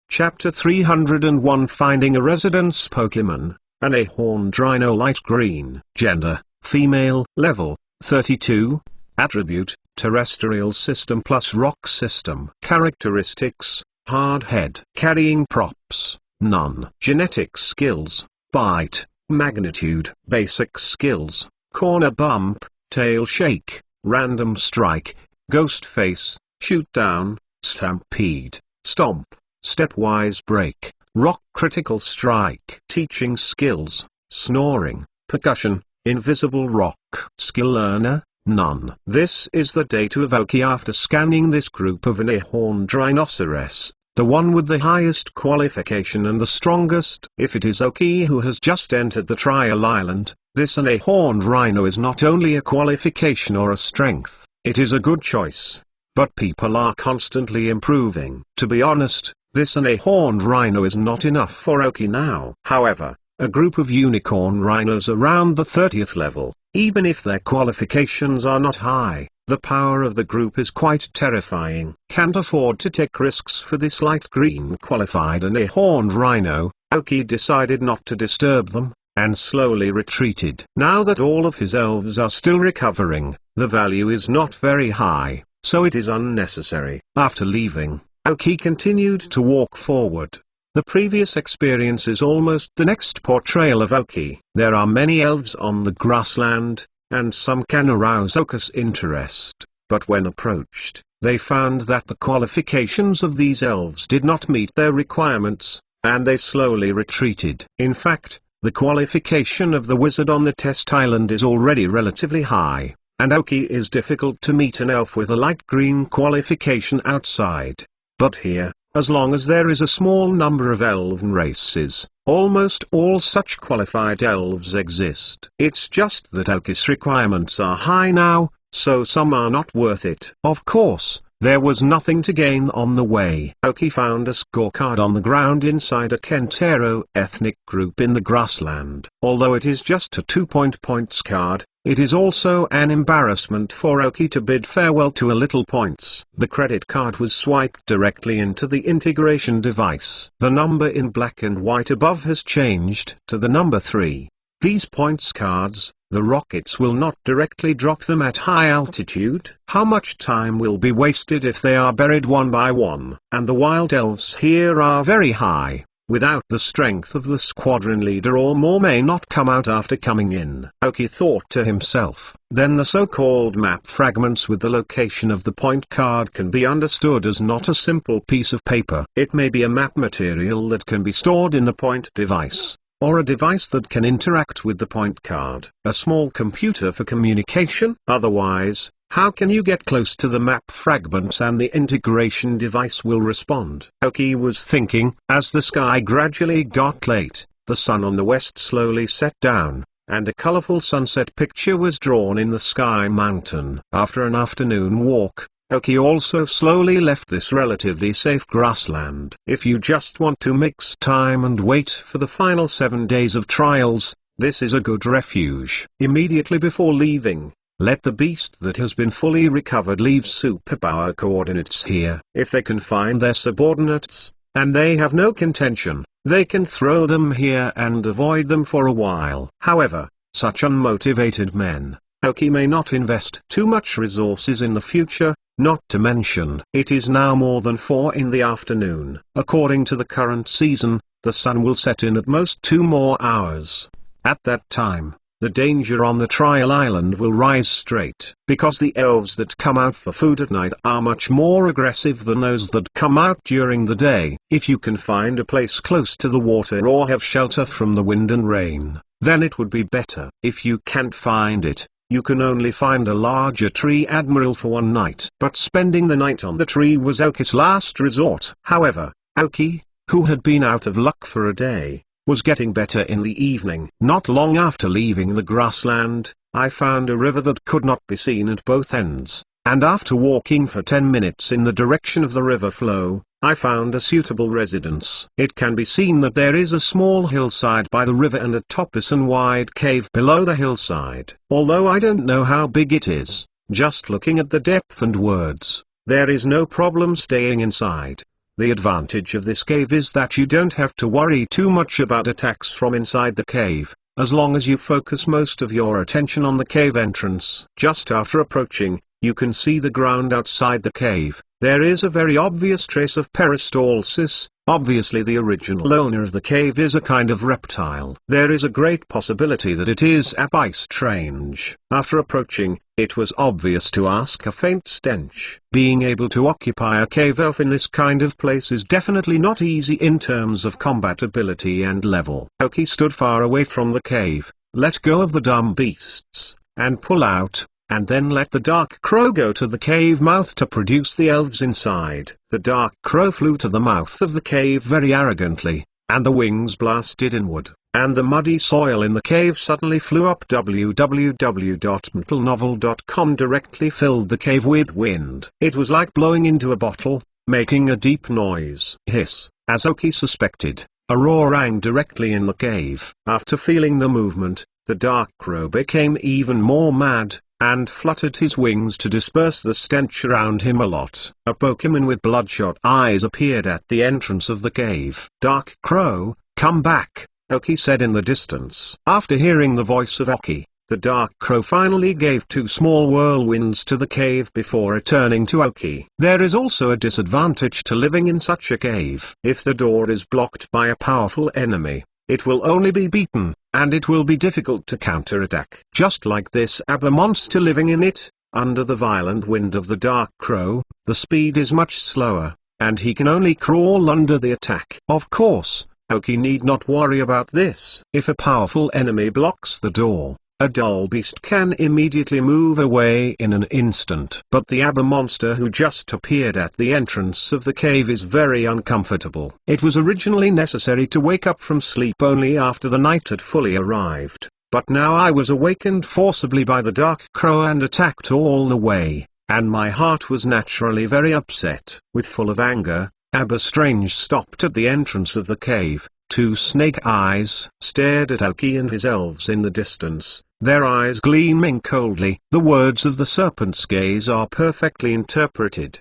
Chapter 301 Finding a Residence Pokemon, an A-horned rhino light green. Gender, female. Level, 32. Attribute, terrestrial system plus rock system. Characteristics, hard head. Carrying props, none. Genetic skills, bite, magnitude. Basic skills, corner bump, tail shake, random strike, ghost face, shoot down, stampede, stomp, stepwise break, rock critical strike. Teaching skills, snoring, percussion, invisible rock. Skill learner, none. This is the data of Oki after scanning this group of an A-horned rhinoceros, the one with the highest qualification and the strongest. If it is Oki who has just entered the trial island, this an A-horned rhino is not only a qualification or a strength, it is a good choice. But people are constantly improving. To be honest, this an A-horned rhino is not enough for Oki now. However, a group of unicorn rhinos around the 30th level, even if their qualifications are not high, the power of the group is quite terrifying. Can't afford to take risks for this light green qualified an A-horned rhino, Oki decided not to disturb them, and slowly retreated. Now that all of his elves are still recovering, the value is not very high, so it is unnecessary. After leaving, Oki continued to walk forward. The previous experience is almost the next portrayal of Oki. There are many elves on the grassland, and some can arouse Oki's interest, but when approached, they found that the qualifications of these elves did not meet their requirements, and they slowly retreated. In fact, the qualification of the wizard on the test island is already relatively high, and Oki is difficult to meet an elf with a light green qualification outside. But here, as long as there is a small number of elven races, almost all such qualified elves exist. It's just that Oki's requirements are high now, so some are not worth it. Of course, there was nothing to gain on the way. Oki found a scorecard on the ground inside a Kentaro ethnic group in the grassland. Although it is just a 2-point points card, it is also an embarrassment for Oki to bid farewell to a little points. The credit card was swiped directly into the integration device. The number in black and white above has changed to the number 3. These points cards, the rockets will not directly drop them at high altitude. How much time will be wasted if they are buried one by one? And the wild elves here are very high. Without the strength of the squadron leader, or more may not come out after coming in. Oki thought to himself. Then the so-called map fragments with the location of the point card can be understood as not a simple piece of paper. It may be a map material that can be stored in the point device, or a device that can interact with the point card. A small computer for communication. Otherwise, how can you get close to the map fragments and the integration device will respond? Oki was thinking. As the sky gradually got late, the sun on the west slowly set down, and a colorful sunset picture was drawn in the sky mountain. After an afternoon walk, Oki also slowly left this relatively safe grassland. If you just want to mix time and wait for the final 7 days of trials, this is a good refuge. Immediately before leaving, let the beast that has been fully recovered leave superpower coordinates here. If they can find their subordinates, and they have no contention, they can throw them here and avoid them for a while. However, such unmotivated men, Oki may not invest too much resources in the future, not to mention it is now more than 4 in the afternoon. According to the current season, the sun will set in at most 2 more hours. At that time, the danger on the trial island will rise straight. Because the elves that come out for food at night are much more aggressive than those that come out during the day. If you can find a place close to the water or have shelter from the wind and rain, then it would be better. If you can't find it, you can only find a larger tree admiral for one night. But spending the night on the tree was Oki's last resort. However, Oki, who had been out of luck for a day, was getting better in the evening. Not long after leaving the grassland, I found a river that could not be seen at both ends, and after walking for 10 minutes in the direction of the river flow, I found a suitable residence. It can be seen that there is a small hillside by the river and a topless and wide cave below the hillside. Although I don't know how big it is, just looking at the depth and words, there is no problem staying inside. The advantage of this cave is that you don't have to worry too much about attacks from inside the cave, as long as you focus most of your attention on the cave entrance. Just after approaching, you can see the ground outside the cave. There is a very obvious trace of peristalsis. Obviously the original owner of the cave is a kind of reptile. There is a great possibility that it is abyss strange. After approaching, it was obvious to ask a faint stench. Being able to occupy a cave elf in this kind of place is definitely not easy in terms of combatability and level. Aoki stood far away from the cave, let go of the dumb beasts, and pull out, and then let the dark crow go to the cave mouth to produce the elves inside. The dark crow flew to the mouth of the cave very arrogantly, and the wings blasted inward, and the muddy soil in the cave suddenly flew up. www.mtlnovel.com directly filled the cave with wind. It was like blowing into a bottle, making a deep noise. Hiss, as Aoki suspected, a roar rang directly in the cave. After feeling the movement, the dark crow became even more mad, and fluttered his wings to disperse the stench around him a lot. A Pokemon with bloodshot eyes appeared at the entrance of the cave. "Dark Crow, come back," Aoki said in the distance. After hearing the voice of Aoki, the Dark Crow finally gave 2 small whirlwinds to the cave before returning to Aoki. There is also a disadvantage to living in such a cave. If the door is blocked by a powerful enemy, it will only be beaten, and it will be difficult to counterattack. Just like this Abba monster living in it, under the violent wind of the Dark Crow, the speed is much slower, and he can only crawl under the attack. Of course, Aoki need not worry about this. If a powerful enemy blocks the door, a dull beast can immediately move away in an instant. But the Abba monster who just appeared at the entrance of the cave is very uncomfortable. It was originally necessary to wake up from sleep only after the night had fully arrived, but now I was awakened forcibly by the Dark Crow and attacked all the way, and my heart was naturally very upset. With full of anger, Abba Strange stopped at the entrance of the cave. 2 snake eyes stared at Aoki and his elves in the distance, their eyes gleaming coldly. The words of the serpent's gaze are perfectly interpreted.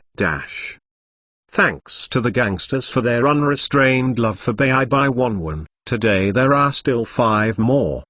Thanks to the gangsters for their unrestrained love for Bai Bai Wanwan, today there are still 5 more.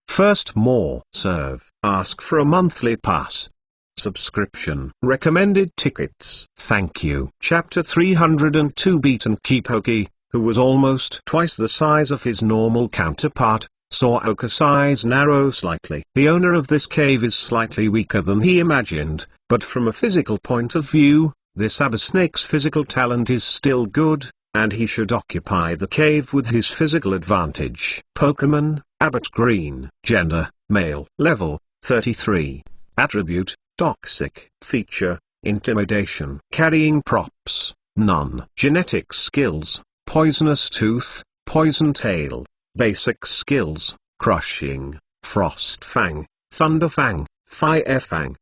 First, more serve. Ask for a monthly pass. Subscription. Recommended tickets. Thank you. Chapter 302. Beat and keep. Aoki, who was almost twice the size of his normal counterpart, saw Aoki's eyes narrow slightly. The owner of this cave is slightly weaker than he imagined, but from a physical point of view, this Abba Snake's physical talent is still good, and he should occupy the cave with his physical advantage. Pokemon, Abbott Green. Gender, male. Level, 33. Attribute, toxic. Feature, intimidation. Carrying props, none. Genetic skills, poisonous tooth, poison tail. Basic skills, crushing, frost fang, thunder fang, fire fang,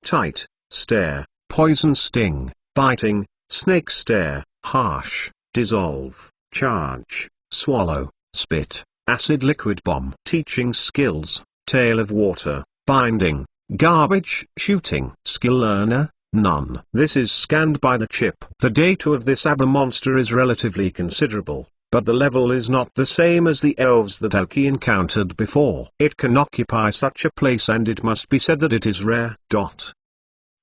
tight, stare, poison sting, biting, snake stare, harsh, dissolve, charge, swallow, spit, acid liquid bomb. Teaching skills, tail of water, binding, garbage shooting. Skill learner, none. This is scanned by the chip. The data of this Abba monster is relatively considerable, but the level is not the same as the elves that Aoki encountered before. It can occupy such a place, and it must be said that it is rare.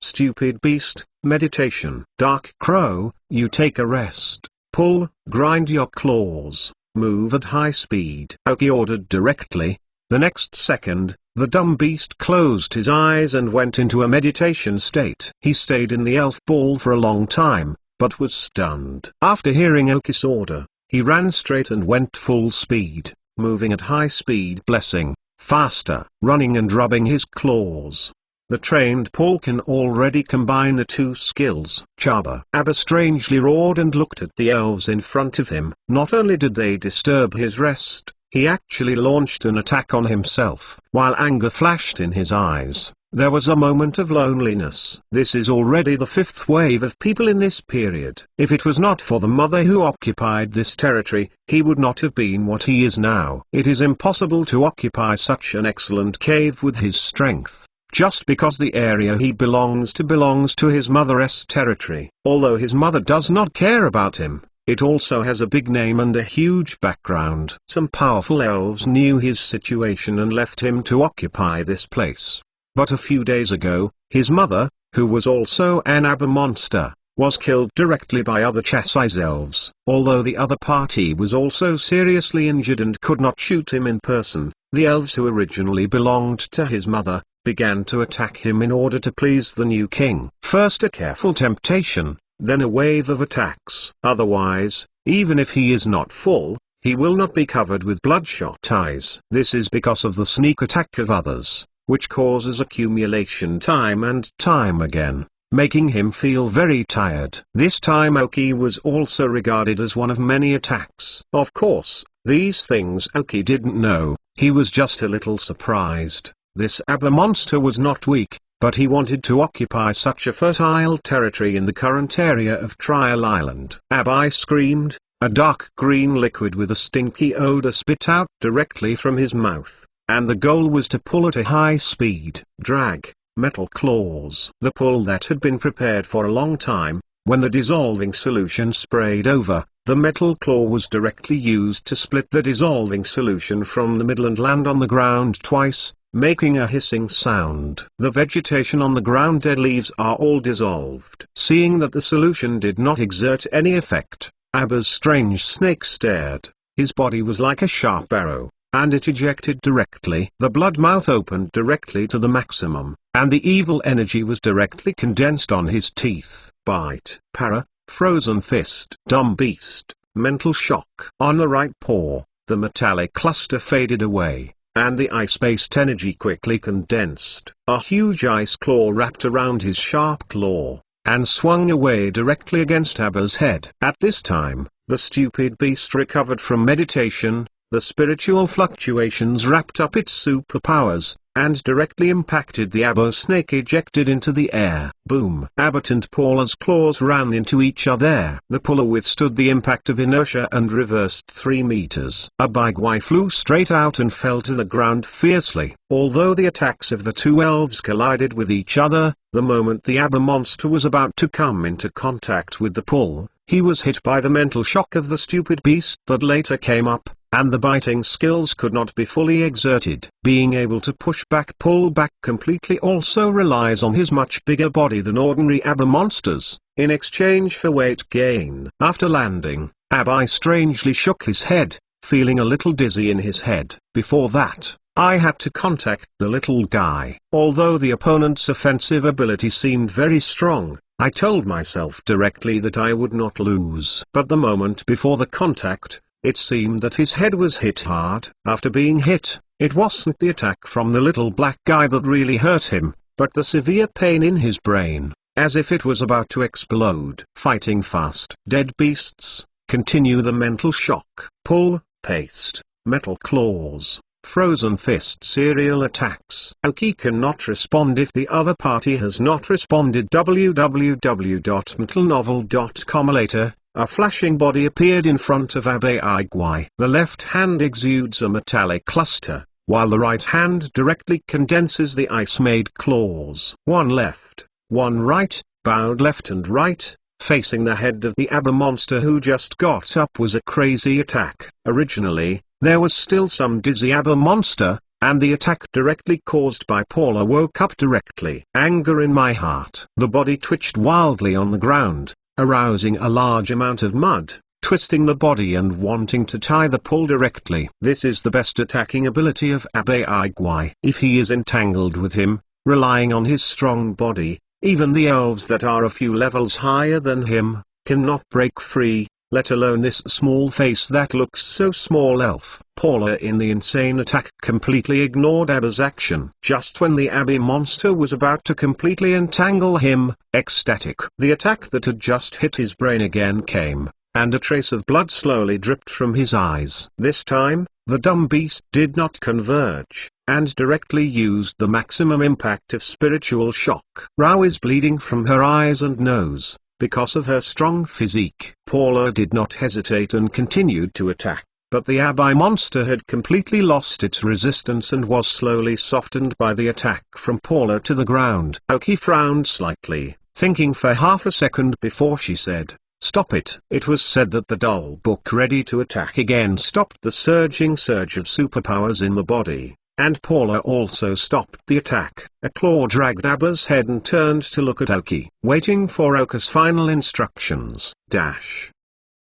Stupid beast, meditation. Dark Crow, you take a rest, pull, grind your claws, move at high speed. Aoki ordered directly. The next second, the dumb beast closed his eyes and went into a meditation state. He stayed in the elf ball for a long time, but was stunned. After hearing Aoki's order, he ran straight and went full speed, moving at high speed, blessing, faster, running and rubbing his claws. The trained Paul can already combine the 2 skills. Chaba. Abba strangely roared and looked at the elves in front of him. Not only did they disturb his rest, he actually launched an attack on himself. While anger flashed in his eyes, there was a moment of loneliness. This is already the 5th wave of people in this period. If it was not for the mother who occupied this territory, he would not have been what he is now. It is impossible to occupy such an excellent cave with his strength. just because the area he belongs to his mother's territory. Although his mother does not care about him, it also has a big name and a huge background. Some powerful elves knew his situation and left him to occupy this place. But a few days ago, his mother, who was also an Abba monster, was killed directly by other Chassis elves. Although the other party was also seriously injured and could not shoot him in person, the elves who originally belonged to his mother began to attack him in order to please the new king. First a careful temptation, then a wave of attacks. Otherwise, even if he is not full, he will not be covered with bloodshot eyes. This is because of the sneak attack of others, which causes accumulation time and time again, making him feel very tired. This time Aoki was also regarded as one of many attacks. Of course, these things Aoki didn't know. He was just a little surprised. This Abba monster was not weak, but he wanted to occupy such a fertile territory in the current area of Trial Island. Abba screamed, a dark green liquid with a stinky odor spit out directly from his mouth, and the goal was to pull at a high speed. Drag, metal claws. The pull that had been prepared for a long time. When the dissolving solution sprayed over, the metal claw was directly used to split the dissolving solution from the middle and land on the ground twice, making a hissing sound. The vegetation on the ground, dead leaves are all dissolved. Seeing that the solution did not exert any effect, Abba's strange snake stared. His body was like a sharp arrow, and it ejected directly. The blood mouth opened directly to the maximum, and the evil energy was directly condensed on his teeth. Bite, para, frozen fist, dumb beast, mental shock. On the right paw, the metallic cluster faded away, and the ice-based energy quickly condensed. A huge ice claw wrapped around his sharp claw, and swung away directly against Abba's head. At this time, the stupid beast recovered from meditation. The spiritual fluctuations wrapped up its superpowers, and directly impacted the Abba snake ejected into the air. Boom! Abbott and Paula's claws ran into each other. The puller withstood the impact of inertia and reversed 3 meters. Abigwai flew straight out and fell to the ground fiercely. Although the attacks of the two elves collided with each other, the moment the Abba monster was about to come into contact with the pull, he was hit by the mental shock of the stupid beast that later came up, and the biting skills could not be fully exerted. Being able to push back pull back completely also relies on his much bigger body than ordinary Abba monsters, in exchange for weight gain. After landing, Abba strangely shook his head, feeling a little dizzy in his head. Before that, I had to contact the little guy. Although the opponent's offensive ability seemed very strong, I told myself directly that I would not lose. But the moment before the contact, it seemed that his head was hit hard. After being hit, it wasn't the attack from the little black guy that really hurt him, but the severe pain in his brain, as if it was about to explode. Fighting fast. Dead beasts, continue the mental shock. Pull, paste, metal claws, frozen fist serial attacks. Aoki cannot respond if the other party has not responded. www.metalnovel.com. Later, a flashing body appeared in front of Abigwai. The left hand exudes a metallic cluster, while the right hand directly condenses the ice-made claws. One left, one right, bowed left and right, facing the head of the Abba monster who just got up was a crazy attack. Originally, there was still some dizzy Abba monster, and the attack directly caused by Paula woke up directly. Anger in my heart. The body twitched wildly on the ground, arousing a large amount of mud, twisting the body and wanting to tie the pull directly. This is the best attacking ability of Abigwai. If he is entangled with him, relying on his strong body, even the elves that are a few levels higher than him, cannot break free, let alone this small face that looks so small. Elf Paula in the insane attack completely ignored Abba's action. Just when the Abba monster was about to completely entangle him, ecstatic, the attack that had just hit his brain again came, and a trace of blood slowly dripped from his eyes. This time, the dumb beast did not converge, and directly used the maximum impact of spiritual shock. Rao is bleeding from her eyes and nose, because of her strong physique. Paula did not hesitate and continued to attack. but the Abai monster had completely lost its resistance and was slowly softened by the attack from Paula to the ground. Aoki frowned slightly, thinking for half a second before she said, "Stop it." It was said that the doll book ready to attack again stopped the surging surge of superpowers in the body, and Paula also stopped the attack. A claw dragged Abba's head and turned to look at Aoki, waiting for Oka's final instructions.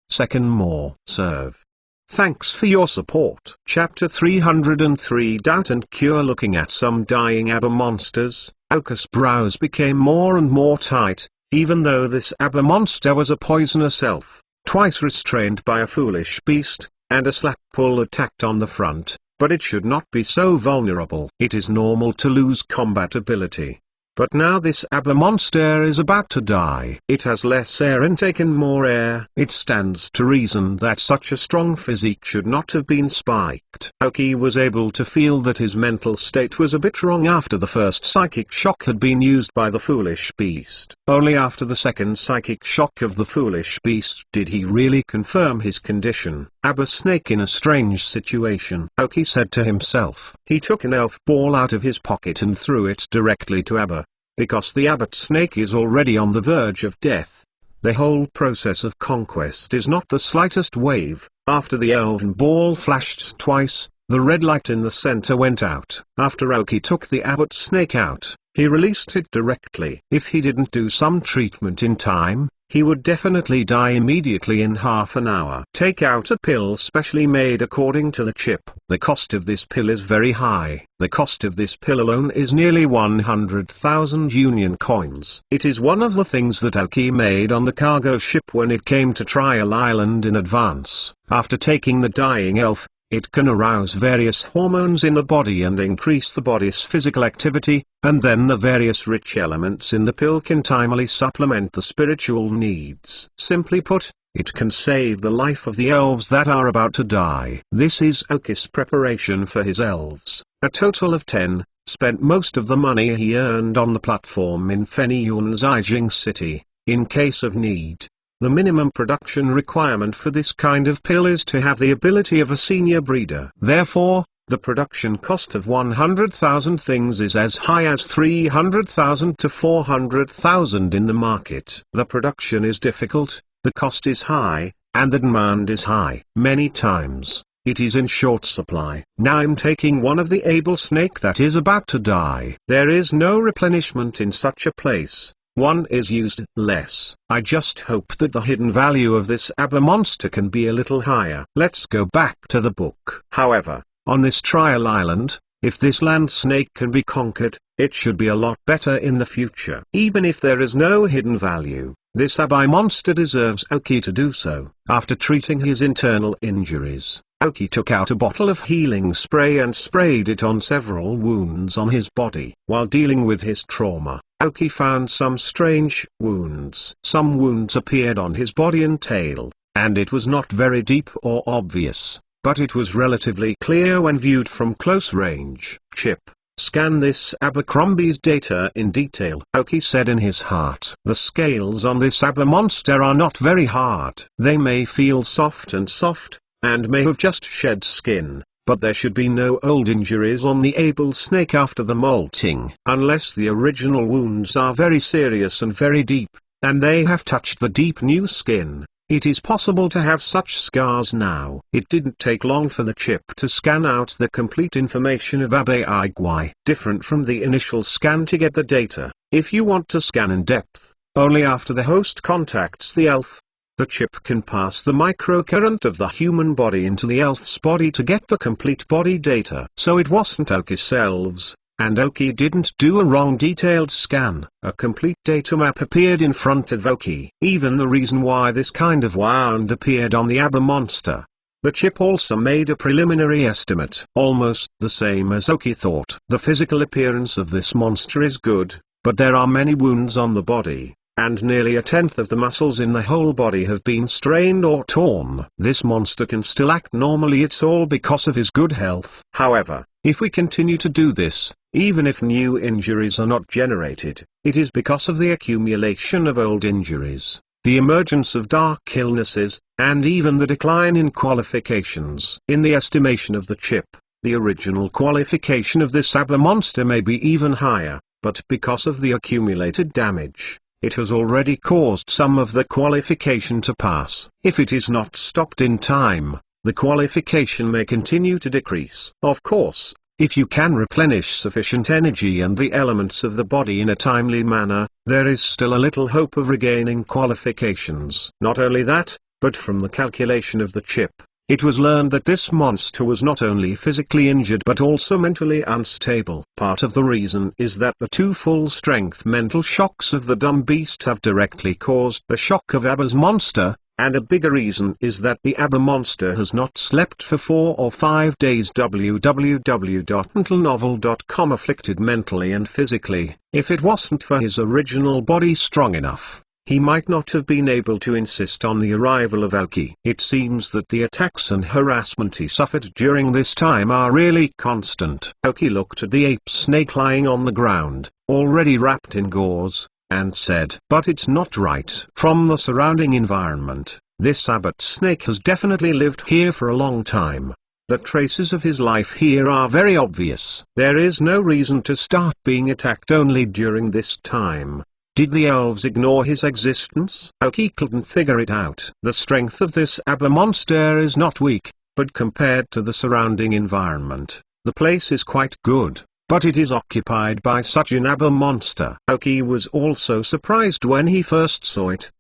Second more. Serve. Thanks for your support. Chapter 303 Doubt and Cure. Looking at some dying Abba monsters, Oka's brows became more and more tight, even though this Abba monster was a poisonous elf, twice restrained by a foolish beast, and a slap-pull attacked on the front, but it should not be so vulnerable. It is normal to lose combat ability. But now this Abba monster is about to die. It has less air intake and more air. It stands to reason that such a strong physique should not have been spiked. Aoki was able to feel that his mental state was a bit wrong after the first psychic shock had been used by the foolish beast. Only after the second psychic shock of the foolish beast did he really confirm his condition. Abba snake in a strange situation, Aoki said to himself. He took an elf ball out of his pocket and threw it directly to Abba. Because the abbot snake is already on the verge of death, the whole process of conquest is not the slightest wave. After the elven ball flashed twice, the red light in the center went out. After Aoki took the abbot snake out, he released it directly. If he didn't do some treatment in time, he would definitely die immediately in half an hour. Take out a pill specially made according to the chip. The cost of this pill is very high. The cost of this pill alone is nearly 100,000 Union coins. It is one of the things that Aoki made on the cargo ship when it came to Trial Island in advance. After taking the dying elf, it can arouse various hormones in the body and increase the body's physical activity, and then the various rich elements in the pill can timely supplement the spiritual needs. Simply put, it can save the life of the elves that are about to die. This is Aoki's preparation for his elves. A total of 10, spent most of the money he earned on the platform in Fenyun Zijing City, in case of need. The minimum production requirement for this kind of pill is to have the ability of a senior breeder. Therefore, the production cost of 100,000 things is as high as 300,000 to 400,000 in the market. The production is difficult, the cost is high, and the demand is high. Many times, it is in short supply. Now I'm taking one of the able snake that is about to die. There is no replenishment in such a place. One is used less. I just hope that the hidden value of this Abba monster can be a little higher. Let's go back to the book. However, on this trial island, if this land snake can be conquered, it should be a lot better in the future. Even if there is no hidden value, this Abai monster deserves Aoki to do so. After treating his internal injuries, Aoki took out a bottle of healing spray and sprayed it on several wounds on his body. While dealing with his trauma, Aoki found some strange wounds. Some wounds appeared on his body and tail, and it was not very deep or obvious, but it was relatively clear when viewed from close range. Chip, scan this Abercrombie's data in detail, Aoki said in his heart. The scales on this Abba monster are not very hard. They may feel soft, and may have just shed skin. But there should be no old injuries on the able snake after the molting. Unless the original wounds are very serious and very deep, and they have touched the deep new skin, it is possible to have such scars now. It didn't take long for the chip to scan out the complete information of Abe Igwai. Different from the initial scan to get the data, if you want to scan in depth, only after the host contacts the elf. The chip can pass the microcurrent of the human body into the elf's body to get the complete body data. So it wasn't Aoki's elves, and Aoki didn't do a wrong detailed scan. A complete data map appeared in front of Aoki. Even the reason why this kind of wound appeared on the Abba monster. The chip also made a preliminary estimate, almost the same as Aoki thought. The physical appearance of this monster is good, but there are many wounds on the body, and nearly a tenth of the muscles in the whole body have been strained or torn. This monster can still act normally. It's all because of his good health. However, if we continue to do this, even if new injuries are not generated, it is because of the accumulation of old injuries, the emergence of dark illnesses, and even the decline in qualifications. In the estimation of the chip, the original qualification of this ABBA monster may be even higher, but because of the accumulated damage, it has already caused some of the qualification to pass. If it is not stopped in time, the qualification may continue to decrease. Of course, if you can replenish sufficient energy and the elements of the body in a timely manner, there is still a little hope of regaining qualifications. Not only that, but from the calculation of the chip, it was learned that this monster was not only physically injured but also mentally unstable. Part of the reason is that the two full-strength mental shocks of the dumb beast have directly caused the shock of ABBA's monster, and a bigger reason is that the ABBA monster has not slept for 4 or 5 days. www.mentalnovel.com afflicted mentally and physically. If it wasn't for his original body strong enough, he might not have been able to insist on the arrival of Aoki. It seems that the attacks and harassment he suffered during this time are really constant. Aoki looked at the ape snake lying on the ground, already wrapped in gauze, and said, "But it's not right." From the surrounding environment, this abbot snake has definitely lived here for a long time. The traces of his life here are very obvious. There is no reason to start being attacked only during this time. Did the elves ignore his existence? Aoki couldn't figure it out. The strength of this ABBA monster is not weak, but compared to the surrounding environment, the place is quite good, but it is occupied by such an ABBA monster. Aoki was also surprised when he first saw it.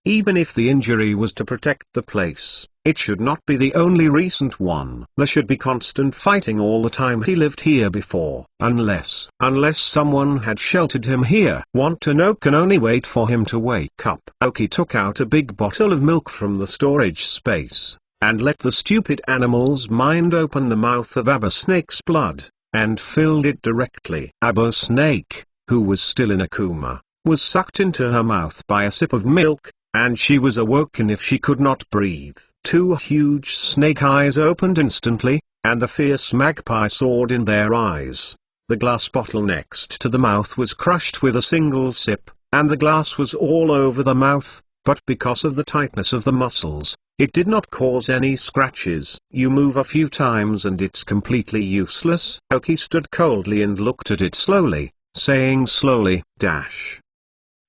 Even if the injury was to protect the place, it should not be the only recent one. There should be constant fighting all the time he lived here before. Unless someone had sheltered him here. Want to know? Can only wait for him to wake up. Aoki took out a big bottle of milk from the storage space, and let the stupid animal's mind open the mouth of ABBA Snake's blood, and filled it directly. ABBA Snake, who was still in a coma, was sucked into her mouth by a sip of milk, and she was awoken if she could not breathe. Two huge snake eyes opened instantly, and the fierce magpie soared in their eyes. The glass bottle next to the mouth was crushed with a single sip, and the glass was all over the mouth, but because of the tightness of the muscles, it did not cause any scratches. You move a few times and it's completely useless. Aoki stood coldly and looked at it slowly, saying slowly,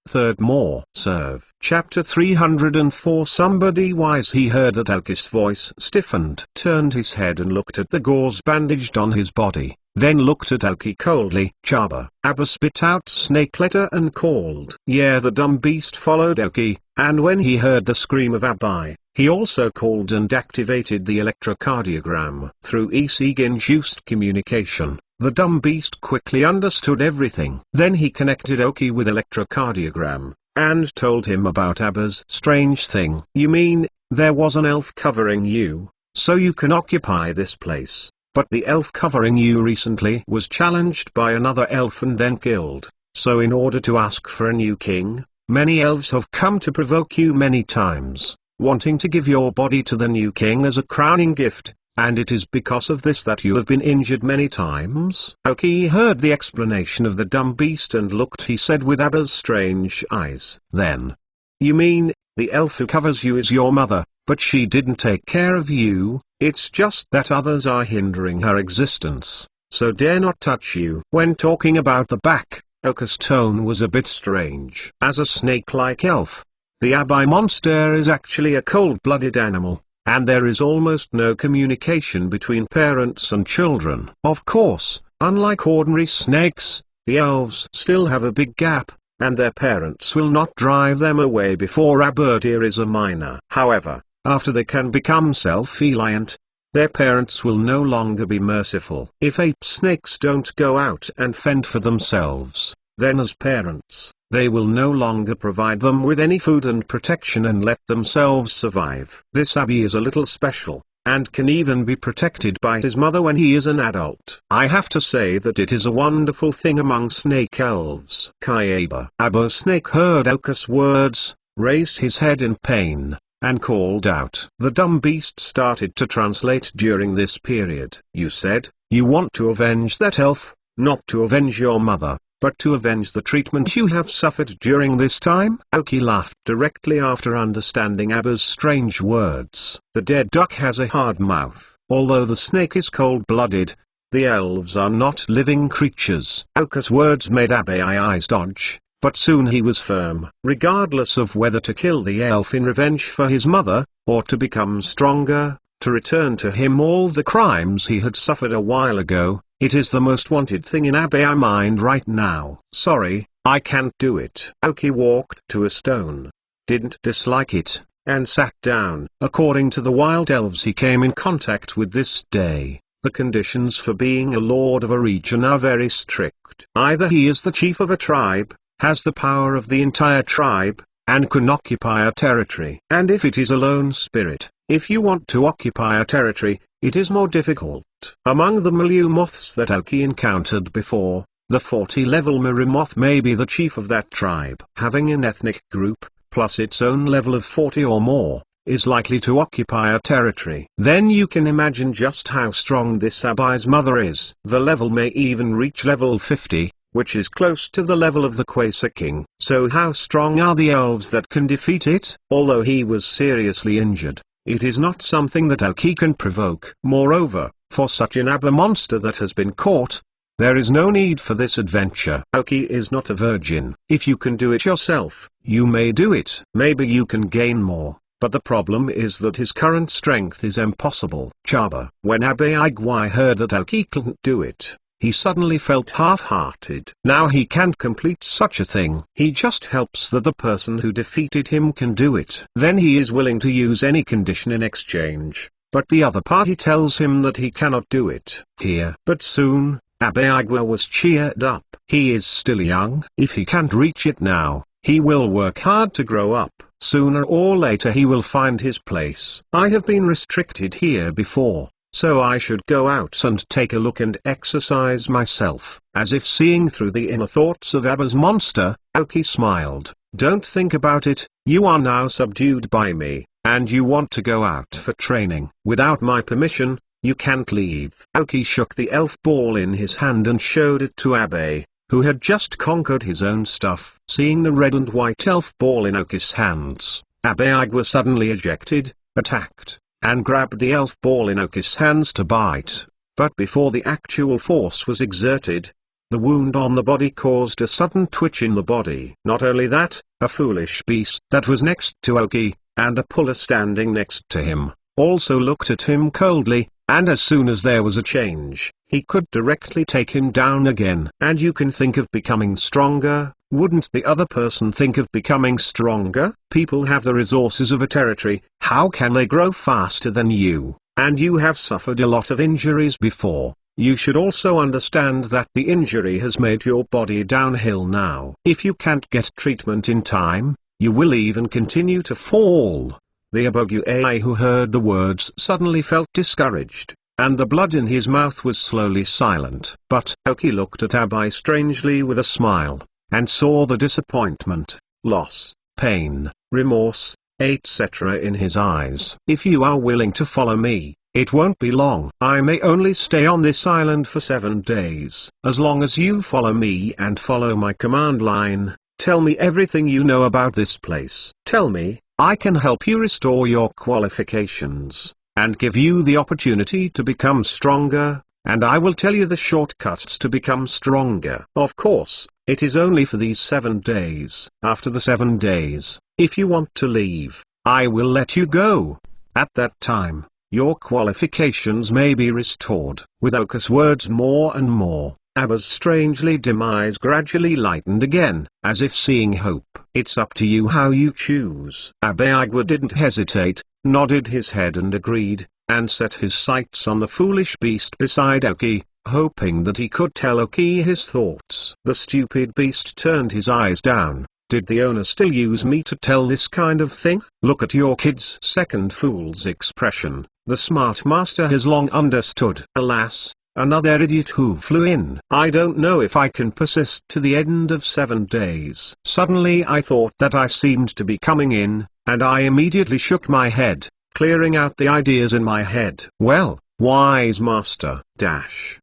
Third more. Serve. Chapter 304. Somebody wise. He heard that Aoki's voice stiffened, turned his head and looked at the gauze bandaged on his body, then looked at Aoki coldly. Chaba. ABBA spit out snake letter and called. Yeah, the dumb beast followed Aoki, and when he heard the scream of ABBA, he also called and activated the electrocardiogram. Through ECG-induced communication, the dumb beast quickly understood everything. Then he connected Aoki with electrocardiogram, and told him about ABBA's strange thing. You mean, there was an elf covering you, so you can occupy this place, but the elf covering you recently was challenged by another elf and then killed, so in order to ask for a new king, many elves have come to provoke you many times, wanting to give your body to the new king as a crowning gift. And it is because of this that you have been injured many times? Aoki heard the explanation of the dumb beast and looked, he said, with ABBA's strange eyes. Then, you mean, the elf who covers you is your mother, but she didn't take care of you? It's just that others are hindering her existence, so dare not touch you. When talking about the back, Aoki's tone was a bit strange. As a snake-like elf, the ABBA monster is actually a cold-blooded animal, and there is almost no communication between parents and children. Of course, unlike ordinary snakes, the elves still have a big gap, and their parents will not drive them away before ABBA is a minor. However, after they can become self-reliant, their parents will no longer be merciful. If ape snakes don't go out and fend for themselves, then as parents, they will no longer provide them with any food and protection and let themselves survive. This ABBA is a little special, and can even be protected by his mother when he is an adult. I have to say that it is a wonderful thing among snake elves. Kayaba. ABBA Snake heard Aoki's words, raised his head in pain, and called out. The dumb beast started to translate during this period. You said, you want to avenge that elf, not to avenge your mother. but to avenge the treatment you have suffered during this time." Aoki laughed directly after understanding Abba's strange words. The dead duck has a hard mouth. Although the snake is cold-blooded, the elves are not living creatures. Aoki's words made Abba's eyes dodge, but soon he was firm. Regardless of whether to kill the elf in revenge for his mother, or to become stronger, to return to him all the crimes he had suffered a while ago, it is the most wanted thing in Abba's mind right now. "Sorry, I can't do it." Aoki walked to a stone, didn't dislike it, and sat down. According to the wild elves he came in contact with this day, the conditions for being a lord of a region are very strict. Either he is the chief of a tribe, has the power of the entire tribe, and can occupy a territory. And if it is a lone spirit, if you want to occupy a territory, it is more difficult. Among the Melumoths that Aoki encountered before, the 40-level Merumoth may be the chief of that tribe. Having an ethnic group, plus its own level of 40 or more, is likely to occupy a territory. Then you can imagine just how strong this Abba's mother is. The level may even reach level 50, which is close to the level of the Quasar King. So how strong are the elves that can defeat it? Although he was seriously injured, it is not something that Aoki can provoke. Moreover, for such an Abba monster that has been caught, there is no need for this adventure. Aoki is not a virgin. If you can do it yourself, you may do it. Maybe you can gain more, but the problem is that his current strength is impossible. Chaba. When Abba Igwai heard that Aoki couldn't do it, he suddenly felt half-hearted. Now he can't complete such a thing. He just helps that the person who defeated him can do it. Then he is willing to use any condition in exchange, but the other party tells him that he cannot do it here. But soon, Abba Igwa was cheered up. He is still young. If he can't reach it now, he will work hard to grow up. Sooner or later he will find his place. I have been restricted here before, so I should go out and take a look and exercise myself. As if seeing through the inner thoughts of Abba's monster, Aoki smiled. "Don't think about it, you are now subdued by me, and you want to go out for training. Without my permission, you can't leave." Aoki shook the elf ball in his hand and showed it to Abba, who had just conquered his own stuff. Seeing the red and white elf ball in Aoki's hands, Abba Igwa suddenly ejected, attacked, and grabbed the elf ball in Aoki's hands to bite. But before the actual force was exerted, the wound on the body caused a sudden twitch in the body. Not only that, a foolish beast that was next to Aoki, and a puller standing next to him, also looked at him coldly, and as soon as there was a change, he could directly take him down again. And you can think of becoming stronger, wouldn't the other person think of becoming stronger? People have the resources of a territory, how can they grow faster than you? And you have suffered a lot of injuries before. You should also understand that the injury has made your body downhill now. If you can't get treatment in time, you will even continue to fall. The Abogua who heard the words suddenly felt discouraged, and the blood in his mouth was slowly silent. But Aoki looked at Abba strangely with a smile, and saw the disappointment, loss, pain, remorse, etc. in his eyes. "If you are willing to follow me, it won't be long. I may only stay on this island for 7 days. As long as you follow me and follow my command line, tell me everything you know about this place. Tell me, I can help you restore your qualifications, and give you the opportunity to become stronger, and I will tell you the shortcuts to become stronger. Of course, it is only for these 7 days. After the 7 days, if you want to leave, I will let you go. At that time, your qualifications may be restored." With Aoki's words more and more, Abba's strangely dim eyes gradually lightened again, as if seeing hope. "It's up to you how you choose." Abba Igwa didn't hesitate, nodded his head and agreed, and set his sights on the foolish beast beside Aoki, hoping that he could tell Aoki his thoughts. The stupid beast turned his eyes down. Did the owner still use me to tell this kind of thing? Look at your kid's second fool's expression. The smart master has long understood. Alas, another idiot who flew in. I don't know if I can persist to the end of 7 days. Suddenly I thought that I seemed to be coming in, and I immediately shook my head, clearing out the ideas in my head. Well, wise master, dash.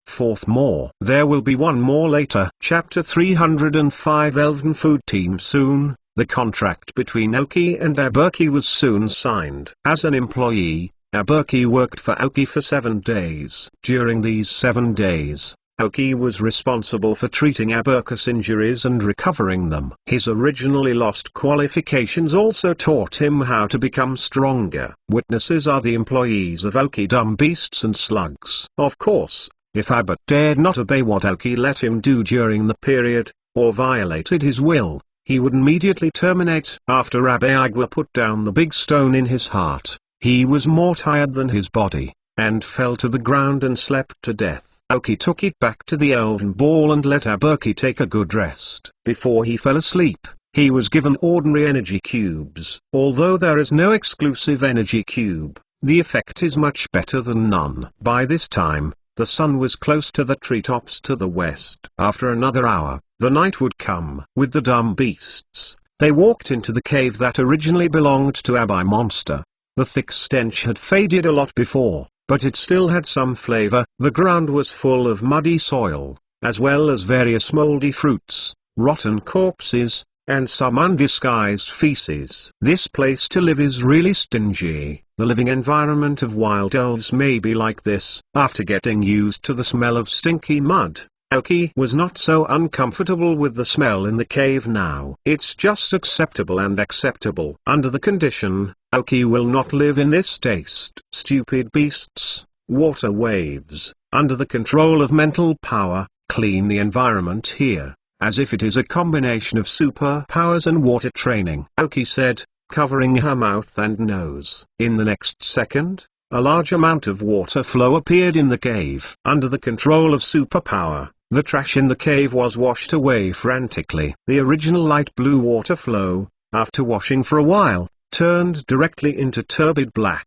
4th more. There will be one more later. Chapter 305 Elven Food Team. Soon, the contract between Aoki and Aoki was soon signed. As an employee, Aoki worked for Aoki for 7 days. During these 7 days, Aoki was responsible for treating Aoki's injuries and recovering them. His originally lost qualifications also taught him how to become stronger. Witnesses are the employees of Aoki, dumb beasts and slugs. Of course, if Abbott dared not obey what Aoki let him do during the period, or violated his will, he would immediately terminate. After Aoki put down the big stone in his heart, he was more tired than his body, and fell to the ground and slept to death. Aoki took it back to the elven ball and let Aoki take a good rest. Before he fell asleep, he was given ordinary energy cubes. Although there is no exclusive energy cube, the effect is much better than none. By this time, the sun was close to the treetops to the west. After another hour, the night would come. With the dumb beasts, they walked into the cave that originally belonged to Abai Monster. The thick stench had faded a lot before, but it still had some flavor. The ground was full of muddy soil, as well as various moldy fruits, rotten corpses, and some undisguised feces. This place to live is really stingy. The living environment of wild elves may be like this. After getting used to the smell of stinky mud, Aoki was not so uncomfortable with the smell in the cave now. It's just acceptable and acceptable. Under the condition, Aoki will not live in this taste. Stupid beasts, water waves, under the control of mental power, clean the environment here, as if it is a combination of superpowers and water training. Aoki said, covering her mouth and nose. In the next second, a large amount of water flow appeared in the cave. Under the control of superpower, the trash in the cave was washed away frantically. The original light blue water flow, after washing for a while, turned directly into turbid black,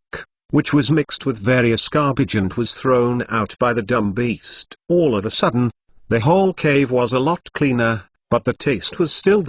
which was mixed with various garbage and was thrown out by the dumb beast. All of a sudden, the whole cave was a lot cleaner, but the taste was still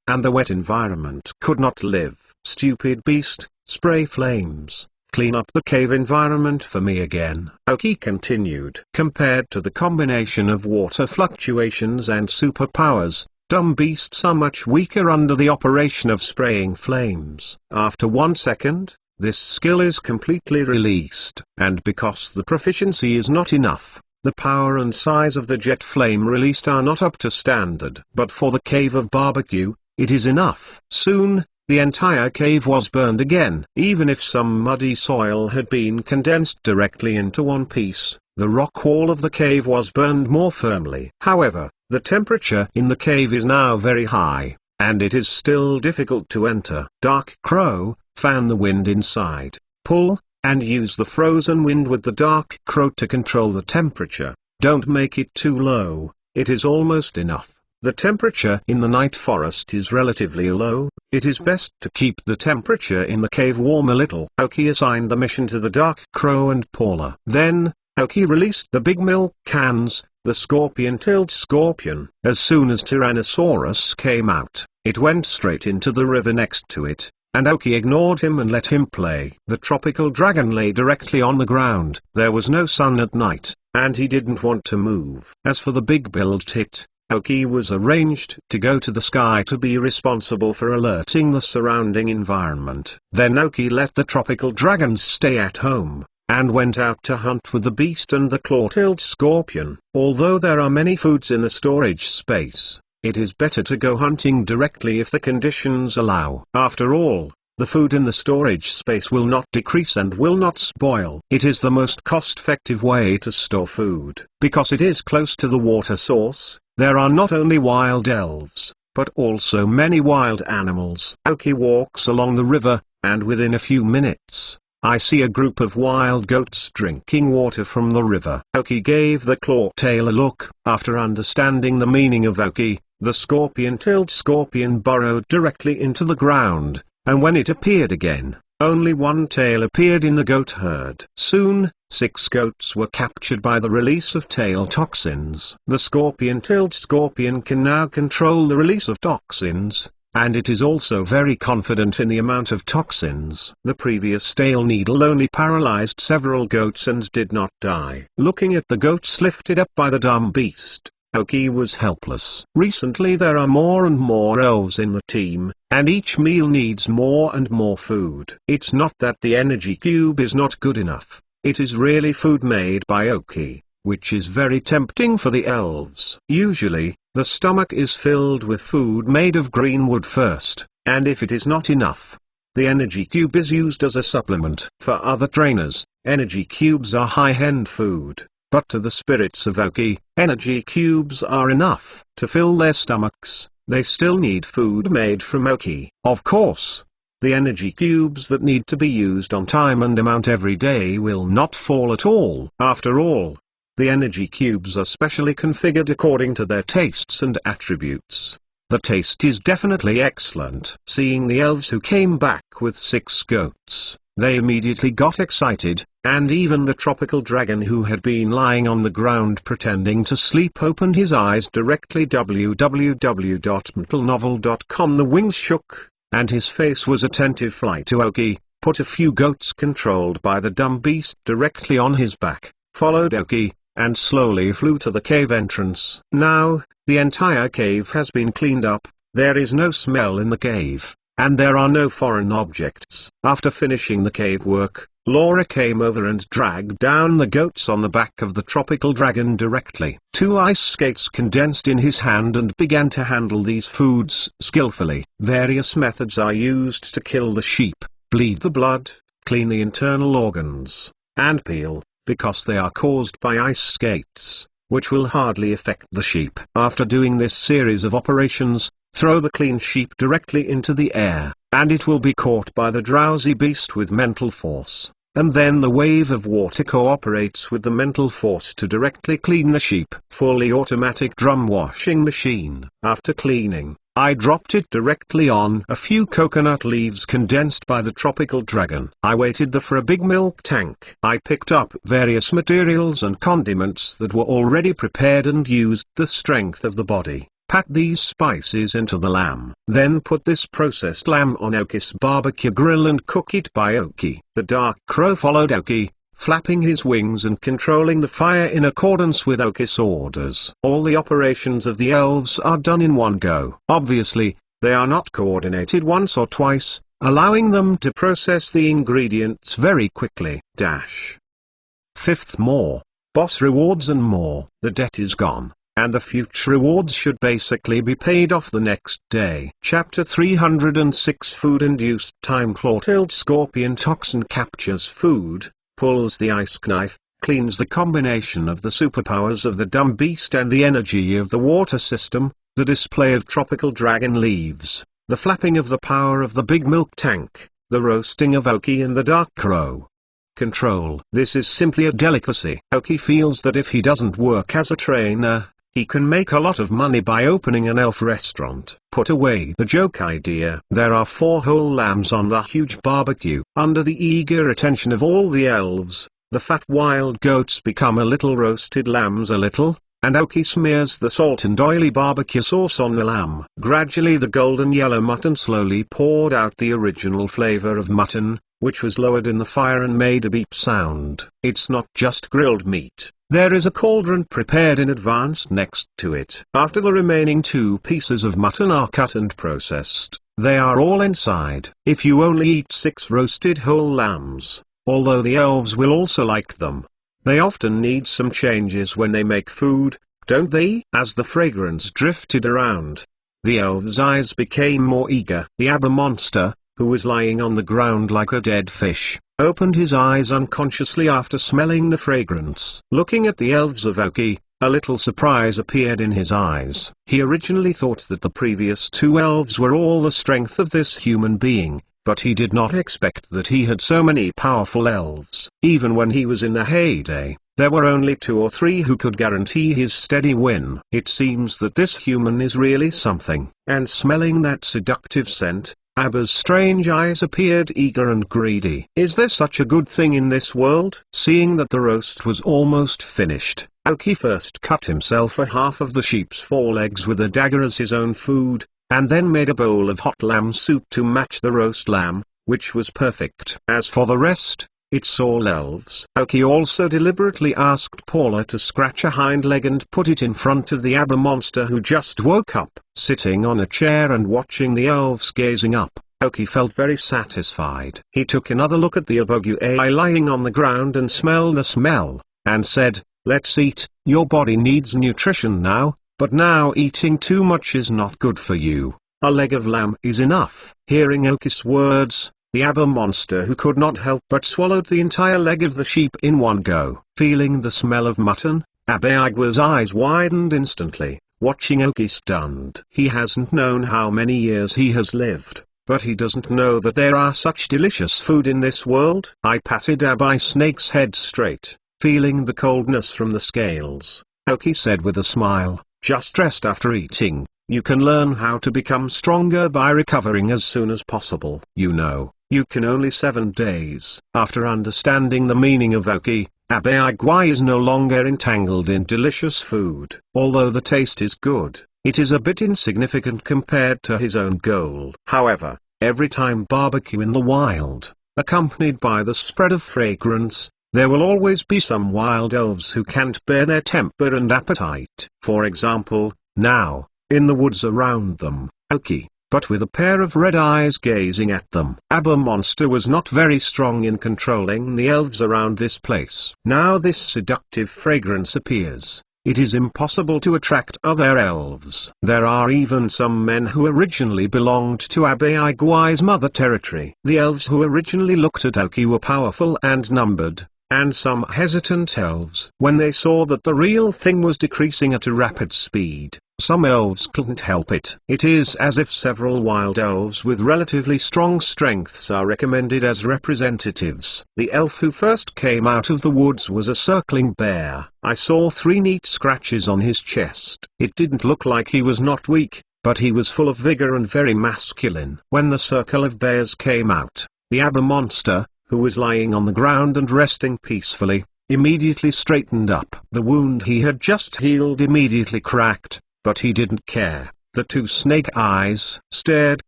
and the wet environment could not live. Stupid beast, spray flames. Clean up the cave environment for me again. Aoki continued. Compared to the combination of water fluctuations and superpowers, dumb beasts are much weaker under the operation of spraying flames. After 1 second, this skill is completely released. And because the proficiency is not enough, the power and size of the jet flame released are not up to standard. But for the cave of barbecue, it is enough. Soon, the entire cave was burned again. Even if some muddy soil had been condensed directly into one piece, the rock wall of the cave was burned more firmly. However, the temperature in the cave is now very high, and it is still difficult to enter. Dark Crow, fan the wind inside, pull, and use the frozen wind with the Dark Crow to control the temperature. Don't make it too low, it is almost enough. The temperature in the night forest is relatively low. It is best to keep the temperature in the cave warm a little. Aoki assigned the mission to the Dark Crow and Paula. Then, Aoki released the big milk cans, the scorpion-tailed scorpion. As soon as Tyrannosaurus came out, it went straight into the river next to it, and Aoki ignored him and let him play. The tropical dragon lay directly on the ground. There was no sun at night, and he didn't want to move. As for the big-billed tit, Aoki was arranged to go to the sky to be responsible for alerting the surrounding environment. Then Aoki let the tropical dragons stay at home, and went out to hunt with the beast and the claw-tailed scorpion. Although there are many foods in the storage space, it is better to go hunting directly if the conditions allow. After all, the food in the storage space will not decrease and will not spoil. It is the most cost-effective way to store food. Because it is close to the water source, there are not only wild elves, but also many wild animals. Aoki walks along the river, and within a few minutes, I see a group of wild goats drinking water from the river. Aoki gave the claw-tail a look. After understanding the meaning of Aoki, the scorpion-tailed scorpion burrowed directly into the ground, and when it appeared again, only one tail appeared in the goat herd. Soon, 6 goats were captured by the release of tail toxins. The scorpion-tailed scorpion can now control the release of toxins, and it is also very confident in the amount of toxins. The previous stale needle only paralyzed several goats and did not die. Looking at the goats lifted up by the dumb beast, Oki was helpless. Recently there are more and more elves in the team, and each meal needs more and more food. It's not that the energy cube is not good enough, it is really food made by Oki, which is very tempting for the elves. Usually, the stomach is filled with food made of green wood first, and if it is not enough, the energy cube is used as a supplement. For other trainers, energy cubes are high-end food. But to the spirits of Oki, energy cubes are enough to fill their stomachs. They still need food made from Oki. Of course, the energy cubes that need to be used on time and amount every day will not fall at all. After all, the energy cubes are specially configured according to their tastes and attributes. The taste is definitely excellent. Seeing the elves who came back with 6 goats, they immediately got excited, and even the tropical dragon who had been lying on the ground pretending to sleep opened his eyes directly. www.mentalnovel.com. The wings shook, and his face was attentive. Fly to Oki, put a few goats controlled by the dumb beast directly on his back, followed Oki, and slowly flew to the cave entrance. Now, the entire cave has been cleaned up, there is no smell in the cave, and there are no foreign objects. After finishing the cave work, Laura came over and dragged down the goats on the back of the tropical dragon directly. 2 ice skates condensed in his hand and began to handle these foods skillfully. Various methods are used to kill the sheep: bleed the blood, clean the internal organs, and peel, because they are caused by ice skates, which will hardly affect the sheep. After doing this series of operations, throw the clean sheep directly into the air, and it will be caught by the drowsy beast with mental force, and then the wave of water cooperates with the mental force to directly clean the sheep. Fully automatic drum washing machine. After cleaning, I dropped it directly on a few coconut leaves condensed by the tropical dragon. I waited for a big milk tank. I picked up various materials and condiments that were already prepared and used the strength of the body. Pack these spices into the lamb. Then put this processed lamb on Oki's barbecue grill and cook it by Oki. The dark crow followed Oki, flapping his wings and controlling the fire in accordance with Oki's orders. All the operations of the elves are done in one go. Obviously, they are not coordinated once or twice, allowing them to process the ingredients very quickly. 5th more, boss rewards and more. The debt is gone, and the future rewards should basically be paid off the next day. Chapter 306. Food-induced time. Claw-tailed scorpion toxin captures food, pulls the ice knife, cleans the combination of the superpowers of the dumb beast and the energy of the water system, the display of tropical dragon leaves, the flapping of the power of the big milk tank, the roasting of Oki and the dark crow. Control. This is simply a delicacy. Oki feels that if he doesn't work as a trainer, he can make a lot of money by opening an elf restaurant. Put away the joke idea. There are 4 whole lambs on the huge barbecue. Under the eager attention of all the elves, the fat wild goats become a little roasted lambs a little, and Oki smears the salt and oily barbecue sauce on the lamb. Gradually the golden yellow mutton slowly poured out the original flavor of mutton, which was lowered in the fire and made a beep sound. It's not just grilled meat. There is a cauldron prepared in advance next to it. After the remaining 2 pieces of mutton are cut and processed, they are all inside. If you only eat 6 roasted whole lambs, although the elves will also like them, they often need some changes when they make food, don't they? As the fragrance drifted around, the elves' eyes became more eager. The Abba monster, who was lying on the ground like a dead fish, opened his eyes unconsciously after smelling the fragrance. Looking at the elves of Oki, a little surprise appeared in his eyes. He originally thought that the previous 2 elves were all the strength of this human being, but he did not expect that he had so many powerful elves. Even when he was in the heyday, there were only 2 or 3 who could guarantee his steady win. It seems that this human is really something. And smelling that seductive scent, Abba's strange eyes appeared eager and greedy. Is there such a good thing in this world? Seeing that the roast was almost finished, Oki first cut himself a half of the sheep's forelegs with a dagger as his own food, and then made a bowl of hot lamb soup to match the roast lamb, which was perfect. As for the rest, it's all elves. Aoki also deliberately asked Paula to scratch a hind leg and put it in front of the Abba monster, who just woke up. Sitting on a chair and watching the elves gazing up, Aoki felt very satisfied. He took another look at the Abogu AI lying on the ground and smelled the smell, and said, "Let's eat. Your body needs nutrition now, but now eating too much is not good for you. A leg of lamb is enough." Hearing Aoki's words, the Abba monster, who could not help but swallowed the entire leg of the sheep in one go. Feeling the smell of mutton, Abba Igua's eyes widened instantly, watching Aoki stunned. He hasn't known how many years he has lived, but he doesn't know that there are such delicious food in this world. I patted Abba Snake's head straight, feeling the coldness from the scales. Aoki said with a smile, "Just rest after eating. You can learn how to become stronger by recovering as soon as possible. You know, you can only 7 days." After understanding the meaning of Aoki, Abba Igua is no longer entangled in delicious food. Although the taste is good, it is a bit insignificant compared to his own goal. However, every time barbecue in the wild, accompanied by the spread of fragrance, there will always be some wild elves who can't bear their temper and appetite. For example, now, in the woods around them, Aoki, but with a pair of red eyes gazing at them. Abba monster was not very strong in controlling the elves around this place. Now this seductive fragrance appears. It is impossible to attract other elves. There are even some men who originally belonged to Abba Igua's mother territory. The elves who originally looked at Aoki were powerful and numbered, and some hesitant elves. When they saw that the real thing was decreasing at a rapid speed, some elves couldn't help it. It is as if several wild elves with relatively strong strengths are recommended as representatives. The elf who first came out of the woods was a circling bear. I saw 3 neat scratches on his chest. It didn't look like he was not weak, but he was full of vigor and very masculine. When the circle of bears came out, the Abba monster, who was lying on the ground and resting peacefully, immediately straightened up. The wound he had just healed immediately cracked, but he didn't care. The 2 snake eyes stared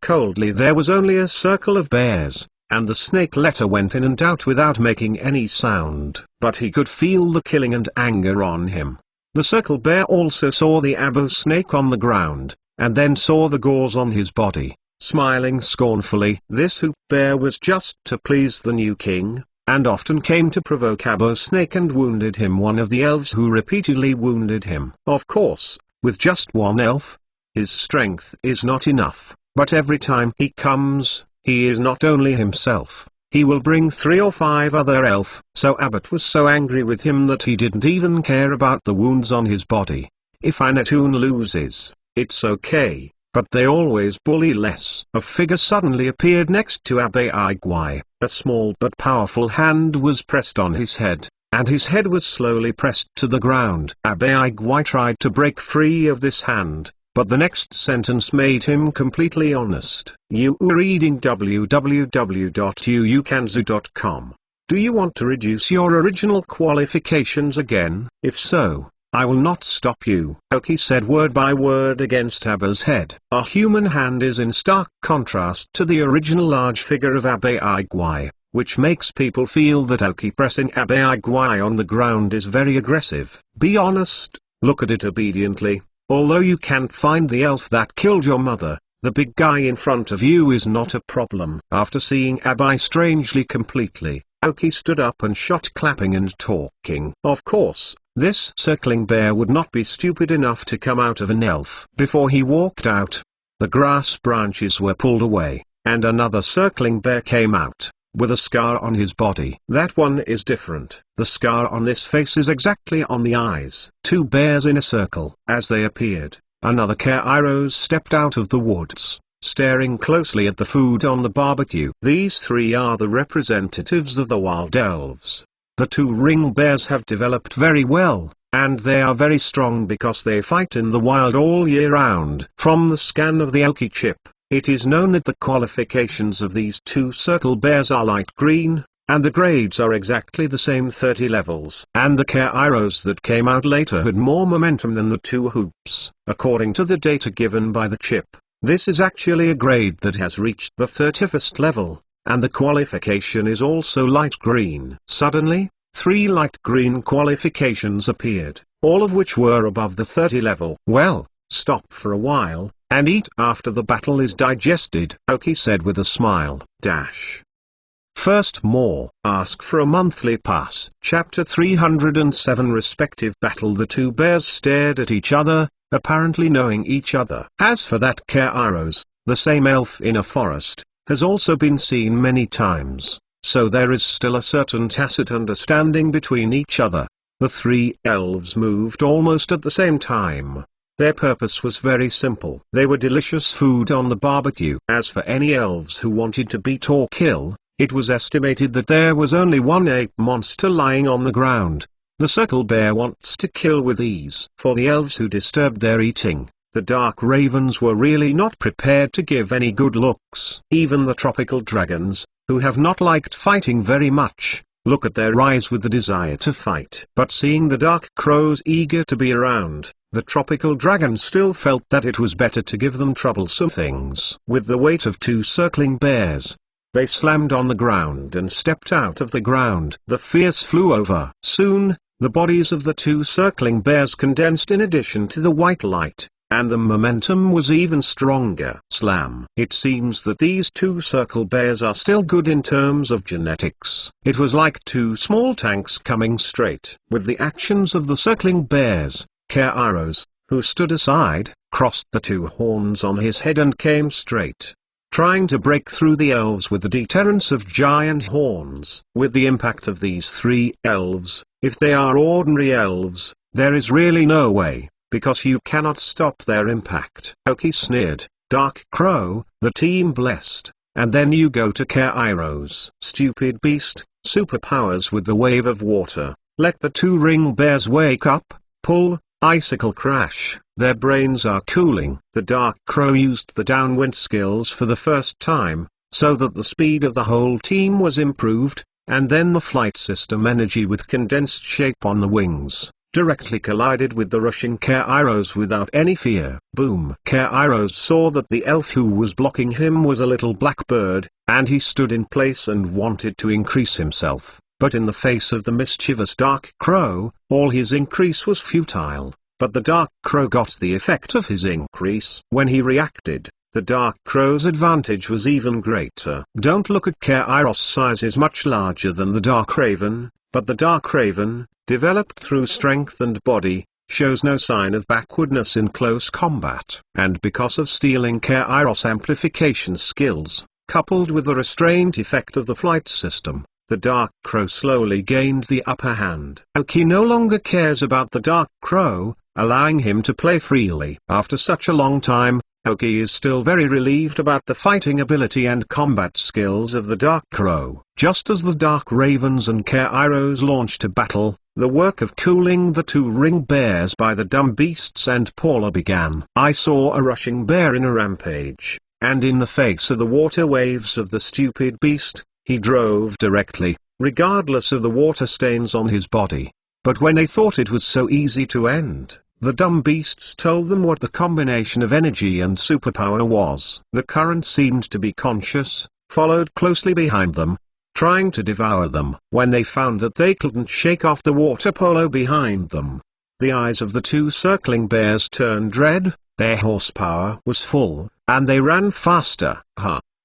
coldly. There was only a circle of bears, and the snake letter went in and out without making any sound. But he could feel the killing and anger on him. The circle bear also saw the Abba snake on the ground, and then saw the gauze on his body. Smiling scornfully, this hoop bear was just to please the new king, and often came to provoke Abba snake and wounded him. One of the elves who repeatedly wounded him. Of course, with just one elf, his strength is not enough, but every time he comes, he is not only himself, he will bring 3 or 5 other elf. So Abbott was so angry with him that he didn't even care about the wounds on his body. If Anatoon loses, it's okay, but they always bully less. A figure suddenly appeared next to Abba Igua. A small but powerful hand was pressed on his head, and his head was slowly pressed to the ground. Abba Igua tried to break free of this hand, but the next sentence made him completely honest. You are reading www.uukanzu.com. Do you want to reduce your original qualifications again? If so, I will not stop you. Aoki said word by word against Abba's head. A human hand is in stark contrast to the original large figure of Abba Igua, which makes people feel that Aoki pressing Abba Igua on the ground is very aggressive. Be honest, look at it obediently. Although you can't find the elf that killed your mother, the big guy in front of you is not a problem. After seeing Abba strangely completely, Aoki stood up and shot clapping and talking. Of course, this circling bear would not be stupid enough to come out of an elf. Before he walked out, the grass branches were pulled away, and another circling bear came out, with a scar on his body. That one is different. The scar on this face is exactly on the eyes. 2 bears in a circle. As they appeared, another Kairos stepped out of the woods, staring closely at the food on the barbecue. These 3 are the representatives of the wild elves. The 2 ring bears have developed very well, and they are very strong because they fight in the wild all year round. From the scan of the Aoki chip, it is known that the qualifications of these 2 circle bears are light green, and the grades are exactly the same 30 levels. And the Kairos that came out later had more momentum than the 2 hoops. According to the data given by the chip, This is actually a grade that has reached the 31st level, and the qualification is also light green. Suddenly, 3 light green qualifications appeared, all of which were above the 30 level. Well, stop for a while, and eat after the battle is digested, Aoki said with a smile. First more, ask for a monthly pass. Chapter 307 Respective battle. The two bears stared at each other, apparently knowing each other. As for that Kairos, the same elf in a forest, has also been seen many times, so there is still a certain tacit understanding between each other. The 3 elves moved almost at the same time. Their purpose was very simple. They were delicious food on the barbecue. As for any elves who wanted to beat or kill, it was estimated that there was only one ape monster lying on the ground. The circle bear wants to kill with ease. For the elves who disturbed their eating, the dark ravens were really not prepared to give any good looks. Even the tropical dragons, who have not liked fighting very much, look at their eyes with the desire to fight. But seeing the dark crows eager to be around, the tropical dragon still felt that it was better to give them troublesome things. With the weight of 2 circling bears, they slammed on the ground and stepped out of the ground. The fierce flew over. Soon, the bodies of the 2 circling bears condensed in addition to the white light, and the momentum was even stronger. Slam. It seems that these 2 circle bears are still good in terms of genetics. It was like 2 small tanks coming straight. With the actions of the circling bears, Kairos, who stood aside, crossed the 2 horns on his head and came straight, trying to break through the elves with the deterrence of giant horns. With the impact of these 3 elves, if they are ordinary elves, there is really no way, because you cannot stop their impact. Aoki sneered. Dark Crow, the team blessed, and then you go to Kairos. Stupid beast, superpowers with the wave of water. Let the 2 ring bears wake up, pull, icicle crash. Their brains are cooling. The Dark Crow used the downwind skills for the first time, so that the speed of the whole team was improved, and then the flight system energy with condensed shape on the wings directly collided with the rushing Kairos without any fear. Boom! Kairos saw that the elf who was blocking him was a little blackbird, and he stood in place and wanted to increase himself. But in the face of the mischievous Dark Crow, all his increase was futile. But the Dark Crow got the effect of his increase. When he reacted, the Dark Crow's advantage was even greater. Don't look at Kairos' size is much larger than the Dark Raven, but the Dark Raven, developed through strength and body, shows no sign of backwardness in close combat. And because of stealing Kairos' amplification skills, coupled with the restraint effect of the flight system, the Dark Crow slowly gained the upper hand. Aoki no longer cares about the Dark Crow, allowing him to play freely. After such a long time, Aoki is still very relieved about the fighting ability and combat skills of the Dark Crow. Just as the Dark Ravens and Kairos launched to battle, the work of cooling the 2 ring bears by the dumb beasts and Paula began. I saw a rushing bear in a rampage, and in the face of the water waves of the stupid beast, he drove directly, regardless of the water stains on his body. But when they thought it was so easy to end, the dumb beasts told them what the combination of energy and superpower was. The current seemed to be conscious, followed closely behind them, trying to devour them. When they found that they couldn't shake off the water polo behind them, the eyes of the 2 circling bears turned red, their horsepower was full, and they ran faster.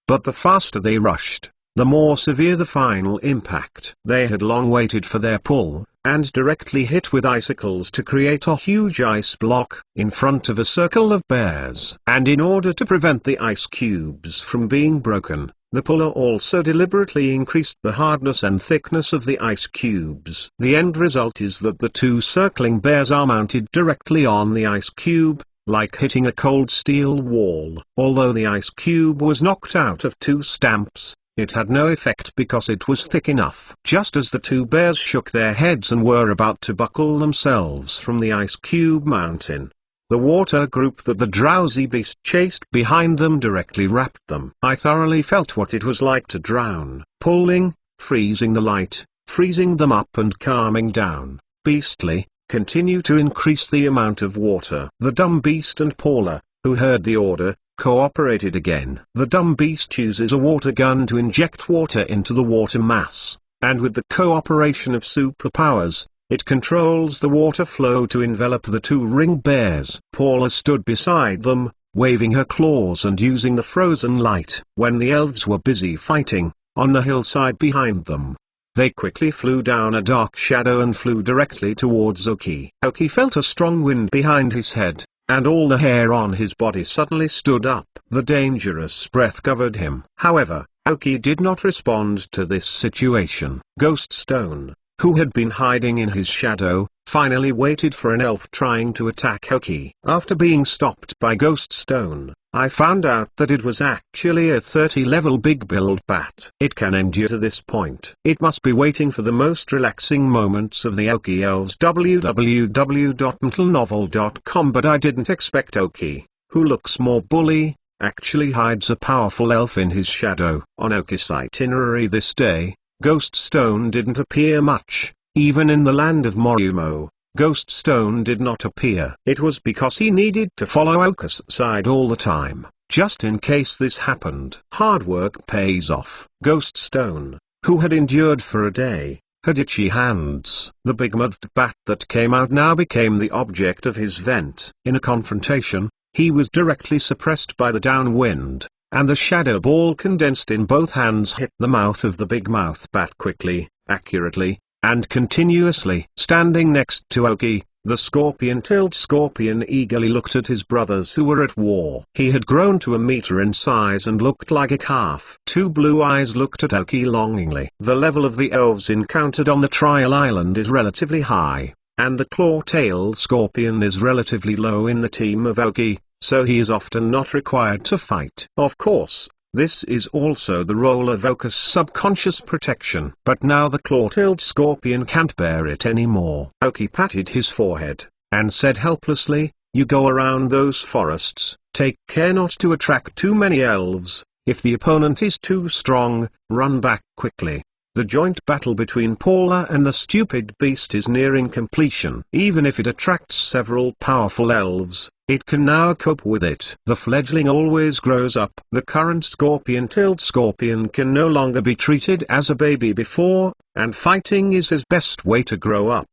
But the faster they rushed, the more severe the final impact. They had long waited for their pull, and directly hit with icicles to create a huge ice block in front of a circle of bears. And in order to prevent the ice cubes from being broken, the puller also deliberately increased the hardness and thickness of the ice cubes. The end result is that the 2 circling bears are mounted directly on the ice cube, like hitting a cold steel wall. Although the ice cube was knocked out of 2 stamps, it had no effect because it was thick enough. Just as the 2 bears shook their heads and were about to buckle themselves from the ice cube mountain, the water group that the drowsy beast chased behind them directly wrapped them. I thoroughly felt what it was like to drown, pulling, freezing the light, freezing them up and calming down. Beastly, continue to increase the amount of water. The dumb beast and Paula, who heard the order, cooperated again. The dumb beast uses a water gun to inject water into the water mass, and with the cooperation of superpowers, it controls the water flow to envelop the two ring bears. Paula stood beside them, waving her claws and using the frozen light. When the elves were busy fighting, on the hillside behind them, they quickly flew down a dark shadow and flew directly towards Oki. Oki felt a strong wind behind his head, and all the hair on his body suddenly stood up. The dangerous breath covered him. However, Oki did not respond to this situation. Ghost Stone, who had been hiding in his shadow, finally waited for an elf trying to attack Oki. After being stopped by Ghost Stone, I found out that it was actually a 30-level big-billed bat. It can endure to this point. It must be waiting for the most relaxing moments of the Oki Elves. www.mentalnovel.com. But I didn't expect Oki, who looks more bully, actually hides a powerful elf in his shadow. On Oki's itinerary this day, Ghost Stone didn't appear much. Even in the land of Morumo, Ghost Stone did not appear. It was because he needed to follow Oka's side all the time, just in case this happened. Hard work pays off. Ghost Stone, who had endured for a day, had itchy hands. The big-mouthed bat that came out now became the object of his vent. In a confrontation, he was directly suppressed by the downwind, and the shadow ball condensed in both hands hit the mouth of the big-mouth bat quickly, accurately, and continuously. Standing next to Oki, the scorpion-tailed scorpion eagerly looked at his brothers who were at war. He had grown to a meter in size and looked like a calf. Two blue eyes looked at Oki longingly. The level of the elves encountered on the Trial Island is relatively high, and the claw-tailed scorpion is relatively low in the team of Oki, so he is often not required to fight. Of course, this is also the role of Oka's subconscious protection. But now the claw-tailed scorpion can't bear it anymore. Oki patted his forehead, and said helplessly, "You go around those forests, take care not to attract too many elves. If the opponent is too strong, run back quickly." The joint battle between Paula and the stupid beast is nearing completion. Even if it attracts several powerful elves, it can now cope with it. The fledgling always grows up. The current scorpion-tailed scorpion can no longer be treated as a baby before, and fighting is his best way to grow up.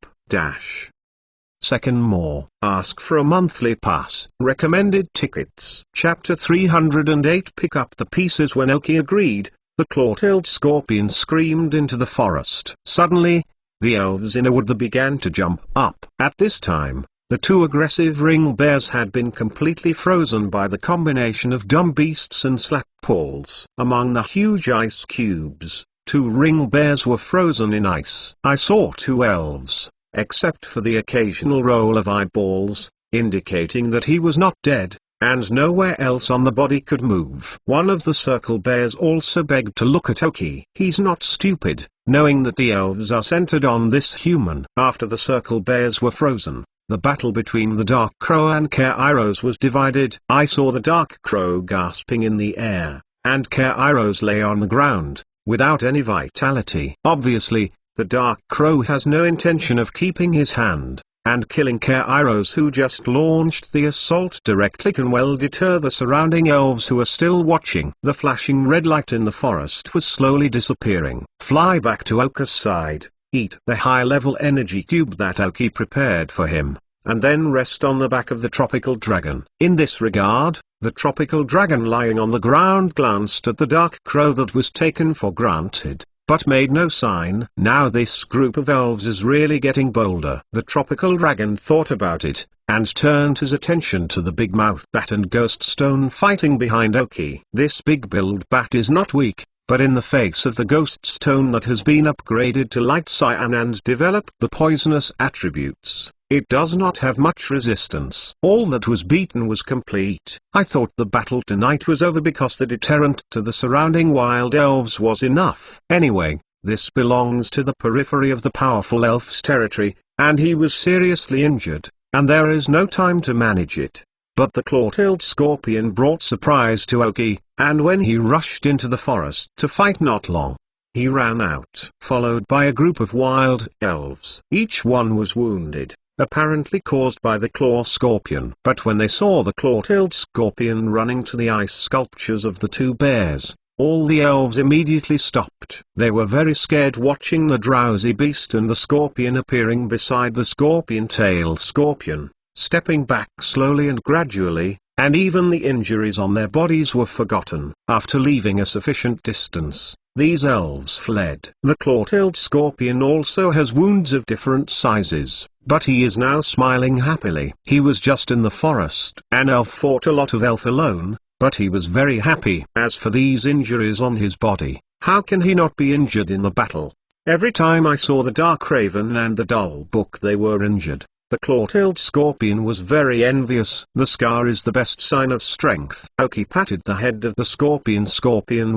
Second more. Ask for a monthly pass. Recommended tickets. Chapter 308. Pick up the pieces. When Oki agreed, the claw-tailed scorpion screamed into the forest. Suddenly, the elves in a wood began to jump up. At this time, the two aggressive ring bears had been completely frozen by the combination of dumb beasts and slap pulls. Among the huge ice cubes, two ring bears were frozen in ice. I saw two elves, except for the occasional roll of eyeballs, indicating that he was not dead, and nowhere else on the body could move. One of the circle bears also begged to look at Oki. He's not stupid, knowing that the elves are centered on this human. After the circle bears were frozen, the battle between the Dark Crow and Kairos was divided. I saw the Dark Crow gasping in the air, and Kairos lay on the ground, without any vitality. Obviously, the Dark Crow has no intention of keeping his hand, and killing Kairos, who just launched the assault directly, can well deter the surrounding elves who are still watching. The flashing red light in the forest was slowly disappearing. Fly back to Oka's side, eat the high-level energy cube that Oki prepared for him, and then rest on the back of the tropical dragon. In this regard, the tropical dragon lying on the ground glanced at the Dark Crow that was taken for granted, but made no sign. Now this group of elves is really getting bolder. The tropical dragon thought about it, and turned his attention to the big mouth bat and Ghost Stone fighting behind Oki. This big-billed bat is not weak, but in the face of the Ghost Stone that has been upgraded to light cyan and developed the poisonous attributes, it does not have much resistance. All that was beaten was complete. I thought the battle tonight was over because the deterrent to the surrounding wild elves was enough. Anyway, this belongs to the periphery of the powerful elf's territory, and he was seriously injured, and there is no time to manage it. But the claw-tailed scorpion brought surprise to Oki, and when he rushed into the forest to fight, not long, he ran out, followed by a group of wild elves. Each one was wounded, apparently caused by the claw scorpion. But when they saw the claw-tailed scorpion running to the ice sculptures of the two bears, all the elves immediately stopped. They were very scared watching the drowsy beast and the scorpion appearing beside the scorpion-tailed scorpion, stepping back slowly and gradually, and even the injuries on their bodies were forgotten. After leaving a sufficient distance, these elves fled. The claw-tailed scorpion also has wounds of different sizes, but he is now smiling happily. He was just in the forest. An elf fought a lot of elf alone, but he was very happy. As for these injuries on his body, how can he not be injured in the battle? Every time I saw the Dark Raven and the Dull Book they were injured. The claw-tailed scorpion was very envious. The scar is the best sign of strength. Oki patted the head of the scorpion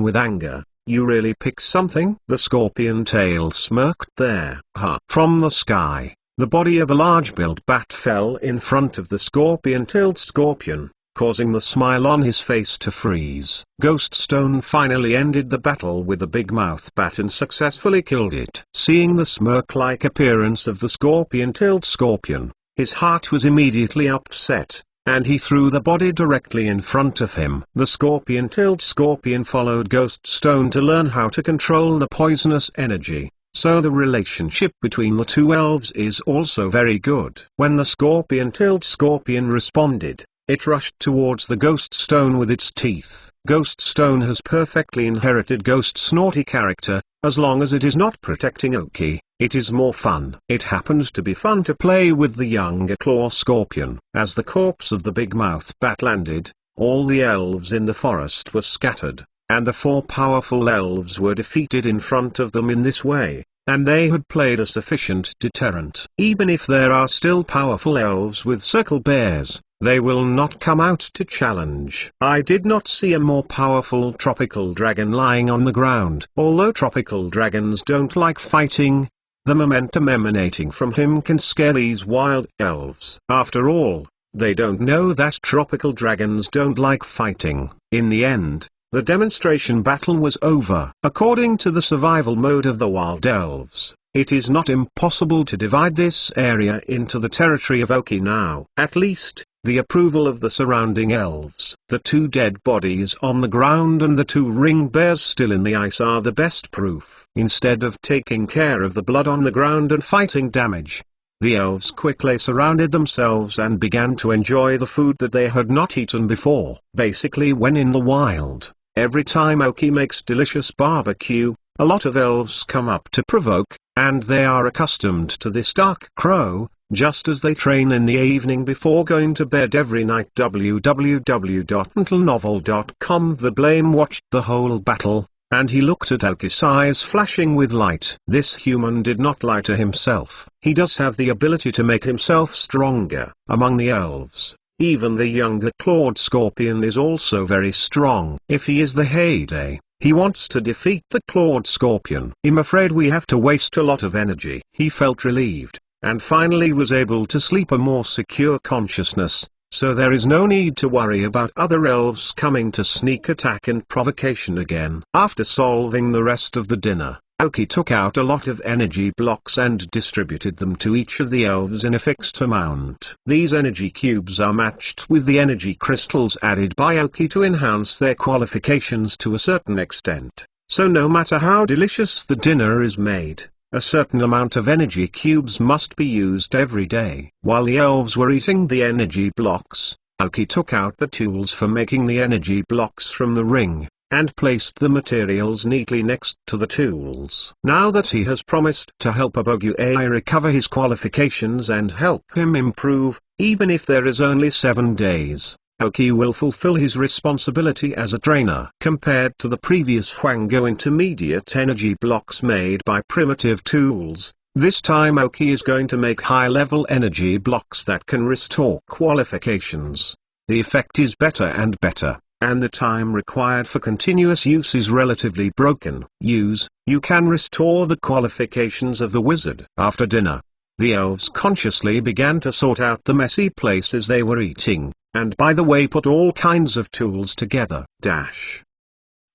with anger. You really picked something? The scorpion tail smirked there. Ha! From the sky, the body of a large-billed bat fell in front of the scorpion-tailed scorpion, causing the smile on his face to freeze. Ghost Stone finally ended the battle with the big mouth bat and successfully killed it. Seeing the smirk-like appearance of the scorpion-tailed scorpion, his heart was immediately upset, and he threw the body directly in front of him. The scorpion-tailed scorpion followed Ghost Stone to learn how to control the poisonous energy, so the relationship between the two elves is also very good. When the scorpion-tailed scorpion responded, it rushed towards the Ghost Stone with its teeth. Ghost Stone has perfectly inherited Ghost's naughty character. As long as it is not protecting Oki, it is more fun. It happens to be fun to play with the younger claw scorpion. As the corpse of the big mouth bat landed, all the elves in the forest were scattered, and the 4 powerful elves were defeated in front of them in this way, and they had played a sufficient deterrent. Even if there are still powerful elves with circle bears, they will not come out to challenge. I did not see a more powerful tropical dragon lying on the ground. Although tropical dragons don't like fighting, the momentum emanating from him can scare these wild elves. After all, they don't know that tropical dragons don't like fighting. In the end, the demonstration battle was over. According to the survival mode of the wild elves, it is not impossible to divide this area into the territory of Oki now. At least, the approval of the surrounding elves, the 2 dead bodies on the ground and the 2 ring bears still in the ice are the best proof. Instead of taking care of the blood on the ground and fighting damage, the elves quickly surrounded themselves and began to enjoy the food that they had not eaten before. Basically, when in the wild, every time Oki makes delicious barbecue, a lot of elves come up to provoke, and they are accustomed to this dark crow, just as they train in the evening before going to bed every night. www.mentalnovel.com. The Blame watched the whole battle, and he looked at Oki's eyes flashing with light. This human did not lie to himself. He does have the ability to make himself stronger. Among the elves, even the younger clawed scorpion is also very strong. If he is the Heyday, he wants to defeat the clawed scorpion. I'm afraid we have to waste a lot of energy. He felt relieved, and finally was able to sleep a more secure consciousness, so there is no need to worry about other elves coming to sneak attack and provocation again. After solving the rest of the dinner, Oki took out a lot of energy blocks and distributed them to each of the elves in a fixed amount. These energy cubes are matched with the energy crystals added by Oki to enhance their qualifications to a certain extent, so no matter how delicious the dinner is made, a certain amount of energy cubes must be used every day. While the elves were eating the energy blocks, Oki took out the tools for making the energy blocks from the ring, and placed the materials neatly next to the tools. Now that he has promised to help Abogui recover his qualifications and help him improve, even if there is only 7 days, Oki will fulfill his responsibility as a trainer. Compared to the previous Hwango intermediate energy blocks made by primitive tools, this time Oki is going to make high-level energy blocks that can restore qualifications. The effect is better and better, and the time required for continuous use is relatively broken. You can restore the qualifications of the wizard. After dinner, the elves consciously began to sort out the messy places they were eating, and by the way put all kinds of tools together.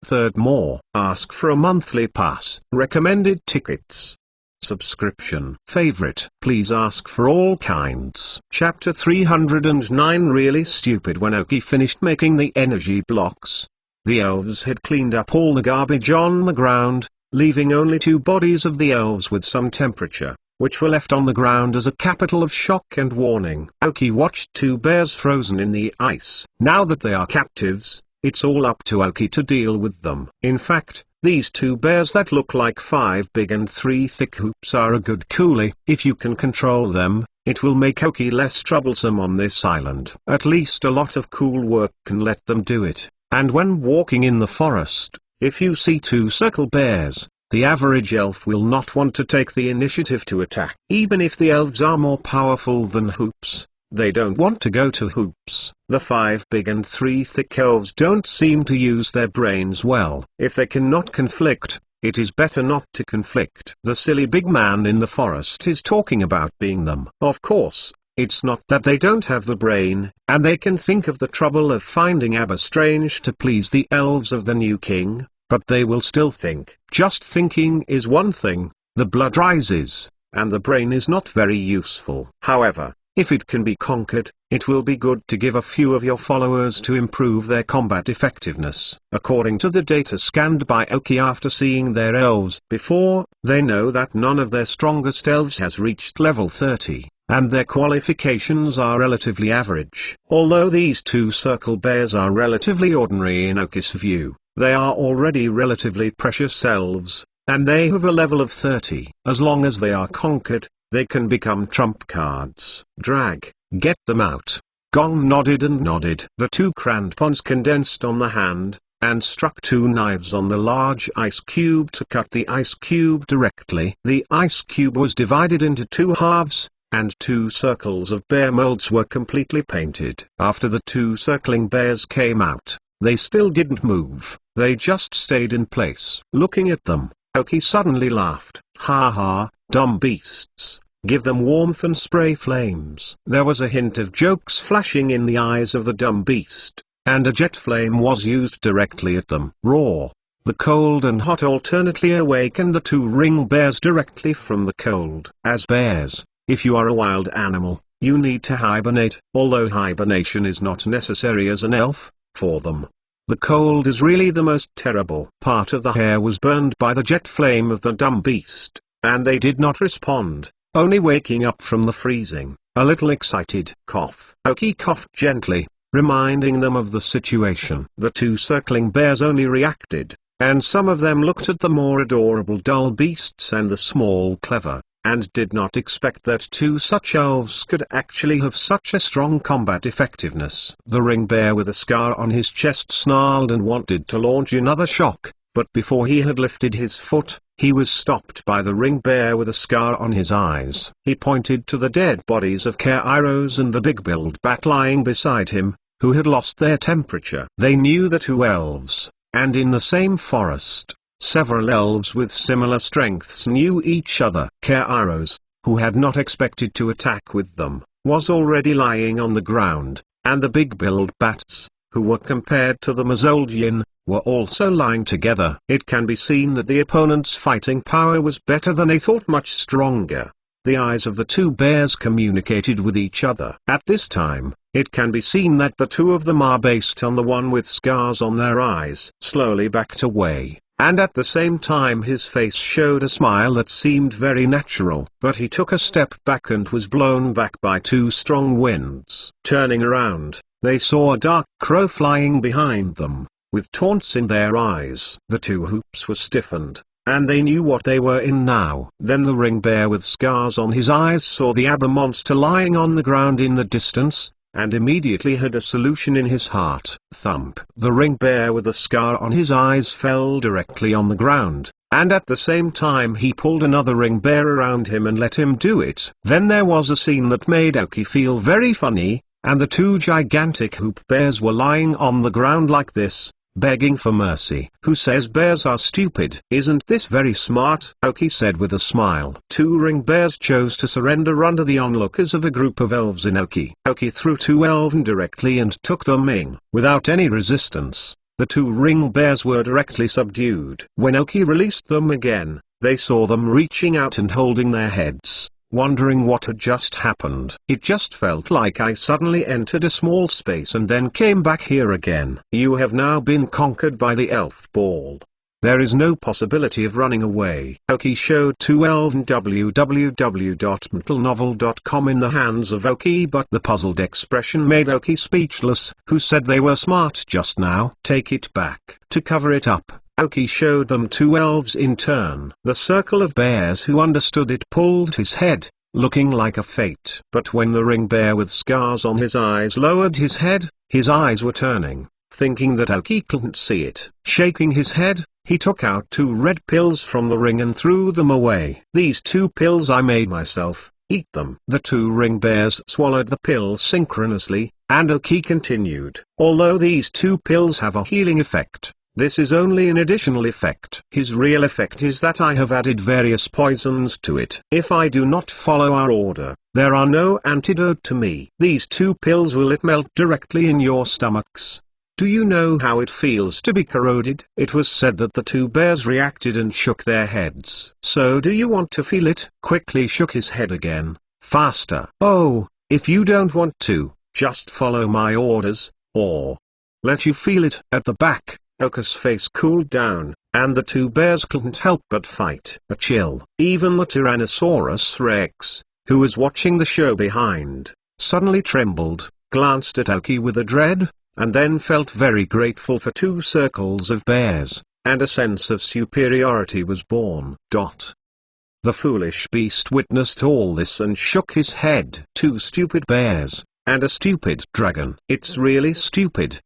Third more, ask for a monthly pass. Recommended tickets. subscription, favorite. Please ask for all kinds. Chapter 309. Really stupid. When Oki finished making the energy blocks, the elves had cleaned up all the garbage on the ground, leaving only 2 bodies of the elves with some temperature, which were left on the ground as a capital of shock and warning. Oki watched 2 bears frozen in the ice. Now that they are captives, it's all up to Oki to deal with them. In fact, these 2 bears that look like 5 big and 3 thick hoops are a good coolie. If you can control them, it will make Oki less troublesome on this island. At least a lot of cool work can let them do it. And when walking in the forest, if you see 2 circle bears, the average elf will not want to take the initiative to attack. Even if the elves are more powerful than hoops, they don't want to go to hoops. The 5 big and 3 thick elves don't seem to use their brains well. If they cannot conflict, it is better not to conflict. The silly big man in the forest is talking about being them. Of course, it's not that they don't have the brain, and they can think of the trouble of finding Abba strange to please the elves of the new king, but they will still think. Just thinking is one thing, the blood rises, and the brain is not very useful. However, if it can be conquered, it will be good to give a few of your followers to improve their combat effectiveness. According to the data scanned by Oki after seeing their elves before, they know that none of their strongest elves has reached level 30, and their qualifications are relatively average. Although these 2 circle bears are relatively ordinary in Oki's view, they are already relatively precious elves, and they have a level of 30. As long as they are conquered, they can become trump cards. Drag, get them out. Gong nodded and nodded. The 2 crampons condensed on the hand, and struck 2 knives on the large ice cube to cut the ice cube directly. The ice cube was divided into 2 halves, and 2 circles of bear molds were completely painted. After the 2 circling bears came out, they still didn't move, they just stayed in place. Looking at them, Oki suddenly laughed. Ha ha, dumb beasts, give them warmth and spray flames. There was a hint of jokes flashing in the eyes of the dumb beast, and a jet flame was used directly at them. Roar! The cold and hot alternately awakened the 2 ring bears directly from the cold. As bears, if you are a wild animal, you need to hibernate, although hibernation is not necessary as an elf, for them. The cold is really the most terrible. Part of the hair was burned by the jet flame of the dumb beast, and they did not respond, only waking up from the freezing, a little excited. Cough. Oki coughed gently, reminding them of the situation. The 2 circling bears only reacted, and some of them looked at the more adorable dull beasts and the small clever, and did not expect that 2 such elves could actually have such a strong combat effectiveness. The ring bear with a scar on his chest snarled and wanted to launch another shock, but before he had lifted his foot, he was stopped by the ring bear with a scar on his eyes. He pointed to the dead bodies of Kairos and the big-billed bat lying beside him, who had lost their temperature. They knew the 2 elves, and in the same forest, several elves with similar strengths knew each other. Kairos, who had not expected to attack with them, was already lying on the ground, and the big-billed bats, who were compared to them as old yin, were also lying together. It can be seen that the opponent's fighting power was better than they thought, much stronger. The eyes of the 2 bears communicated with each other. At this time, it can be seen that the 2 of them are based on the one with scars on their eyes. Slowly backed away, and at the same time his face showed a smile that seemed very natural. But he took a step back and was blown back by 2 strong winds. Turning around, they saw a dark crow flying behind them, with taunts in their eyes. The 2 hoops were stiffened, and they knew what they were in now. Then the ring bear with scars on his eyes saw the Abba monster lying on the ground in the distance, and immediately had a solution in his heart. Thump! The ring bear with a scar on his eyes fell directly on the ground, and at the same time he pulled another ring bear around him and let him do it. Then there was a scene that made Oki feel very funny, and the 2 gigantic hoop bears were lying on the ground like this, begging for mercy. Who says bears are stupid? Isn't this very smart? Oki said with a smile. 2 ring bears chose to surrender under the onlookers of a group of elves in Oki. Oki threw 2 elven directly and took them in. Without any resistance, the two ring bears were directly subdued. When Oki released them again, they saw them reaching out and holding their heads, wondering what had just happened. It just felt like I suddenly entered a small space and then came back here again. You have now been conquered by the elf ball. There is no possibility of running away. Oki showed two elves www.mentalnovel.com in the hands of Oki, but the puzzled expression made Oki speechless. Who said they were smart just now? Take it back. To cover it up, Oki showed them two elves in turn. The circle of bears who understood it pulled his head, looking like a fate. But when the ring bear with scars on his eyes lowered his head, his eyes were turning, thinking that Oki couldn't see it. Shaking his head, he took out two red pills from the ring and threw them away. These two pills I made myself, eat them. The two ring bears swallowed the pills synchronously, and Oki continued. Although these two pills have a healing effect, this is only an additional effect. His real effect is that I have added various poisons to it. If I do not follow our order, there are no antidote to me. These two pills will melt directly in your stomachs. Do you know how it feels to be corroded? It was said that the two bears reacted and shook their heads. So do you want to feel it? Quickly shook his head again. Faster. Oh, if you don't want to, just follow my orders, or let you feel it. At the back, Oka's face cooled down, and the two bears couldn't help but fight. A chill. Even the Tyrannosaurus Rex, who was watching the show behind, suddenly trembled, glanced at Oki with a dread, and then felt very grateful for two circles of bears, and a sense of superiority was born. The foolish beast witnessed all this and shook his head. Two stupid bears, and a stupid dragon. It's really stupid.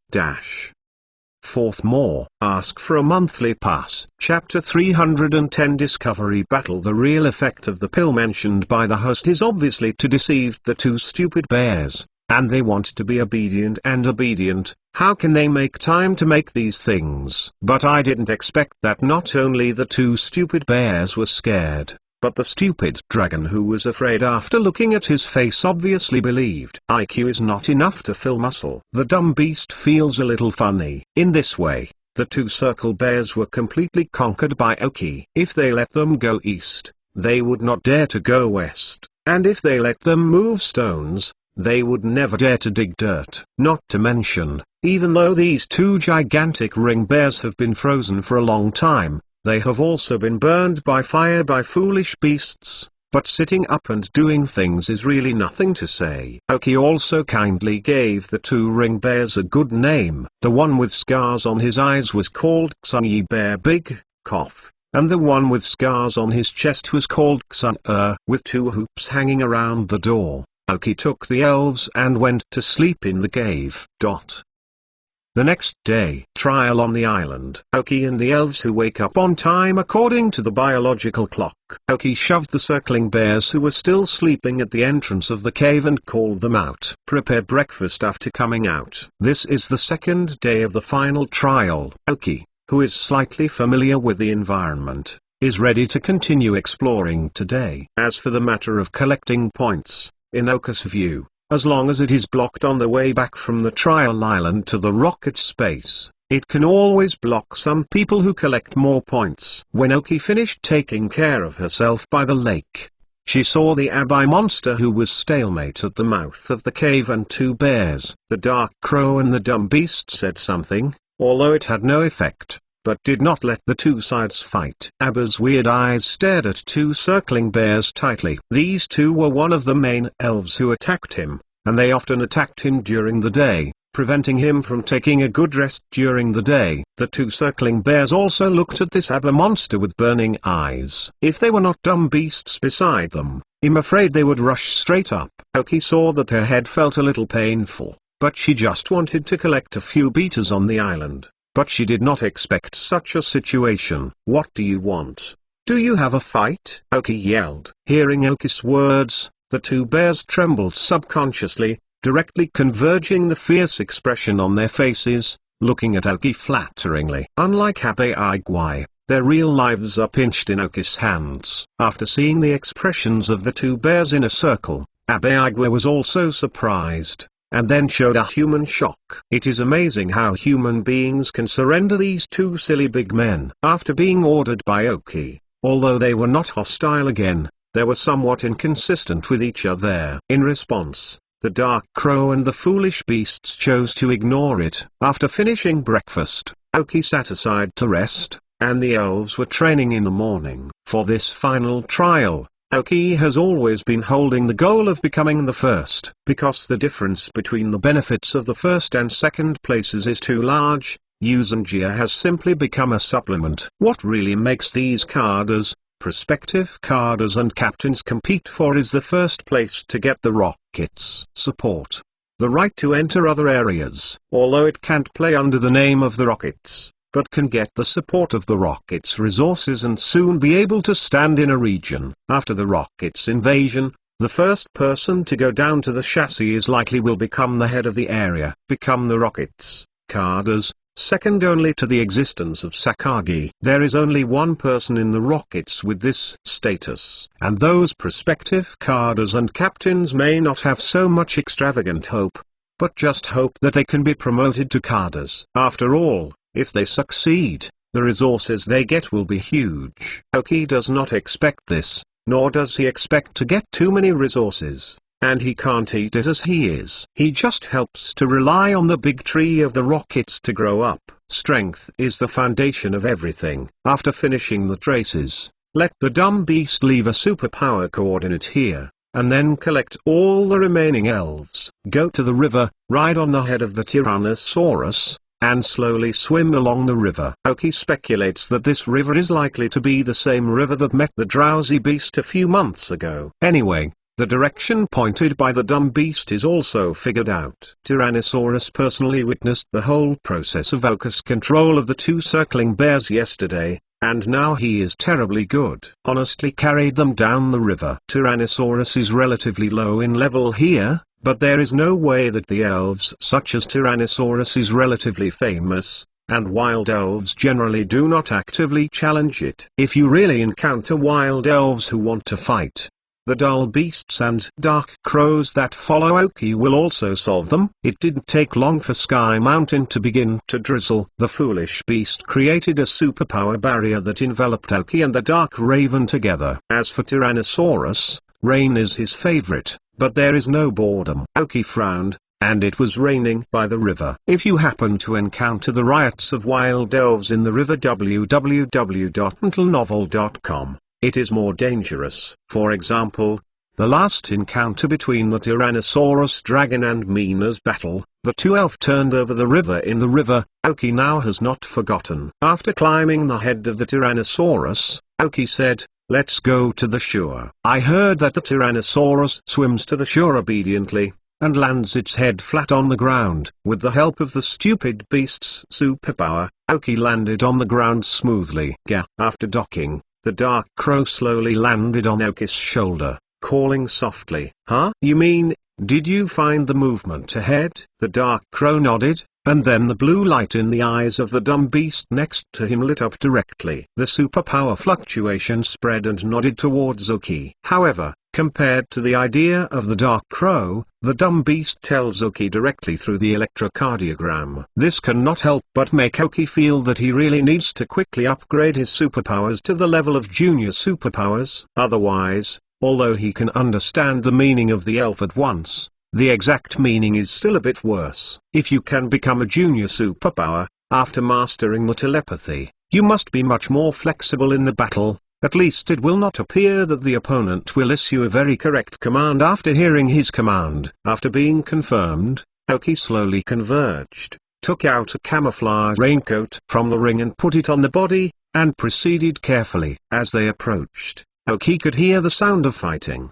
Fourth more. Ask for a monthly pass. Chapter 310 Discovery Battle. The real effect of the pill mentioned by the host is obviously to deceive the two stupid bears. And they want to be obedient and obedient. How can they make time to make these things? But I didn't expect that not only the two stupid bears were scared, but the stupid dragon who was afraid after looking at his face obviously believed. IQ is not enough to fill muscle. The dumb beast feels a little funny. In this way, the two circle bears were completely conquered by Oki. If they let them go east, they would not dare to go west, and if they let them move stones, they would never dare to dig dirt. Not to mention, even though these two gigantic ring bears have been frozen for a long time, they have also been burned by fire by foolish beasts, but sitting up and doing things is really nothing to say. Oki also kindly gave the two ring bears a good name. The one with scars on his eyes was called Xunyi Bear Big Cough, and the one with scars on his chest was called Xun with two hoops hanging around the door. Oki took the elves and went to sleep in the cave. The next day, trial on the island. Oki and the elves who wake up on time according to the biological clock. Oki shoved the circling bears who were still sleeping at the entrance of the cave and called them out. Prepare breakfast after coming out. This is the second day of the final trial. Oki, who is slightly familiar with the environment, is ready to continue exploring today. As for the matter of collecting points, in Oka's view, as long as it is blocked on the way back from the trial island to the rocket space, it can always block some people who collect more points. When Oki finished taking care of herself by the lake, she saw the Abai monster who was stalemate at the mouth of the cave and two bears. The dark crow and the dumb beast said something, although it had no effect, but did not let the two sides fight. Abba's weird eyes stared at two circling bears tightly. These two were one of the main elves who attacked him, and they often attacked him during the day, preventing him from taking a good rest during the day. The two circling bears also looked at this Abba monster with burning eyes. If they were not dumb beasts beside them, I'm afraid they would rush straight up. Oki saw that her head felt a little painful, but she just wanted to collect a few beetles on the island. But she did not expect such a situation. What do you want? Do you have a fight? Oki yelled. Hearing Oki's words, the two bears trembled subconsciously, directly converging the fierce expression on their faces, looking at Oki flatteringly. Unlike Abe Igwai, their real lives are pinched in Oki's hands. After seeing the expressions of the two bears in a circle, Abe Igwai was also surprised, and then showed a human shock. It is amazing how human beings can surrender these two silly big men. After being ordered by Oki, although they were not hostile again, they were somewhat inconsistent with each other. In response, the Dark Crow and the foolish beasts chose to ignore it. After finishing breakfast, Oki sat aside to rest, and the elves were training in the morning. For this final trial, Oki has always been holding the goal of becoming the first. Because the difference between the benefits of the first and second places is too large, Uzumjia has simply become a supplement. What really makes these cadres, prospective cadres and captains compete for is the first place to get the rockets support. The right to enter other areas, although it can't play under the name of the rockets, but can get the support of the rockets resources and soon be able to stand in a region. After the rockets invasion, the first person to go down to the chassis is likely will become the head of the area, become the rockets cadres, second only to the existence of Sakagi. There is only one person in the rockets with this status, and those prospective cadres and captains may not have so much extravagant hope, but just hope that they can be promoted to cadres. After all, if they succeed, the resources they get will be huge. Oki does not expect this, nor does he expect to get too many resources, and he can't eat it as he is. He just helps to rely on the big tree of the rockets to grow up. Strength is the foundation of everything. After finishing the traces, let the dumb beast leave a superpower coordinate here, and then collect all the remaining elves. Go to the river, ride on the head of the Tyrannosaurus, and slowly swim along the river. Oki speculates that this river is likely to be the same river that met the drowsy beast a few months ago. Anyway, the direction pointed by the dumb beast is also figured out. Tyrannosaurus personally witnessed the whole process of Oki's control of the two circling bears yesterday, and now he is terribly good. Honestly carried them down the river. Tyrannosaurus is relatively low in level here, but there is no way that the elves such as Tyrannosaurus is relatively famous, and wild elves generally do not actively challenge it. If you really encounter wild elves who want to fight, the dull beasts and dark crows that follow Oki will also solve them. It didn't take long for Sky Mountain to begin to drizzle. The foolish beast created a superpower barrier that enveloped Oki and the Dark Raven together. As for Tyrannosaurus, rain is his favorite, but there is no boredom. Oki frowned, and it was raining by the river. If you happen to encounter the riots of wild elves in the river, www.untlenovel.com, it is more dangerous. For example, the last encounter between the Tyrannosaurus dragon and Mina's battle, the two elf turned over the river in the river. Oki now has not forgotten. After climbing the head of the Tyrannosaurus, Oki said, "Let's go to the shore." I heard that the Tyrannosaurus swims to the shore obediently, and lands its head flat on the ground. With the help of the stupid beast's superpower, Oki landed on the ground smoothly. After docking, the Dark Crow slowly landed on Oki's shoulder, calling softly, "Huh? You mean, did you find the movement ahead?" The Dark Crow nodded, and then the blue light in the eyes of the dumb beast next to him lit up directly. The superpower fluctuation spread and nodded towards Oki. However, compared to the idea of the Dark Crow, the dumb beast tells Oki directly through the electrocardiogram. This cannot help but make Oki feel that he really needs to quickly upgrade his superpowers to the level of junior superpowers. Otherwise, although he can understand the meaning of the elf at once, the exact meaning is still a bit worse. If you can become a junior superpower, after mastering the telepathy, you must be much more flexible in the battle. At least it will not appear that the opponent will issue a very correct command after hearing his command. After being confirmed, Oki slowly converged, took out a camouflage raincoat from the ring and put it on the body, and proceeded carefully. As they approached, Oki could hear the sound of fighting.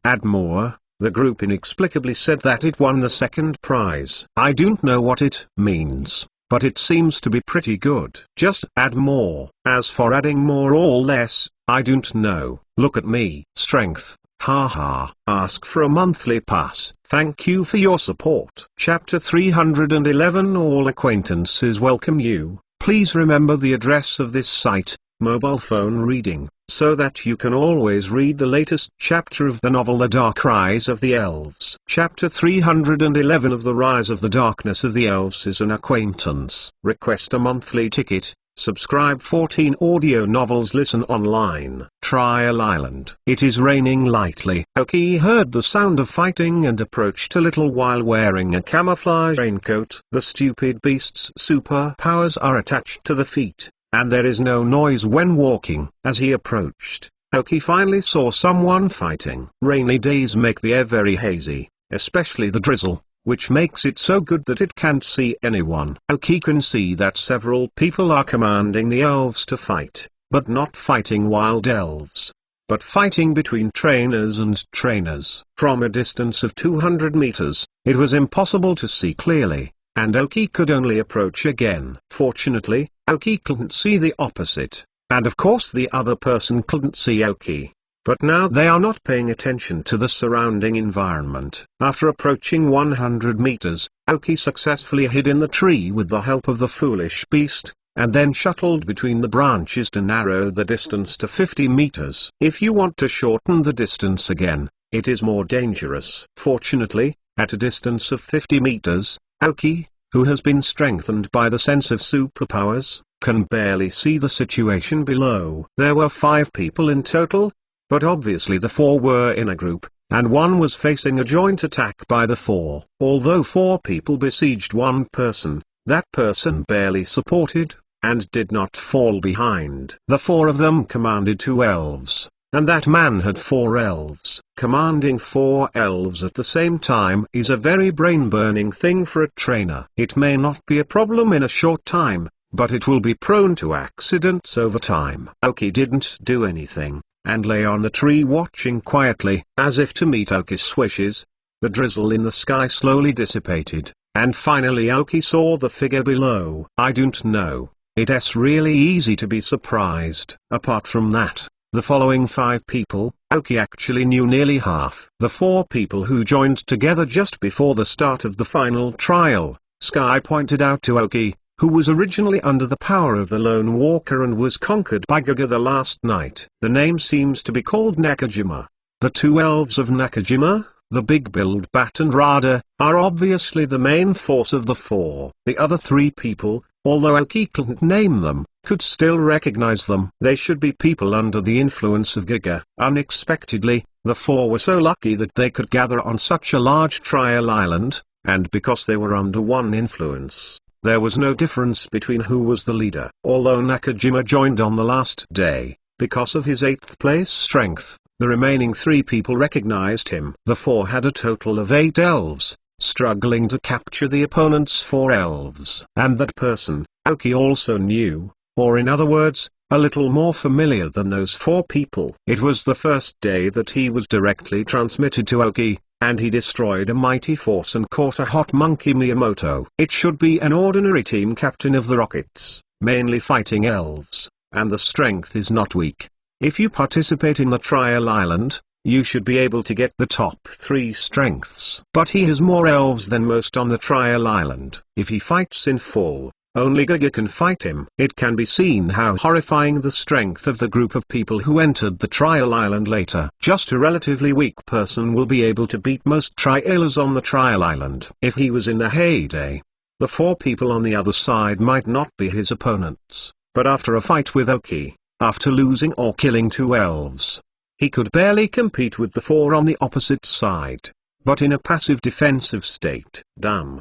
Add more. The group inexplicably said that it won the second prize. I don't know what it means, but it seems to be pretty good. Just add more. As for adding more or less, I don't know. Look at me. Strength. Haha. Ask for a monthly pass. Thank you for your support. Chapter 311. All acquaintances welcome you. Please remember the address of this site. Mobile phone reading. so that you can always read the latest chapter of the novel The Dark Rise of the Elves. Chapter 311 of The Rise of the Darkness of the Elves is an acquaintance. Request a monthly ticket. Subscribe 14 audio novels. Listen online. Trial Island. It is raining lightly. Oki heard the sound of fighting and approached a little while wearing a camouflage raincoat. The stupid beast's superpowers are attached to the feet, and there is no noise when walking. As he approached, Oki finally saw someone fighting. Rainy days make the air very hazy, especially the drizzle, which makes it so good that it can't see anyone. Oki can see that several people are commanding the elves to fight, but not fighting wild elves, but fighting between trainers and trainers. From a distance of 200 meters, it was impossible to see clearly, and Oki could only approach again. Fortunately, Oki couldn't see the opposite, and of course the other person couldn't see Oki. But now they are not paying attention to the surrounding environment. After approaching 100 meters, Oki successfully hid in the tree with the help of the foolish beast, and then shuttled between the branches to narrow the distance to 50 meters. If you want to shorten the distance again, it is more dangerous. Fortunately, at a distance of 50 meters, Oki, who has been strengthened by the sense of superpowers, can barely see the situation below. There were 5 people in total, but obviously the 4 were in a group, and one was facing a joint attack by the 4. Although 4 people besieged one person, that person barely supported, and did not fall behind. The 4 of them commanded 2 elves, and that man had 4 elves. Commanding 4 elves at the same time is a very brain-burning thing for a trainer. It may not be a problem in a short time, but it will be prone to accidents over time. Oki didn't do anything, and lay on the tree watching quietly. As if to meet Oki's wishes, the drizzle in the sky slowly dissipated, and finally Oki saw the figure below. I don't know, it's really easy to be surprised. Apart from that, the following 5 people, Oki actually knew nearly half. The 4 people who joined together just before the start of the final trial. Sky pointed out to Oki, who was originally under the power of the Lone Walker and was conquered by Gaga the last night. The name seems to be called Nakajima. The 2 elves of Nakajima, the big-billed Bat and Rada, are obviously the main force of the 4. The other 3 people, although Oki couldn't name them, could still recognize them. They should be people under the influence of Gaga. Unexpectedly, the 4 were so lucky that they could gather on such a large trial island, and because they were under one influence, there was no difference between who was the leader. Although Nakajima joined on the last day, because of his 8th place strength, the remaining 3 people recognized him. The 4 had a total of 8 elves, struggling to capture the opponent's 4 elves. And that person, Oki also knew, or in other words, a little more familiar than those 4 people. It was the first day that he was directly transmitted to Oki, and he destroyed a mighty force and caught a hot monkey Miyamoto. It should be an ordinary team captain of the Rockets, mainly fighting elves, and the strength is not weak. If you participate in the trial island, you should be able to get the top 3 strengths. But he has more elves than most on the trial island. If he fights in full, only Gaga can fight him. It can be seen how horrifying the strength of the group of people who entered the trial island later. Just a relatively weak person will be able to beat most trialers on the trial island. If he was in the heyday, the 4 people on the other side might not be his opponents. But after a fight with Oki, after losing or killing 2 elves, he could barely compete with the 4 on the opposite side. But in a passive defensive state. Damn.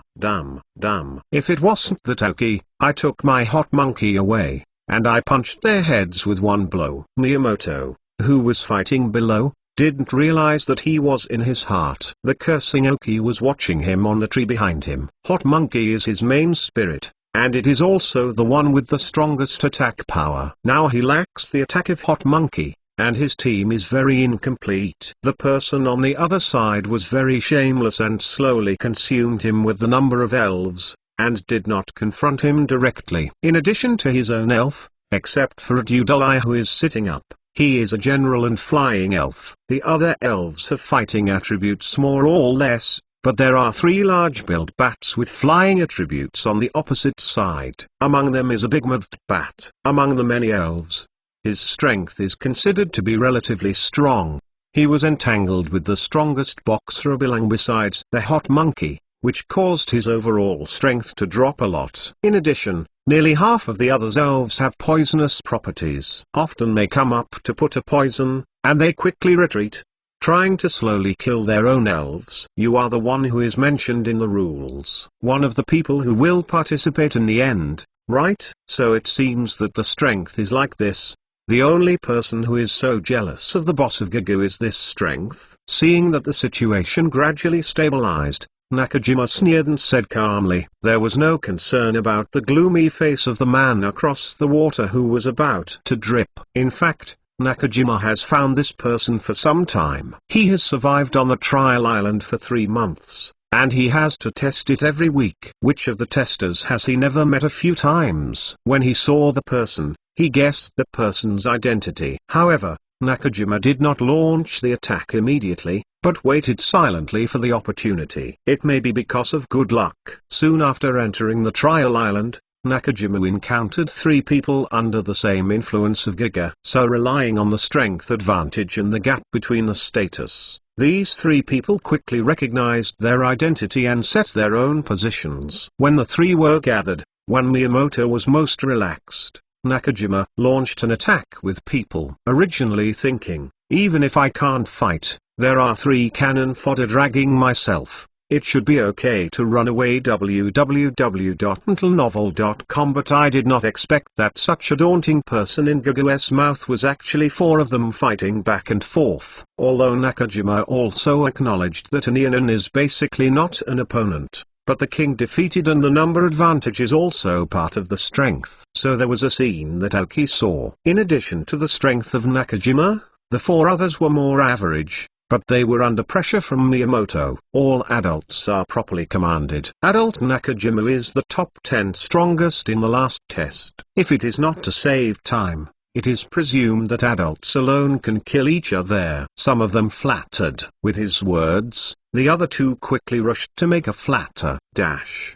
If it wasn't that Oki, I took my hot monkey away, and I punched their heads with one blow. Miyamoto, who was fighting below, didn't realize that he was in his heart. The cursing Oki was watching him on the tree behind him. Hot monkey is his main spirit, and it is also the one with the strongest attack power. Now he lacks the attack of hot monkey, and his team is very incomplete. The person on the other side was very shameless and slowly consumed him with the number of elves, and did not confront him directly. In addition to his own elf, except for Adudalai who is sitting up, he is a general and flying elf. The other elves have fighting attributes more or less, but there are 3 large-billed bats with flying attributes on the opposite side. Among them is a big-mouthed bat. Among the many elves, his strength is considered to be relatively strong. He was entangled with the strongest boxer Bilang besides the hot monkey, which caused his overall strength to drop a lot. In addition, nearly half of the other elves have poisonous properties. Often they come up to put a poison, and they quickly retreat, trying to slowly kill their own elves. You are the one who is mentioned in the rules. One of the people who will participate in the end, right? So it seems that the strength is like this. The only person who is so jealous of the boss of Gugu is this strength. Seeing that the situation gradually stabilized, Nakajima sneered and said calmly. There was no concern about the gloomy face of the man across the water who was about to drip. In fact, Nakajima has found this person for some time. He has survived on the trial island for 3 months, and he has to test it every week. Which of the testers has he never met a few times? When he saw the person, he guessed the person's identity. However, Nakajima did not launch the attack immediately, but waited silently for the opportunity. It may be because of good luck. Soon after entering the trial island, Nakajima encountered 3 people under the same influence of Giga. So relying on the strength advantage and the gap between the status, these 3 people quickly recognized their identity and set their own positions. When the 3 were gathered, when Miyamoto was most relaxed, Nakajima launched an attack with people. Originally thinking, even if I can't fight, there are 3 cannon fodder dragging myself, it should be okay to run away www.mentalnovel.com, but I did not expect that such a daunting person in Gugu's mouth was actually 4 of them fighting back and forth. Although Nakajima also acknowledged that an Ionin is basically not an opponent, but the king defeated and the number advantage is also part of the strength. So there was a scene that Aoki saw. In addition to the strength of Nakajima, the 4 others were more average, but they were under pressure from Miyamoto. All adults are properly commanded. Adult Nakajima is the top 10 strongest in the last test. If it is not to save time, it is presumed that adults alone can kill each other. Some of them flattered. With his words, the other 2 quickly rushed to make a flatter dash.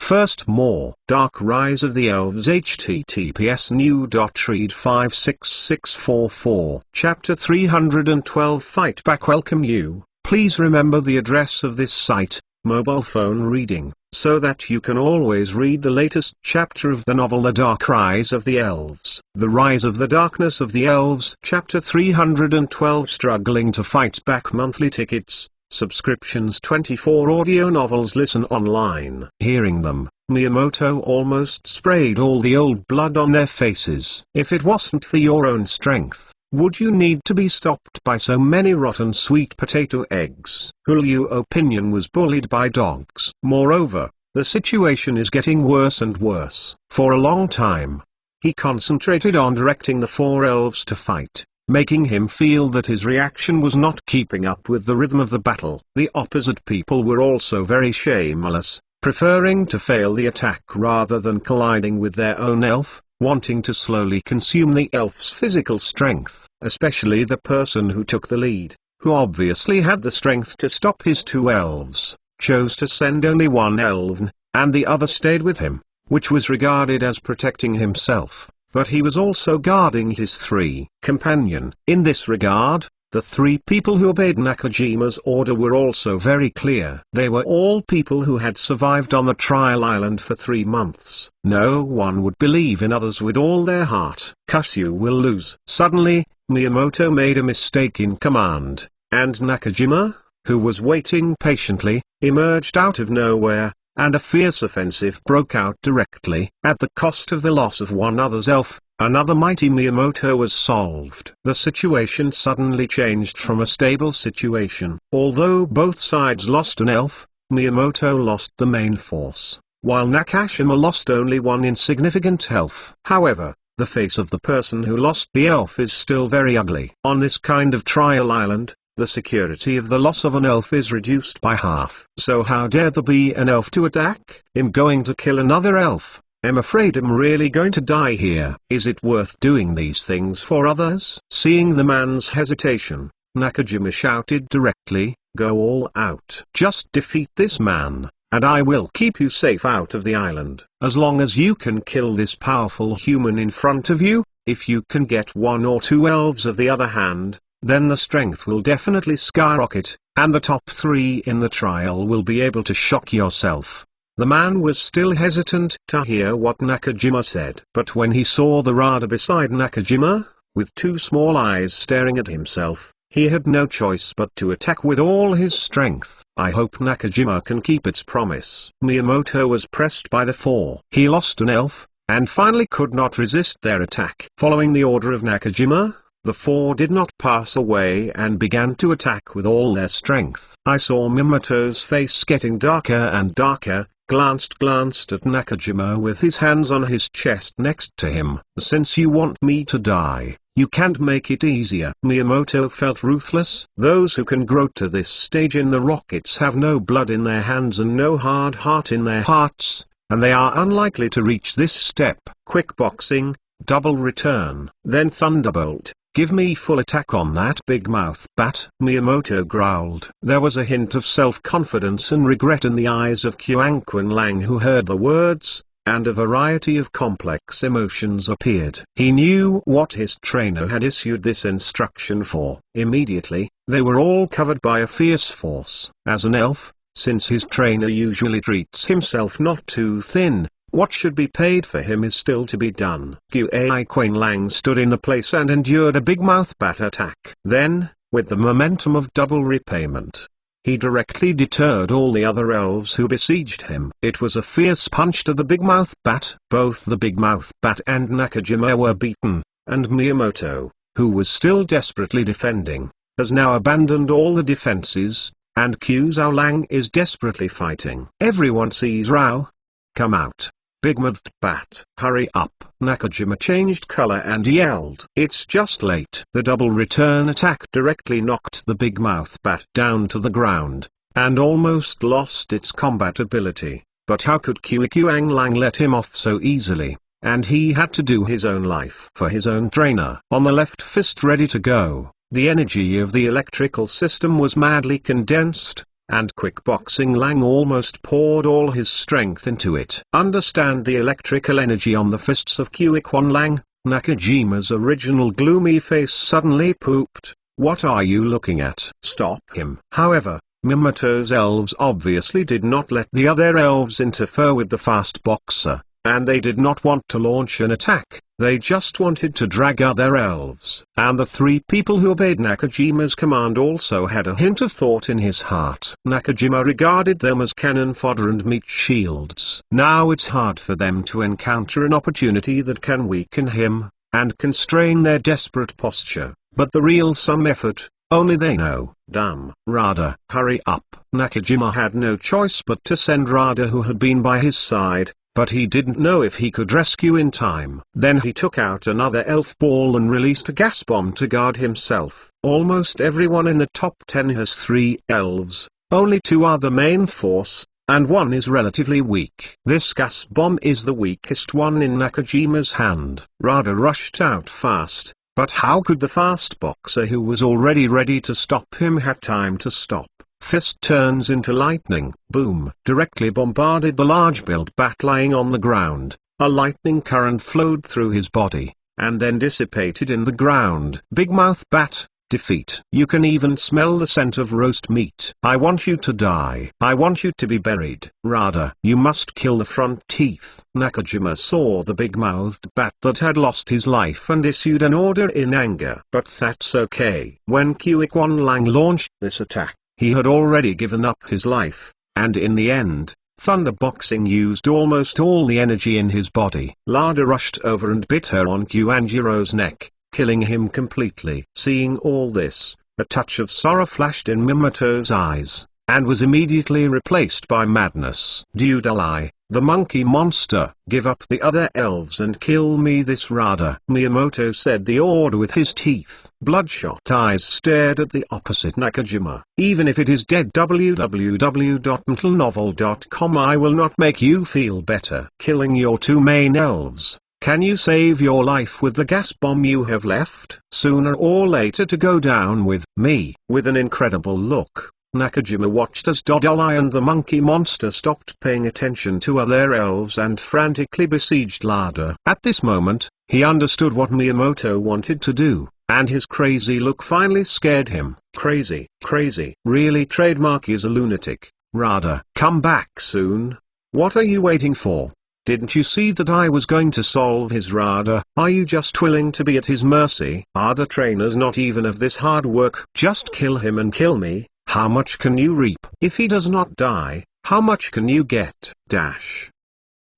First, more Dark Rise of the Elves https new.read 56644 Chapter 312 Fight Back. Welcome you. Please remember the address of this site, mobile phone reading, so that you can always read the latest chapter of the novel The Dark Rise of the Elves. The Rise of the Darkness of the Elves Chapter 312 Struggling to Fight Back. Monthly tickets, subscriptions, 24 audio novels. Listen online. Hearing them, Miyamoto almost sprayed all the old blood on their faces. If it wasn't for your own strength, would you need to be stopped by so many rotten sweet potato eggs? Hulyu Opinion was bullied by dogs. Moreover, the situation is getting worse and worse. For a long time, he concentrated on directing the 4 elves to fight, making him feel that his reaction was not keeping up with the rhythm of the battle. The opposite people were also very shameless, preferring to fail the attack rather than colliding with their own elf, wanting to slowly consume the elf's physical strength. Especially the person who took the lead, who obviously had the strength to stop his 2 elves, chose to send only 1 elven, and the other stayed with him, which was regarded as protecting himself. But he was also guarding his 3 companion. In this regard, the 3 people who obeyed Nakajima's order were also very clear. They were all people who had survived on the trial island for 3 months. No one would believe in others with all their heart. Kasyu will lose. Suddenly, Miyamoto made a mistake in command, and Nakajima, who was waiting patiently, emerged out of nowhere, and a fierce offensive broke out directly. At the cost of the loss of 1 other's elf, another mighty Miyamoto was solved. The situation suddenly changed from a stable situation. Although both sides lost an elf, Miyamoto lost the main force, while Nakashima lost only 1 insignificant elf. However, the face of the person who lost the elf is still very ugly. On this kind of trial island, the security of the loss of an elf is reduced by half. So how dare there be an elf to attack? I'm going to kill another elf. I'm afraid I'm really going to die here. Is it worth doing these things for others? Seeing the man's hesitation, Nakajima shouted directly, go all out. Just defeat this man, and I will keep you safe out of the island. As long as you can kill this powerful human in front of you, If you can get one or two elves of the other hand, then the strength will definitely skyrocket, and the top 3 in the trial will be able to shock yourself. The man was still hesitant to hear what Nakajima said. But when he saw the Rada beside Nakajima, with 2 small eyes staring at himself, he had no choice but to attack with all his strength. I hope Nakajima can keep its promise. Miyamoto was pressed by the 4. He lost an elf, and finally could not resist their attack. Following the order of Nakajima, the 4 did not pass away and began to attack with all their strength. I saw Miyamoto's face getting darker and darker, glanced at Nakajima with his hands on his chest next to him. Since you want me to die, you can't make it easier. Miyamoto felt ruthless. Those who can grow to this stage in the Rockets have no blood in their hands and no hard heart in their hearts, and they are unlikely to reach this step. Quick boxing, double return, then thunderbolt. Give me full attack on that big mouth bat, Miyamoto growled. There was a hint of self-confidence and regret in the eyes of Qianquan Lang, who heard the words, and a variety of complex emotions appeared. He knew what his trainer had issued this instruction for. Immediately, they were all covered by a fierce force. As an elf, since his trainer usually treats himself not too thin, what should be paid for him is still to be done. Qianquan Lang stood in the place and endured a big mouth bat attack. Then, with the momentum of double repayment, he directly deterred all the other elves who besieged him. It was a fierce punch to the big mouth bat. Both the big mouth bat and Nakajima were beaten, and Miyamoto, who was still desperately defending, has now abandoned all the defenses, and Qianquan Lang is desperately fighting. Everyone sees Rao. Come out. Big-mouthed bat. Hurry up. Nakajima changed color and yelled. It's just late. The double return attack directly knocked the big mouth bat down to the ground, and almost lost its combat ability. But how could Qianquan Lang let him off so easily? And he had to do his own life for his own trainer. On the left fist ready to go, the energy of the electrical system was madly condensed, and Quick Boxing Lang almost poured all his strength into it. Understand the electrical energy on the fists of Qianquan Lang. Nakajima's original gloomy face suddenly pooped. What are you looking at? Stop him. However, Miyamoto's elves obviously did not let the other elves interfere with the fast boxer, and they did not want to launch an attack. They just wanted to drag other elves. And the 3 people who obeyed Nakajima's command also had a hint of thought in his heart. Nakajima regarded them as cannon fodder and meat shields. Now it's hard for them to encounter an opportunity that can weaken him, and constrain their desperate posture. But the real sum effort, only they know. Damn. Rada. Hurry up. Nakajima had no choice but to send Rada, who had been by his side, but he didn't know if he could rescue in time. Then he took out another elf ball and released a gas bomb to guard himself. Almost everyone in the top 10 has 3 elves, only 2 are the main force, and 1 is relatively weak. This gas bomb is the weakest one in Nakajima's hand. Rada rushed out fast, but how could the fast boxer who was already ready to stop him have time to stop? Fist turns into lightning. Boom. Directly bombarded the large-billed bat lying on the ground. A lightning current flowed through his body, and then dissipated in the ground. Big mouth bat. Defeat. You can even smell the scent of roast meat. I want you to die. I want you to be buried. Rada. You must kill the front teeth. Nakajima saw the big-mouthed bat that had lost his life and issued an order in anger. But that's okay. When Qianquan Lang launched this attack, he had already given up his life, and in the end, thunderboxing used almost all the energy in his body. Rada rushed over and bit her on Qianjiro's neck, killing him completely. Seeing all this, a touch of sorrow flashed in Miyamoto's eyes, and was immediately replaced by madness. Dudalai, the monkey monster, give up the other elves and kill me this Rada. Miyamoto said the order with his teeth. Bloodshot eyes stared at the opposite Nakajima. Even if it is dead, www.mentalnovel.com, I will not make you feel better. Killing your 2 main elves. Can you save your life with the gas bomb you have left? Sooner or later to go down with me. With an incredible look, Nakajima watched as Dodolai and the monkey monster stopped paying attention to other elves and frantically besieged Larder. At this moment, he understood what Miyamoto wanted to do, and his crazy look finally scared him. Crazy, crazy. Really, trademark is a lunatic. Rada, come back soon. What are you waiting for? Didn't you see that I was going to solve his Rada? Are you just willing to be at his mercy? Are the trainers not even of this hard work? Just kill him and kill me. How much can you reap? If he does not die, how much can you get?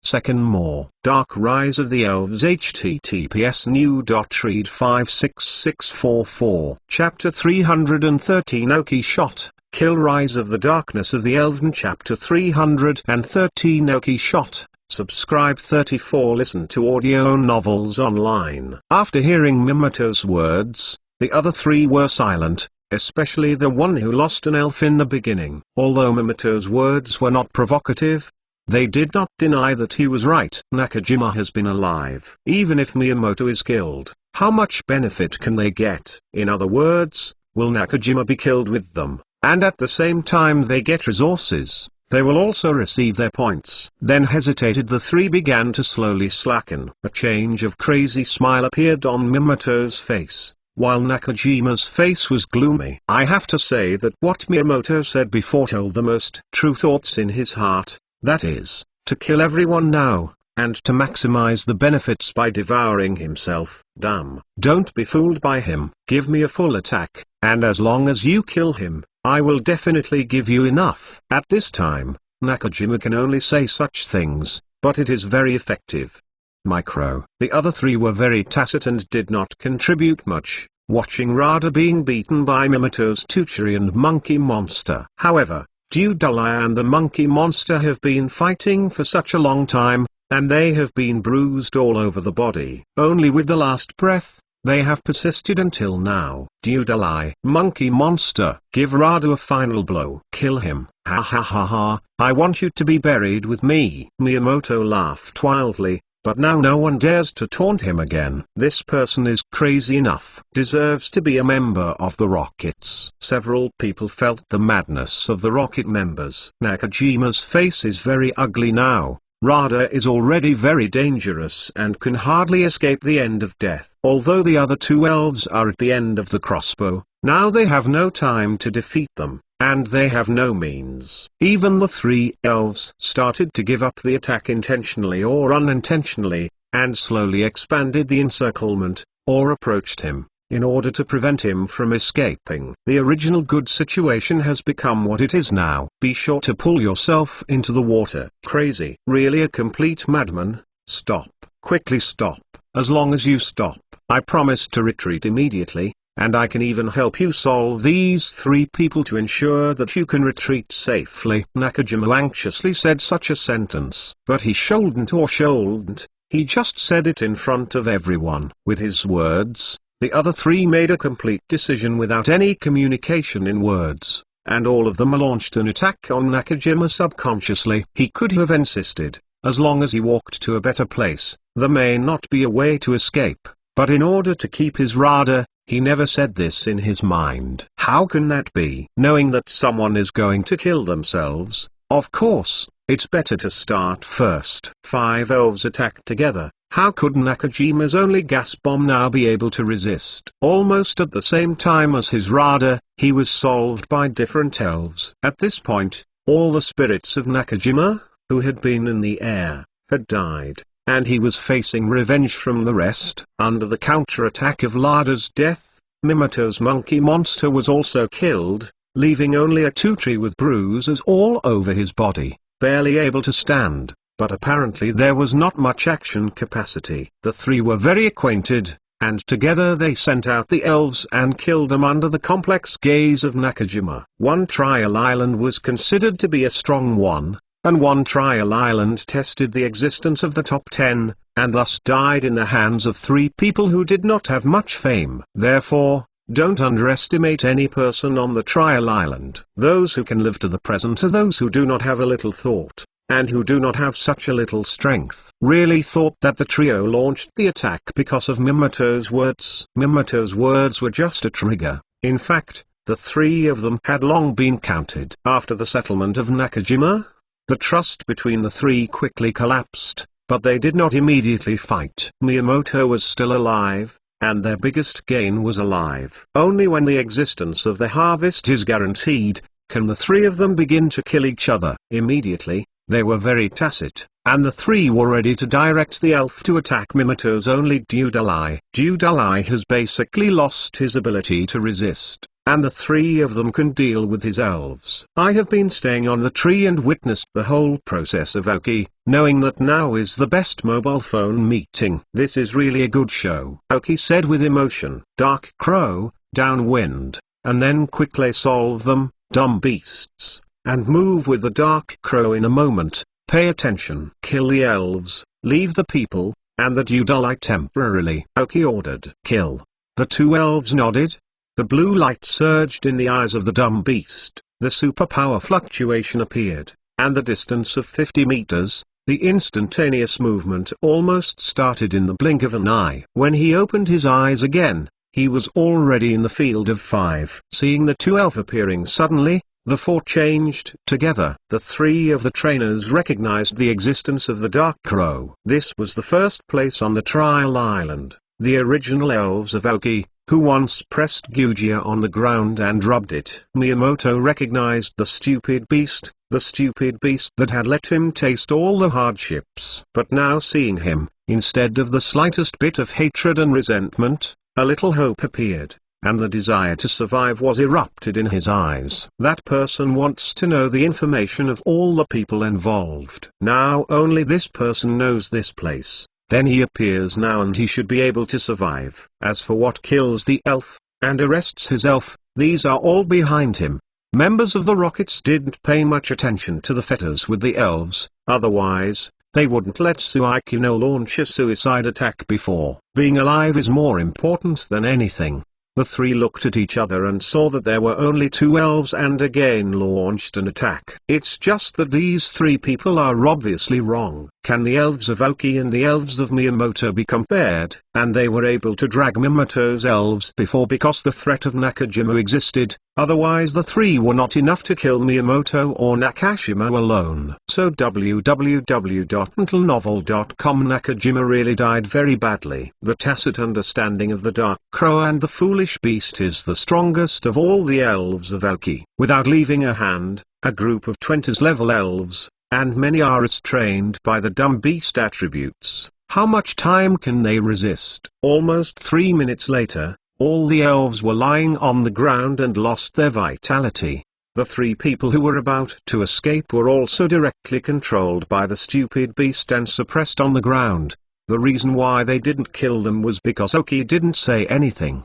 Second more. Dark Rise of the Elves https new.read 56644 Chapter 313 Oki Shot, Kill Rise of the Darkness of the Elven Chapter 313 Oki Shot. Subscribe 34 Listen to audio novels online. After hearing Miyamoto's words, the other three were silent, especially the one who lost an elf in the beginning. Although Miyamoto's words were not provocative, they did not deny that he was right. Nakajima has been alive. Even if Miyamoto is killed, how much benefit can they get? In other words, will Nakajima be killed with them, and at the same time they get resources? They will also receive their points. Then hesitated, the three began to slowly slacken. A change of crazy smile appeared on Miyamoto's face, while Nakajima's face was gloomy. I have to say that what Miyamoto said before told the most true thoughts in his heart, that is, to kill everyone now, and to maximize the benefits by devouring himself. Damn. Don't be fooled by him. Give me a full attack, and as long as you kill him, I will definitely give you enough. At this time, Nakajima can only say such things, but it is very effective. Micro. The other three were very tacit and did not contribute much, watching Rada being beaten by Miyamoto's Tuchiri and Monkey Monster. However, Dodolai and the Monkey Monster have been fighting for such a long time, and they have been bruised all over the body. Only with the last breath, they have persisted until now. Dodolai, Monkey Monster, give Rada a final blow. Kill him. Ha ha ha ha, I want you to be buried with me. Miyamoto laughed wildly, but now no one dares to taunt him again. This person is crazy enough. Deserves to be a member of the Rockets. Several people felt the madness of the Rocket members. Nakajima's face is very ugly now. Rada is already very dangerous and can hardly escape the end of death. Although the other two elves are at the end of the crossbow, now they have no time to defeat them, and they have no means. Even the three elves started to give up the attack intentionally or unintentionally, and slowly expanded the encirclement, or approached him, in order to prevent him from escaping. The original good situation has become what it is now. Be sure to pull yourself into the water. Crazy. Really a complete madman. Stop. Quickly stop. As long as you stop, I promise to retreat immediately, and I can even help you solve these three people to ensure that you can retreat safely. Nakajima anxiously said such a sentence, but he shouldn't. He just said it in front of everyone. With his words, the other three made a complete decision without any communication in words, and all of them launched an attack on Nakajima subconsciously. He could have insisted, as long as he walked to a better place, there may not be a way to escape, but in order to keep his Rada, he never said this in his mind. How can that be? Knowing that someone is going to kill themselves, of course, it's better to start first. 5 elves attacked together. How could Nakajima's only gas bomb now be able to resist? Almost at the same time as his Rada, he was solved by different elves. At this point, all the spirits of Nakajima, who had been in the air, had died, and he was facing revenge from the rest. Under the counterattack of Larda's death, Miyamoto's Monkey Monster was also killed, leaving only a Tuchiri with bruises all over his body, barely able to stand. But apparently there was not much action capacity. The three were very acquainted, and together they sent out the elves and killed them under the complex gaze of Nakajima. One trial island was considered to be a strong one, and one trial island tested the existence of the top 10, and thus died in the hands of 3 people who did not have much fame. Therefore, don't underestimate any person on the trial island. Those who can live to the present are those who do not have a little thought, and who do not have such a little strength. Really thought that the trio launched the attack because of Miyamoto's words. Miyamoto's words were just a trigger. In fact, The three of them had long been counted. After the settlement of Nakajima, the trust between the three quickly collapsed, but they did not immediately fight. Miyamoto was still alive, and their biggest gain was alive. Only when the existence of the harvest is guaranteed, can the three of them begin to kill each other. Immediately, they were very tacit, and the three were ready to direct the elf to attack Miyamoto's only Dudalai. Dudalai has basically lost his ability to resist, and the three of them can deal with his elves. I have been staying on the tree and witnessed the whole process of Aoki, knowing that now is the best mobile phone meeting. This is really a good show. Aoki said with emotion, Dark Crow, downwind, and then quickly solve them, dumb beasts, and move with the Dark Crow in a moment. Pay attention. Kill the elves, leave the people, and the Dudalai temporarily. Aoki ordered. Kill. The two elves nodded. The blue light surged in the eyes of the dumb beast, the superpower fluctuation appeared, and the distance of 50 meters, the instantaneous movement almost started in the blink of an eye. When he opened his eyes again, he was already in the field of 5. Seeing the two elf appearing suddenly, the four changed together. The three of the trainers recognized the existence of the Dark Crow. This was the first place on the trial island, the original elves of Aoki, who once pressed Gyugia on the ground and rubbed it. Miyamoto recognized the stupid beast that had let him taste all the hardships. But now seeing him, instead of the slightest bit of hatred and resentment, a little hope appeared, and the desire to survive was erupted in his eyes. That person wants to know the information of all the people involved. Now only this person knows this place. Then he appears now and he should be able to survive. As for what kills the elf, and arrests his elf, these are all behind him. Members of the Rockets didn't pay much attention to the fetters with the elves, otherwise, they wouldn't let Suikino launch a suicide attack before. Being alive is more important than anything. The three looked at each other and saw that there were only two elves and again launched an attack. It's just that these three people are obviously wrong. Can the elves of Aoki and the elves of Miyamoto be compared? And they were able to drag Miyamoto's elves before because the threat of Nakajima existed, otherwise the three were not enough to kill Miyamoto or Nakashima alone. So www.mentalnovel.com Nakajima really died very badly. The tacit understanding of the Dark Crow and the Foolish Beast is the strongest of all the elves of Aoki. Without leaving a hand, a group of 20s level elves, and many are restrained by the dumb beast attributes. How much time can they resist? Almost 3 minutes later, all the elves were lying on the ground and lost their vitality. The three people who were about to escape were also directly controlled by the stupid beast and suppressed on the ground. The reason why they didn't kill them was because Aoki didn't say anything.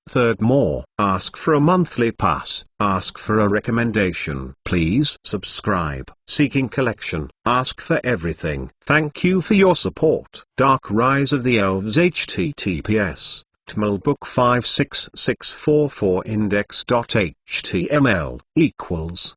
Third, more. Ask for a monthly pass. Ask for a recommendation. Please subscribe. Seeking collection. Ask for everything. Thank you for your support. Dark Rise of the Elves https tmlbook 56644 index.html equals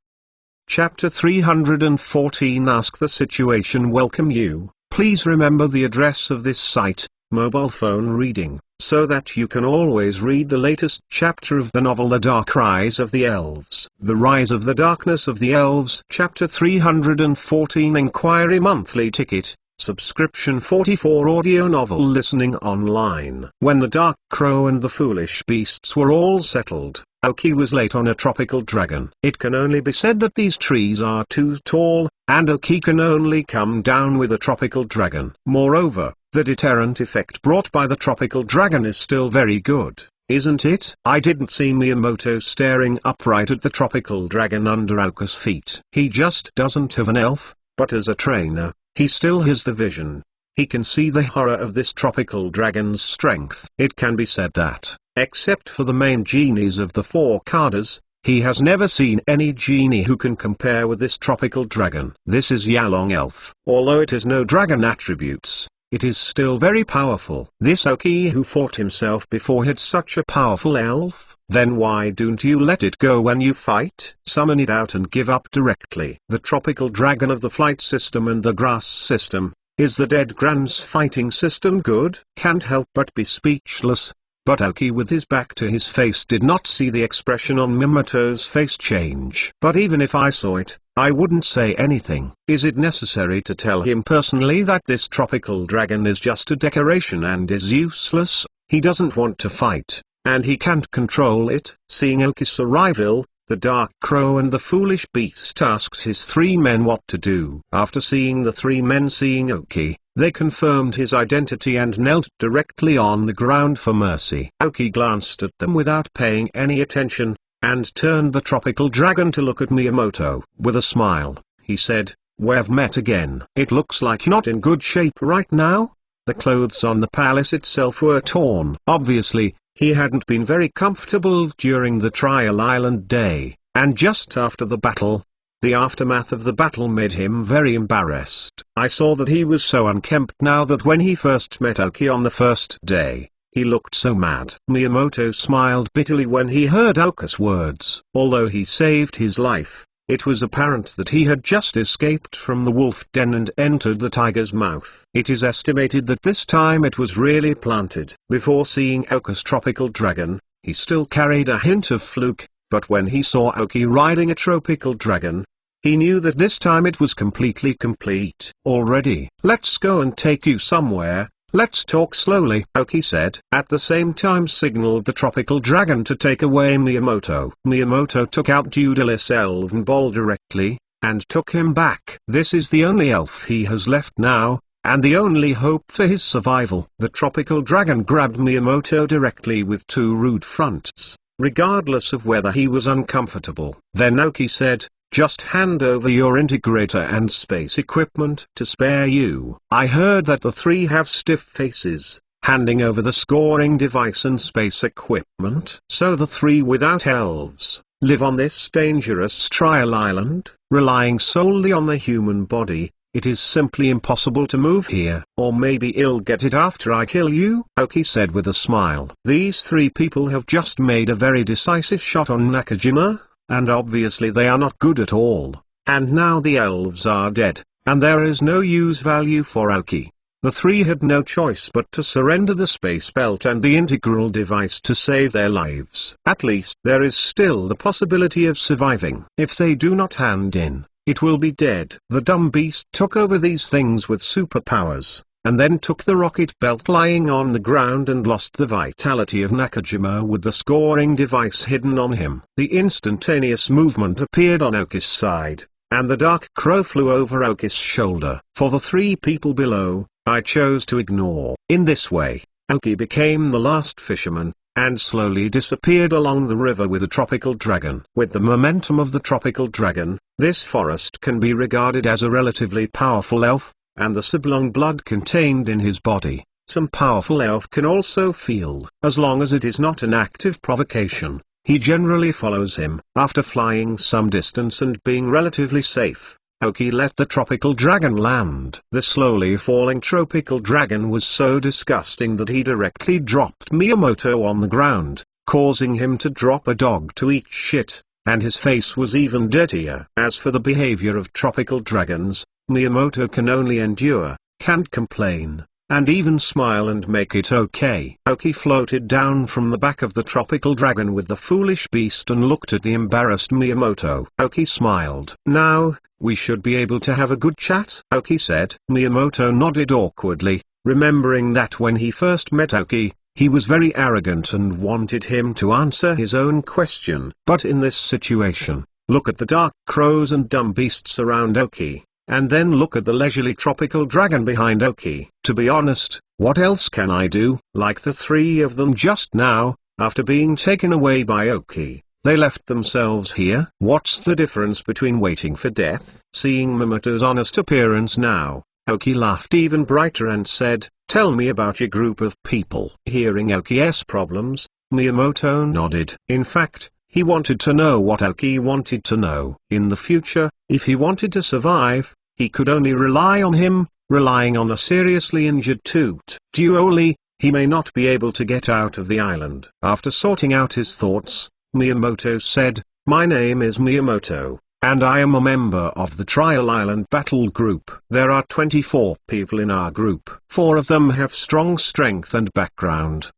Chapter 314 Ask the Situation. Welcome you. Please remember the address of this site, mobile phone reading, so that you can always read the latest chapter of the novel The Dark Rise of the Elves. The Rise of the Darkness of the Elves. Chapter 314 Inquiry Monthly Ticket, Subscription 44 Audio Novel Listening Online. When the Dark Crow and the Foolish Beasts were all settled, Aoki was late on a tropical dragon. It can only be said that these trees are too tall, and Aoki can only come down with a tropical dragon. Moreover, the deterrent effect brought by the tropical dragon is still very good, isn't it? I didn't see Miyamoto staring upright at the tropical dragon under Aoki's feet. He just doesn't have an elf, but as a trainer, he still has the vision. He can see the horror of this tropical dragon's strength. It can be said that, except for the main genies of the four Kadas, he has never seen any genie who can compare with this tropical dragon. This is Yalong Elf. Although it has no dragon attributes, it is still very powerful. This Aoki who fought himself before had such a powerful elf. Then why don't you let it go when you fight? Summon it out and give up directly. The tropical dragon of the flight system and the grass system. Is the Dead Grand's fighting system good? Can't help but be speechless. but Aoki with his back to his face did not see the expression on Miyamoto's face change. But even if I saw it, I wouldn't say anything. Is it necessary to tell him personally that this tropical dragon is just a decoration and is useless? He doesn't want to fight, and he can't control it. Seeing Aoki's arrival, the Dark Crow and the Foolish Beast asked his three men what to do. After seeing the three men seeing Aoki, they confirmed his identity and knelt directly on the ground for mercy. Aoki glanced at them without paying any attention, and turned the tropical dragon to look at Miyamoto. With a smile, he said, "We've met again. It looks like you're not in good shape right now." The clothes on the palace itself were torn. Obviously, he hadn't been very comfortable during the Trial Island day, and just after the battle, the aftermath of the battle made him very embarrassed. I saw that he was so unkempt now that when he first met Aoki on the first day, he looked so mad. Miyamoto smiled bitterly when he heard Aoki's words. Although he saved his life, it was apparent that he had just escaped from the wolf den and entered the tiger's mouth. It is estimated that this time it was really planted. Before seeing Aoki's tropical dragon, he still carried a hint of fluke, but when he saw Aoki riding a tropical dragon, he knew that this time it was completely complete. "Already, let's go and take you somewhere. Let's talk slowly," Aoki said. At the same time signaled the tropical dragon to take away Miyamoto. Miyamoto took out Dudalis Elven Ball directly, and took him back. This is the only elf he has left now, and the only hope for his survival. The tropical dragon grabbed Miyamoto directly with two rude fronts, regardless of whether he was uncomfortable. Then Aoki said, "Just hand over your integrator and space equipment to spare you." I heard that the three have stiff faces, handing over the scoring device and space equipment. So the three without elves live on this dangerous trial island, relying solely on the human body. It is simply impossible to move here. "Or maybe I'll get it after I kill you," Aoki said with a smile. These three people have just made a very decisive shot on Nakajima, and obviously they are not good at all. And now the elves are dead, and there is no use value for Aoki. The three had no choice but to surrender the space belt and the integral device to save their lives. At least there is still the possibility of surviving. If they do not hand in, it will be dead. The dumb beast took over these things with superpowers, and then took the rocket belt lying on the ground and lost the vitality of Nakajima with the scoring device hidden on him. The instantaneous movement appeared on Aoki's side, and the Dark Crow flew over Aoki's shoulder. For the three people below, I chose to ignore. In this way, Aoki became the last fisherman, and slowly disappeared along the river with the tropical dragon. With the momentum of the tropical dragon, this forest can be regarded as a relatively powerful elf, and the siblong blood contained in his body. Some powerful elf can also feel. As long as it is not an active provocation, he generally follows him. After flying some distance and being relatively safe, Aoki let the tropical dragon land. The slowly falling tropical dragon was so disgusting that he directly dropped Miyamoto on the ground, causing him to drop a dog to eat shit, and his face was even dirtier. As for the behavior of tropical dragons, Miyamoto can only endure, can't complain, and even smile and make it okay. Aoki floated down from the back of the tropical dragon with the foolish beast and looked at the embarrassed Miyamoto. Aoki smiled. "Now, we should be able to have a good chat," Aoki said. Miyamoto nodded awkwardly, remembering that when he first met Aoki, he was very arrogant and wanted him to answer his own question. But in this situation, look at the dark crows and dumb beasts around Aoki, and then look at the leisurely tropical dragon behind Aoki. To be honest, what else can I do? Like the three of them just now, after being taken away by Aoki, they left themselves here. What's the difference between waiting for death? Seeing Miyamoto's honest appearance now, Aoki laughed even brighter and said, "Tell me about your group of people." Hearing Aoki's problems, Miyamoto nodded. In fact, he wanted to know what Aoki wanted to know. In the future, if he wanted to survive, he could only rely on him. Relying on a seriously injured Toot Duoli, he may not be able to get out of the island. After sorting out his thoughts, Miyamoto said, "My name is Miyamoto, and I am a member of the Trial Island Battle Group. There are 24 people in our group. 4 of them have strong strength and background.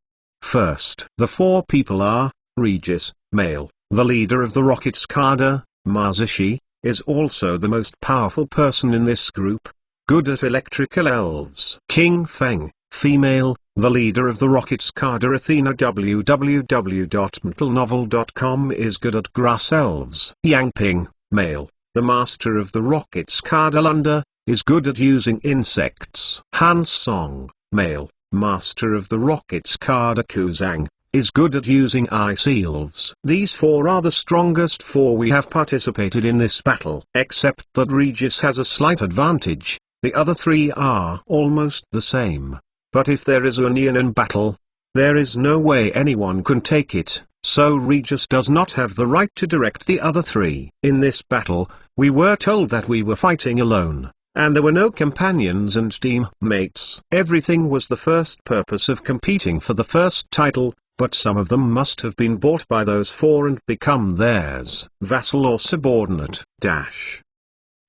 First, the four people are: Regis, male, the leader of the Rockets Cadre. Masashi is also the most powerful person in this group, good at electrical elves. King Feng, female, the leader of the Rockets Cadre. Athena www.metalnovel.com is good at grass elves. Yang Ping, male, the master of the Rockets Cadre. Lunda is good at using insects. Han Song, male, master of the Rockets Cadre. Kuzang is good at using ice elves. These four are the strongest four we have participated in this battle. Except that Regis has a slight advantage, the other three are almost the same. But if there is an Ian in battle, there is no way anyone can take it, so Regis does not have the right to direct the other three. In this battle, we were told that we were fighting alone, and there were no companions and teammates. Everything was the first purpose of competing for the first title, but some of them must have been bought by those four and become theirs. Vassal or subordinate.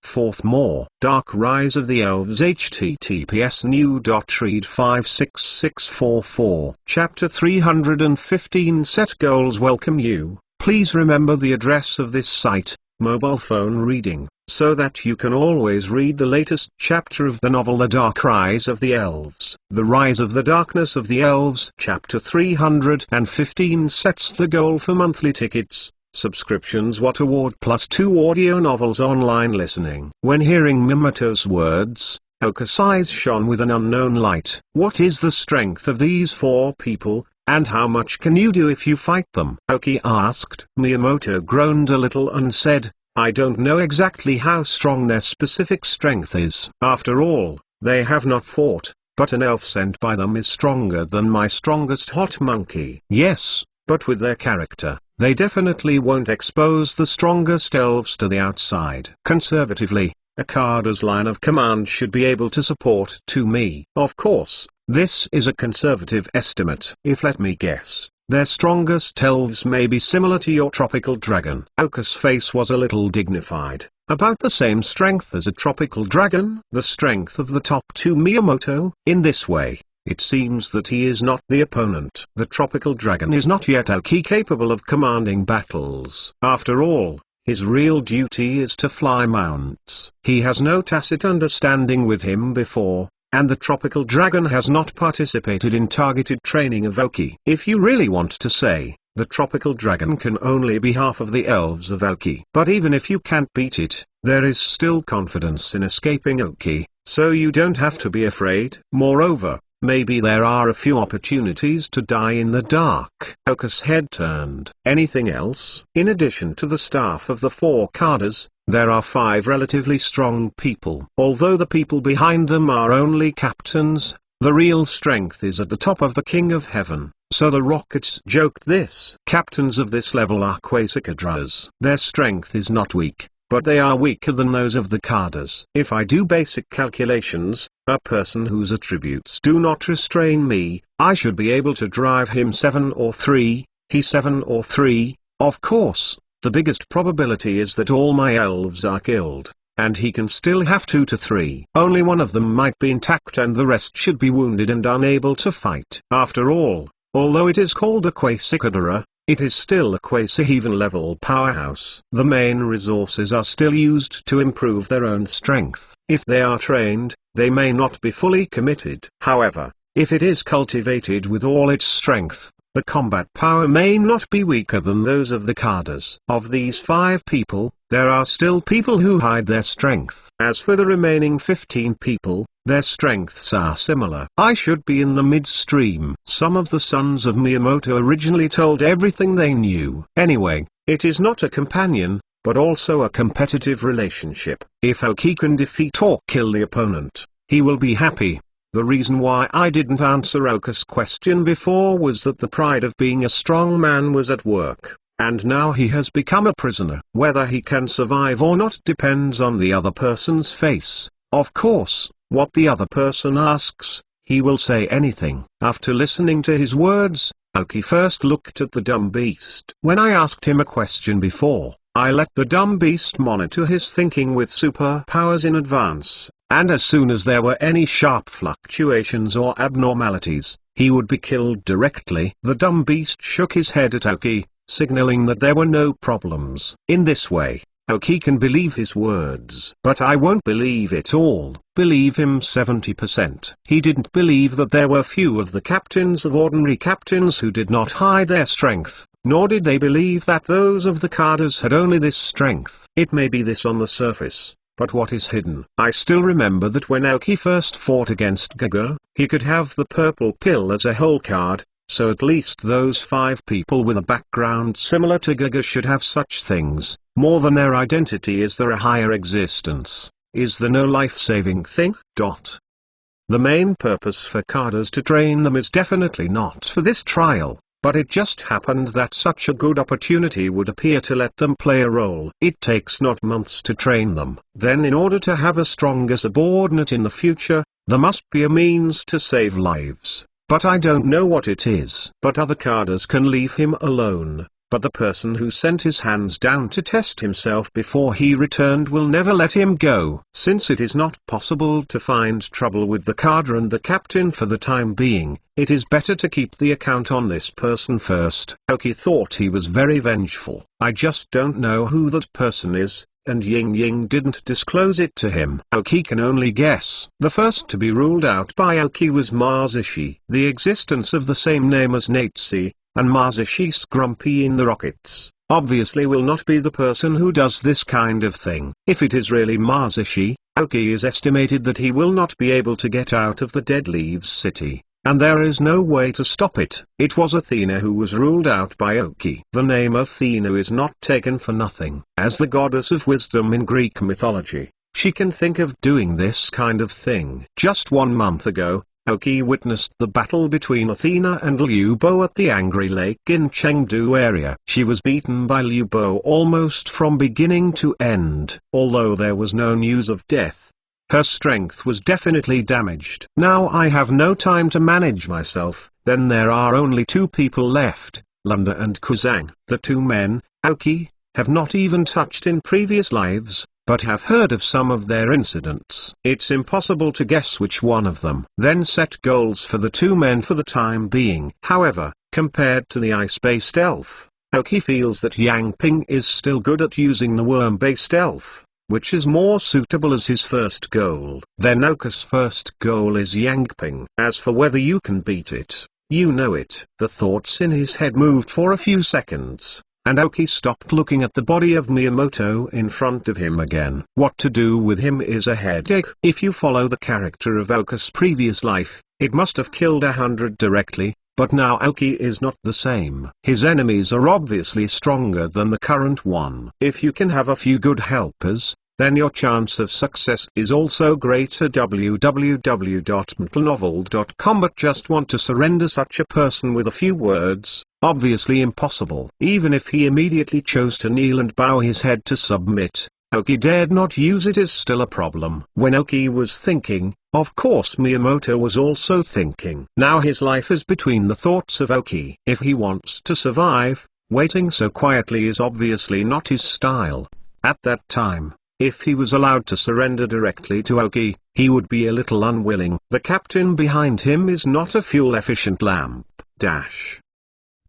Fourth, more Dark Rise of the Elves. https new.read 56644. Chapter 315. Set goals. Welcome you. Please remember the address of this site, mobile phone reading, so that you can always read the latest chapter of the novel The Dark Rise of the Elves. The Rise of the Darkness of the Elves. Chapter 315 sets the goal for monthly tickets, subscriptions, What Award +2 audio novels, online listening. When hearing Miyamoto's words, Oka's eyes shone with an unknown light. What is the strength of these four people, and how much can you do if you fight them? Oki asked. Miyamoto groaned a little and said, I don't know exactly how strong their specific strength is. After all, they have not fought, but an elf sent by them is stronger than my strongest hot monkey. Yes, but with their character, they definitely won't expose the strongest elves to the outside. Conservatively, a Cadre's line of command should be able to support me. Of course, this is a conservative estimate. If let me guess, their strongest elves may be similar to your tropical dragon. Oka's face was a little dignified. About the same strength as a tropical dragon? The strength of the top two. Miyamoto. In this way, it seems that he is not the opponent. The tropical dragon is not yet Oki capable of commanding battles. After all, his real duty is to fly mounts. He has no tacit understanding with him before, and the tropical dragon has not participated in targeted training of Oki. If you really want to say, the tropical dragon can only be half of the elves of Oki. But even if you can't beat it, there is still confidence in escaping Oki, so you don't have to be afraid. Moreover, maybe there are a few opportunities to die in the dark. Oka's head turned. Anything else? In addition to the staff of the four Cadres, there are 5 relatively strong people. Although the people behind them are only captains, the real strength is at the top of the King of Heaven. So the Rockets joked this. Captains of this level are Quasicadras. Their strength is not weak, but they are weaker than those of the Cadres. If I do basic calculations, a person whose attributes do not restrain me, I should be able to drive him 7 or 3, he 7 or 3, of course. The biggest probability is that all my elves are killed, and he can still have 2 to 3. Only one of them might be intact and the rest should be wounded and unable to fight. After all, although it is called a Quasicadra, it is still a Quasi-Heaven level powerhouse. The main resources are still used to improve their own strength. If they are trained, they may not be fully committed. However, if it is cultivated with all its strength, the combat power may not be weaker than those of the Cadres. Of these 5 people, there are still people who hide their strength. As for the remaining 15 people, their strengths are similar. I should be in the midstream. Some of the sons of Miyamoto originally told everything they knew. Anyway, it is not a companion, but also a competitive relationship. If Oki can defeat or kill the opponent, he will be happy. The reason why I didn't answer Oka's question before was that the pride of being a strong man was at work, and now he has become a prisoner. Whether he can survive or not depends on the other person's face. Of course, what the other person asks, he will say anything. After listening to his words, Oki first looked at the dumb beast. When I asked him a question before, I let the dumb beast monitor his thinking with superpowers in advance, and as soon as there were any sharp fluctuations or abnormalities, he would be killed directly. The dumb beast shook his head at Aoki, signaling that there were no problems. In this way, Aoki can believe his words. But I won't believe it all. Believe him 70%. He didn't believe that there were few of the captains of ordinary captains who did not hide their strength, nor did they believe that those of the Cardas had only this strength. It may be this on the surface, but what is hidden? I still remember that when Aoki first fought against Gaga, he could have the purple pill as a whole card, so at least those 5 people with a background similar to Gaga should have such things. More than their identity, is there a higher existence? Is there no life-saving thing? The main purpose for Cardas to train them is definitely not for this trial, but it just happened that such a good opportunity would appear to let them play a role. It takes not months to train them. Then in order to have a stronger subordinate in the future, there must be a means to save lives. But I don't know what it is. But other Cardas can leave him alone. But the person who sent his hands down to test himself before he returned will never let him go. Since it is not possible to find trouble with the Carda and the captain for the time being, it is better to keep the account on this person first. Aoki thought he was very vengeful. I just don't know who that person is, and Ying Ying didn't disclose it to him. Aoki can only guess. The first to be ruled out by Aoki was Masashi. The existence of the same name as Natsu, and Masashi Scrumpy in the Rockets, obviously will not be the person who does this kind of thing. If it is really Masashi, Aoki is estimated that he will not be able to get out of the Dead Leaves City, and there is no way to stop it. It was Athena who was ruled out by Aoki. The name Athena is not taken for nothing. As the goddess of wisdom in Greek mythology, she can think of doing this kind of thing. Just 1 month ago, Aoki witnessed the battle between Athena and Liu Bo at the Angry Lake in Chengdu area. She was beaten by Liu Bo almost from beginning to end. Although there was no news of death, her strength was definitely damaged. Now I have no time to manage myself. Then there are only 2 people left, Lunda and Kuzang. The 2 men, Aoki, have not even touched in previous lives, but have heard of some of their incidents. It's impossible to guess which one of them. Then set goals for the 2 men for the time being. However, compared to the ice-based elf, Aoki feels that Yang Ping is still good at using the worm-based elf, which is more suitable as his first goal. Then Aoki's first goal is Yang Ping. As for whether you can beat it, you know it. The thoughts in his head moved for a few seconds, and Aoki stopped looking at the body of Miyamoto in front of him again. What to do with him is a headache. If you follow the character of Aoki's previous life, it must have killed 100 directly, but now Aoki is not the same. His enemies are obviously stronger than the current one. If you can have a few good helpers, then your chance of success is also greater. www.mtnovel.com. But just want to surrender such a person with a few words? Obviously impossible. Even if he immediately chose to kneel and bow his head to submit, Aoki dared not use it is still a problem. When Aoki was thinking, of course Miyamoto was also thinking. Now his life is between the thoughts of Aoki. If he wants to survive, waiting so quietly is obviously not his style. At that time, if he was allowed to surrender directly to Aoki, he would be a little unwilling. The captain behind him is not a fuel-efficient lamp.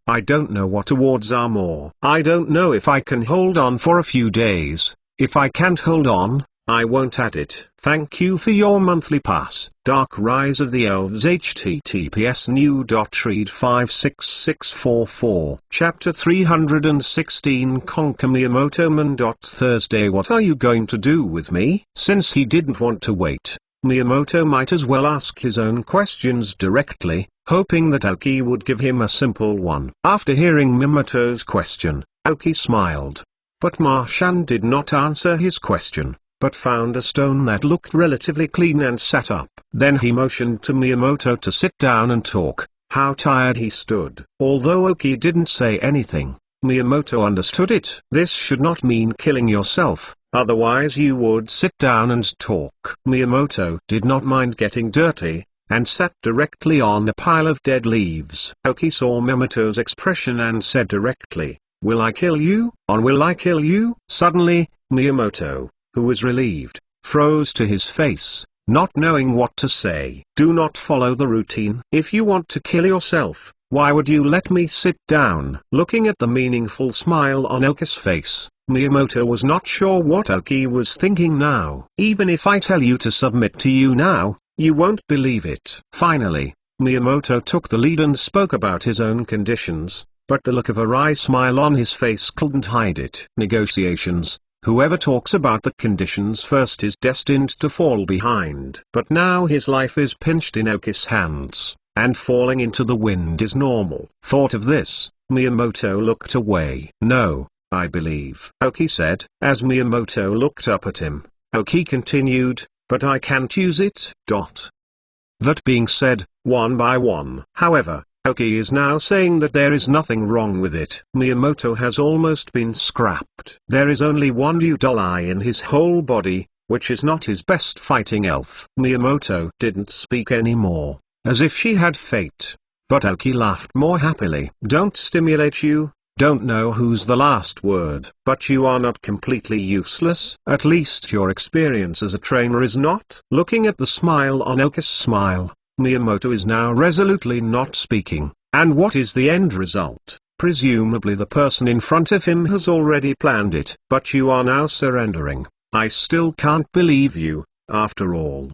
I don't know what awards are more. I don't know if I can hold on for a few days. If I can't hold on, I won't add it. Thank you for your monthly pass. Dark Rise of the Elves https new.read56644 Chapter 316 Conquer Miyamoto Man. Thursday. What are you going to do with me? Since he didn't want to wait, Miyamoto might as well ask his own questions directly, hoping that Aoki would give him a simple one. After hearing Miyamoto's question, Aoki smiled. But Marshan did not answer his question, but found a stone that looked relatively clean and sat up. Then he motioned to Miyamoto to sit down and talk. How tired he stood. Although Aoki didn't say anything, Miyamoto understood it. This should not mean killing yourself, otherwise you would sit down and talk. Miyamoto did not mind getting dirty, and sat directly on a pile of dead leaves. Aoki saw Miyamoto's expression and said directly, "Will I kill you? Will I kill you?" Suddenly, Miyamoto, who was relieved, froze to his face. not knowing what to say. Do not follow the routine. If you want to kill yourself, why would you let me sit down? Looking at the meaningful smile on Oki's face, Miyamoto was not sure what Oki was thinking now. Even if I tell you to submit to you now, you won't believe it. Finally, Miyamoto took the lead and spoke about his own conditions, but the look of a wry smile on his face couldn't hide it. Negotiations. Whoever talks about the conditions first is destined to fall behind. But now his life is pinched in Oki's hands, and falling into the wind is normal. Thought of this, Miyamoto looked away. No, I believe, Oki said. As Miyamoto looked up at him, Oki continued, but I can't use it. That being said, one by one. However, Oki is now saying that there is nothing wrong with it. Miyamoto has almost been scrapped. There is only one Udai in his whole body, which is not his best fighting elf. Miyamoto didn't speak anymore, as if she had fate. But Oki laughed more happily. Don't stimulate you. Don't know who's the last word. But you are not completely useless. At least your experience as a trainer is not. Looking at the smile on Oki's smile, Miyamoto is now resolutely not speaking. And what is the end result? Presumably the person in front of him has already planned it. But you are now surrendering. I still can't believe you, after all.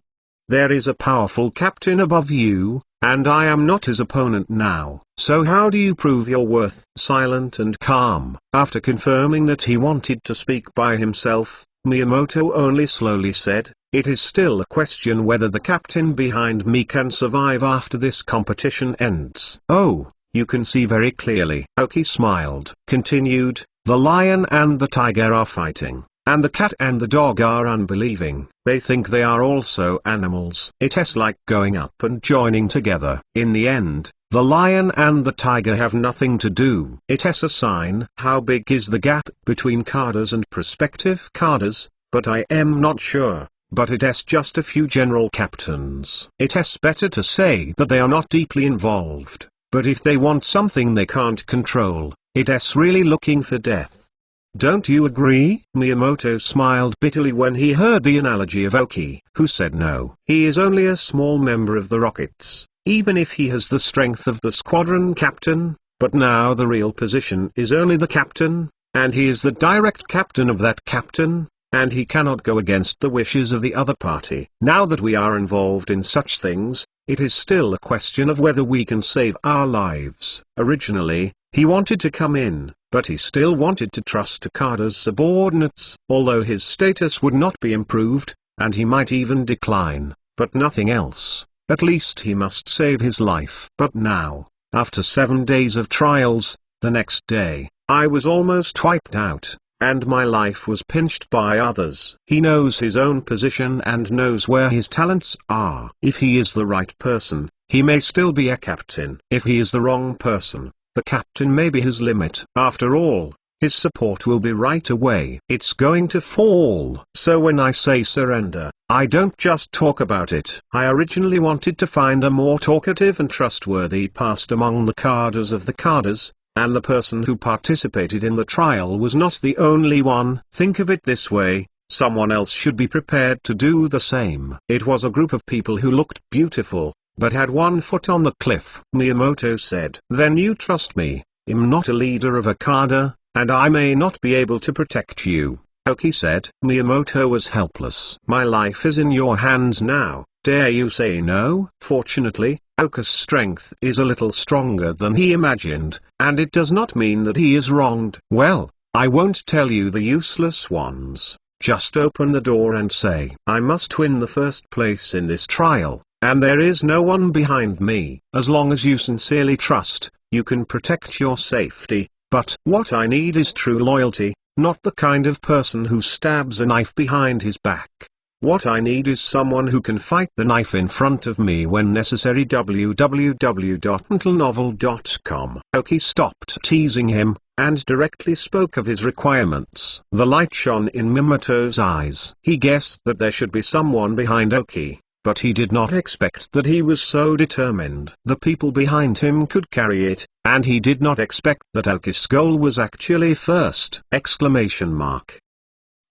There is a powerful captain above you, and I am not his opponent now. So how do you prove your worth? Silent and calm. After confirming that he wanted to speak by himself, Miyamoto only slowly said, it is still a question whether the captain behind me can survive after this competition ends. Oh, you can see very clearly. Oki smiled. Continued, the lion and the tiger are fighting, and the cat and the dog are unbelieving. They think they are also animals. It's like going up and joining together. In the end, the lion and the tiger have nothing to do. It's a sign. How big is the gap between cadres and prospective cadres? But I am not sure. But it's just a few general captains. It's better to say that they are not deeply involved. But if they want something they can't control, it's really looking for death. Don't you agree? Miyamoto smiled bitterly when he heard the analogy of Oki, who said no. He is only a small member of the Rockets, even if he has the strength of the squadron captain, but now the real position is only the captain, and he is the direct captain of that captain, and he cannot go against the wishes of the other party. Now that we are involved in such things, it is still a question of whether we can save our lives. Originally, he wanted to come in, but he still wanted to trust Takada's subordinates. Although his status would not be improved, and he might even decline, but nothing else. At least he must save his life. But now, after 7 days of trials, the next day, I was almost wiped out, and my life was pinched by others. He knows his own position and knows where his talents are. If he is the right person, he may still be a captain. If he is the wrong person, the captain may be his limit. After all, his support will be right away. It's going to fall. So when I say surrender, I don't just talk about it. I originally wanted to find a more talkative and trustworthy past among the cadres of the cadres, and the person who participated in the trial was not the only one. Think of it this way, someone else should be prepared to do the same. It was a group of people who looked beautiful, but had one foot on the cliff. Miyamoto said, then you trust me. I'm not a leader of a cadre, and I may not be able to protect you. Oki said. Miyamoto was helpless. My life is in your hands now. Dare you say no? Fortunately, Oki's strength is a little stronger than he imagined, and it does not mean that he is wronged. Well, I won't tell you the useless ones. Just open the door and say, I must win the first place in this trial, and there is no one behind me. As long as you sincerely trust, you can protect your safety. But what I need is true loyalty, not the kind of person who stabs a knife behind his back. What I need is someone who can fight the knife in front of me when necessary. www.mentalnovel.com. Oki stopped teasing him, and directly spoke of his requirements. The light shone in Miyamoto's eyes. He guessed that there should be someone behind Oki, but he did not expect that he was so determined. The people behind him could carry it, and he did not expect that Oki's goal was actually first!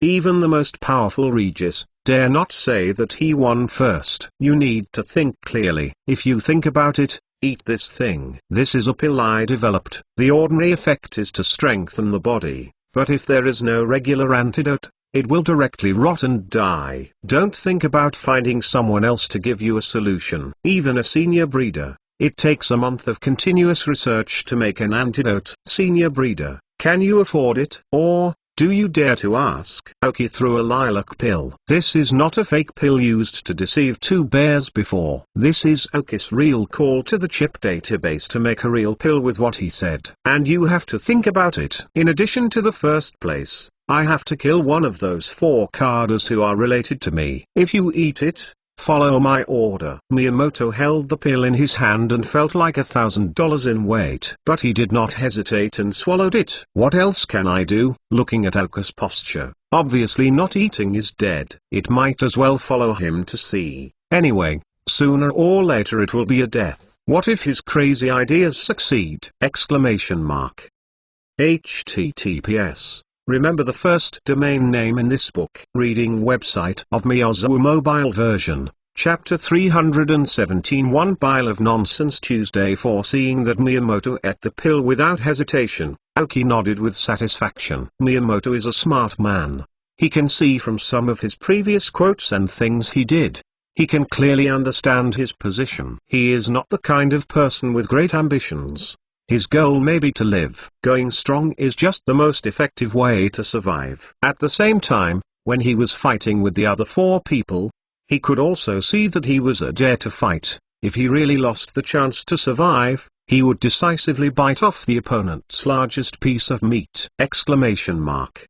Even the most powerful Regis dare not say that he won first. You need to think clearly. If you think about it, eat this thing. This is a pill I developed. The ordinary effect is to strengthen the body, but if there is no regular antidote, it will directly rot and die. Don't think about finding someone else to give you a solution. Even a senior breeder, it takes a month of continuous research to make an antidote. Senior breeder, can you afford it? Or, do you dare to ask Aoki through a lilac pill? This is not a fake pill used to deceive two bears before. This is Aoki's real call to the chip database to make a real pill with what he said. And you have to think about it. In addition to the first place, I have to kill one of those 4 carders who are related to me. If you eat it, follow my order. Miyamoto held the pill in his hand and felt like $1,000 in weight. But he did not hesitate and swallowed it. What else can I do? Looking at Aoki's posture, obviously not eating is dead. It might as well follow him to see. Anyway, sooner or later it will be a death. What if his crazy ideas succeed? Exclamation mark. HTTPS. Remember the first domain name in this book. Reading website of Miyazu mobile version, chapter 317. One pile of nonsense. Tuesday. Foreseeing that Miyamoto ate the pill without hesitation, Aoki nodded with satisfaction. Miyamoto is a smart man. He can see from some of his previous quotes and things he did. He can clearly understand his position. He is not the kind of person with great ambitions. His goal may be to live. Going strong is just the most effective way to survive. At the same time, when he was fighting with the other 4 people, he could also see that he was a dare to fight. If he really lost the chance to survive, he would decisively bite off the opponent's largest piece of meat. Exclamation mark.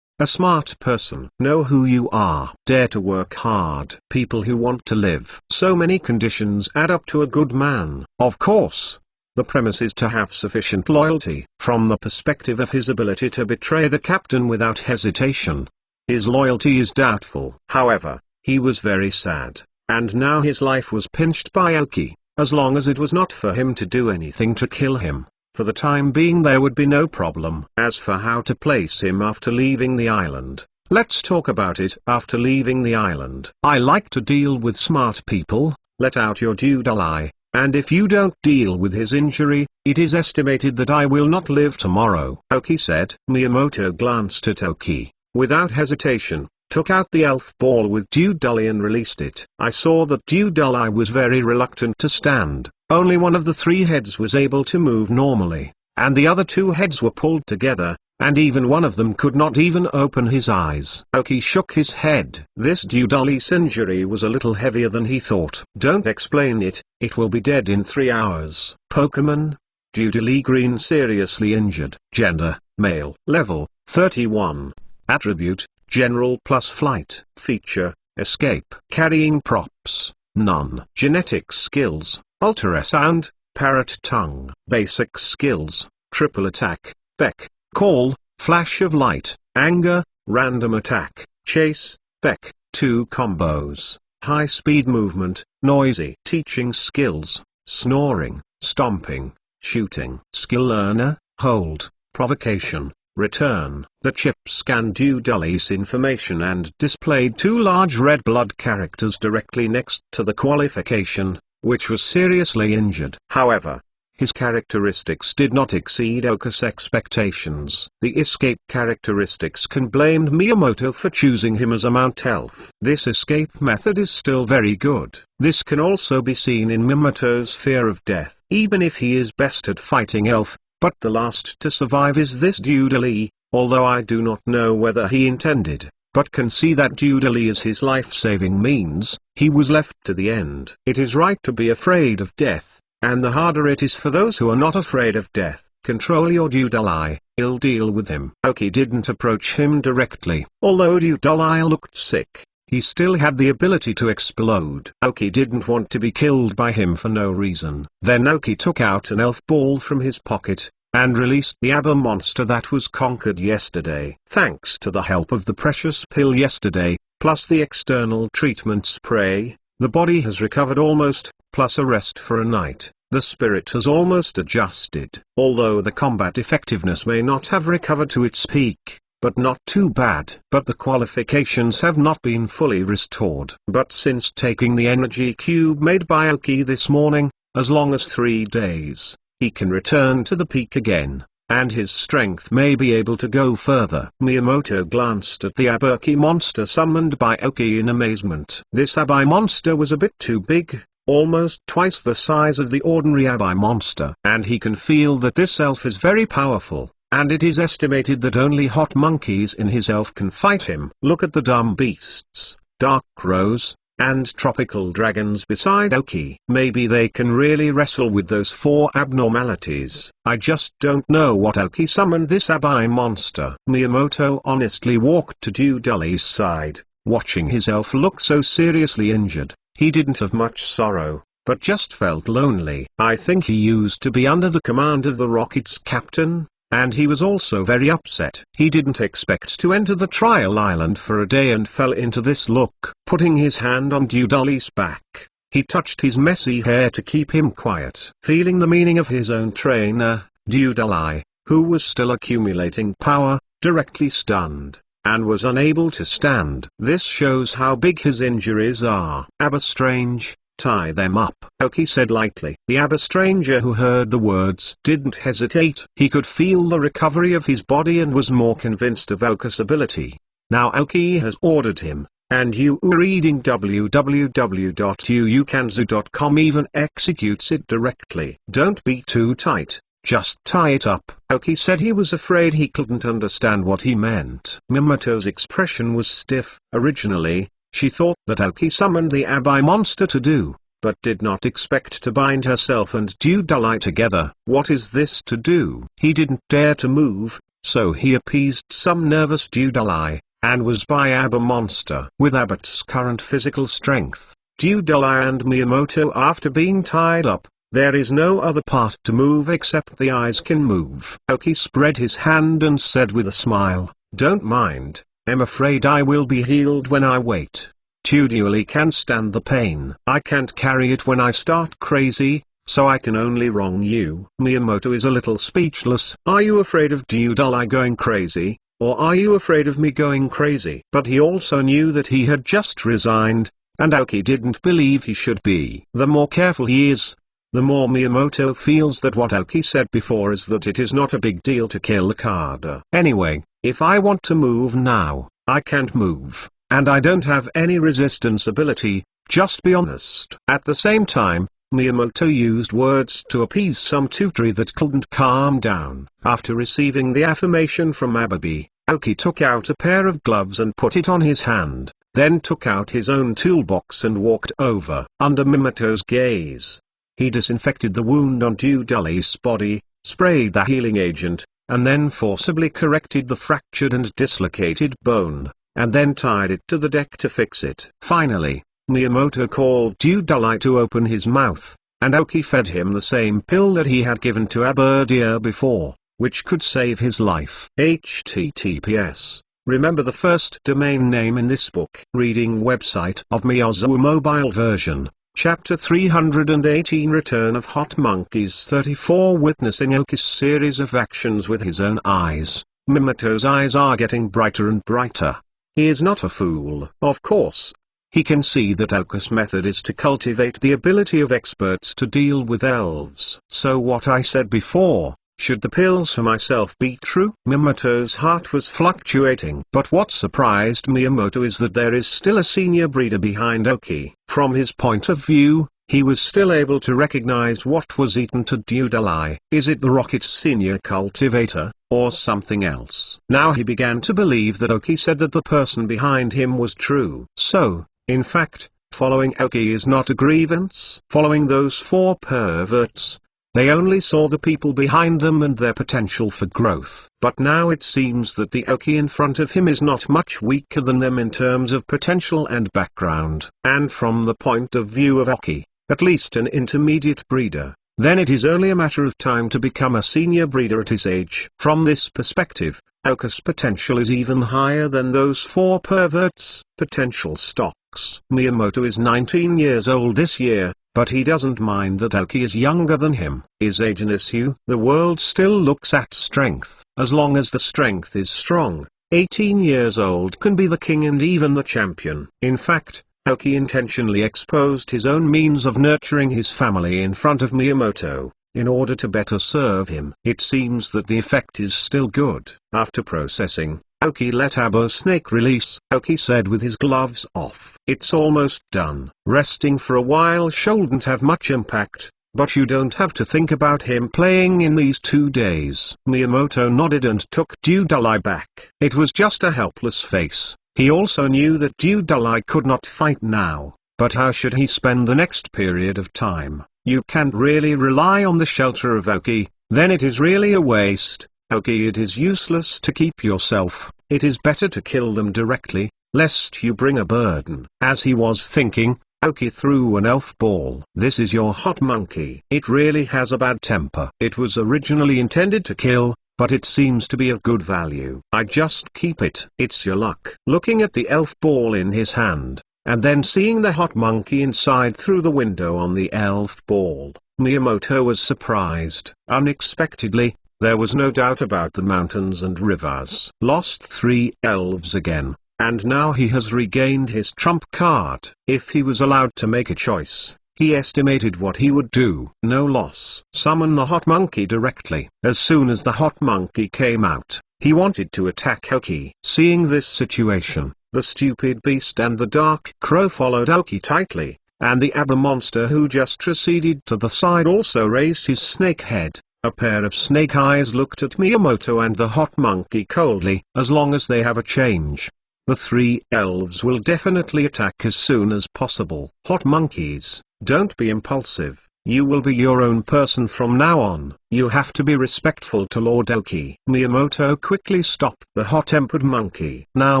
A smart person. Know who you are. Dare to work hard. People who want to live. So many conditions add up to a good man. Of course, the premise is to have sufficient loyalty. From the perspective of his ability to betray the captain without hesitation, his loyalty is doubtful. However, he was very sad, and now his life was pinched by Aoki. As long as it was not for him to do anything to kill him, for the time being there would be no problem. As for how to place him after leaving the island, let's talk about it. After leaving the island, I like to deal with smart people. Let out your Deudali. And if you don't deal with his injury, it is estimated that I will not live tomorrow. Aoki said. Miyamoto glanced at Aoki, without hesitation, took out the elf ball with Deudali and released it. I saw that Deudali was very reluctant to stand. Only one of the 3 heads was able to move normally, and the other 2 heads were pulled together, and even one of them could not even open his eyes. Aoki shook his head. This Deudali's injury was a little heavier than he thought. Don't explain it, it will be dead in 3 hours. Pokemon, Deudali Green seriously injured. Gender, male. Level, 31. Attribute, general plus flight. Feature, escape. Carrying props, none. Genetic skills, ultrasound, parrot tongue. Basic skills, triple attack, Beck. Call, flash of light, anger, random attack, chase, Beck. 2 combos, high speed movement, noisy. Teaching skills, snoring, stomping, shooting. Skill learner, hold, provocation, return. The chip scanned Deudali's information and displayed 2 large red blood characters directly next to the qualification, which was seriously injured. However, his characteristics did not exceed Aoki's expectations. The escape characteristics can blame Miyamoto for choosing him as a Mount Elf. This escape method is still very good. This can also be seen in Miyamoto's fear of death. Even if he is best at fighting elf, but the last to survive is this Deudali, although I do not know whether he intended, but can see that Deudali is his life-saving means, he was left to the end. It is right to be afraid of death, and the harder it is for those who are not afraid of death. Control your Deudali, I'll deal with him. Aoki didn't approach him directly. Although Deudali looked sick, he still had the ability to explode. Aoki didn't want to be killed by him for no reason. Then Aoki took out an elf ball from his pocket, and released the Aber monster that was conquered yesterday. Thanks to the help of the precious pill yesterday, plus the external treatment spray, the body has recovered almost, plus a rest for a night. The spirit has almost adjusted. Although the combat effectiveness may not have recovered to its peak, but not too bad. But the qualifications have not been fully restored. But since taking the energy cube made by Aoki this morning, as long as 3 days, he can return to the peak again, and his strength may be able to go further. Miyamoto glanced at the Aberki monster summoned by Aoki in amazement. This Abai monster was a bit too big, almost twice the size of the ordinary Abai monster. And he can feel that this elf is very powerful, and it is estimated that only hot monkeys in his elf can fight him. Look at the dumb beasts, Dark Rose, and tropical dragons beside Aoki. Maybe they can really wrestle with those 4 abnormalities. I just don't know what Aoki summoned this Abai monster. Miyamoto honestly walked to Dewdally's side, watching his elf look so seriously injured. He didn't have much sorrow, but just felt lonely. I think he used to be under the command of the Rocket's captain, and he was also very upset. He didn't expect to enter the trial island for a day and fell into this look. Putting his hand on Dewdally's back, he touched his messy hair to keep him quiet. Feeling the meaning of his own trainer, Dewdally, who was still accumulating power, directly stunned, and was unable to stand. This shows how big his injuries are. Abastrange, tie them up, Aoki said lightly. The Abastranger, who heard the words, didn't hesitate. He could feel the recovery of his body and was more convinced of Aoki's ability. Now Aoki has ordered him, and you reading www.yuukanzu.com even executes it directly. Don't be too tight, just tie it up. Aoki said he was afraid he couldn't understand what he meant. Miyamoto's expression was stiff. Originally, she thought that Aoki summoned the Abai monster to do, but did not expect to bind herself and Dewdally together. What is this to do? He didn't dare to move, so he appeased some nervous Dewdally, and was by Abai monster. With Abat's current physical strength, Dewdally and Miyamoto after being tied up, there is no other part to move except the eyes can move. Aoki spread his hand and said with a smile, "Don't mind. I'm afraid I will be healed when I wait. Dewdally can stand the pain. I can't carry it when I start crazy, so I can only wrong you." Miyamoto is a little speechless. Are you afraid of Dewdally going crazy, or are you afraid of me going crazy? But he also knew that he had just resigned, and Aoki didn't believe he should be. The more careful he is, the more Miyamoto feels that what Aoki said before is that it is not a big deal to kill Okada. Anyway, if I want to move now, I can't move, and I don't have any resistance ability, just be honest. At the same time, Miyamoto used words to appease some tutory that couldn't calm down. After receiving the affirmation from Ababi, Aoki took out a pair of gloves and put it on his hand, then took out his own toolbox and walked over. Under Miyamoto's gaze, he disinfected the wound on Dewdally's body, sprayed the healing agent, and then forcibly corrected the fractured and dislocated bone, and then tied it to the deck to fix it. Finally, Miyamoto called Dewdally to open his mouth, and Aoki fed him the same pill that he had given to Aberdia before, which could save his life. HTTPS. Remember the first domain name in this book. Reading website of Miyazawa mobile version. Chapter 318 Return of Hot Monkeys 34 Witnessing Aoki's series of actions with his own eyes, Miyamoto's eyes are getting brighter and brighter. He is not a fool. Of course, he can see that Aoki's method is to cultivate the ability of experts to deal with elves. So what I said before, should the pills for myself be true? Miyamoto's heart was fluctuating. But what surprised Miyamoto is that there is still a senior breeder behind Aoki. From his point of view, he was still able to recognize what was eaten to Dewdally. Is it the Rocket's senior cultivator, or something else? Now he began to believe that Aoki said that the person behind him was true. So, in fact, following Aoki is not a grievance. Following those 4 perverts, they only saw the people behind them and their potential for growth. But now it seems that the Aoki in front of him is not much weaker than them in terms of potential and background. And from the point of view of Aoki, at least an intermediate breeder, then it is only a matter of time to become a senior breeder at his age. From this perspective, Aoki's potential is even higher than those 4 perverts' potential stocks. Miyamoto is 19 years old this year, but he doesn't mind that Aoki is younger than him. Is age an issue? The world still looks at strength. As long as the strength is strong, 18 years old can be the king and even the champion. In fact, Aoki intentionally exposed his own means of nurturing his family in front of Miyamoto, in order to better serve him. It seems that the effect is still good. After processing, Aoki let Abo Snake release. Aoki said with his gloves off, "It's almost done. Resting for a while shouldn't have much impact, but you don't have to think about him playing in these 2 days." Miyamoto nodded and took Dudalai back. It was just a helpless face. He also knew that Dudalai could not fight now, but how should he spend the next period of time? You can't really rely on the shelter of Aoki, then it is really a waste. Aoki, it is useless to keep yourself. It is better to kill them directly, lest you bring a burden. As he was thinking, Aoki threw an elf ball. "This is your hot monkey. It really has a bad temper. It was originally intended to kill, but it seems to be of good value. I just keep it. It's your luck." Looking at the elf ball in his hand, and then seeing the hot monkey inside through the window on the elf ball, Miyamoto was surprised. Unexpectedly, there was no doubt about the mountains and rivers. Lost 3 elves again, and now he has regained his trump card. If he was allowed to make a choice, he estimated what he would do. No loss. Summon the hot monkey directly. As soon as the hot monkey came out, he wanted to attack Aoki. Seeing this situation, the stupid beast and the dark crow followed Aoki tightly, and the Abo monster who just receded to the side also raised his snake head. A pair of snake eyes looked at Miyamoto and the hot monkey coldly. As long as they have a change, the 3 elves will definitely attack as soon as possible. Hot monkeys, don't be impulsive. You will be your own person from now on. You have to be respectful to Lord Aoki. Miyamoto quickly stopped the hot-tempered monkey. Now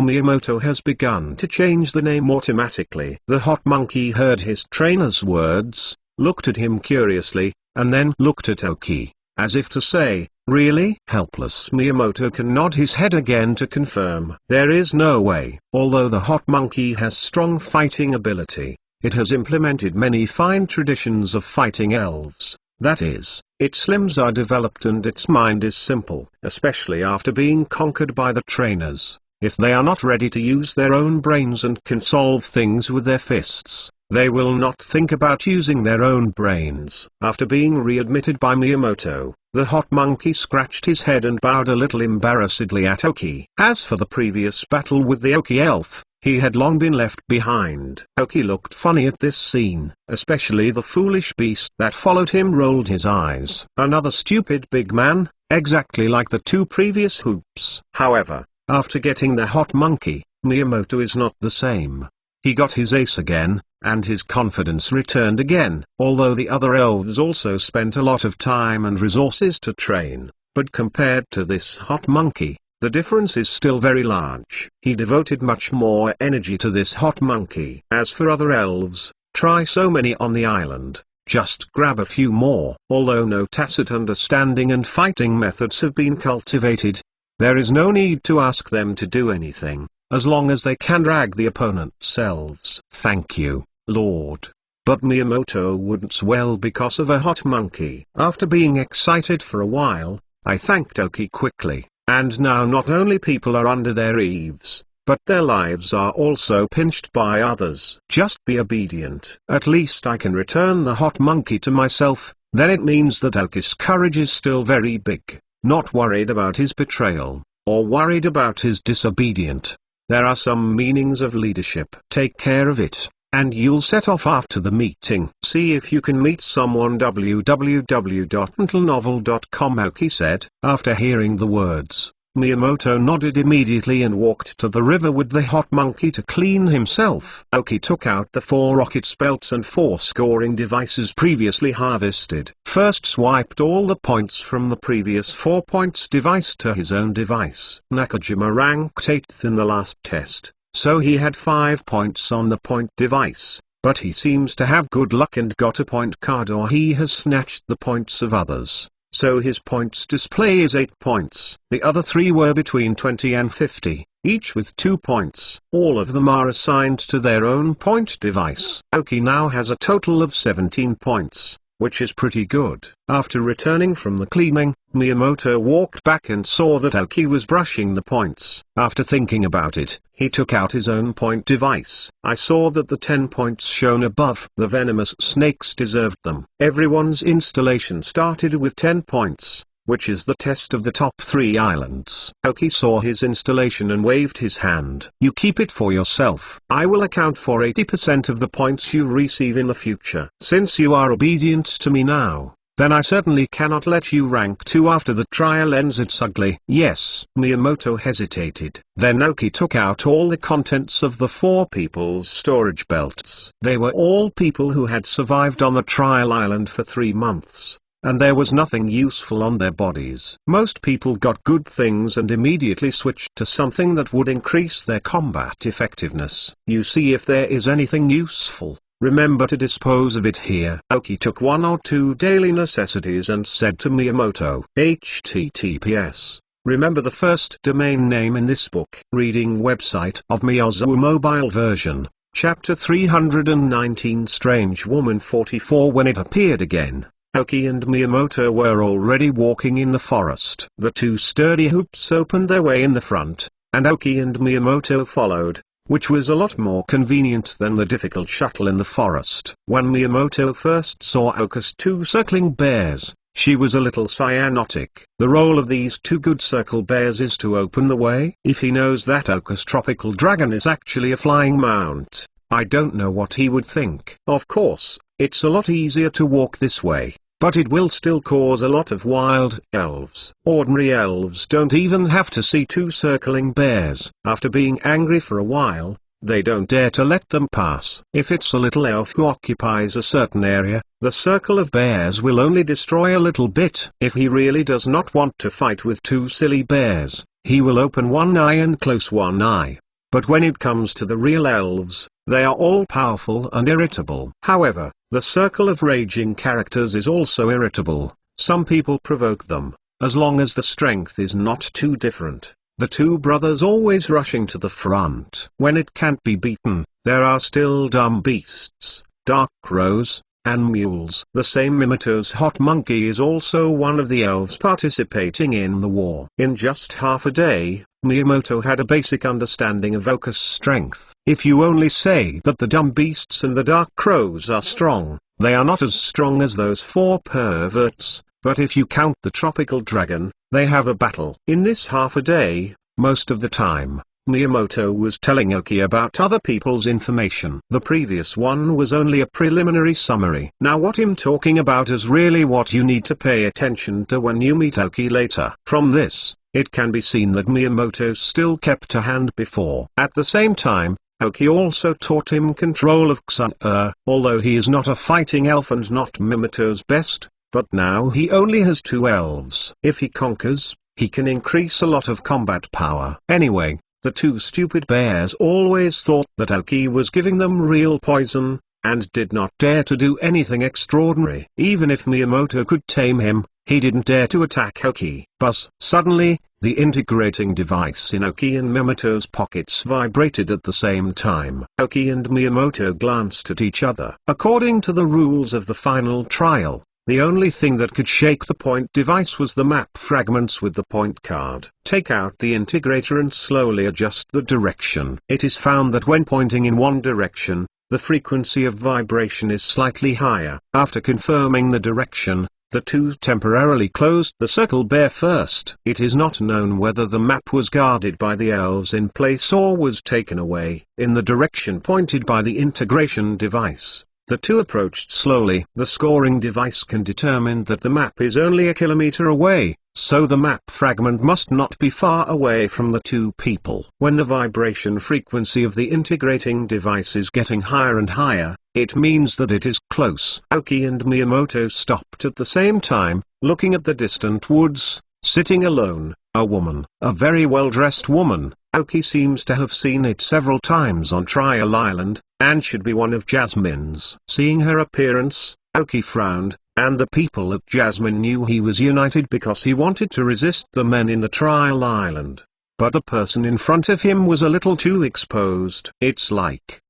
Miyamoto has begun to change the name automatically. The hot monkey heard his trainer's words, looked at him curiously, and then looked at Aoki, as if to say, "Really?" Helpless Miyamoto can nod his head again to confirm. There is no way. Although the hot monkey has strong fighting ability, it has implemented many fine traditions of fighting elves. That is, its limbs are developed and its mind is simple. Especially after being conquered by the trainers, if they are not ready to use their own brains and can solve things with their fists, they will not think about using their own brains. After being readmitted by Miyamoto, the hot monkey scratched his head and bowed a little embarrassedly at Aoki. As for the previous battle with the Aoki elf, he had long been left behind. Aoki looked funny at this scene, especially the foolish beast that followed him rolled his eyes. Another stupid big man, exactly like the 2 previous hoops. However, after getting the hot monkey, Miyamoto is not the same. He got his ace again, and his confidence returned again. Although the other elves also spent a lot of time and resources to train, but compared to this hot monkey, the difference is still very large. He devoted much more energy to this hot monkey. As for other elves, try so many on the island, just grab a few more. Although no tacit understanding and fighting methods have been cultivated, there is no need to ask them to do anything, as long as they can drag the opponent's elves. Thank you, Lord. But Miyamoto wouldn't swell because of a hot monkey. After being excited for a while, I thanked Aoki quickly. And now not only people are under their eaves, but their lives are also pinched by others. Just be obedient. At least I can return the hot monkey to myself. Then it means that Aoki's courage is still very big. Not worried about his betrayal, or worried about his disobedient. There are some meanings of leadership. Take care of it, and you'll set off after the meeting. See if you can meet someone. www.mentalnovel.com Aoki said. After hearing the words, Miyamoto nodded immediately and walked to the river with the hot monkey to clean himself. Aoki took out the 4 rocket belts and 4 scoring devices previously harvested. First swiped all the points from the previous 4 points device to his own device. Nakajima ranked 8th in the last test, so he had 5 points on the point device, but he seems to have good luck and got a point card, or he has snatched the points of others. So his points display is 8 points. The other 3 were between 20 and 50, each with 2 points. All of them are assigned to their own point device. Aoki now has a total of 17 points, which is pretty good. After returning from the cleaning, Miyamoto walked back and saw that Aoki was brushing the points. After thinking about it, he took out his own point device. I saw that the 10 points shown above, the venomous snakes deserved them. Everyone's installation started with 10 points, which is the test of the top 3 islands. Aoki saw his installation and waved his hand. You keep it for yourself. I will account for 80% of the points you receive in the future. Since you are obedient to me now, then I certainly cannot let you rank 2 after the trial ends. It's ugly. Yes. Miyamoto hesitated. Then Aoki took out all the contents of the 4 people's storage belts. They were all people who had survived on the trial island for 3 months, and there was nothing useful on their bodies. Most people got good things and immediately switched to something that would increase their combat effectiveness. You see if there is anything useful. Remember to dispose of it here. Aoki took 1 or 2 daily necessities and said to Miyamoto, HTTPS. Remember the first domain name in this book. Reading website of Miyazu mobile version, chapter 319 Strange Woman 44. When it appeared again, Aoki and Miyamoto were already walking in the forest. The 2 sturdy hoops opened their way in the front, and Aoki and Miyamoto followed, which was a lot more convenient than the difficult shuttle in the forest. When Miyamoto first saw Aoki's 2 circling bears, she was a little cyanotic. The role of these 2 good circle bears is to open the way. If he knows that Aoki's tropical dragon is actually a flying mount, I don't know what he would think. Of course, it's a lot easier to walk this way, but it will still cause a lot of wild elves. Ordinary elves don't even have to see 2 circling bears. After being angry for a while, they don't dare to let them pass. If it's a little elf who occupies a certain area, the circle of bears will only destroy a little bit. If he really does not want to fight with 2 silly bears, he will open one eye and close one eye. But when it comes to the real elves, they are all powerful and irritable. However, the circle of raging characters is also irritable. Some people provoke them, as long as the strength is not too different. The 2 brothers always rushing to the front. When it can't be beaten, there are still dumb beasts, dark crows, and mules. The same Miyamoto's hot monkey is also one of the elves participating in the war. In just half a day, Miyamoto had a basic understanding of Aoki's strength. If you only say that the dumb beasts and the dark crows are strong, they are not as strong as those 4 perverts, but if you count the tropical dragon, they have a battle. In this half a day, most of the time, Miyamoto was telling Aoki about other people's information. The previous one was only a preliminary summary. Now what I'm talking about is really what you need to pay attention to when you meet Aoki later. From this, it can be seen that Miyamoto still kept a hand before. At the same time, Aoki also taught him control of Xa. Although he is not a fighting elf and not Miyamoto's best, but now he only has 2 elves. If he conquers, he can increase a lot of combat power. Anyway, the 2 stupid bears always thought that Aoki was giving them real poison, and did not dare to do anything extraordinary. Even if Miyamoto could tame him, he didn't dare to attack Aoki. Buzz! Suddenly, the integrating device in Aoki and Miyamoto's pockets vibrated at the same time. Aoki and Miyamoto glanced at each other. According to the rules of the final trial, the only thing that could shake the point device was the map fragments with the point card. Take out the integrator and slowly adjust the direction. It is found that when pointing in one direction, the frequency of vibration is slightly higher. After confirming the direction, the 2 temporarily closed the circle bear first. It is not known whether the map was guarded by the elves in place or was taken away. In the direction pointed by the integration device, the 2 approached slowly. The scoring device can determine that the map is only a kilometer away, so the map fragment must not be far away from the 2 people. When the vibration frequency of the integrating device is getting higher and higher, it means that it is close. Aoki and Miyamoto stopped at the same time, looking at the distant woods. Sitting alone, a woman, a very well-dressed woman. Aoki seems to have seen it several times on Trial Island, and should be one of Jasmine's. Seeing her appearance, Aoki frowned, and the people of Jasmine knew he was united because he wanted to resist the men in the Trial Island. But the person in front of him was a little too exposed. It's like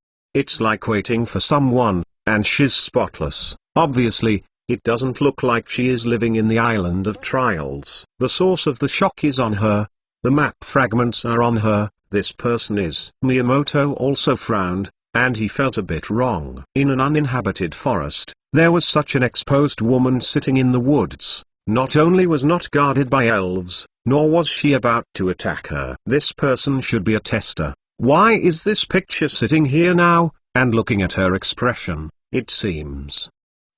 waiting for someone, and she's spotless. Obviously, It doesn't look like she is living in the island of trials. The source of the shock is on her. The map fragments are on her. This person is. Miyamoto also frowned, and he felt a bit wrong. In an uninhabited forest, there was such an exposed woman sitting in the woods. Not only was not guarded by elves, nor was she about to attack her. This person should be a tester. Why is this picture sitting here now? And looking at her expression, it seems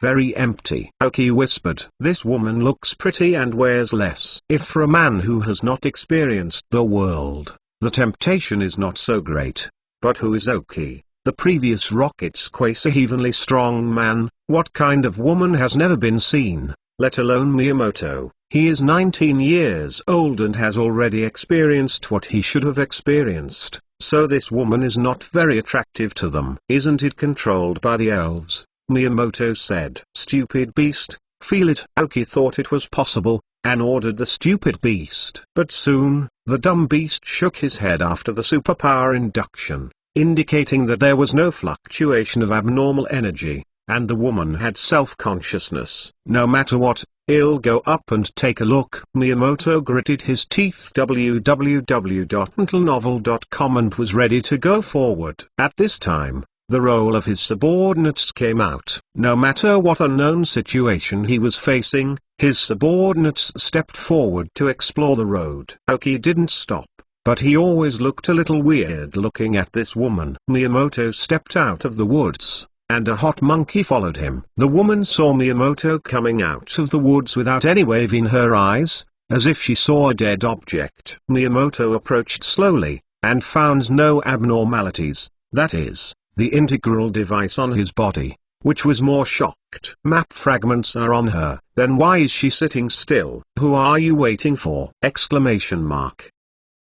very empty. Aoki whispered. This woman looks pretty and wears less. If for a man who has not experienced the world, the temptation is not so great. But who is Aoki? The previous Rocket's quasi-evenly strong man. What kind of woman has never been seen, let alone Miyamoto? He is 19 years old and has already experienced what he should have experienced, so this woman is not very attractive to them. Isn't it controlled by the elves? Miyamoto said. Stupid beast, feel it. Aoki thought it was possible, and ordered the stupid beast. But soon, the dumb beast shook his head after the superpower induction, indicating that there was no fluctuation of abnormal energy, and the woman had self-consciousness. No matter what, I'll go up and take a look. Miyamoto gritted his teeth. www.mentalnovel.com and was ready to go forward. At this time, the role of his subordinates came out. No matter what unknown situation he was facing, his subordinates stepped forward to explore the road. Aoki didn't stop, but he always looked a little weird looking at this woman. Miyamoto stepped out of the woods, and a hot monkey followed him. The woman saw Miyamoto coming out of the woods without any wave in her eyes, as if she saw a dead object. Miyamoto approached slowly, and found no abnormalities, that is, the integral device on his body, which was more shocked. Map fragments are on her. Then why is she sitting still? Who are you waiting for? Exclamation mark.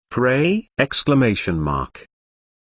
Prey? Exclamation mark.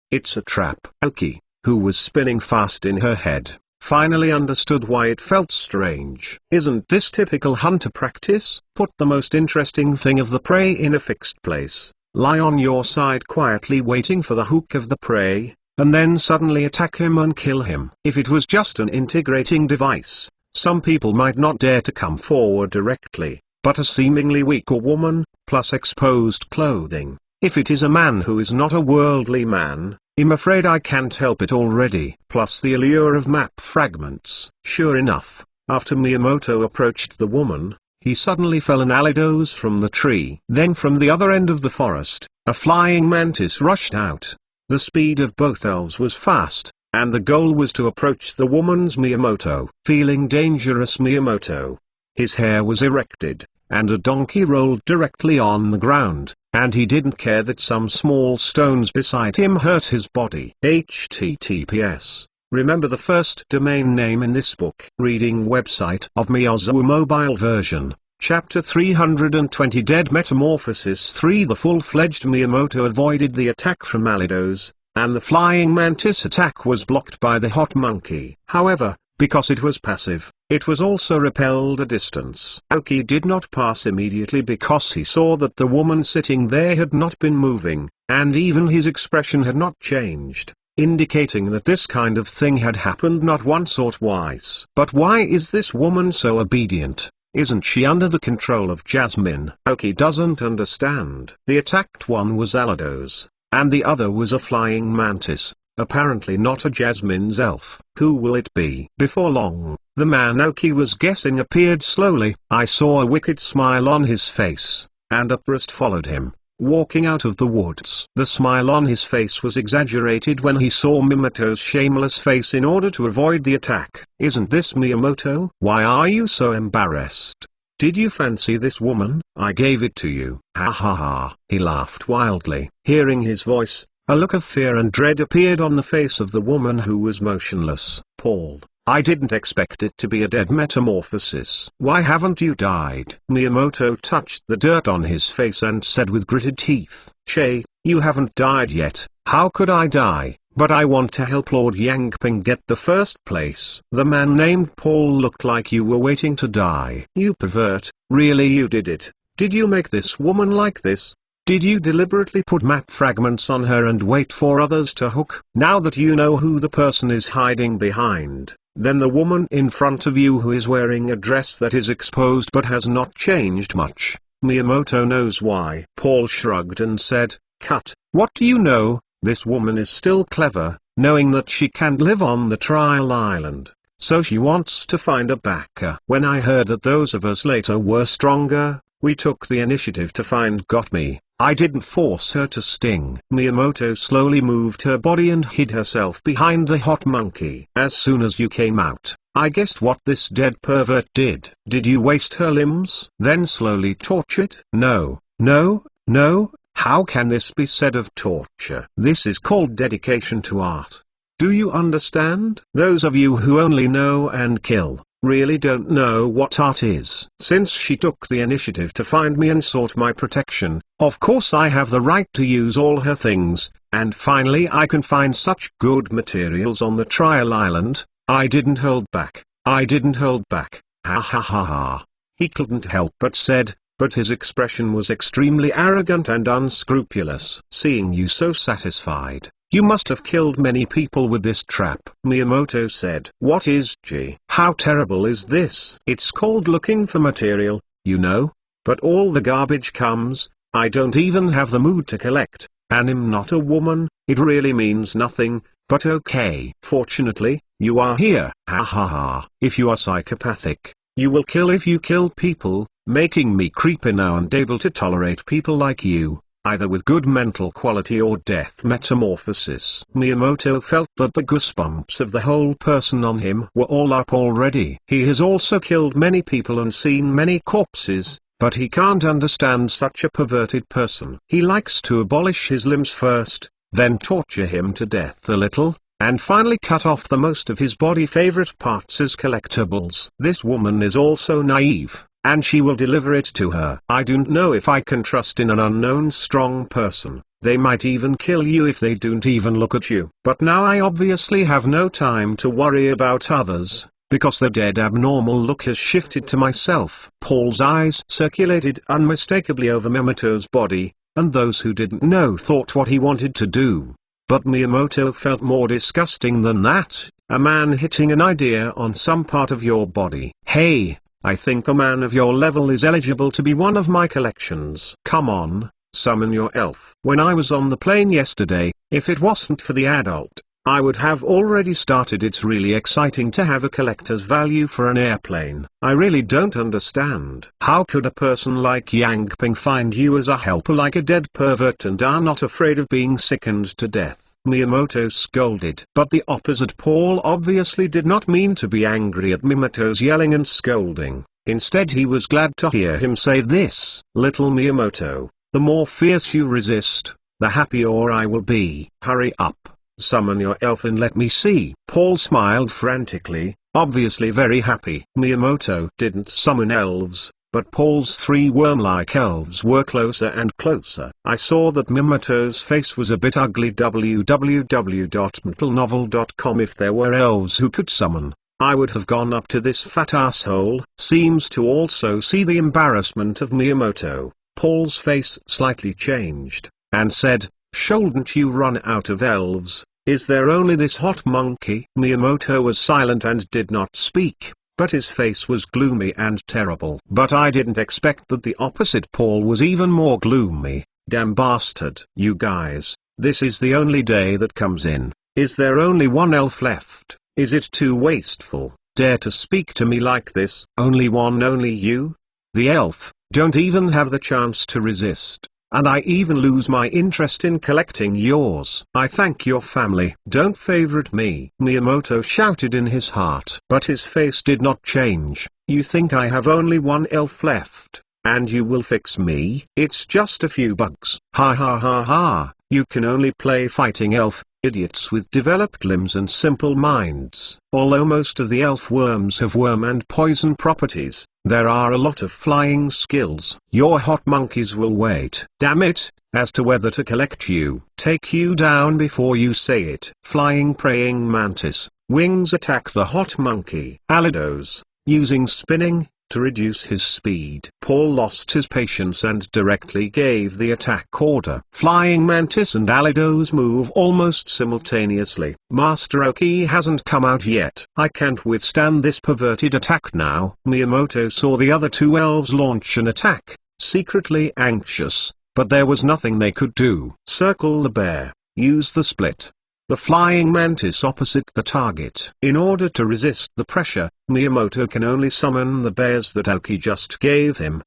It's a trap. Aoki, who was spinning fast in her head, finally understood why it felt strange. Isn't this typical hunter practice? Put the most interesting thing of the prey in a fixed place, lie on your side quietly waiting for the hook of the prey, and then suddenly attack him and kill him. If it was just an integrating device, some people might not dare to come forward directly, but a seemingly weaker woman, plus exposed clothing. If it is a man who is not a worldly man, I'm afraid I can't help it already. Plus the allure of map fragments. Sure enough, after Miyamoto approached the woman, he suddenly fell an allidose from the tree. Then from the other end of the forest, a flying mantis rushed out. The speed of both elves was fast, and the goal was to approach the woman's Miyamoto. Feeling dangerous Miyamoto, his hair was erected, and a donkey rolled directly on the ground, and he didn't care that some small stones beside him hurt his body. HTTPS. Remember the first domain name in this book. Reading website of Miyazu mobile version. Chapter 320 Dead Metamorphosis 3. The full-fledged Miyamoto avoided the attack from Allidose, and the flying mantis attack was blocked by the hot monkey. However, because it was passive, it was also repelled a distance. Aoki did not pass immediately because he saw that the woman sitting there had not been moving, and even his expression had not changed, indicating that this kind of thing had happened not once or twice. But why is this woman so obedient? Isn't she under the control of Jasmine? Aoki doesn't understand. The attacked one was Allidose, and the other was a flying mantis, apparently not a Jasmine's elf. Who will it be? Before long, the man Aoki was guessing appeared slowly. I saw a wicked smile on his face, and Uprust followed him, walking out of the woods. The smile on his face was exaggerated when he saw Miyamoto's shameless face in order to avoid the attack. Isn't this Miyamoto? Why are you so embarrassed? Did you fancy this woman? I gave it to you. Ha ha ha. He laughed wildly. Hearing his voice, a look of fear and dread appeared on the face of the woman who was motionless. Paul, I didn't expect it to be a dead metamorphosis. Why haven't you died? Miyamoto touched the dirt on his face and said with gritted teeth, Che, you haven't died yet. How could I die? But I want to help Lord Yangping get the first place. The man named Paul looked like you were waiting to die. You pervert, really you did it. Did you make this woman like this? Did you deliberately put map fragments on her and wait for others to hook? Now that you know who the person is hiding behind, Then the woman in front of you who is wearing a dress that is exposed but has not changed much. Miyamoto knows why. Paul shrugged and said, cut. What do you know? This woman is still clever, knowing that she can't live on the trial island, so she wants to find a backer. When I heard that those of us later were stronger, we took the initiative to find Got-Me. I didn't force her to sting. Miyamoto slowly moved her body and hid herself behind the hot monkey. As soon as you came out, I guessed what this dead pervert did. Did you waste her limbs? Then slowly tortured? No, no, no. How can this be said of torture? This is called dedication to art. Do you understand? Those of you who only know and kill, really don't know what art is. Since she took the initiative to find me and sought my protection, of course I have the right to use all her things, and finally I can find such good materials on the trial island. I didn't hold back. I didn't hold back. Ha ha ha ha. He couldn't help but said, but his expression was extremely arrogant and unscrupulous. Seeing you so satisfied, you must have killed many people with this trap. Miyamoto said. What is G? How terrible is this? It's called looking for material, you know. But all the garbage comes, I don't even have the mood to collect, and I'm not a woman, it really means nothing, but okay. Fortunately, you are here. Ha ha ha. If you are psychopathic, you will kill if you kill people, making me creepy now and able to tolerate people like you, either with good mental quality or death metamorphosis. Miyamoto felt that the goosebumps of the whole person on him were all up already. He has also killed many people and seen many corpses, but he can't understand such a perverted person. He likes to abolish his limbs first, then torture him to death a little, and finally cut off the most of his body favorite parts as collectibles. This woman is also naive, and she will deliver it to her. I don't know if I can trust in an unknown strong person. They might even kill you if they don't even look at you. But now I obviously have no time to worry about others, because the dead abnormal look has shifted to myself. Paul's eyes circulated unmistakably over Miyamoto's body, and those who didn't know thought what he wanted to do. But Miyamoto felt more disgusting than that, a man hitting an idea on some part of your body. Hey, I think a man of your level is eligible to be one of my collections. Come on, summon your elf. When I was on the plane yesterday, if it wasn't for the adult, I would have already started. It's really exciting to have a collector's value for an airplane. I really don't understand. How could a person like Yang Ping find you as a helper like a dead pervert and are not afraid of being sickened to death? Miyamoto scolded. But the opposite Paul obviously did not mean to be angry at Miyamoto's yelling and scolding. Instead he was glad to hear him say this. Little Miyamoto, the more fierce you resist, the happier I will be. Hurry up. Summon your elf and let me see. Paul smiled frantically, obviously very happy. Miyamoto didn't summon elves, but Paul's three worm-like elves were closer and closer. I saw that Miyamoto's face was a bit ugly. www.mentalnovel.com. If there were elves who could summon, I would have gone up to this fat asshole. Seems to also see the embarrassment of Miyamoto. Paul's face slightly changed, and said, shouldn't you run out of elves? Is there only this hot monkey? Miyamoto was silent and did not speak, but his face was gloomy and terrible. But I didn't expect that the opposite Paul was even more gloomy. Damn bastard. You guys, this is the only day that comes in. Is there only one elf left? Is it too wasteful? Dare to speak to me like this? Only one, only you? The elf, don't even have the chance to resist. And I even lose my interest in collecting yours. I thank your family. Don't favorite me. Miyamoto shouted in his heart. But his face did not change. You think I have only one elf left, and you will fix me? It's just a few bugs. Ha ha ha ha. You can only play fighting elf, idiots with developed limbs and simple minds. Although most of the elf worms have worm and poison properties, there are a lot of flying skills. Your hot monkeys will wait. Damn it, as to whether to collect you. Take you down before you say it. Flying praying mantis, wings attack the hot monkey. Alidos, using spinning, to reduce his speed. Paul lost his patience and directly gave the attack order. Flying Mantis and Alidos move almost simultaneously. Master Oki hasn't come out yet. I can't withstand this perverted attack now. Miyamoto saw the other two elves launch an attack, secretly anxious, but there was nothing they could do. Circle the bear, use the split. The flying mantis opposite the target. In order to resist the pressure, Miyamoto can only summon the bears that Oki just gave him.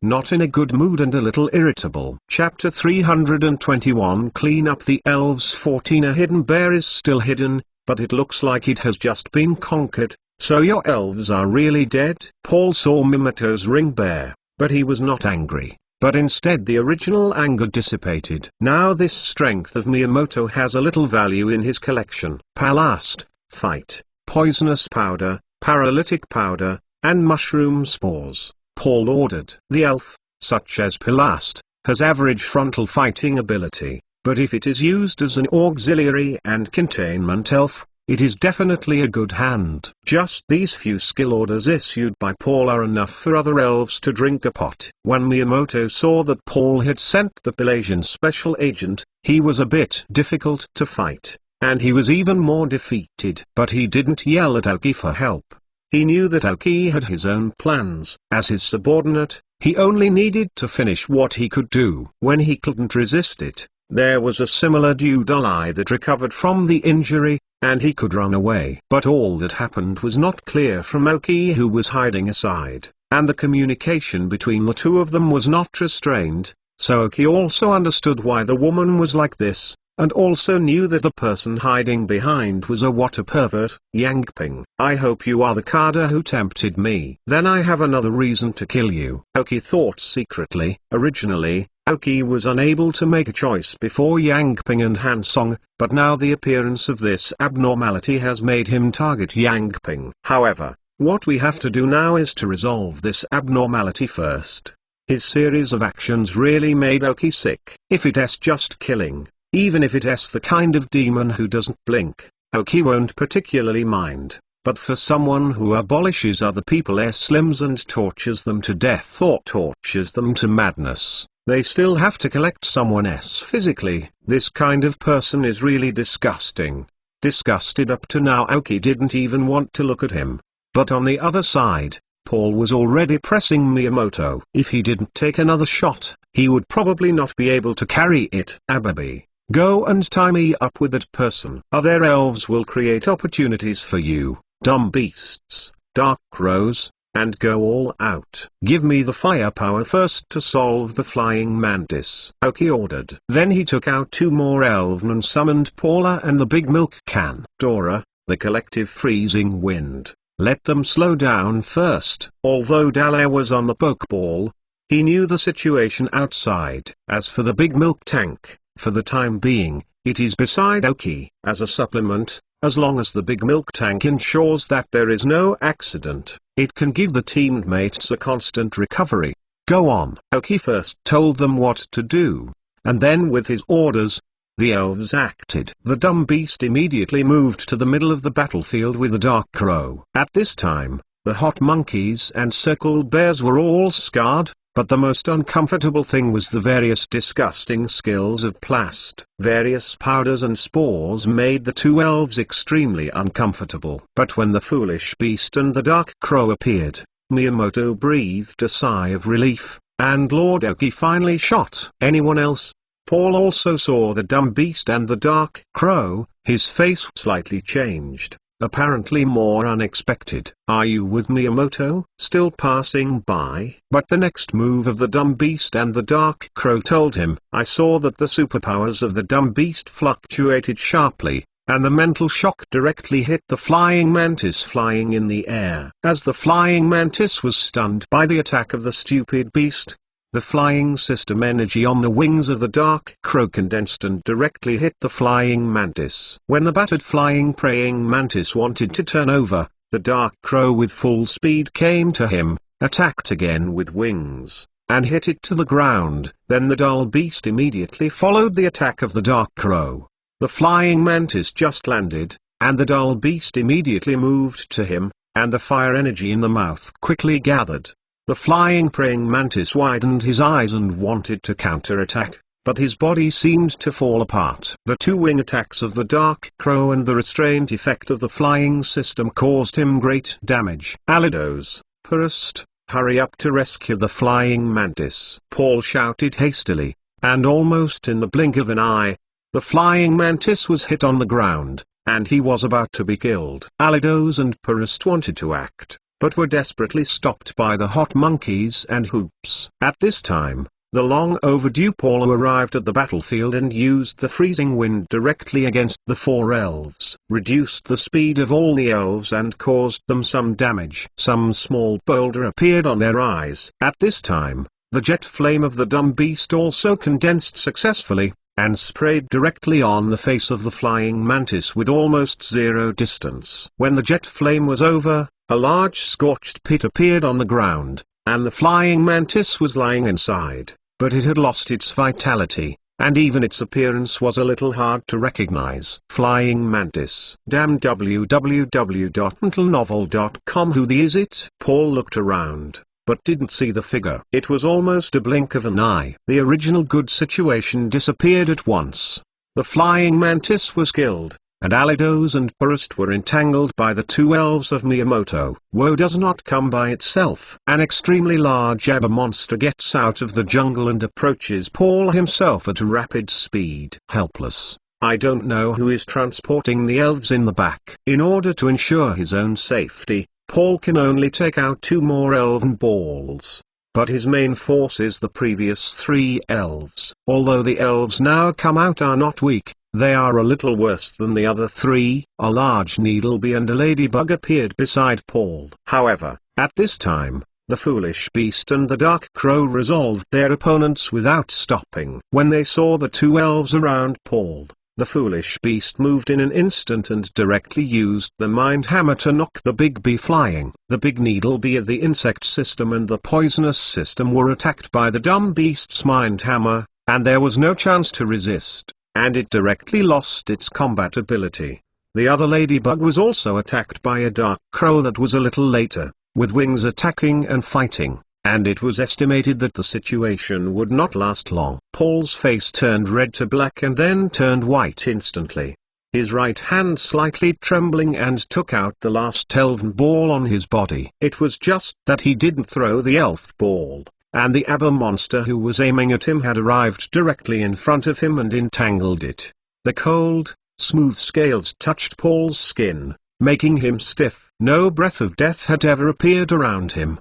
Not in a good mood and a little irritable. Chapter 321 Clean up the elves. 14 A hidden bear is still hidden, but it looks like it has just been conquered, so your elves are really dead? Paul saw Miyamoto's ring bear, but he was not angry. But instead the original anger dissipated. Now this strength of Miyamoto has a little value in his collection. Palast, fight, poisonous powder, paralytic powder, and mushroom spores. Paul ordered. The elf, such as Palast, has average frontal fighting ability, but if it is used as an auxiliary and containment elf, it is definitely a good hand. Just these few skill orders issued by Paul are enough for other elves to drink a pot. When Miyamoto saw that Paul had sent the Pelasian special agent, he was a bit difficult to fight, and he was even more defeated. But he didn't yell at Oki for help. He knew that Oki had his own plans. As his subordinate, he only needed to finish what he could do. When he couldn't resist it, there was a similar Deudolai that recovered from the injury, and he could run away. But all that happened was not clear from Oki, who was hiding aside, and the communication between the two of them was not restrained, so Oki also understood why the woman was like this, and also knew that the person hiding behind was a water pervert. Yangping, I hope you are the Kada who tempted me. Then I have another reason to kill you. Oki thought secretly. Originally, Oki was unable to make a choice before Yangping and Hansong, but now the appearance of this abnormality has made him target Yangping. However, what we have to do now is to resolve this abnormality first. His series of actions really made Oki sick. If it's just killing, even if it's the kind of demon who doesn't blink, Oki won't particularly mind. But for someone who abolishes other people's limbs and tortures them to death or tortures them to madness, they still have to collect someone else physically. This kind of person is really disgusting. Disgusted up to now, Oki didn't even want to look at him. But on the other side, Paul was already pressing Miyamoto. If he didn't take another shot, he would probably not be able to carry it. Ababi, go and tie me up with that person. Other elves will create opportunities for you, dumb beasts, dark crows, and go all out. Give me the firepower first to solve the flying mantis, Oki ordered. Then he took out two more elven and summoned Paula and the big milk can. Dora, the collective freezing wind, let them slow down first. Although Dala was on the pokeball, he knew the situation outside. As for the big milk tank, for the time being, it is beside Oki. As a supplement, as long as the big milk tank ensures that there is no accident, it can give the teammates a constant recovery. Go on. Oki first told them what to do, and then with his orders, the elves acted. The dumb beast immediately moved to the middle of the battlefield with the dark crow. At this time, the hot monkeys and circle bears were all scarred, but the most uncomfortable thing was the various disgusting skills of Plast. Various powders and spores made the two elves extremely uncomfortable. But when the foolish beast and the dark crow appeared, Miyamoto breathed a sigh of relief, and Lord Oki finally shot. Anyone else? Paul also saw the dumb beast and the dark crow. His face slightly changed, apparently more unexpected. Are you with Miyamoto? Still passing by? But the next move of the dumb beast and the dark crow told him, I saw that the superpowers of the dumb beast fluctuated sharply, and the mental shock directly hit the flying mantis flying in the air. As the flying mantis was stunned by the attack of the stupid beast, the flying system energy on the wings of the dark crow condensed and directly hit the flying mantis. When the battered flying praying mantis wanted to turn over, the dark crow with full speed came to him, attacked again with wings, and hit it to the ground. Then the dull beast immediately followed the attack of the dark crow. The flying mantis just landed, and the dull beast immediately moved to him, and the fire energy in the mouth quickly gathered. The flying praying mantis widened his eyes and wanted to counterattack, but his body seemed to fall apart. The two wing attacks of the dark crow and the restraint effect of the flying system caused him great damage. Alidos, Purist, hurry up to rescue the flying mantis, Paul shouted hastily, and almost in the blink of an eye, the flying mantis was hit on the ground, and he was about to be killed. Alidos and Purist wanted to act, but were desperately stopped by the hot monkeys and hoops. At this time, the long overdue Paul arrived at the battlefield and used the freezing wind directly against the four elves, reduced the speed of all the elves and caused them some damage. Some small boulder appeared on their eyes. At this time, the jet flame of the dumb beast also condensed successfully, and sprayed directly on the face of the flying mantis with almost zero distance. When the jet flame was over, a large scorched pit appeared on the ground, and the flying mantis was lying inside, but it had lost its vitality, and even its appearance was a little hard to recognize. Flying mantis. Damn www.mentalnovel.com. Who the is it? Paul looked around, but didn't see the figure. It was almost a blink of an eye. The original good situation disappeared at once. The flying mantis was killed, and Alidos and Purist were entangled by the two elves of Miyamoto. Woe does not come by itself. An extremely large Abba monster gets out of the jungle and approaches Paul himself at a rapid speed. Helpless, I don't know who is transporting the elves in the back. In order to ensure his own safety, Paul can only take out two more elven balls. But his main force is the previous three elves. Although the elves now come out are not weak, they are a little worse than the other three. A large needlebee and a ladybug appeared beside Paul. However, at this time, the foolish beast and the dark crow resolved their opponents without stopping. When they saw the two elves around Paul, the foolish beast moved in an instant and directly used the mind hammer to knock the big bee flying. The big needlebee of the insect system and the poisonous system were attacked by the dumb beast's mind hammer, and there was no chance to resist, and it directly lost its combat ability. The other ladybug was also attacked by a dark crow that was a little later, with wings attacking and fighting, and it was estimated that the situation would not last long. Paul's face turned red to black and then turned white instantly. His right hand slightly trembling and took out the last elven ball on his body. It was just that he didn't throw the elf ball, and the Abba monster who was aiming at him had arrived directly in front of him and entangled it. The cold, smooth scales touched Paul's skin, making him stiff. No breath of death had ever appeared around him.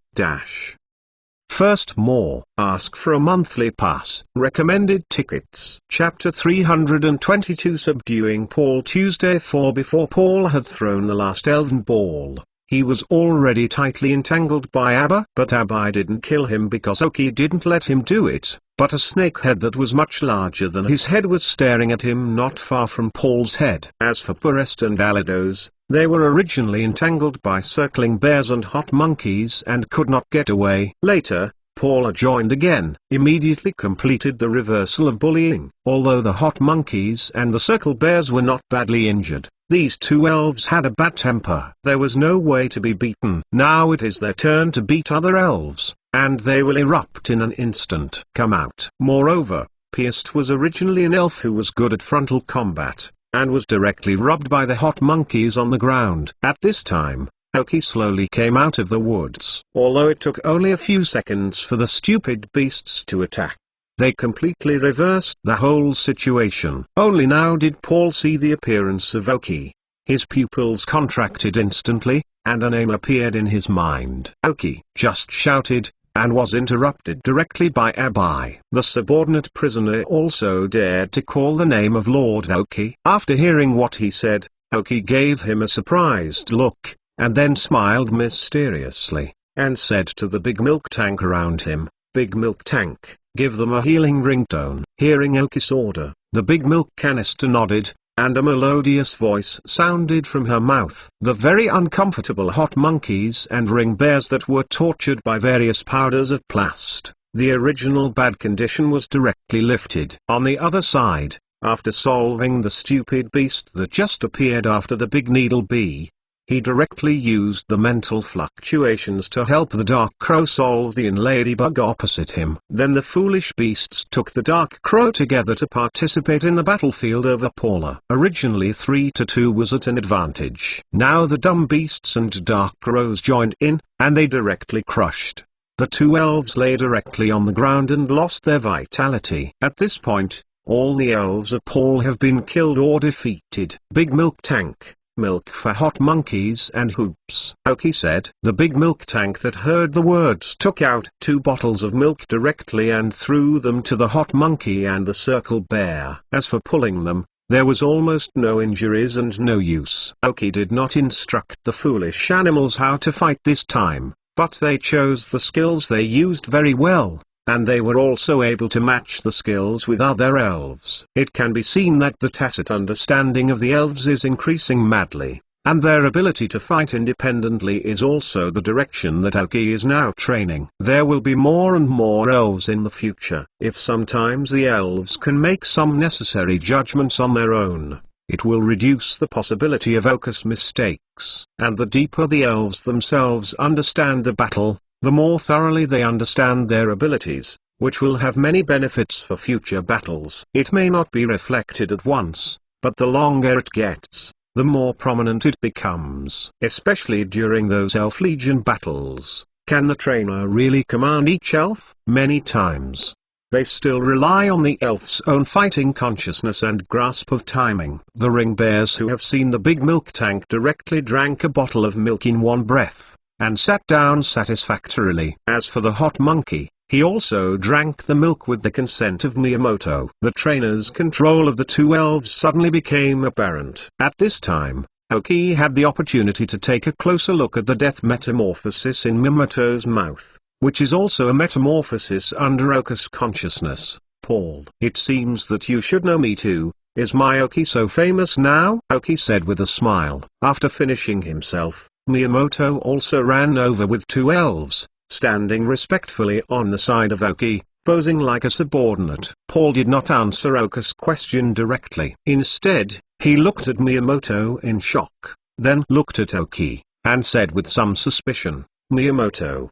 First more. Ask for a monthly pass. Recommended tickets. Chapter 322. Subduing Paul. Tuesday 4. Before Paul had thrown the last elven ball, he was already tightly entangled by Abba. But Abba didn't kill him because Oki didn't let him do it, but a snake head that was much larger than his head was staring at him not far from Paul's head. As for Purist and Alidos, they were originally entangled by circling bears and hot monkeys and could not get away. Later, Paul joined again, immediately completed the reversal of bullying. Although the hot monkeys and the circle bears were not badly injured, these two elves had a bad temper. There was no way to be beaten. Now it is their turn to beat other elves, and they will erupt in an instant. Come out. Moreover, Pierced was originally an elf who was good at frontal combat, and was directly robbed by the hot monkeys on the ground. At this time, Oki slowly came out of the woods. Although it took only a few seconds for the stupid beasts to attack, they completely reversed the whole situation. Only now did Paul see the appearance of Oki. His pupils contracted instantly, and a name appeared in his mind. Oki just shouted, and was interrupted directly by Abai. The subordinate prisoner also dared to call the name of Lord Oki. After hearing what he said, Oki gave him a surprised look, and then smiled mysteriously, and said to the big milk tank around him, "Big milk tank, give them a healing ringtone." Hearing Oki's order, the big milk canister nodded, and a melodious voice sounded from her mouth. The very uncomfortable hot monkeys and ring bears that were tortured by various powders of plast, the original bad condition was directly lifted. On the other side, after solving the stupid beast that just appeared after the big needle bee, He directly used the mental fluctuations to help the Dark Crow solve the ladybug opposite him. Then the foolish beasts took the Dark Crow together to participate in the battlefield over Paula. Originally 3-2 was at an advantage. Now the dumb beasts and Dark Crows joined in, and they directly crushed. The two elves lay directly on the ground and lost their vitality. At this point, all the elves of Paul have been killed or defeated. Big milk tank. Milk for hot monkeys and hoops. Aoki said. The big milk tank that heard the words took out 2 bottles of milk directly and threw them to the hot monkey and the circle bear. As for pulling them, there was almost no injuries and no use. Aoki did not instruct the foolish animals how to fight this time, but they chose the skills they used very well. And they were also able to match the skills with other elves. It can be seen that the tacit understanding of the elves is increasing madly, and their ability to fight independently is also the direction that Aoki is now training. There will be more and more elves in the future. If sometimes the elves can make some necessary judgments on their own, it will reduce the possibility of Aoki's mistakes. And the deeper the elves themselves understand the battle, the more thoroughly they understand their abilities, which will have many benefits for future battles. It may not be reflected at once, but the longer it gets, the more prominent it becomes. Especially during those Elf Legion battles. Can the trainer really command each elf? Many times, they still rely on the elf's own fighting consciousness and grasp of timing. The ring bears who have seen the big milk tank directly drank a bottle of milk in one breath, and sat down satisfactorily. As for the hot monkey, he also drank the milk with the consent of Miyamoto. The trainer's control of the two elves suddenly became apparent. At this time, Aoki had the opportunity to take a closer look at the death metamorphosis in Miyamoto's mouth, which is also a metamorphosis under Aoki's consciousness. Paul, it seems that you should know me too. Is my Aoki so famous now? Aoki said with a smile. After finishing himself, Miyamoto also ran over with two elves, standing respectfully on the side of Aoki, posing like a subordinate. Paul did not answer Aoki's question directly. Instead, he looked at Miyamoto in shock, then looked at Aoki, and said with some suspicion, Miyamoto,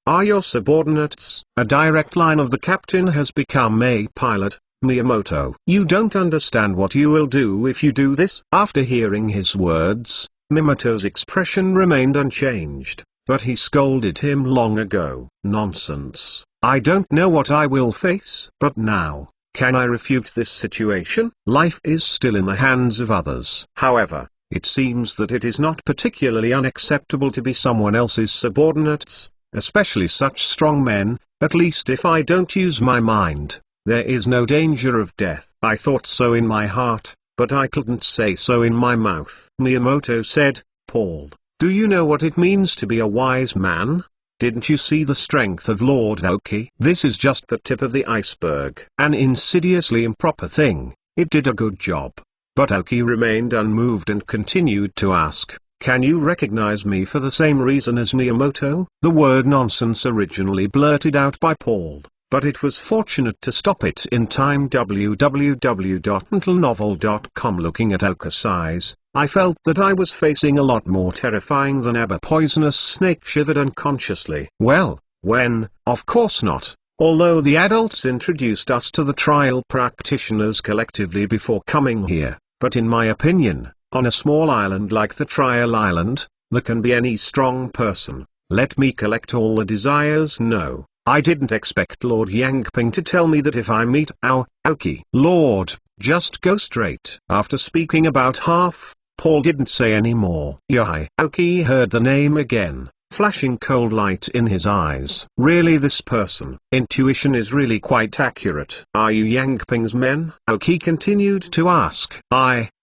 are your subordinates? A direct line of the captain has become a pilot. Miyamoto, you don't understand what you will do if you do this. After hearing his words, Miyamoto's expression remained unchanged, but he scolded him long ago. Nonsense. I don't know what I will face. But now, can I refute this situation? Life is still in the hands of others. However, it seems that it is not particularly unacceptable to be someone else's subordinates, especially such strong men, at least if I don't use my mind. There is no danger of death. I thought so in my heart, but I couldn't say so in my mouth. Miyamoto said, Paul, do you know what it means to be a wise man? Didn't you see the strength of Lord Aoki? This is just the tip of the iceberg. An insidiously improper thing. It did a good job. But Aoki remained unmoved and continued to ask, can you recognize me for the same reason as Miyamoto? The word nonsense originally blurted out by Paul, but it was fortunate to stop it in time. www.mentalnovel.com. Looking at Aoki's eyes, I felt that I was facing a lot more terrifying than ever. Poisonous snake shivered unconsciously. Well, when, of course not. Although the adults introduced us to the trial practitioners collectively before coming here, but in my opinion, on a small island like the trial island, there can be any strong person. Let me collect all the desires. No. I didn't expect Lord Yangping to tell me that if I meet Aoki. Lord, just go straight. After speaking about half, Paul didn't say any more. Yai. Aoki heard the name again, flashing cold light in his eyes. Really, this person. Intuition is really quite accurate. Are you Yangping's men? Aoki continued to ask.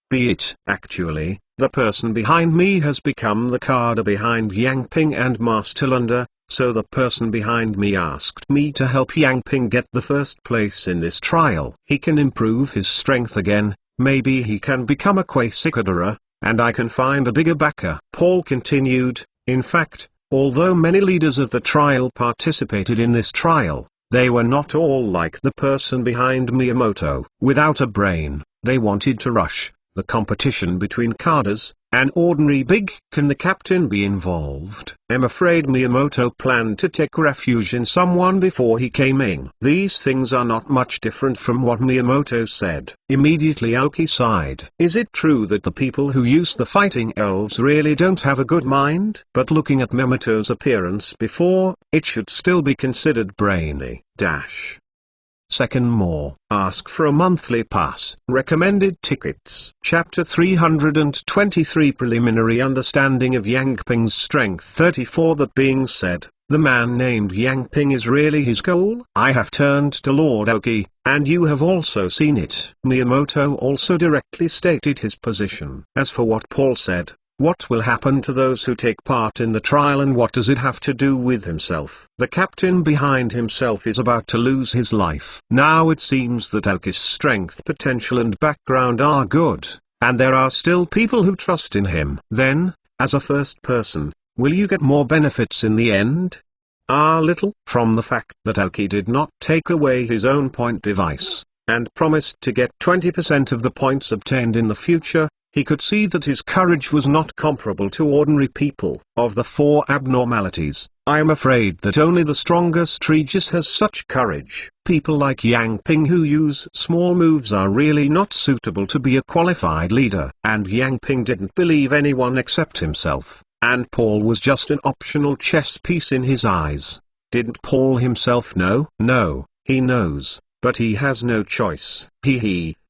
Be it. Actually, the person behind me has become the Kada behind Yangping and Master Lunda. So the person behind me asked me to help Yangping get the first place in this trial. He can improve his strength again, maybe he can become a Quasicadora, and I can find a bigger backer. Paul continued, in fact, although many leaders of the trial participated in this trial, they were not all like the person behind Miyamoto. Without a brain, they wanted to rush, the competition between carders, an ordinary big. Can the captain be involved? I'm afraid Miyamoto planned to take refuge in someone before he came in. These things are not much different from what Miyamoto said. Immediately Aoki sighed. Is it true that the people who use the fighting elves really don't have a good mind? But looking at Miyamoto's appearance before, it should still be considered brainy. Second more. Ask for a monthly pass. Recommended tickets. Chapter 323 Preliminary Understanding of Yang Ping's Strength 34. That being said, the man named Yang Ping is really his goal? I have turned to Lord Aoki, and you have also seen it. Miyamoto also directly stated his position. As for what Paul said, what will happen to those who take part in the trial and what does it have to do with himself? The captain behind himself is about to lose his life. Now it seems that Aoki's strength, potential and background are good, and there are still people who trust in him. Then, as a first person, will you get more benefits in the end? Little. From the fact that Aoki did not take away his own point device, and promised to get 20% of the points obtained in the future, he could see that his courage was not comparable to ordinary people. Of the 4 abnormalities, I am afraid that only the strongest Regis has such courage. People like Yang Ping who use small moves are really not suitable to be a qualified leader. And Yang Ping didn't believe anyone except himself, and Paul was just an optional chess piece in his eyes. Didn't Paul himself know? No, he knows, but he has no choice.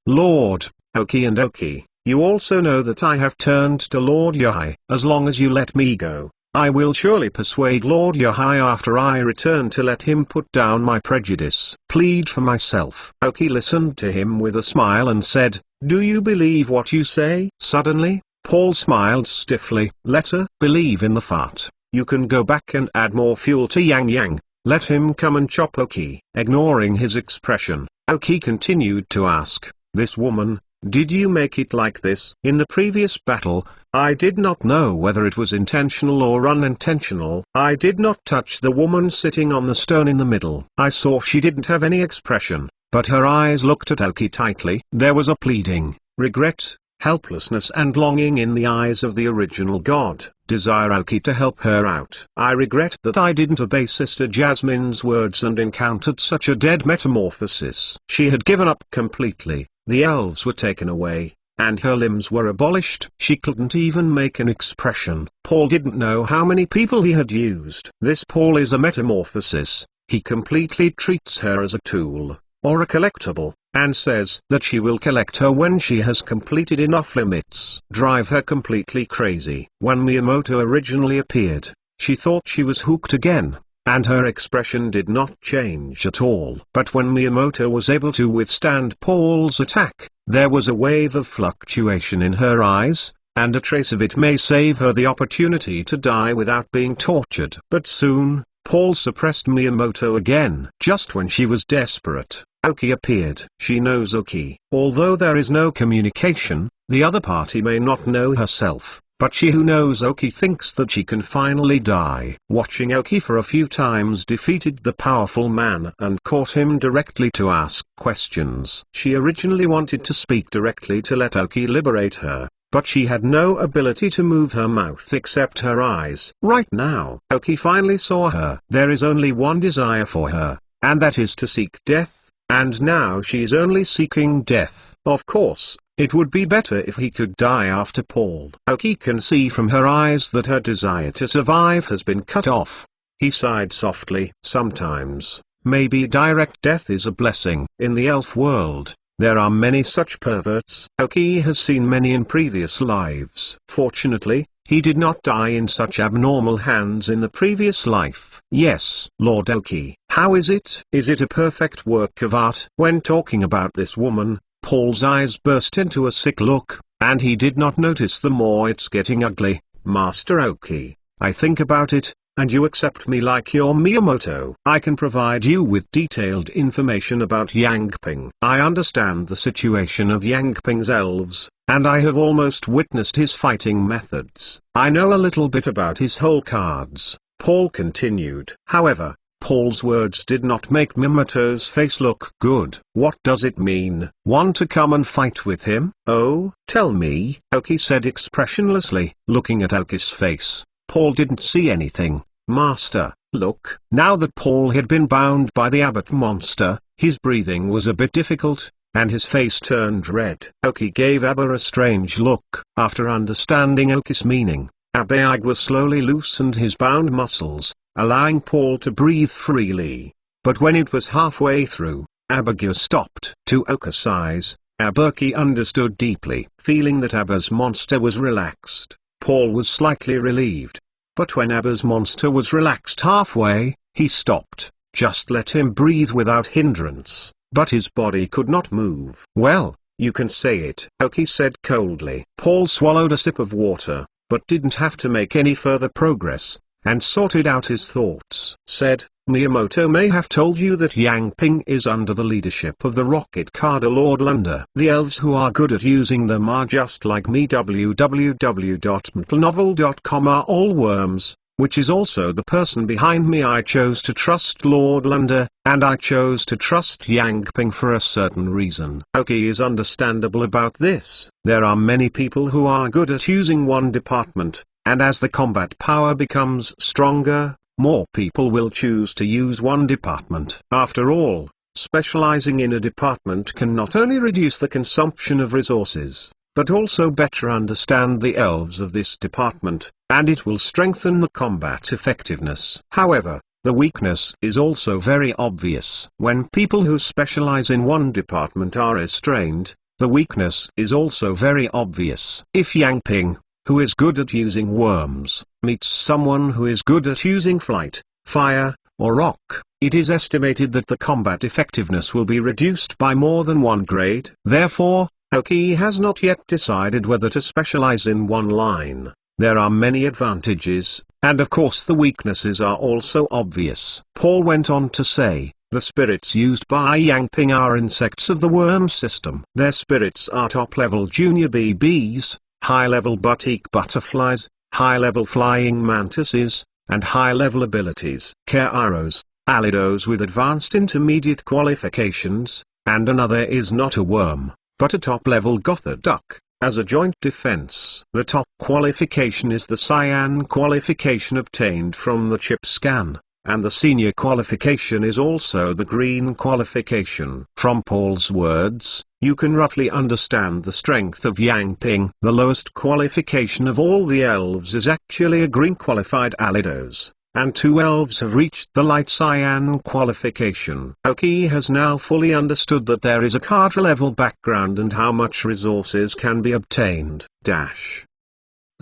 Lord Aoki and Aoki. You also know that I have turned to Lord Yohei. As long as you let me go, I will surely persuade Lord Yohei after I return to let him put down my prejudice. Plead for myself. Aoki listened to him with a smile and said, do you believe what you say? Suddenly, Paul smiled stiffly. Letter, believe in the fart. You can go back and add more fuel to Yang Yang. Let him come and chop Aoki. Ignoring his expression, Aoki continued to ask, this woman, did you make it like this? In the previous battle, I did not know whether it was intentional or unintentional. I did not touch the woman sitting on the stone in the middle. I saw she didn't have any expression, but her eyes looked at Aoki tightly. There was a pleading, regret, helplessness and longing in the eyes of the original god. Desire Aoki to help her out. I regret that I didn't obey Sister Jasmine's words and encountered such a dead metamorphosis. She had given up completely. The elves were taken away, and her limbs were abolished. She couldn't even make an expression. Paul didn't know how many people he had used. This Paul is a metamorphosis. He completely treats her as a tool, or a collectible, and says that she will collect her when she has completed enough limits. Drive her completely crazy. When Miyamoto originally appeared, she thought she was hooked again, and her expression did not change at all. But when Miyamoto was able to withstand Paul's attack, there was a wave of fluctuation in her eyes, and a trace of it may save her the opportunity to die without being tortured. But soon, Paul suppressed Miyamoto again. Just when she was desperate, Aoki appeared. She knows Aoki. Although there is no communication, the other party may not know herself. But she who knows Aoki thinks that she can finally die. Watching Aoki for a few times defeated the powerful man and caught him directly to ask questions. She originally wanted to speak directly to let Aoki liberate her, but she had no ability to move her mouth except her eyes. Right now, Aoki finally saw her. There is only one desire for her, and that is to seek death, and now she is only seeking death. Of course, it would be better if he could die after Paul. Aoki can see from her eyes that her desire to survive has been cut off. He sighed softly. Sometimes, maybe direct death is a blessing. In the elf world, there are many such perverts. Aoki has seen many in previous lives. Fortunately, he did not die in such abnormal hands in the previous life. Yes, Lord Aoki. How is it? Is it a perfect work of art? When talking about this woman, Paul's eyes burst into a sick look, and he did not notice the more it's getting ugly. Master Aoki, I think about it, and you accept me like your Miyamoto. I can provide you with detailed information about Yang Ping. I understand the situation of Yang Ping's elves, and I have almost witnessed his fighting methods. I know a little bit about his whole cards. Paul continued. However, Paul's words did not make Miyamoto's face look good. What does it mean? Want to come and fight with him? Oh, tell me, Aoki said expressionlessly, looking at Aoki's face. Paul didn't see anything. Master, look. Now that Paul had been bound by the abbot monster, his breathing was a bit difficult, and his face turned red. Aoki gave Abba a strange look. After understanding Aoki's meaning, Abba slowly loosened his bound muscles, allowing Paul to breathe freely. But when it was halfway through, Abba stopped. To Aoki's eyes, Abba understood deeply. Feeling that Abba's monster was relaxed, Paul was slightly relieved. But when Abba's monster was relaxed halfway, he stopped. Just let him breathe without hindrance. But his body could not move. Well, you can say it, Aoki said coldly. Paul swallowed a sip of water, but didn't have to make any further progress, and sorted out his thoughts. Said, Miyamoto may have told you that Yang Ping is under the leadership of the Rocket Carder Lord Lunder. The elves who are good at using them are just like me. www.mtlnovel.com are all worms, which is also the person behind me. I chose to trust Lord Lunder, and I chose to trust Yang Ping for a certain reason. Aoki is understandable about this. There are many people who are good at using one department, and as the combat power becomes stronger, more people will choose to use one department. After all, specializing in a department can not only reduce the consumption of resources, but also better understand the elves of this department, and it will strengthen the combat effectiveness. However, the weakness is also very obvious. When people who specialize in one department are restrained, the weakness is also very obvious. If Yang Ping, who is good at using worms, meets someone who is good at using flight, fire, or rock, it is estimated that the combat effectiveness will be reduced by more than one grade. Therefore, Aoki has not yet decided whether to specialize in one line. There are many advantages, and of course the weaknesses are also obvious. Paul went on to say, the spirits used by Yang Ping are insects of the worm system. Their spirits are top-level junior BBs, high-level boutique butterflies, high-level flying mantises, and high-level abilities. Kairos, Alidos with advanced intermediate qualifications, and another is not a worm, but a top-level Gotha duck, as a joint defense. The top qualification is the cyan qualification obtained from the chip scan, and the senior qualification is also the green qualification. From Paul's words, you can roughly understand the strength of Yang Ping. The lowest qualification of all the elves is actually a green qualified Alidos, and 2 elves have reached the light cyan qualification. Aoki has now fully understood that there is a Cadre level background and how much resources can be obtained.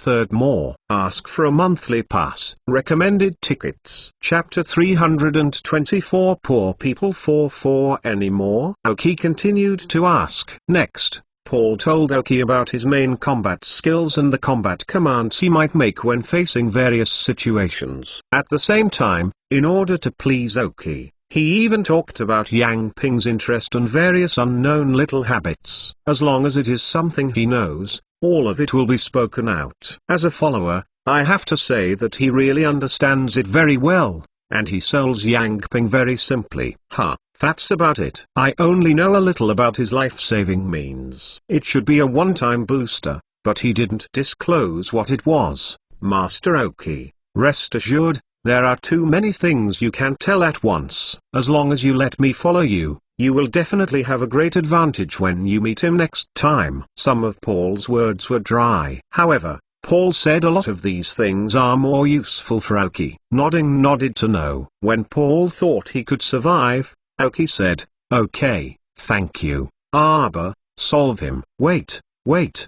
Third more. Ask for a monthly pass. Recommended tickets. Chapter 324 Poor People 4 anymore? Aoki continued to ask. Next, Paul told Aoki about his main combat skills and the combat commands he might make when facing various situations. At the same time, in order to please Aoki, he even talked about Yang Ping's interest and various unknown little habits. As long as it is something he knows, all of it will be spoken out. As a follower, I have to say that he really understands it very well, and he sells Yang Ping very simply. That's about it. I only know a little about his life-saving means. It should be a one-time booster, but he didn't disclose what it was. Master Aoki, rest assured, there are too many things you can tell at once. As long as you let me follow you, you will definitely have a great advantage when you meet him next time. Some of Paul's words were dry. However, Paul said a lot of these things are more useful for Aoki. Nodded to no. When Paul thought he could survive, Aoki said, okay, thank you. Abba, solve him. Wait. Why?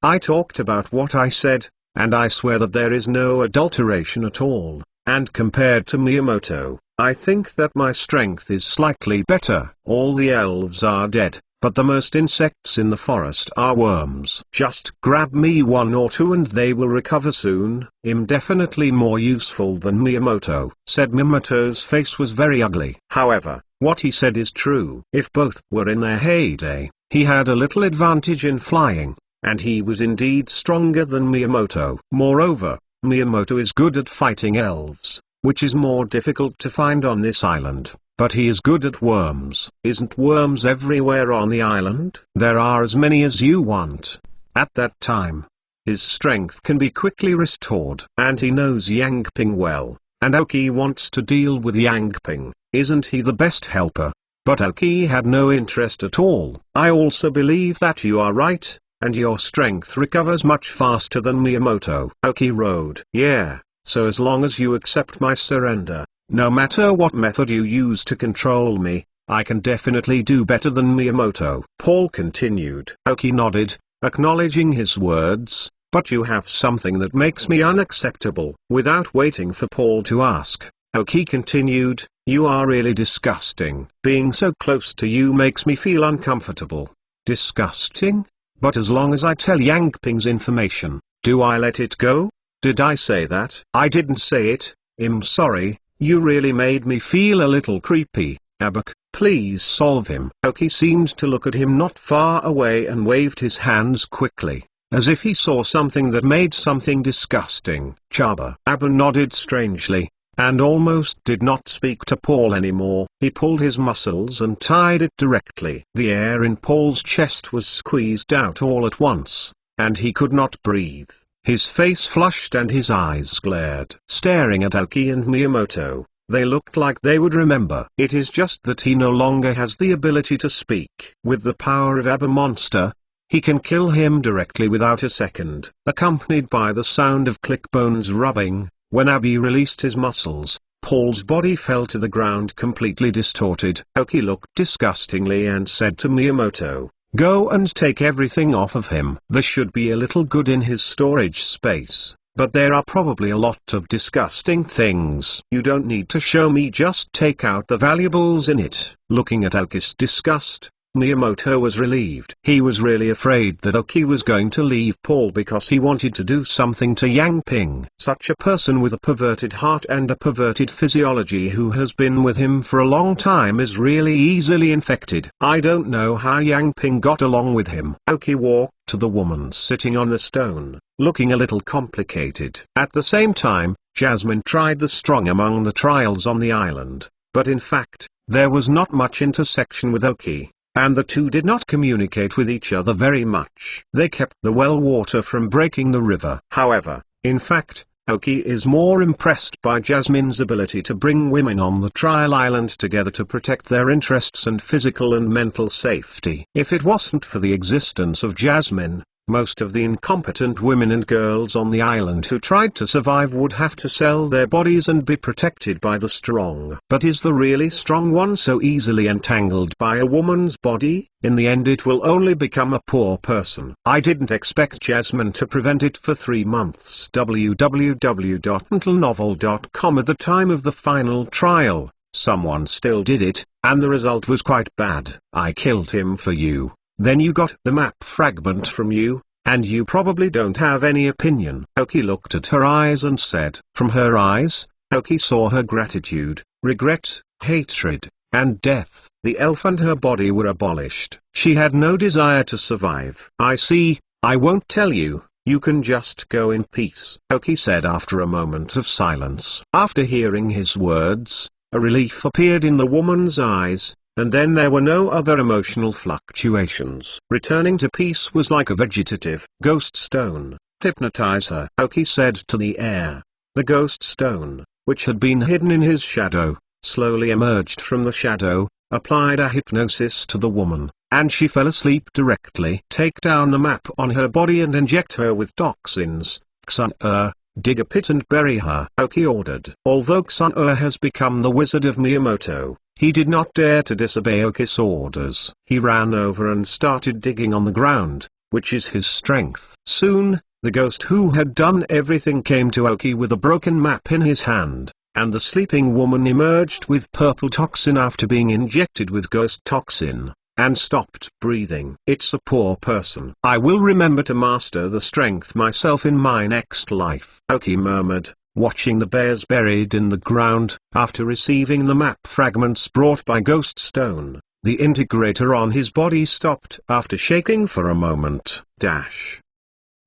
I talked about what I said, and I swear that there is no adulteration at all. And compared to Miyamoto, I think that my strength is slightly better. All the elves are dead, but the most insects in the forest are worms. Just grab me 1 or 2 and they will recover soon. I'm definitely more useful than Miyamoto. Said Miyamoto's face was very ugly. However, what he said is true. If both were in their heyday, he had a little advantage in flying, and he was indeed stronger than Miyamoto. Moreover, Miyamoto is good at fighting elves, which is more difficult to find on this island, but he is good at worms. Isn't worms everywhere on the island? There are as many as you want. At that time, his strength can be quickly restored. And he knows Yang Ping well, and Aoki wants to deal with Yang Ping. Isn't he the best helper? But Aoki had no interest at all. I also believe that you are right, and your strength recovers much faster than Miyamoto. Aoki wrote. Yeah, so as long as you accept my surrender, no matter what method you use to control me, I can definitely do better than Miyamoto. Paul continued. Aoki nodded, acknowledging his words, but you have something that makes me unacceptable. Without waiting for Paul to ask, Aoki continued, you are really disgusting. Being so close to you makes me feel uncomfortable. Disgusting? But as long as I tell Yang Ping's information, do I let it go? Did I say that? I didn't say it. I'm sorry, you really made me feel a little creepy. Abak, please solve him. Aoki seemed to look at him not far away and waved his hands quickly, as if he saw something that made something disgusting. Chaba. Abba nodded strangely, and almost did not speak to Paul anymore. He pulled his muscles and tied it directly. The air in Paul's chest was squeezed out all at once, and he could not breathe. His face flushed and his eyes glared. Staring at Aoki and Miyamoto, they looked like they would remember. It is just that he no longer has the ability to speak. With the power of Abba Monster, he can kill him directly without a second. Accompanied by the sound of Clickbone's rubbing, when Abby released his muscles, Paul's body fell to the ground completely distorted. Aoki looked disgustingly and said to Miyamoto, go and take everything off of him. There should be a little good in his storage space, but there are probably a lot of disgusting things. You don't need to show me, just take out the valuables in it. Looking at Aoki's disgust, Miyamoto was relieved. He was really afraid that Aoki was going to leave Paul because he wanted to do something to Yang Ping. Such a person with a perverted heart and a perverted physiology who has been with him for a long time is really easily infected. I don't know how Yang Ping got along with him. Aoki walked to the woman sitting on the stone, looking a little complicated. At the same time, Jasmine tried the strong among the trials on the island, but in fact, there was not much intersection with Aoki, and the two did not communicate with each other very much. They kept the well water from breaking the river. However, in fact, Aoki is more impressed by Jasmine's ability to bring women on the trial island together to protect their interests and physical and mental safety. If it wasn't for the existence of Jasmine, most of the incompetent women and girls on the island who tried to survive would have to sell their bodies and be protected by the strong. But is the really strong one so easily entangled by a woman's body? In the end it will only become a poor person. I didn't expect Jasmine to prevent it for 3 months. www.untlenovel.com. At the time of the final trial, someone still did it, and the result was quite bad. I killed him for you. Then you got the map fragment from you, and you probably don't have any opinion. Aoki looked at her eyes and said. From her eyes, Aoki saw her gratitude, regret, hatred, and death. The elf and her body were abolished. She had no desire to survive. I see, I won't tell you, you can just go in peace, Aoki said after a moment of silence. After hearing his words, a relief appeared in the woman's eyes, and then there were no other emotional fluctuations. Returning to peace was like a vegetative ghost stone. Hypnotize her, Aoki said to the air. The ghost stone, which had been hidden in his shadow, slowly emerged from the shadow, applied a hypnosis to the woman, and she fell asleep directly. Take down the map on her body and inject her with toxins. Xun-er, dig a pit and bury her, Aoki ordered. Although Xun-er has become the wizard of Miyamoto, he did not dare to disobey Aoki's orders. He ran over and started digging on the ground, which is his strength. Soon, the ghost who had done everything came to Aoki with a broken map in his hand, and the sleeping woman emerged with purple toxin after being injected with ghost toxin, and stopped breathing. It's a poor person. I will remember to master the strength myself in my next life, Aoki murmured, watching the bears buried in the ground. After receiving the map fragments brought by Ghost Stone, the integrator on his body stopped after shaking for a moment.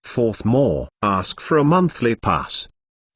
Fourth more. Ask for a monthly pass.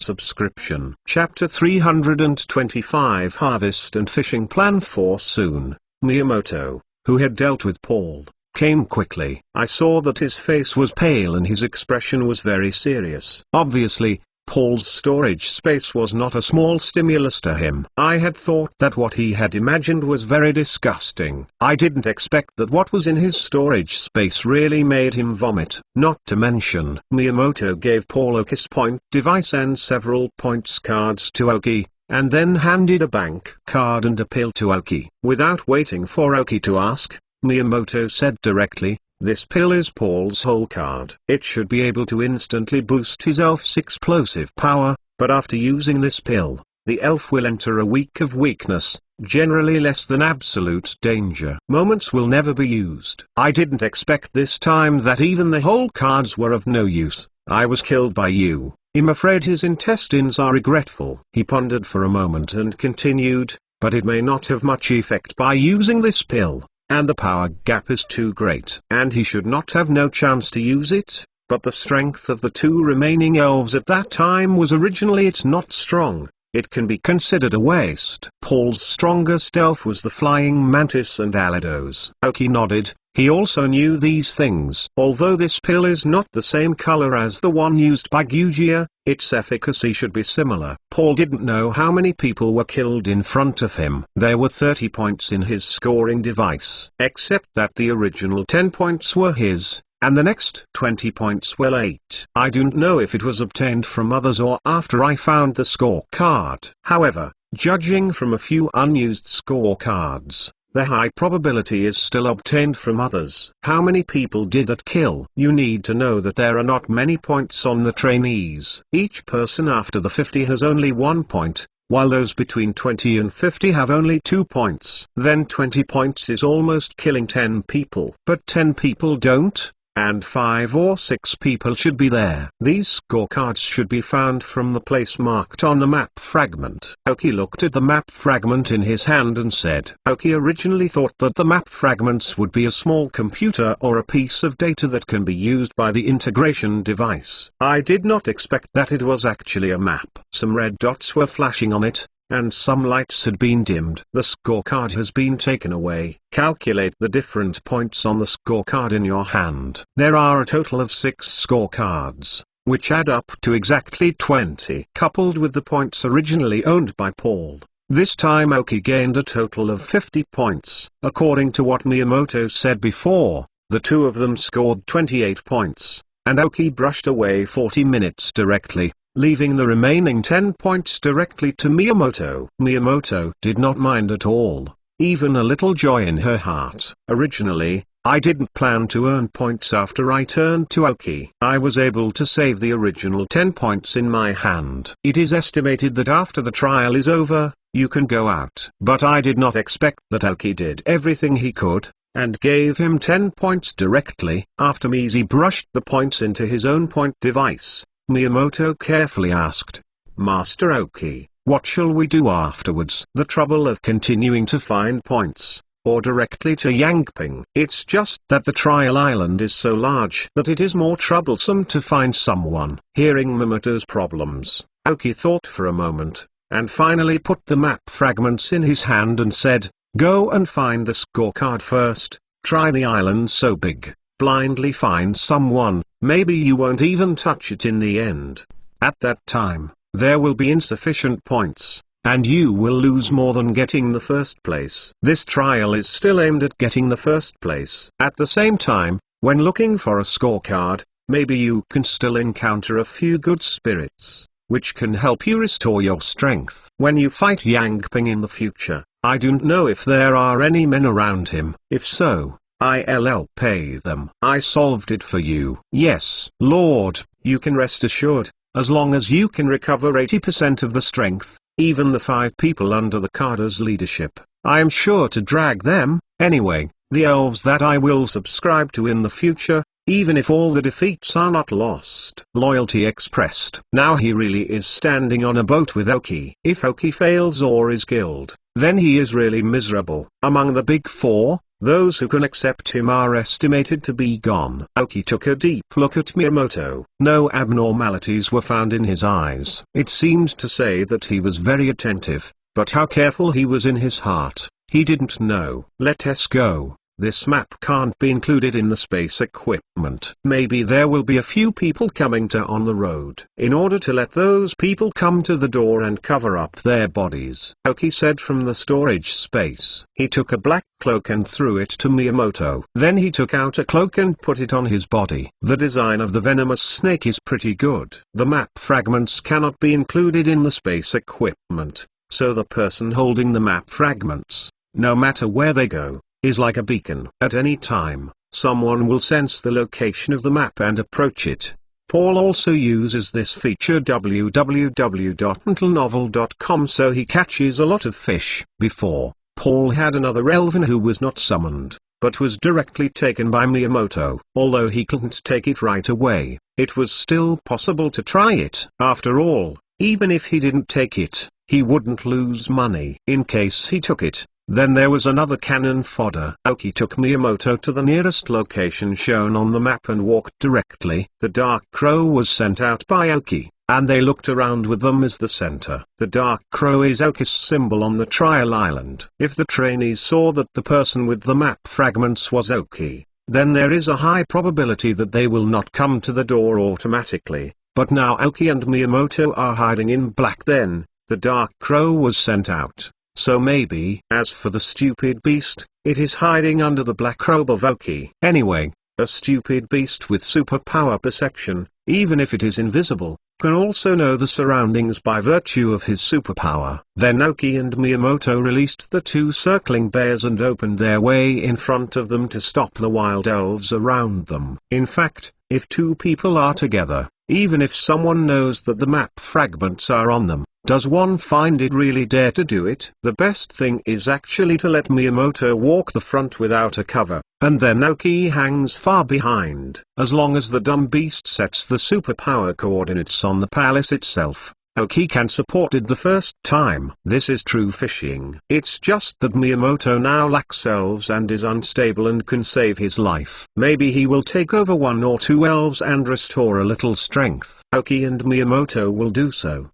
Subscription. Chapter 325 Harvest and Fishing Plan for soon. Miyamoto, who had dealt with Paul, came quickly. I saw that his face was pale and his expression was very serious. Obviously, Paul's storage space was not a small stimulus to him. I had thought that what he had imagined was very disgusting. I didn't expect that what was in his storage space really made him vomit. Not to mention, Miyamoto gave Paul a kiss point device and several points cards to Aoki, and then handed a bank card and a pill to Aoki. Without waiting for Aoki to ask, Miyamoto said directly, "This pill is Paul's whole card. It should be able to instantly boost his elf's explosive power, but after using this pill, the elf will enter a week of weakness, generally less than absolute danger. Moments will never be used." I didn't expect this time that even the whole cards were of no use. "I was killed by you. I'm afraid his intestines are regretful." He pondered for a moment and continued, "But it may not have much effect by using this pill, and the power gap is too great. And he should not have no chance to use it, but the strength of the two remaining elves at that time was originally it's not strong. It can be considered a waste." Paul's strongest elf was the Flying Mantis and Alados. Aoki nodded. He also knew these things. Although this pill is not the same color as the one used by Gyugia, its efficacy should be similar. Paul didn't know how many people were killed in front of him. There were 30 points in his scoring device. Except that the original 10 points were his, and the next 20 points were late. I don't know if it was obtained from others or after I found the scorecard. However, judging from a few unused scorecards, the high probability is still obtained from others. How many people did it kill? You need to know that there are not many points on the trainees. Each person after the 50 has only 1 point, while those between 20 and 50 have only 2 points. Then 20 points is almost killing 10 people. But 10 people don't, and 5 or 6 people should be there. These scorecards should be found from the place marked on the map fragment. Aoki looked at the map fragment in his hand and said, Aoki originally thought that the map fragments would be a small computer or a piece of data that can be used by the integration device. I did not expect that it was actually a map. Some red dots were flashing on it, and some lights had been dimmed. The scorecard has been taken away. Calculate the different points on the scorecard in your hand. There are a total of 6 scorecards, which add up to exactly 20. Coupled with the points originally owned by Paul, this time Aoki gained a total of 50 points. According to what Miyamoto said before, the two of them scored 28 points, and Aoki brushed away 40 minutes directly, leaving the remaining 10 points directly to Miyamoto. Miyamoto did not mind at all, even a little joy in her heart. Originally, I didn't plan to earn points after I turned to Aoki. I was able to save the original 10 points in my hand. It is estimated that after the trial is over, you can go out. But I did not expect that Aoki did everything he could, and gave him 10 points directly. After Mizi brushed the points into his own point device, Miyamoto carefully asked, Master Aoki, what shall we do afterwards? The trouble of continuing to find points, or directly to Yangping. It's just that the trial island is so large that it is more troublesome to find someone. Hearing Miyamoto's problems, Aoki thought for a moment, and finally put the map fragments in his hand and said, Go and find the scorecard first. Try the island so big. Blindly find someone, maybe you won't even touch it in the end. At that time, there will be insufficient points, and you will lose more than getting the first place. This trial is still aimed at getting the first place. At the same time, when looking for a scorecard, maybe you can still encounter a few good spirits, which can help you restore your strength. When you fight Yangping in the future, I don't know if there are any men around him. If so, I'll pay them. I solved it for you. Yes, Lord, you can rest assured, as long as you can recover 80% of the strength, even the 5 people under the Kada's leadership, I am sure to drag them. Anyway, the elves that I will subscribe to in the future, even if all the defeats are not lost. Loyalty expressed. Now he really is standing on a boat with Aoki. If Aoki fails or is killed, then he is really miserable. Among the big 4, Those who can accept him are estimated to be gone. Aoki took a deep look at Miyamoto. No abnormalities were found in his eyes. It seemed to say that he was very attentive, but how careful he was in his heart, he didn't know. Let us go. This map can't be included in the space equipment. Maybe there will be a few people coming to on the road. In order to let those people come to the door and cover up their bodies, Aoki said from the storage space. He took a black cloak and threw it to Miyamoto. Then he took out a cloak and put it on his body. The design of the venomous snake is pretty good. The map fragments cannot be included in the space equipment, so the person holding the map fragments, no matter where they go, is like a beacon. At any time, someone will sense the location of the map and approach it. Paul also uses this feature www.mentalnovel.com, so he catches a lot of fish. Before, Paul had another elven who was not summoned, but was directly taken by Miyamoto. Although he couldn't take it right away, it was still possible to try it. After all, even if he didn't take it, he wouldn't lose money. In case he took it, then there was another cannon fodder. Aoki took Miyamoto to the nearest location shown on the map and walked directly. The Dark Crow was sent out by Aoki, and they looked around with them as the center. The Dark Crow is Aoki's symbol on the trial island. If the trainees saw that the person with the map fragments was Aoki, then there is a high probability that they will not come to the door automatically. But now Aoki and Miyamoto are hiding in black. Then the Dark Crow was sent out. So maybe, as for the stupid beast, it is hiding under the black robe of Aoki. Anyway, a stupid beast with superpower perception, even if it is invisible, can also know the surroundings by virtue of his superpower. Then Aoki and Miyamoto released the two circling bears and opened their way in front of them to stop the wild elves around them. In fact, if two people are together, even if someone knows that the map fragments are on them, does one find it really dare to do it? The best thing is actually to let Miyamoto walk the front without a cover, and then Aoki hangs far behind. As long as the dumb beast sets the superpower coordinates on the palace itself, Aoki can support it the first time. This is true fishing. It's just that Miyamoto now lacks elves and is unstable and can save his life. Maybe he will take over one or two elves and restore a little strength. Aoki and Miyamoto will do so.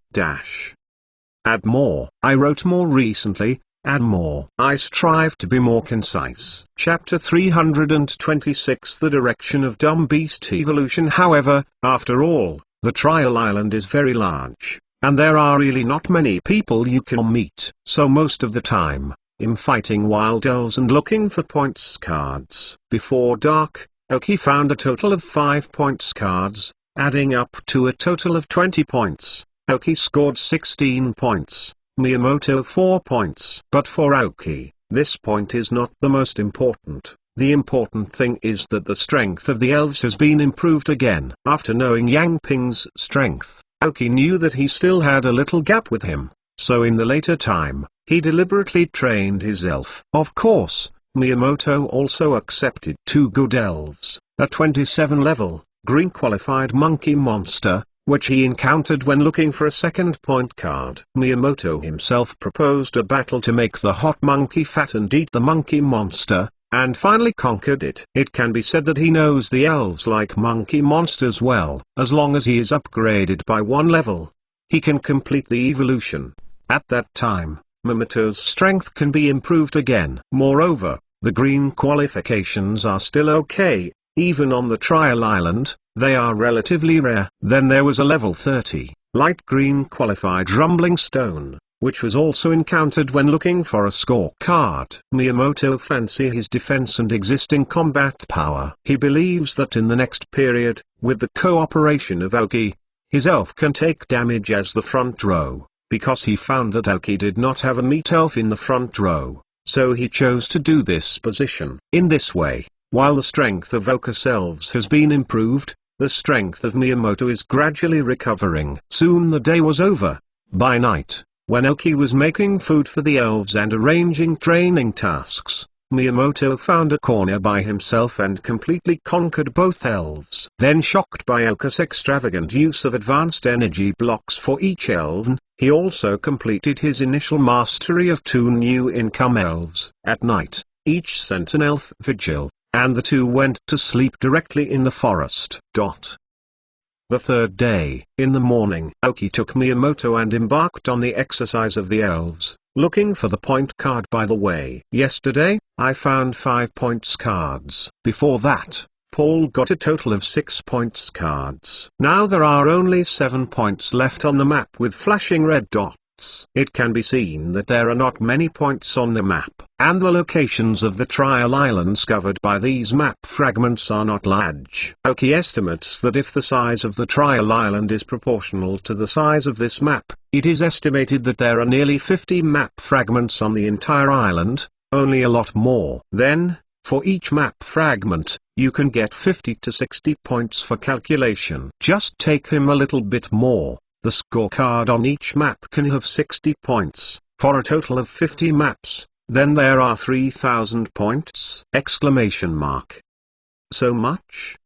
Add more. I wrote more recently. Add more. I strive to be more concise. Chapter 326, The Direction of Dumb Beast Evolution. However, after all, the trial island is very large, and there are really not many people you can meet. So most of the time, I'm fighting wild elves and looking for points cards. Before dark, Aoki found a total of 5 points cards, adding up to a total of 20 points. Aoki scored 16 points, Miyamoto 4 points. But for Aoki, this point is not the most important. The important thing is that the strength of the elves has been improved again. After knowing Yang Ping's strength, Aoki knew that he still had a little gap with him, so in the later time, he deliberately trained his elf. Of course, Miyamoto also accepted 2 good elves, a 27 level, green qualified monkey monster, which he encountered when looking for a second point card. Miyamoto himself proposed a battle to make the hot monkey fat and eat the monkey monster, and finally conquered it. It can be said that he knows the elves like monkey monsters well. As long as he is upgraded by 1 level, he can complete the evolution. At that time, Miyamoto's strength can be improved again. Moreover, the green qualifications are still okay. Even on the trial island, they are relatively rare. Then there was a level 30, light green qualified rumbling stone, which was also encountered when looking for a scorecard. Miyamoto fancy his defense and existing combat power. He believes that in the next period, with the cooperation of Aoki, his elf can take damage as the front row, because he found that Aoki did not have a meat elf in the front row, so he chose to do this position. In this way, while the strength of Aoki's elves has been improved, the strength of Miyamoto is gradually recovering. Soon the day was over. By night, when Aoki was making food for the elves and arranging training tasks, Miyamoto found a corner by himself and completely conquered both elves. Then, shocked by Aoki's extravagant use of advanced energy blocks for each elven, he also completed his initial mastery of 2 new income elves. At night, each sent an elf vigil, and the two went to sleep directly in the forest. The third day, in the morning, Aoki took Miyamoto and embarked on the exercise of the elves, looking for the point card by the way. Yesterday, I found 5 points cards. Before that, Paul got a total of 6 points cards. Now there are only 7 points left on the map with flashing red dots. It can be seen that there are not many points on the map, and the locations of the trial islands covered by these map fragments are not large. Aoki estimates that if the size of the trial island is proportional to the size of this map, it is estimated that there are nearly 50 map fragments on the entire island, only a lot more. Then, for each map fragment, you can get 50 to 60 points for calculation. Just take him a little bit more. The scorecard on each map can have 60 points, for a total of 50 maps, then there are 3,000 points! So much!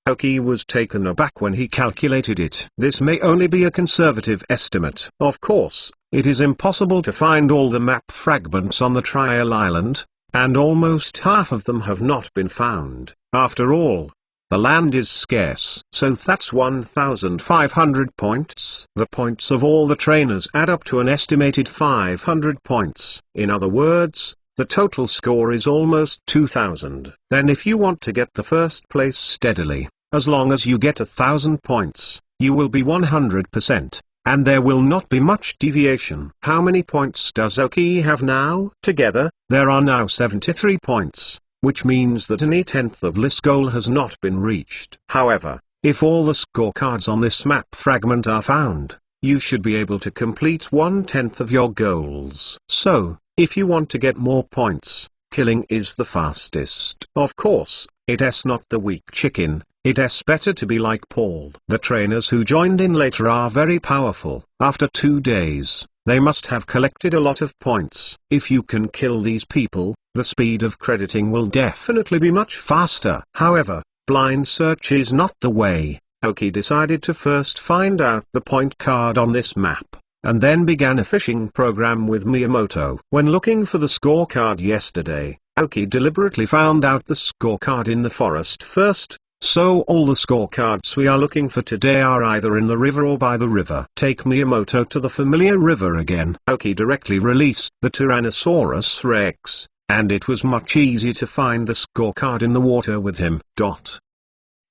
Aoki was taken aback when he calculated it. This may only be a conservative estimate. Of course, it is impossible to find all the map fragments on the trial island, and almost half of them have not been found. After all, the land is scarce. So that's 1,500 points. The points of all the trainers add up to an estimated 500 points. In other words, the total score is almost 2,000. Then if you want to get the first place steadily, as long as you get 1,000 points, you will be 100%, and there will not be much deviation. How many points does Aoki have now? Together, there are now 73 points. Which means that an 1/10 of this goal has not been reached. However, if all the scorecards on this map fragment are found, you should be able to complete 1/10 of your goals. So, if you want to get more points, killing is the fastest. Of course, it's not the weak chicken, it's better to be like Paul. The trainers who joined in later are very powerful. After 2 days, they must have collected a lot of points. If you can kill these people, the speed of crediting will definitely be much faster. However, blind search is not the way. Aoki decided to first find out the point card on this map, and then began a fishing program with Miyamoto. When looking for the scorecard yesterday, Aoki deliberately found out the scorecard in the forest first. So all the scorecards we are looking for today are either in the river or by the river. Take Miyamoto to the familiar river again. Aoki directly released the Tyrannosaurus Rex, and it was much easier to find the scorecard in the water with him.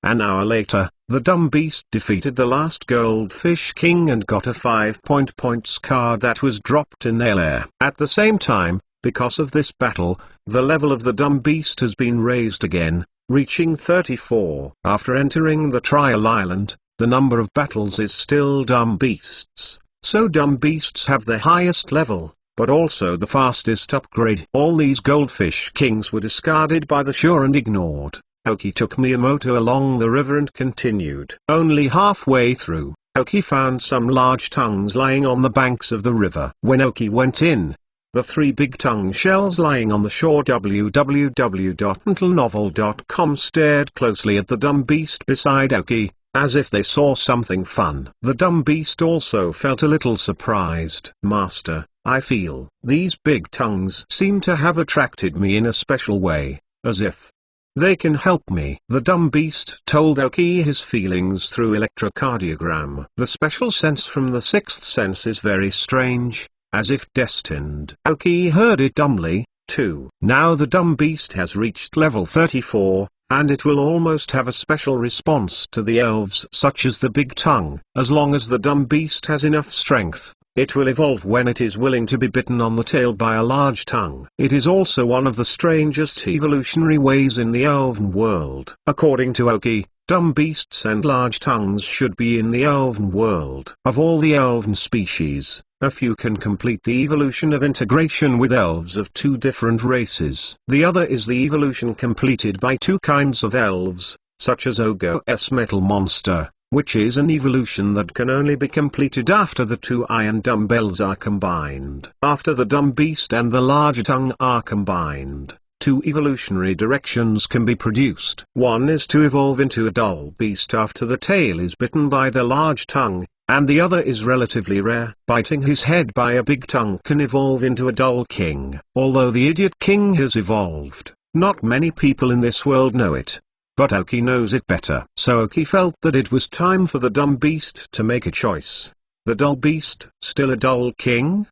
An hour later, the dumb beast defeated the last Goldfish King and got a 5-point points card that was dropped in their lair. At the same time, because of this battle, the level of the dumb beast has been raised again, reaching 34. After entering the trial island, the number of battles is still dumb beasts, so dumb beasts have the highest level, but also the fastest upgrade. All these Goldfish Kings were discarded by the shore and ignored. Aoki took Miyamoto along the river and continued. Only halfway through, Aoki found some large tongues lying on the banks of the river. When Aoki went in, the 3 big tongue shells lying on the shore www.mentalnovel.com stared closely at the dumb beast beside Aoki, as if they saw something fun. The dumb beast also felt a little surprised. Master, I feel these big tongues seem to have attracted me in a special way, as if they can help me. The dumb beast told Aoki his feelings through electrocardiogram. The special sense from the 6th sense is very strange, as if destined. Aoki heard it dumbly, too. Now the dumb beast has reached level 34, and it will almost have a special response to the elves such as the big tongue. As long as the dumb beast has enough strength, it will evolve when it is willing to be bitten on the tail by a large tongue. It is also one of the strangest evolutionary ways in the elven world. According to Aoki, dumb beasts and large tongues should be in the elven world. Of all the elven species, a few can complete the evolution of integration with elves of 2 different races. The other is the evolution completed by 2 kinds of elves, such as Ogo's Metal Monster, which is an evolution that can only be completed after the 2 iron dumbbells are combined. After the dumb beast and the large tongue are combined, two evolutionary directions can be produced. One is to evolve into a dull beast after the tail is bitten by the large tongue, and the other is relatively rare. Biting his head by a big tongue can evolve into a dull king. Although the idiot king has evolved, not many people in this world know it. But Aoki knows it better. So Aoki felt that it was time for the dumb beast to make a choice. The dull beast, still a dull king?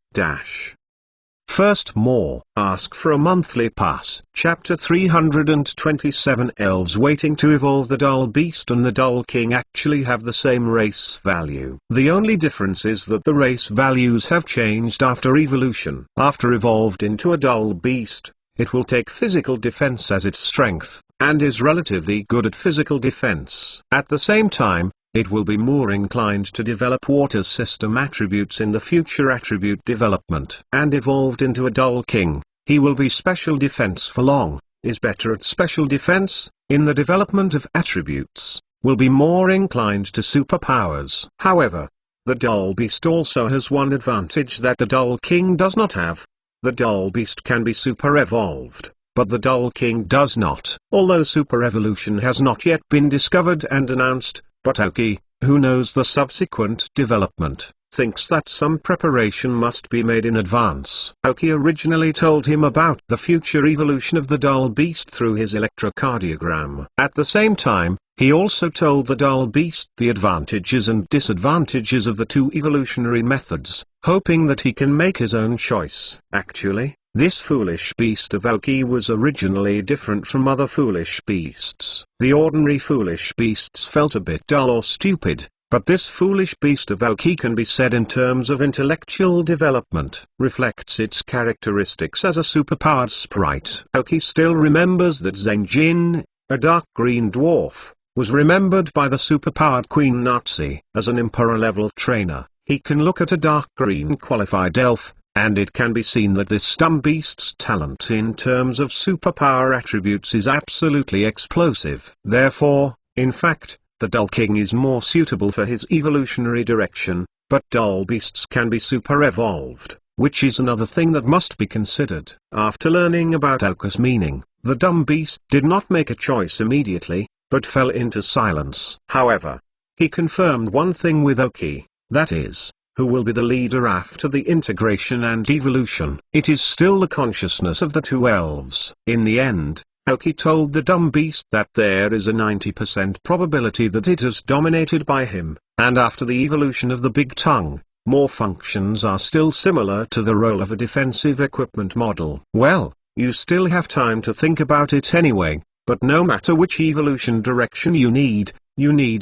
First more. Ask for a monthly pass. Chapter 327. Elves waiting to evolve. The dull beast and the dull king actually have the same race value. The only difference is that the race values have changed after evolution. After evolved into a dull beast, it will take physical defense as its strength, and is relatively good at physical defense. At the same time, it will be more inclined to develop water system attributes in the future attribute development. And evolved into a dull king, he will be special defense for long, is better at special defense, in the development of attributes, will be more inclined to superpowers. However, the dull beast also has one advantage that the dull king does not have. The dull beast can be super evolved, but the dull king does not. Although super evolution has not yet been discovered and announced, but Aoki, who knows the subsequent development, thinks that some preparation must be made in advance. Aoki originally told him about the future evolution of the dull beast through his electrocardiogram. At the same time, he also told the dull beast the advantages and disadvantages of the two evolutionary methods, hoping that he can make his own choice. Actually, this foolish beast of Aoki was originally different from other foolish beasts. The ordinary foolish beasts felt a bit dull or stupid, but this foolish beast of Aoki can be said in terms of intellectual development, reflects its characteristics as a superpowered sprite. Aoki still remembers that Zenjin, a dark green dwarf, was remembered by the superpowered Queen Nazi. As an Emperor-level trainer, he can look at a dark green qualified elf, and it can be seen that this dumb beast's talent in terms of superpower attributes is absolutely explosive. Therefore, in fact, the dull king is more suitable for his evolutionary direction, but dull beasts can be super evolved, which is another thing that must be considered. After learning about Aoki's meaning, the dumb beast did not make a choice immediately, but fell into silence. However, he confirmed one thing with Aoki, that is, who will be the leader after the integration and evolution. It is still the consciousness of the two elves. In the end, Aoki told the dumb beast that there is a 90% probability that it is dominated by him, and after the evolution of the big tongue, more functions are still similar to the role of a defensive equipment model. Well, you still have time to think about it anyway, but no matter which evolution direction you need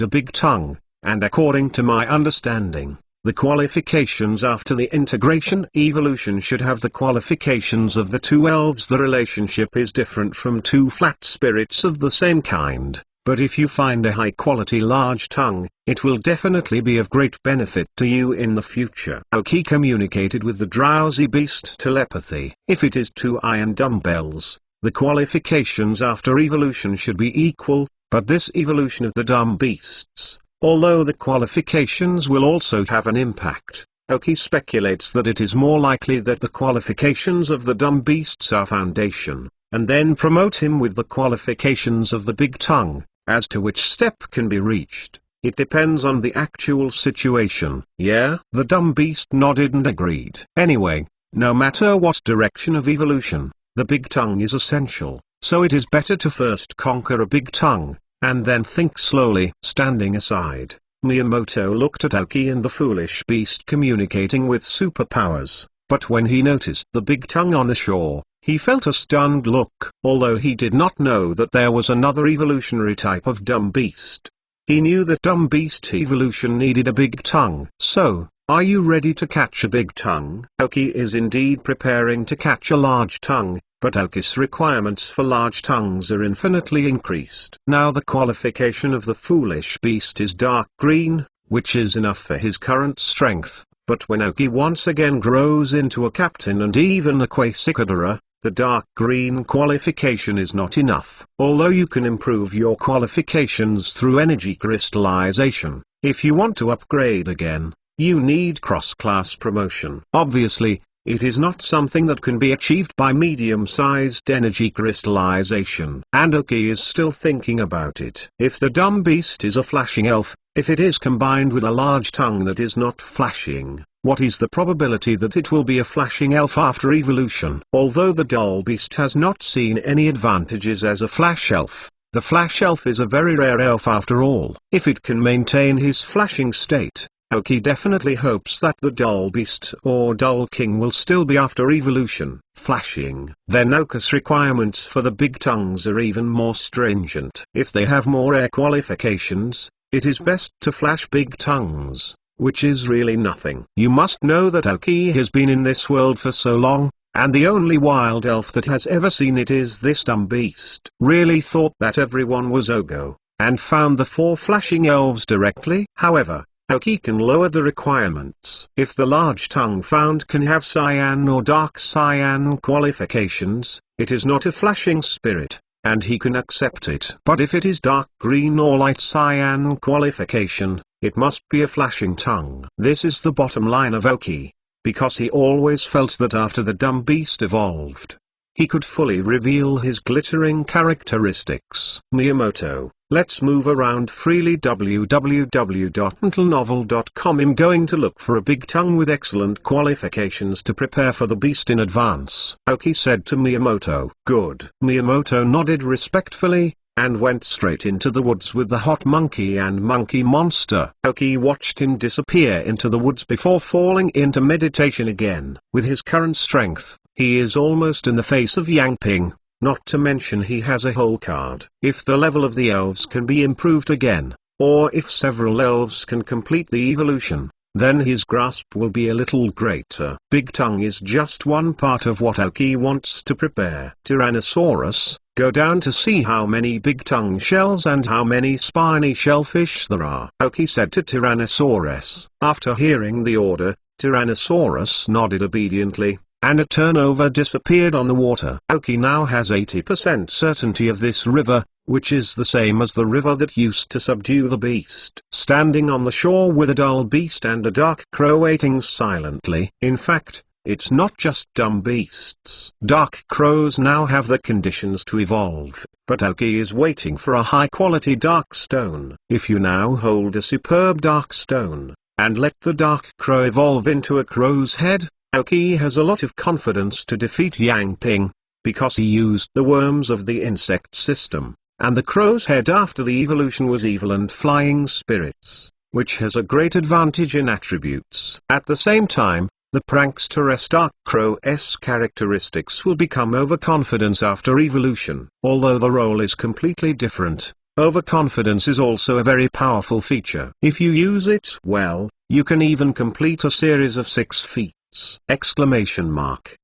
a big tongue, and according to my understanding, the qualifications after the integration evolution should have the qualifications of the two elves. The relationship is different from two flat spirits of the same kind, but if you find a high-quality large tongue, it will definitely be of great benefit to you in the future. Aoki communicated with the drowsy beast telepathy. If it is two iron dumbbells, the qualifications after evolution should be equal, but this evolution of the dumb beasts, although the qualifications will also have an impact, Aoki speculates that it is more likely that the qualifications of the dumb beasts are foundation, and then promote him with the qualifications of the big tongue. As to which step can be reached, it depends on the actual situation. Yeah? The dumb beast nodded and agreed. Anyway, no matter what direction of evolution, the big tongue is essential, so it is better to first conquer a big tongue, and then think slowly. Standing aside, Miyamoto looked at Aoki and the foolish beast communicating with superpowers, but when he noticed the big tongue on the shore, he felt a stunned look. Although he did not know that there was another evolutionary type of dumb beast, he knew that dumb beast evolution needed a big tongue. So, are you ready to catch a big tongue? Aoki is indeed preparing to catch a large tongue, but Aoki's requirements for large tongues are infinitely increased. Now the qualification of the foolish beast is dark green, which is enough for his current strength, but when Aoki once again grows into a captain and even a Quasicadora, the dark green qualification is not enough. Although you can improve your qualifications through energy crystallization, if you want to upgrade again, you need cross-class promotion. Obviously, It is not something that can be achieved by medium-sized energy crystallization. And Oki is still thinking about it. If the dumb beast is a flashing elf, if it is combined with a large tongue that is not flashing, what is the probability that it will be a flashing elf after evolution? Although the dull beast has not seen any advantages as a flash elf, the flash elf is a very rare elf after all. If it can maintain his flashing state, Oki definitely hopes that the dull beast or dull king will still be after evolution, flashing. Then Oka's requirements for the big tongues are even more stringent. If they have more air qualifications, it is best to flash big tongues, which is really nothing. You must know that Oki has been in this world for so long, and the only wild elf that has ever seen it is this dumb beast. Really thought that everyone was Ogo, and found the 4 flashing elves directly. However, Oki can lower the requirements. If the large tongue found can have cyan or dark cyan qualifications, it is not a flashing spirit, and he can accept it. But if it is dark green or light cyan qualification, it must be a flashing tongue. This is the bottom line of Oki, because he always felt that after the dumb beast evolved, he could fully reveal his glittering characteristics. Miyamoto, let's move around freely. www.mentalnovel.com. I'm going to look for a big tongue with excellent qualifications to prepare for the beast in advance, Oki said to Miyamoto. Good. Miyamoto nodded respectfully, and went straight into the woods with the hot monkey and monkey monster. Oki watched him disappear into the woods before falling into meditation again. With his current strength, he is almost in the face of Yang Ping, not to mention he has a whole card. If the level of the elves can be improved again, or if several elves can complete the evolution, then his grasp will be a little greater. Big tongue is just one part of what Oki wants to prepare. Tyrannosaurus, go down to see how many big tongue shells and how many spiny shellfish there are, Oki said to Tyrannosaurus. After hearing the order, Tyrannosaurus nodded obediently, and a turnover disappeared on the water. Oki now has 80% certainty of this river, which is the same as the river that used to subdue the beast. Standing on the shore with a dull beast and a dark crow waiting silently. In fact, it's not just dumb beasts. Dark crows now have the conditions to evolve, but Oki is waiting for a high-quality dark stone. If you now hold a superb dark stone, and let the dark crow evolve into a crow's head, Oki has a lot of confidence to defeat Yang Ping, because he used the worms of the insect system, and the crow's head after the evolution was evil and flying spirits, which has a great advantage in attributes. At the same time, the prankster dark crow's characteristics will become overconfidence after evolution. Although the role is completely different, overconfidence is also a very powerful feature. If you use it well, you can even complete a series of 6 feats! Exclamation mark.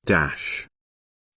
Dash.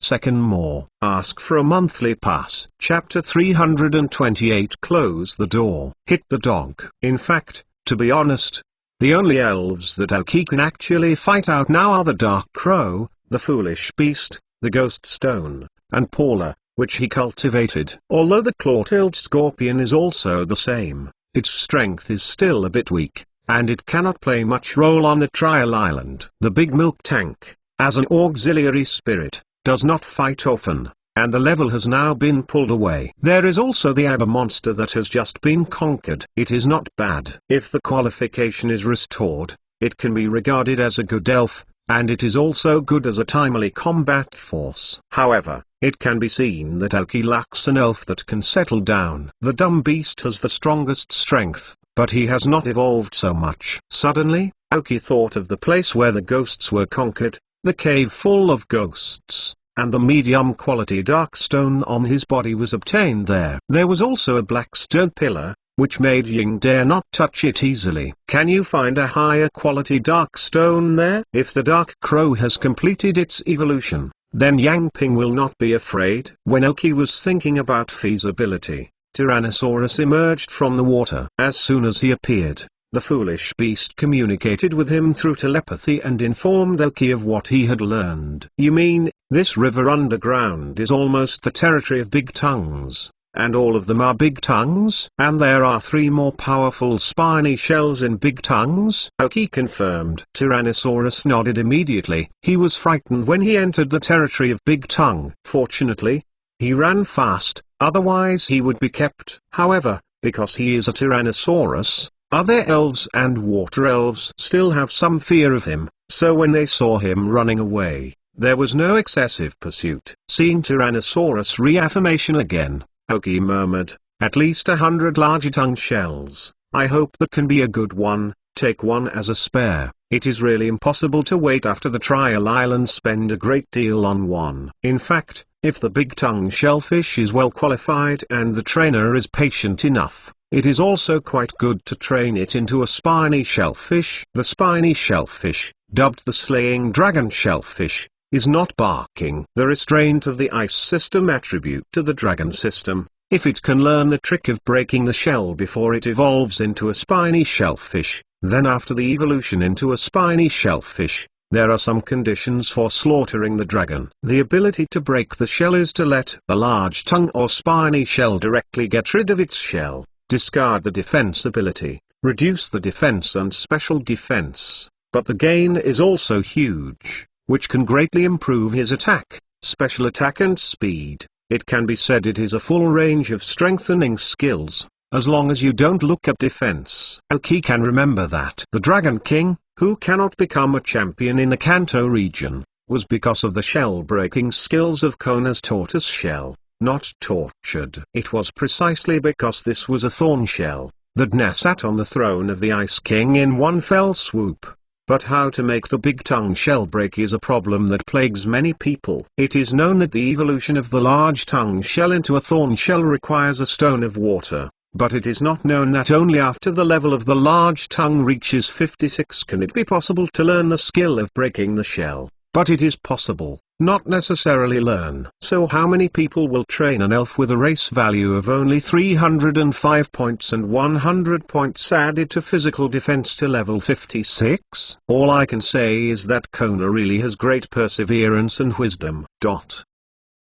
Second more. Ask for a monthly pass. Chapter 328. Close the door. Hit the dog. In fact, to be honest, the only elves that Oki can actually fight out now are the Dark Crow, the Foolish Beast, the Ghost Stone, and Paula, which he cultivated. Although the claw-tailed scorpion is also the same, its strength is still a bit weak, and it cannot play much role on the trial island. The Big Milk Tank, as an auxiliary spirit, does not fight often, and the level has now been pulled away. There is also the Aber monster that has just been conquered. It is not bad. If the qualification is restored, it can be regarded as a good elf, and it is also good as a timely combat force. However, it can be seen that Oki lacks an elf that can settle down. The dumb beast has the strongest strength, but he has not evolved so much. Suddenly, Oki thought of the place where the ghosts were conquered, the cave full of ghosts, and the medium-quality dark stone on his body was obtained there. There was also a black stone pillar, which made Ying dare not touch it easily. Can you find a higher quality dark stone there? If the Dark Crow has completed its evolution, then Yang Ping will not be afraid. When Oki was thinking about feasibility, Tyrannosaurus emerged from the water. As soon as he appeared, the Foolish Beast communicated with him through telepathy and informed Oki of what he had learned. You mean, this river underground is almost the territory of big tongues? and all of them are big tongues? And there are 3 more powerful spiny shells in big tongues? Oki confirmed. Tyrannosaurus nodded immediately. He was frightened when he entered the territory of big tongue. Fortunately, he ran fast, otherwise he would be kept. However, because he is a Tyrannosaurus, other elves and water elves still have some fear of him, so when they saw him running away, there was no excessive pursuit. Seeing Tyrannosaurus reaffirmation again, Oki murmured, "At least 100 larger tongue shells. I hope that can be a good one. Take one as a spare." It is really impossible to wait after the trial island spend a great deal on one. In fact, if the big tongue shellfish is well qualified and the trainer is patient enough, it is also quite good to train it into a spiny shellfish. The spiny shellfish, dubbed the slaying dragon shellfish, is not barking. The restraint of the ice system attribute to the dragon system. If it can learn the trick of breaking the shell before it evolves into a spiny shellfish, then after the evolution into a spiny shellfish, there are some conditions for slaughtering the dragon. The ability to break the shell is to let the large tongue or spiny shell directly get rid of its shell, discard the defense ability, reduce the defense and special defense, but the gain is also huge, which can greatly improve his attack, special attack and speed. It can be said it is a full range of strengthening skills, as long as you don't look at defense. Oki can remember that the Dragon King, who cannot become a champion in the Kanto region, was because of the shell-breaking skills of Kona's tortoise shell, not tortured. It was precisely because this was a thorn shell, that Na sat on the throne of the Ice King in one fell swoop. But how to make the big tongue shell break is a problem that plagues many people. It is known that the evolution of the large tongue shell into a thorn shell requires a stone of water, but it is not known that only after the level of the large tongue reaches 56 can it be possible to learn the skill of breaking the shell. But it is possible, not necessarily learn. So how many people will train an elf with a race value of only 305 points and 100 points added to physical defense to level 56? All I can say is that Kona really has great perseverance and wisdom.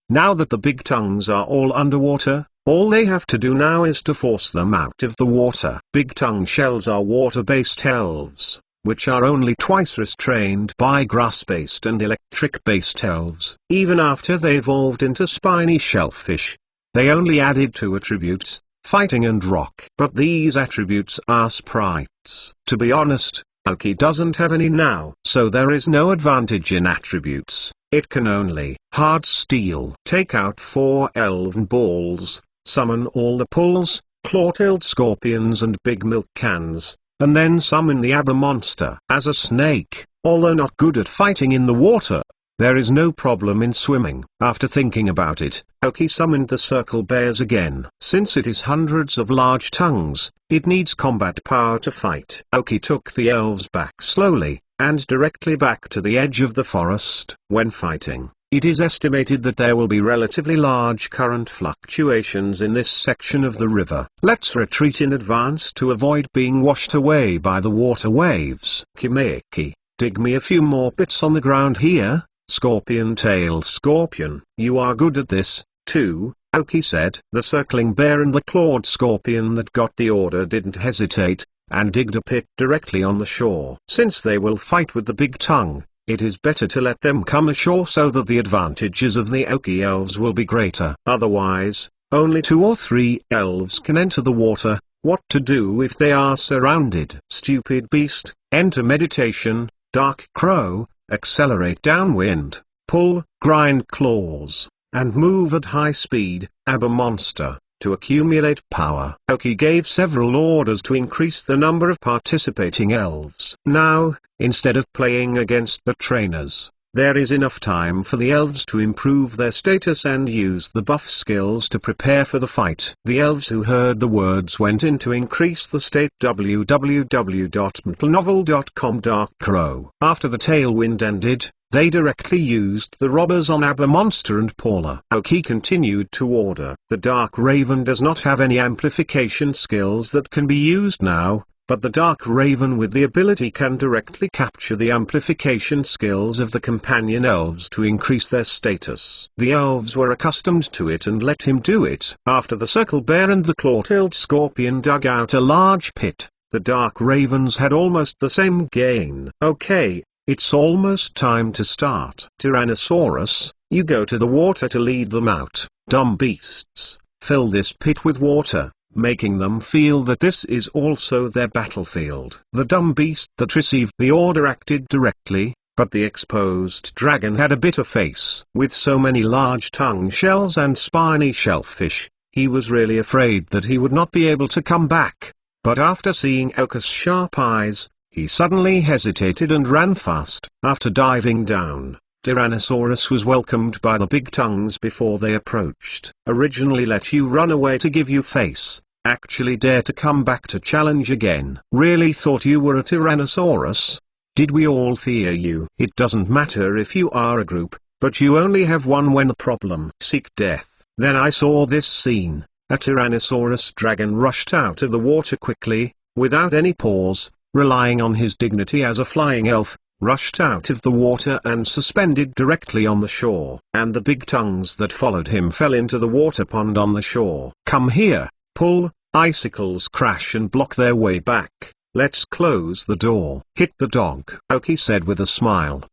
Now that the big tongues are all underwater, all they have to do now is to force them out of the water. Big tongue shells are water-based elves, which are only twice restrained by grass-based and electric-based elves. Even after they evolved into spiny shellfish, they only added 2 attributes, fighting and rock. But these attributes are sprites. To be honest, Oki doesn't have any now. So there is no advantage in attributes. It can only hard steel. Take out 4 elven balls, summon all the pulls, claw-tailed scorpions and big milk cans, and then summon the Abba monster. As a snake, although not good at fighting in the water, there is no problem in swimming. After thinking about it, Oki summoned the circle bears again. Since it is hundreds of large tongues, it needs combat power to fight. Oki took the elves back slowly, and directly back to the edge of the forest. When fighting, it is estimated that there will be relatively large current fluctuations in this section of the river. Let's retreat in advance to avoid being washed away by the water waves. Kimeki, dig me a few more bits on the ground here. Scorpion tail scorpion. You are good at this, too, Oki said. The circling bear and the clawed scorpion that got the order didn't hesitate, and digged a pit directly on the shore. Since they will fight with the big tongue, it is better to let them come ashore so that the advantages of the Oki elves will be greater. Otherwise, only 2 or 3 elves can enter the water. What to do if they are surrounded? Stupid beast, enter meditation. Dark crow, accelerate downwind, pull, grind claws, and move at high speed. Abba monster, to accumulate power. Oki gave several orders to increase the number of participating elves. Now, instead of playing against the trainers, there is enough time for the elves to improve their status and use the buff skills to prepare for the fight. The elves who heard the words went in to increase the state www.mtlnovel.com. Dark Crow. After the tailwind ended, they directly used the robbers on Abba Monster and Paula. Oki continued to order. The Dark Raven does not have any amplification skills that can be used now, but the Dark Raven with the ability can directly capture the amplification skills of the companion elves to increase their status. The elves were accustomed to it and let him do it. After the Circle Bear and the Claw-tailed Scorpion dug out a large pit, the Dark Ravens had almost the same gain. Okay, it's almost time to start. Tyrannosaurus, you go to the water to lead them out. Dumb beasts, fill this pit with water, making them feel that this is also their battlefield. The dumb beast that received the order acted directly, but the exposed dragon had a bitter face. With so many large tongue shells and spiny shellfish, he was really afraid that he would not be able to come back. But after seeing Okus' sharp eyes, he suddenly hesitated and ran fast. After diving down, Tyrannosaurus was welcomed by the big tongues before they approached. Originally let you run away to give you face, actually dare to come back to challenge again. Really thought you were a Tyrannosaurus? Did we all fear you? It doesn't matter if you are a group, but you only have one when the problem seek death. Then I saw this scene. A Tyrannosaurus dragon rushed out of the water quickly, without any pause, relying on his dignity as a flying elf, rushed out of the water and suspended directly on the shore. And the big tongues that followed him fell into the water pond on the shore. Come here, pull, icicles crash and block their way back. Let's close the door. Hit the dog, Oki said with a smile.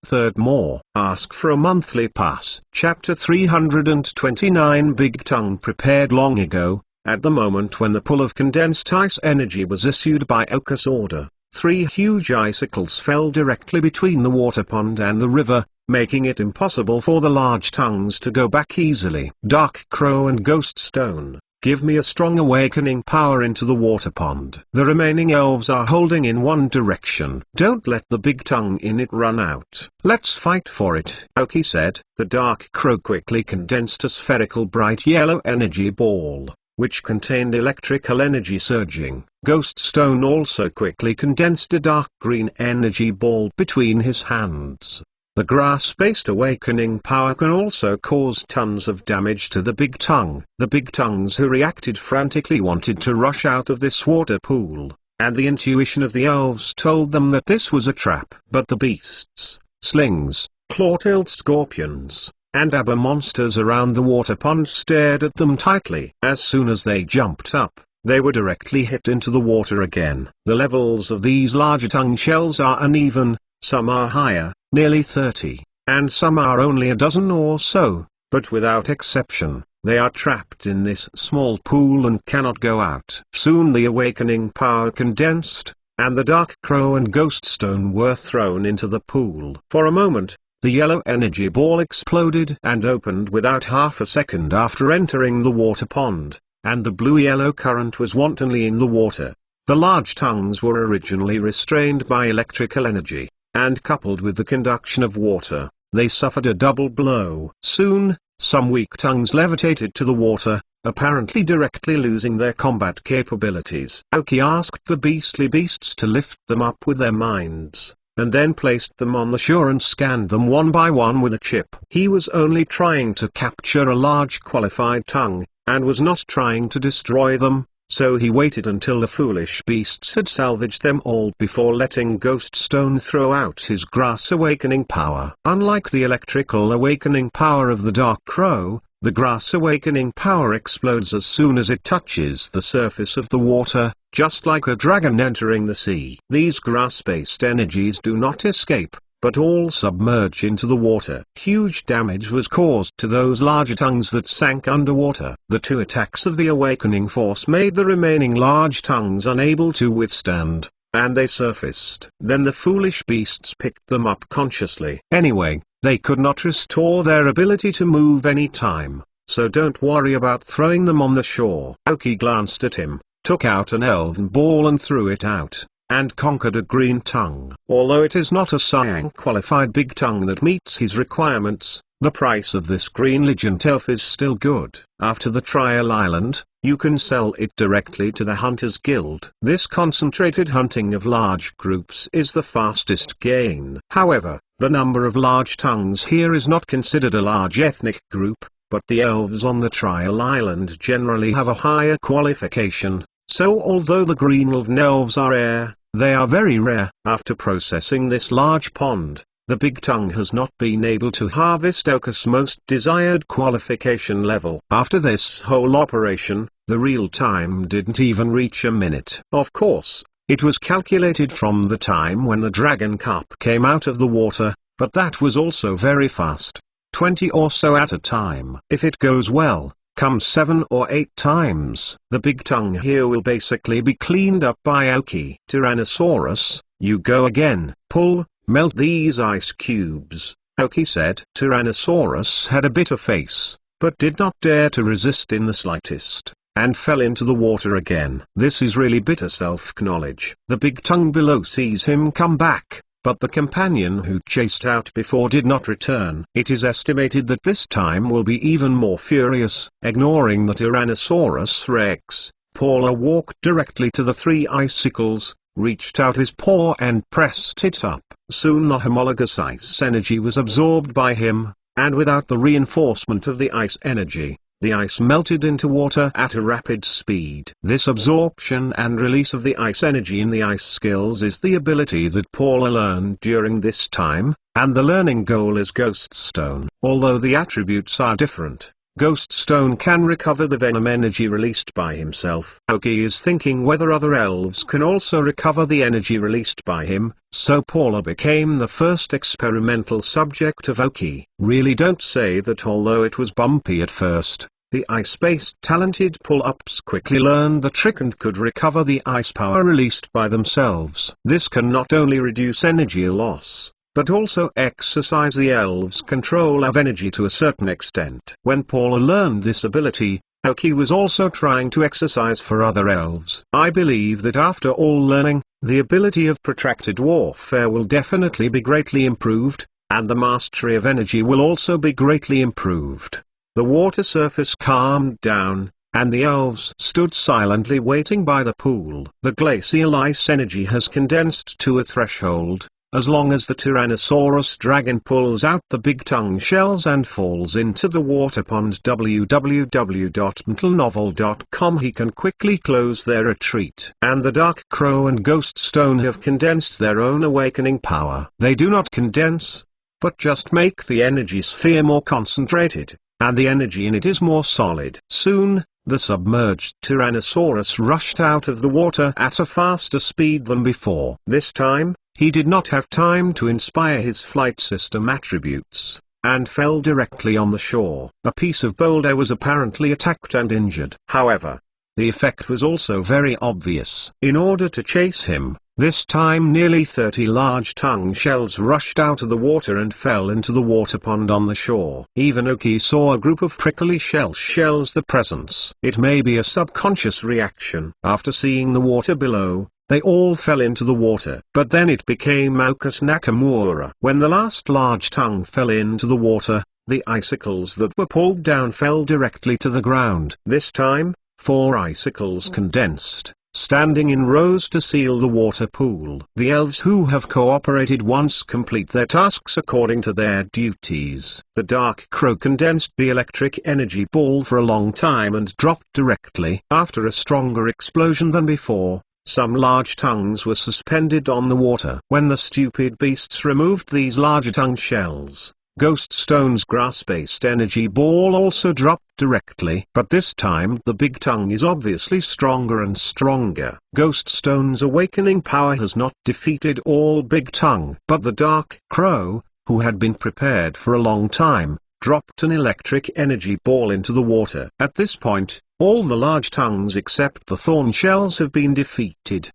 Third more. Ask for a monthly pass. Chapter 329 Big Tongue prepared long ago, at the moment when the pull of condensed ice energy was issued by Okus' order. 3 huge icicles fell directly between the water pond and the river, making it impossible for the large tongues to go back easily. Dark Crow and Ghost Stone, give me a strong awakening power into the water pond. The remaining elves are holding in one direction. Don't let the big tongue in it run out. Let's fight for it, Oki said. The Dark Crow quickly condensed a spherical bright yellow energy ball, which contained electrical energy surging. Ghost Stone also quickly condensed a dark green energy ball between his hands. The grass-based awakening power can also cause tons of damage to the big tongue. The big tongues who reacted frantically wanted to rush out of this water pool, and the intuition of the elves told them that this was a trap. But the beasts, slings, claw-tailed scorpions, and abba monsters around the water pond stared at them tightly. As soon as they jumped up, they were directly hit into the water again. The levels of these larger tongue shells are uneven, some are higher, nearly 30, and some are only a dozen or so, but without exception, they are trapped in this small pool and cannot go out. Soon the awakening power condensed, and the Dark Crow and Ghost Stone were thrown into the pool. For a moment, the yellow energy ball exploded and opened without half a second after entering the water pond, and the blue-yellow current was wantonly in the water. The large tongues were originally restrained by electrical energy, and coupled with the conduction of water, they suffered a double blow. Soon, some weak tongues levitated to the water, apparently directly losing their combat capabilities. Oki asked the beastly beasts to lift them up with their minds, and then placed them on the shore and scanned them one by one with a chip. He was only trying to capture a large qualified tongue, and was not trying to destroy them. So he waited until the foolish beasts had salvaged them all before letting Ghost Stone throw out his grass awakening power. Unlike the electrical awakening power of the Dark Crow, the grass awakening power explodes as soon as it touches the surface of the water, just like a dragon entering the sea. These grass-based energies do not escape, but all submerge into the water. Huge damage was caused to those larger tongues that sank underwater. The 2 attacks of the awakening force made the remaining large tongues unable to withstand, and they surfaced. Then the foolish beasts picked them up consciously. Anyway, they could not restore their ability to move any time, so don't worry about throwing them on the shore. Oki glanced at him, took out an elven ball and threw it out, and conquered a green tongue. Although it is not a Siang qualified big tongue that meets his requirements, the price of this green legend elf is still good. After the trial island, you can sell it directly to the Hunters Guild. This concentrated hunting of large groups is the fastest gain. However, the number of large tongues here is not considered a large ethnic group, but the elves on the trial island generally have a higher qualification, So although the Greenland elves are rare, they are very rare. After processing this large pond, the Big Tongue has not been able to harvest Oka's most desired qualification level. After this whole operation, the real time didn't even reach a minute. Of course, it was calculated from the time when the dragon carp came out of the water, but that was also very fast. 20 or so at a time. If it goes well, come 7 or 8 times, the Big Tongue here will basically be cleaned up by Oki. Tyrannosaurus, you go again. Pull, melt these ice cubes, Oki said. Tyrannosaurus had a bitter face, but did not dare to resist in the slightest, and fell into the water again. This is really bitter self-knowledge. The Big Tongue below sees him come back, but the companion who chased out before did not return. It is estimated that this time will be even more furious. Ignoring the Tyrannosaurus Rex, Paula walked directly to the 3 icicles, reached out his paw and pressed it up. Soon the homologous ice energy was absorbed by him, and without the reinforcement of the ice energy, the ice melted into water at a rapid speed. This absorption and release of the ice energy in the ice skills is the ability that Paula learned during this time, and the learning goal is Ghost Stone. Although the attributes are different, Ghost Stone can recover the venom energy released by himself. Oki is thinking whether other elves can also recover the energy released by him, so Paula became the first experimental subject of Oki. Really don't say that although it was bumpy at first, the ice-based talented pull-ups quickly learned the trick and could recover the ice power released by themselves. This can not only reduce energy loss, but also exercise the elves' control of energy to a certain extent. When Paula learned this ability, Oki was also trying to exercise for other elves. I believe that after all learning, the ability of protracted warfare will definitely be greatly improved, and the mastery of energy will also be greatly improved. The water surface calmed down, and the elves stood silently waiting by the pool. The glacial ice energy has condensed to a threshold. As long as the Tyrannosaurus dragon pulls out the Big Tongue shells and falls into the water pond www.mentalnovel.com, he can quickly close their retreat. And the Dark Crow and Ghost Stone have condensed their own awakening power. They do not condense, but just make the energy sphere more concentrated, and the energy in it is more solid. Soon, the submerged Tyrannosaurus rushed out of the water at a faster speed than before. This time, he did not have time to inspire his flight system attributes, and fell directly on the shore. A piece of boulder was apparently attacked and injured. However, the effect was also very obvious. In order to chase him, this time nearly 30 large tongue shells rushed out of the water and fell into the water pond on the shore. Even Oki saw a group of prickly shells the presence. It may be a subconscious reaction. After seeing the water below, they all fell into the water. But then it became Maukus Nakamura. When the last large tongue fell into the water, the icicles that were pulled down fell directly to the ground. This time, 4 icicles condensed, standing in rows to seal the water pool. The elves who have cooperated once complete their tasks according to their duties. The Dark Crow condensed the electric energy ball for a long time and dropped directly. After a stronger explosion than before, some large tongues were suspended on the water. When the stupid beasts removed these larger tongue shells, Ghost Stone's grass-based energy ball also dropped directly. But this time the Big Tongue is obviously stronger and stronger. Ghost Stone's awakening power has not defeated all Big Tongue. But the Dark Crow, who had been prepared for a long time, dropped an electric energy ball into the water. At this point, all the large tongues except the thorn shells have been defeated.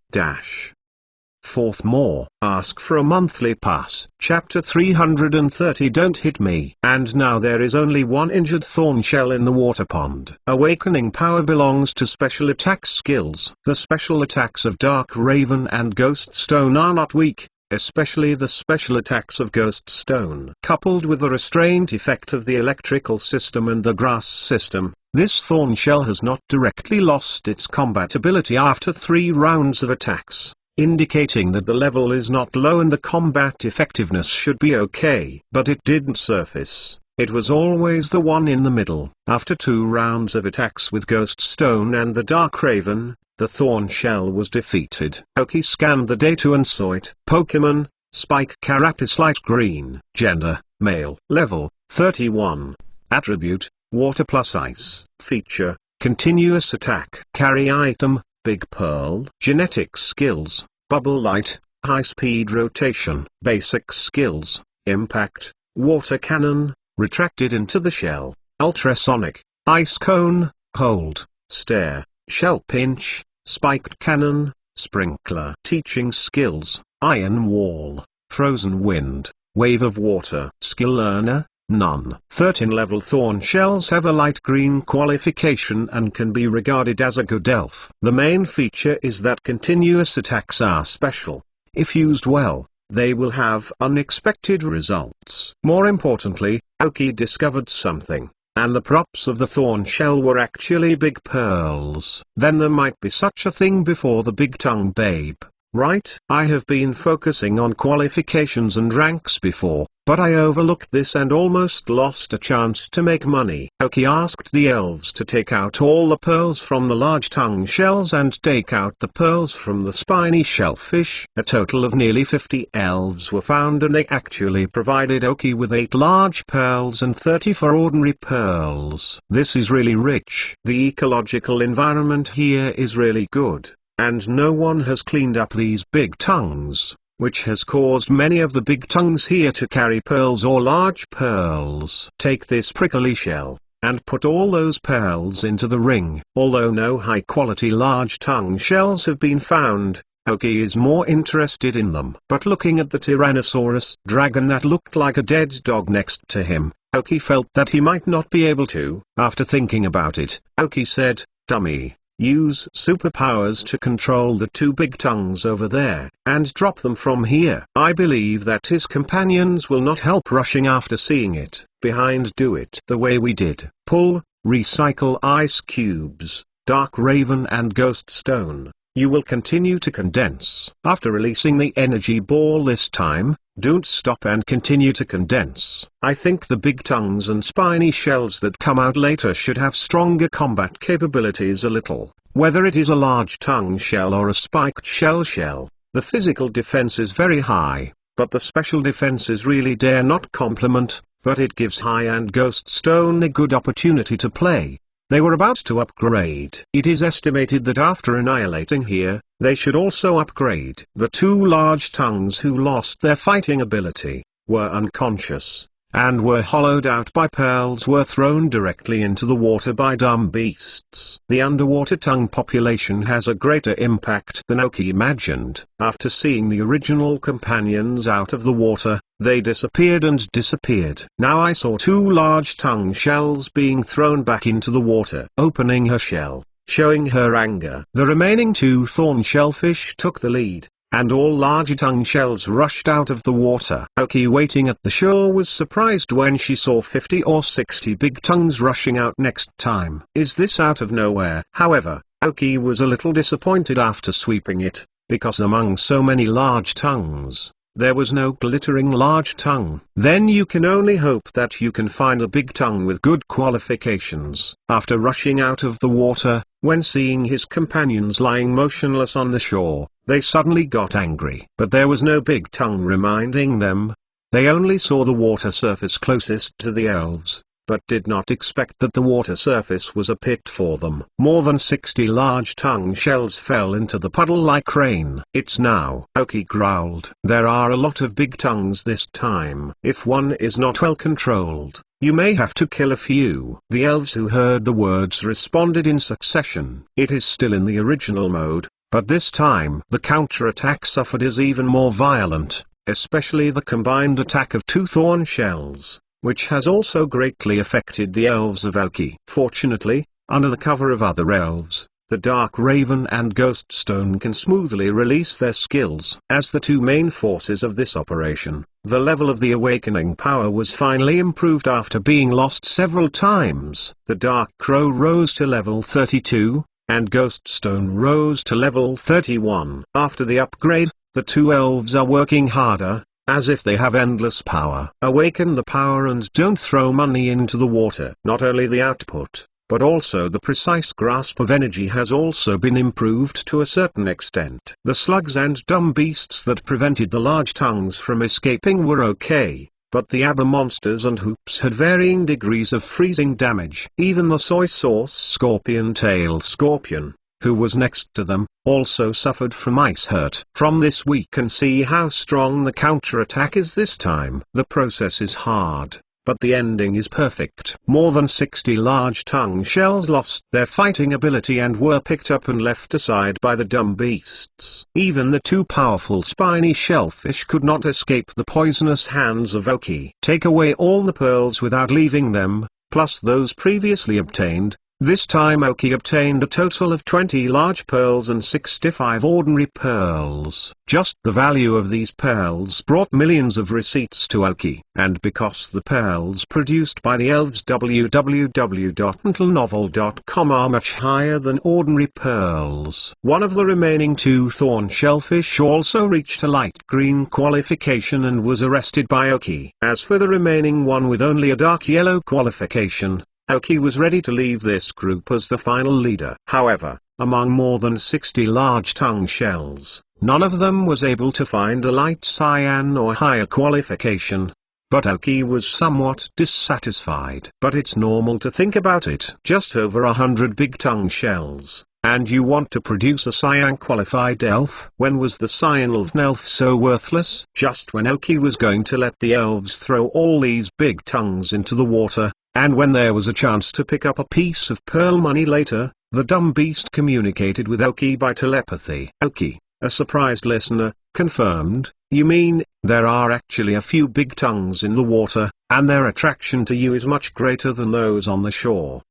Fourth more. Ask for a monthly pass. Chapter 330. Don't hit me. And now there is only one injured thorn shell in the water pond. Awakening power belongs to special attack skills. The special attacks of Dark Raven and Ghost Stone are not weak, especially the special attacks of Ghost Stone. Coupled with the restraint effect of the electrical system and the grass system, this thorn shell has not directly lost its combat ability after 3 rounds of attacks, indicating that the level is not low and the combat effectiveness should be okay. But it didn't surface. It was always the one in the middle. After 2 rounds of attacks with Ghost Stone and the Dark Raven, the thorn shell was defeated. Oki scanned the data and saw it. Pokemon, Spike Carapace light green. Gender, male. Level, 31. Attribute, water plus ice. Feature, continuous attack. Carry item, Big Pearl. Genetic skills, Bubble Light, High Speed Rotation. Basic skills, Impact, Water Cannon, Retracted into the shell, Ultrasonic, Ice Cone, Hold, Stare, Shell Pinch, Spiked Cannon, Sprinkler. Teaching skills, Iron Wall, Frozen Wind, Wave of Water. Skill learner, none. 13 level thorn shells have a light green qualification and can be regarded as a good elf. The main feature is that continuous attacks are special. If used well, they will have unexpected results. More importantly, Oki discovered something, and the props of the thorn shell were actually big pearls. Then there might be such a thing before the big tongue babe, right? I have been focusing on qualifications and ranks before, but I overlooked this and almost lost a chance to make money. Oki asked the elves to take out all the pearls from the large tongue shells and take out the pearls from the spiny shellfish. A total of nearly 50 elves were found, and they actually provided Oki with 8 large pearls and 34 ordinary pearls. This is really rich. The ecological environment here is really good, and no one has cleaned up these big tongues, which has caused many of the big tongues here to carry pearls or large pearls. Take this prickly shell, and put all those pearls into the ring. Although no high-quality large tongue shells have been found, Oki is more interested in them. But looking at the Tyrannosaurus dragon that looked like a dead dog next to him, Oki felt that he might not be able to. After thinking about it, Oki said, "Dummy, use superpowers to control the 2 big tongues over there, and drop them from here." I believe that his companions will not help rushing after seeing it. Behind, do it the way we did. Pull, recycle ice cubes, Dark Raven and Ghost Stone. You will continue to condense. After releasing the energy ball this time, don't stop and continue to condense. I think the big tongues and spiny shells that come out later should have stronger combat capabilities a little. Whether it is a large tongue shell or a spiked shell, the physical defense is very high, but the special defenses really dare not complement, but it gives High and Ghost Stone a good opportunity to play. They were about to upgrade. It is estimated that after annihilating here, they should also upgrade. The 2 large tongues who lost their fighting ability, were unconscious, and were hollowed out by pearls were thrown directly into the water by dumb beasts. The underwater tongue population has a greater impact than Oki imagined. After seeing the original companions out of the water, they disappeared and disappeared. Now I saw 2 large tongue shells being thrown back into the water. Opening her shell, showing her anger. The remaining 2 thorn shellfish took the lead, and all larger tongue shells rushed out of the water. Oki, waiting at the shore, was surprised when she saw 50 or 60 big tongues rushing out next time. Is this out of nowhere? However, Oki was a little disappointed after sweeping it, because among so many large tongues, there was no glittering large tongue. Then you can only hope that you can find a big tongue with good qualifications. After rushing out of the water, when seeing his companions lying motionless on the shore, they suddenly got angry. But there was no big tongue reminding them. They only saw the water surface closest to the elves, but did not expect that the water surface was a pit for them. More than 60 large tongue shells fell into the puddle like rain. It's now, Oki growled. There are a lot of big tongues this time. If one is not well controlled, you may have to kill a few. The elves who heard the words responded in succession. It is still in the original mode, but this time the counterattack suffered is even more violent, especially the combined attack of 2 thorn shells, which has also greatly affected the elves of Oki. Fortunately, under the cover of other elves, the Dark Raven and Ghost Stone can smoothly release their skills. As the 2 main forces of this operation, the level of the awakening power was finally improved after being lost several times. The Dark Crow rose to level 32, and Ghost Stone rose to level 31. After the upgrade, the 2 elves are working harder, as if they have endless power. Awaken the power and don't throw money into the water. Not only the output, but also the precise grasp of energy has also been improved to a certain extent. The slugs and dumb beasts that prevented the large tongues from escaping were okay, but the aber monsters and hoops had varying degrees of freezing damage. Even the soy sauce scorpion-tail scorpion, who was next to them, also suffered from ice hurt. From this we can see how strong the counterattack is this time. The process is hard, but the ending is perfect. More than 60 large tongue shells lost their fighting ability and were picked up and left aside by the dumb beasts. Even the two powerful spiny shellfish could not escape the poisonous hands of Oki. Take away all the pearls without leaving them, plus those previously obtained. This time Oki obtained a total of 20 large pearls and 65 ordinary pearls. Just the value of these pearls brought millions of receipts to Oki. And because the pearls produced by the elves www.untlenovel.com are much higher than ordinary pearls. One of the remaining two thorn shellfish also reached a light green qualification and was arrested by Oki. As for the remaining one with only a dark yellow qualification, Oki was ready to leave this group as the final leader. However, among more than 60 large tongue shells, none of them was able to find a light cyan or higher qualification. But Oki was somewhat dissatisfied. But it's normal to think about it. Just over 100 big tongue shells, and you want to produce a cyan qualified elf? When was the cyan elf so worthless? Just when Oki was going to let the elves throw all these big tongues into the water, and when there was a chance to pick up a piece of pearl money later, the dumb beast communicated with Oki by telepathy. Oki, a surprised listener, confirmed, "You mean, there are actually a few big tongues in the water, and their attraction to you is much greater than those on the shore?"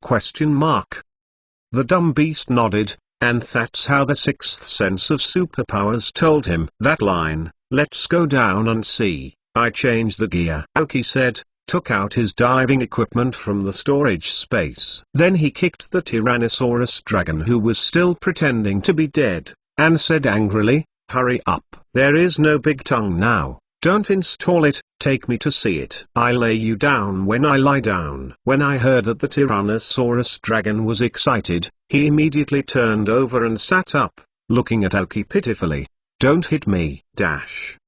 The dumb beast nodded, and that's how the sixth sense of superpowers told him that line, "Let's go down and see." I changed the gear, Oki said, took out his diving equipment from the storage space. Then he kicked the Tyrannosaurus dragon, who was still pretending to be dead, and said angrily, "Hurry up, there is no big tongue now, don't install it, take me to see it." I lay you down when I lie down. When I heard that the Tyrannosaurus dragon was excited, he immediately turned over and sat up, looking at Oki pitifully. "Don't hit me, dash.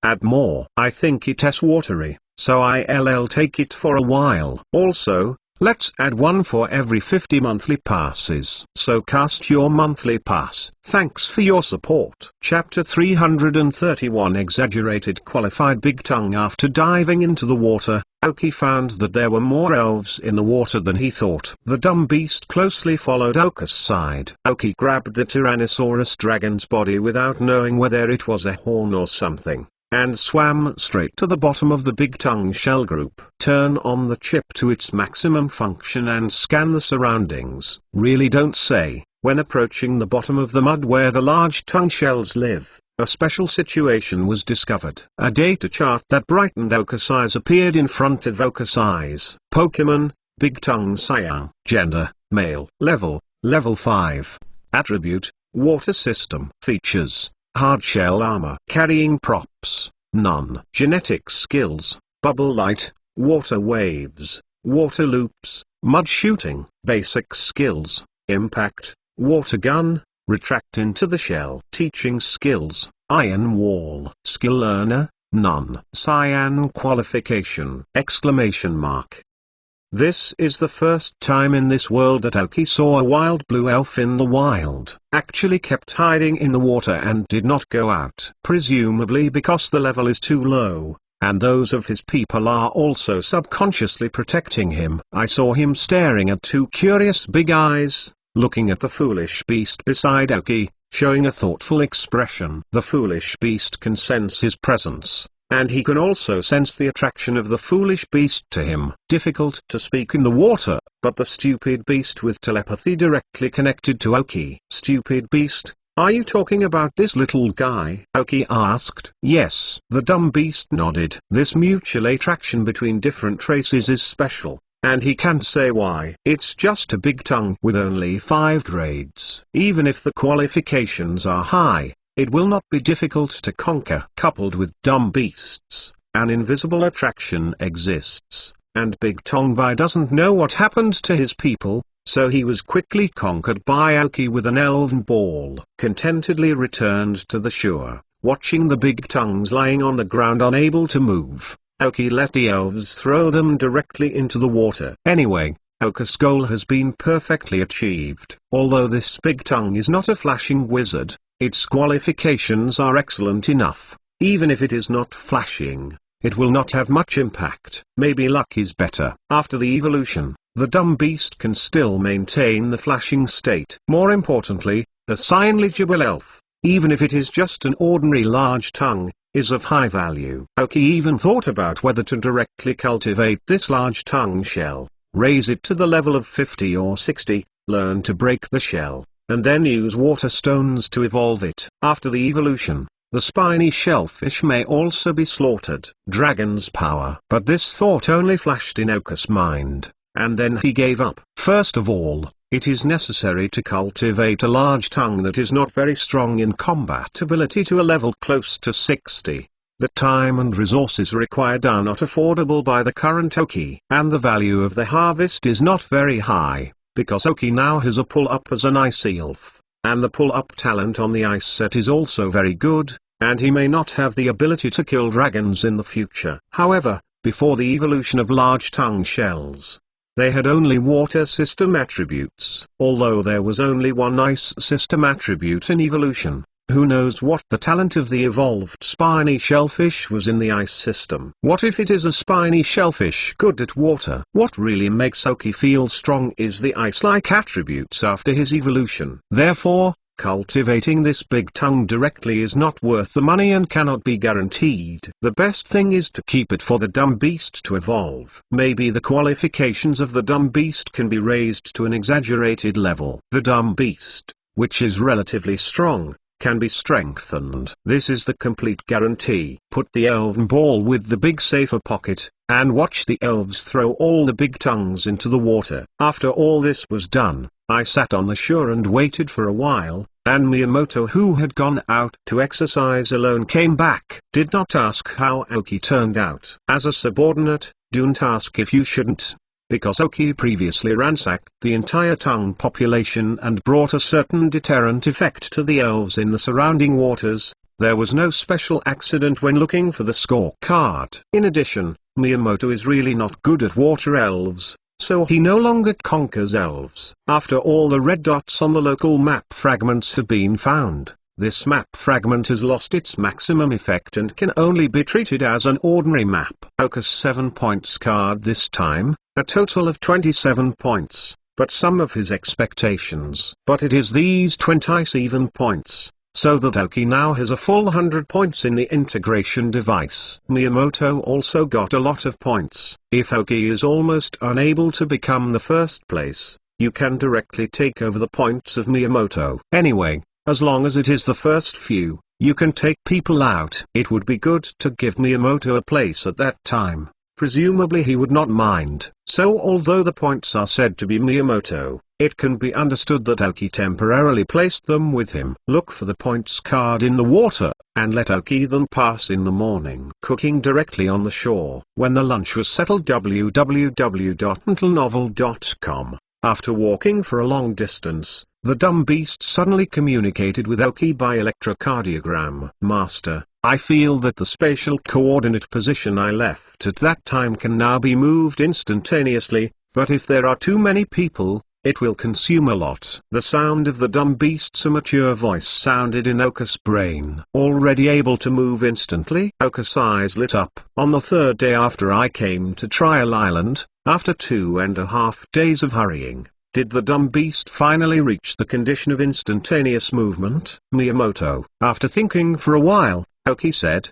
Add more." I think it's watery, so I'll take it for a while. Also, let's add one for every 50 monthly passes. So cast your monthly pass. Thanks for your support. Chapter 331 Exaggerated Qualified Big Tongue. After diving into the water, Oki found that there were more elves in the water than he thought. The dumb beast closely followed Oki's side. Oki grabbed the Tyrannosaurus dragon's body without knowing whether it was a horn or something, and swam straight to the bottom of the big tongue shell group. Turn on the chip to its maximum function and scan the surroundings. Really don't say. When approaching the bottom of the mud where the large tongue shells live, a special situation was discovered. A data chart that brightened Oki's eyes appeared in front of Oki's eyes. Pokemon, Big Tongue Cyan. Gender, male. Level 5. Attribute, water system. Features, hardshell armor. Carrying props, none. Genetic skills, bubble light, water waves, water loops, mud shooting. Basic skills, impact, water gun, retract into the shell. Teaching skills, iron wall. Skill learner, none. Cyan qualification! This is the first time in this world that Oki saw a wild blue elf in the wild. Actually kept hiding in the water and did not go out. Presumably because the level is too low, and those of his people are also subconsciously protecting him. I saw him staring at two curious big eyes, looking at the foolish beast beside Oki, showing a thoughtful expression. The foolish beast can sense his presence, and he can also sense the attraction of the foolish beast to him. Difficult to speak in the water, but the stupid beast with telepathy directly connected to Oki. Stupid beast, are you talking about this little guy? Oki asked. Yes. The dumb beast nodded. This mutual attraction between different races is special, and he can't say why. It's just a big tongue with only 5 grades. Even if the qualifications are high, it will not be difficult to conquer. Coupled with dumb beasts, an invisible attraction exists, and Big Tongue Bai doesn't know what happened to his people, so he was quickly conquered by Aoki with an elven ball. Contentedly returned to the shore, watching the big tongues lying on the ground unable to move. Aoki let the elves throw them directly into the water. Anyway, Aoki's goal has been perfectly achieved. Although this big tongue is not a flashing wizard, its qualifications are excellent enough. Even if it is not flashing, it will not have much impact. Maybe luck is better. After the evolution, the dumb beast can still maintain the flashing state. More importantly, a sign-legible elf, even if it is just an ordinary large tongue, is of high value. Aoki even thought about whether to directly cultivate this large tongue shell, raise it to the level of 50 or 60, learn to break the shell, and then use water stones to evolve it. After the evolution, the spiny shellfish may also be slaughtered. Dragon's power. But this thought only flashed in Aoki's mind, and then he gave up. First of all, it is necessary to cultivate a large tongue that is not very strong in combat ability to a level close to 60. The time and resources required are not affordable by the current Aoki. And the value of the harvest is not very high, because Aoki now has a pull-up as an ice elf, and the pull-up talent on the ice set is also very good, and he may not have the ability to kill dragons in the future. However, before the evolution of large tongue shells, they had only water system attributes. Although there was only one ice system attribute in evolution, who knows what the talent of the evolved spiny shellfish was in the ice system. What if it is a spiny shellfish good at water? What really makes Aoki feel strong is the ice-like attributes after his evolution. Therefore, cultivating this big tongue directly is not worth the money and cannot be guaranteed. The best thing is to keep it for the dumb beast to evolve. Maybe the qualifications of the dumb beast can be raised to an exaggerated level. The dumb beast, which is relatively strong, can be strengthened. This is the complete guarantee. Put the elven ball with the big safer pocket, and watch the elves throw all the big tongues into the water. After all this was done, I sat on the shore and waited for a while, and Miyamoto, who had gone out to exercise alone, came back. Did not ask how Aoki turned out. As a subordinate, don't ask if you shouldn't. Because Aoki previously ransacked the entire tongue population and brought a certain deterrent effect to the elves in the surrounding waters, there was no special accident when looking for the scorecard. In addition, Miyamoto is really not good at water elves, so he no longer conquers elves. After all the red dots on the local map fragments have been found, this map fragment has lost its maximum effect and can only be treated as an ordinary map. Aoki's 7 points card this time, a total of 27 points, but some of his expectations. But it is these 27 points, so that Aoki now has a full 100 points in the integration device. Miyamoto also got a lot of points. If Aoki is almost unable to become the first place, you can directly take over the points of Miyamoto. Anyway, as long as it is the first few, you can take people out. It would be good to give Miyamoto a place at that time. Presumably he would not mind. So although the points are said to be Miyamoto, it can be understood that Aoki temporarily placed them with him. Look for the points card in the water, and let Aoki then pass in the morning. Cooking directly on the shore. When the lunch was settled, www.mentalnovel.com. After walking for a long distance, the dumb beast suddenly communicated with Aoki by electrocardiogram. Master, I feel that the spatial coordinate position I left at that time can now be moved instantaneously, but if there are too many people, it will consume a lot. The sound of the dumb beast's mature voice sounded in Aoki's brain. Already able to move instantly? Aoki's eyes lit up. On the third day after I came to Trial Island, after 2.5 days of hurrying, did the dumb beast finally reach the condition of instantaneous movement? Miyamoto. After thinking for a while, Aoki said,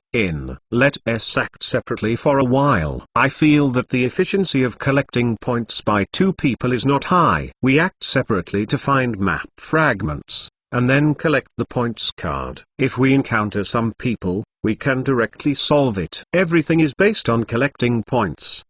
let us act separately for a while. I feel that the efficiency of collecting points by 2 people is not high. We act separately to find map fragments, and then collect the points card. If we encounter some people, we can directly solve it. Everything is based on collecting points.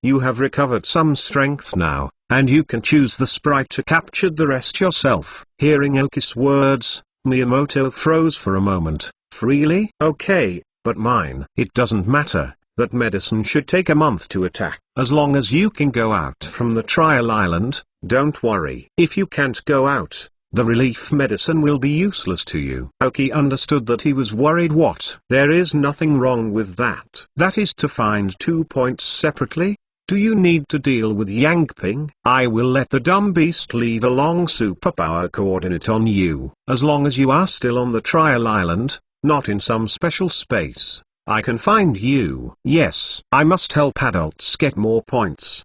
You have recovered some strength now, and you can choose the sprite to capture the rest yourself. Hearing Aoki's words, Miyamoto froze for a moment. Freely? Okay, but mine. It doesn't matter, that medicine should take a month to attack. As long as you can go out from the trial island, don't worry. If you can't go out, the relief medicine will be useless to you. Oki understood that he was worried. What? There is nothing wrong with that. That is to find 2 points separately. Do you need to deal with Yang Ping? I will let the dumb beast leave a long superpower coordinate on you. As long as you are still on the trial island, not in some special space, I can find you. Yes, I must help adults get more points.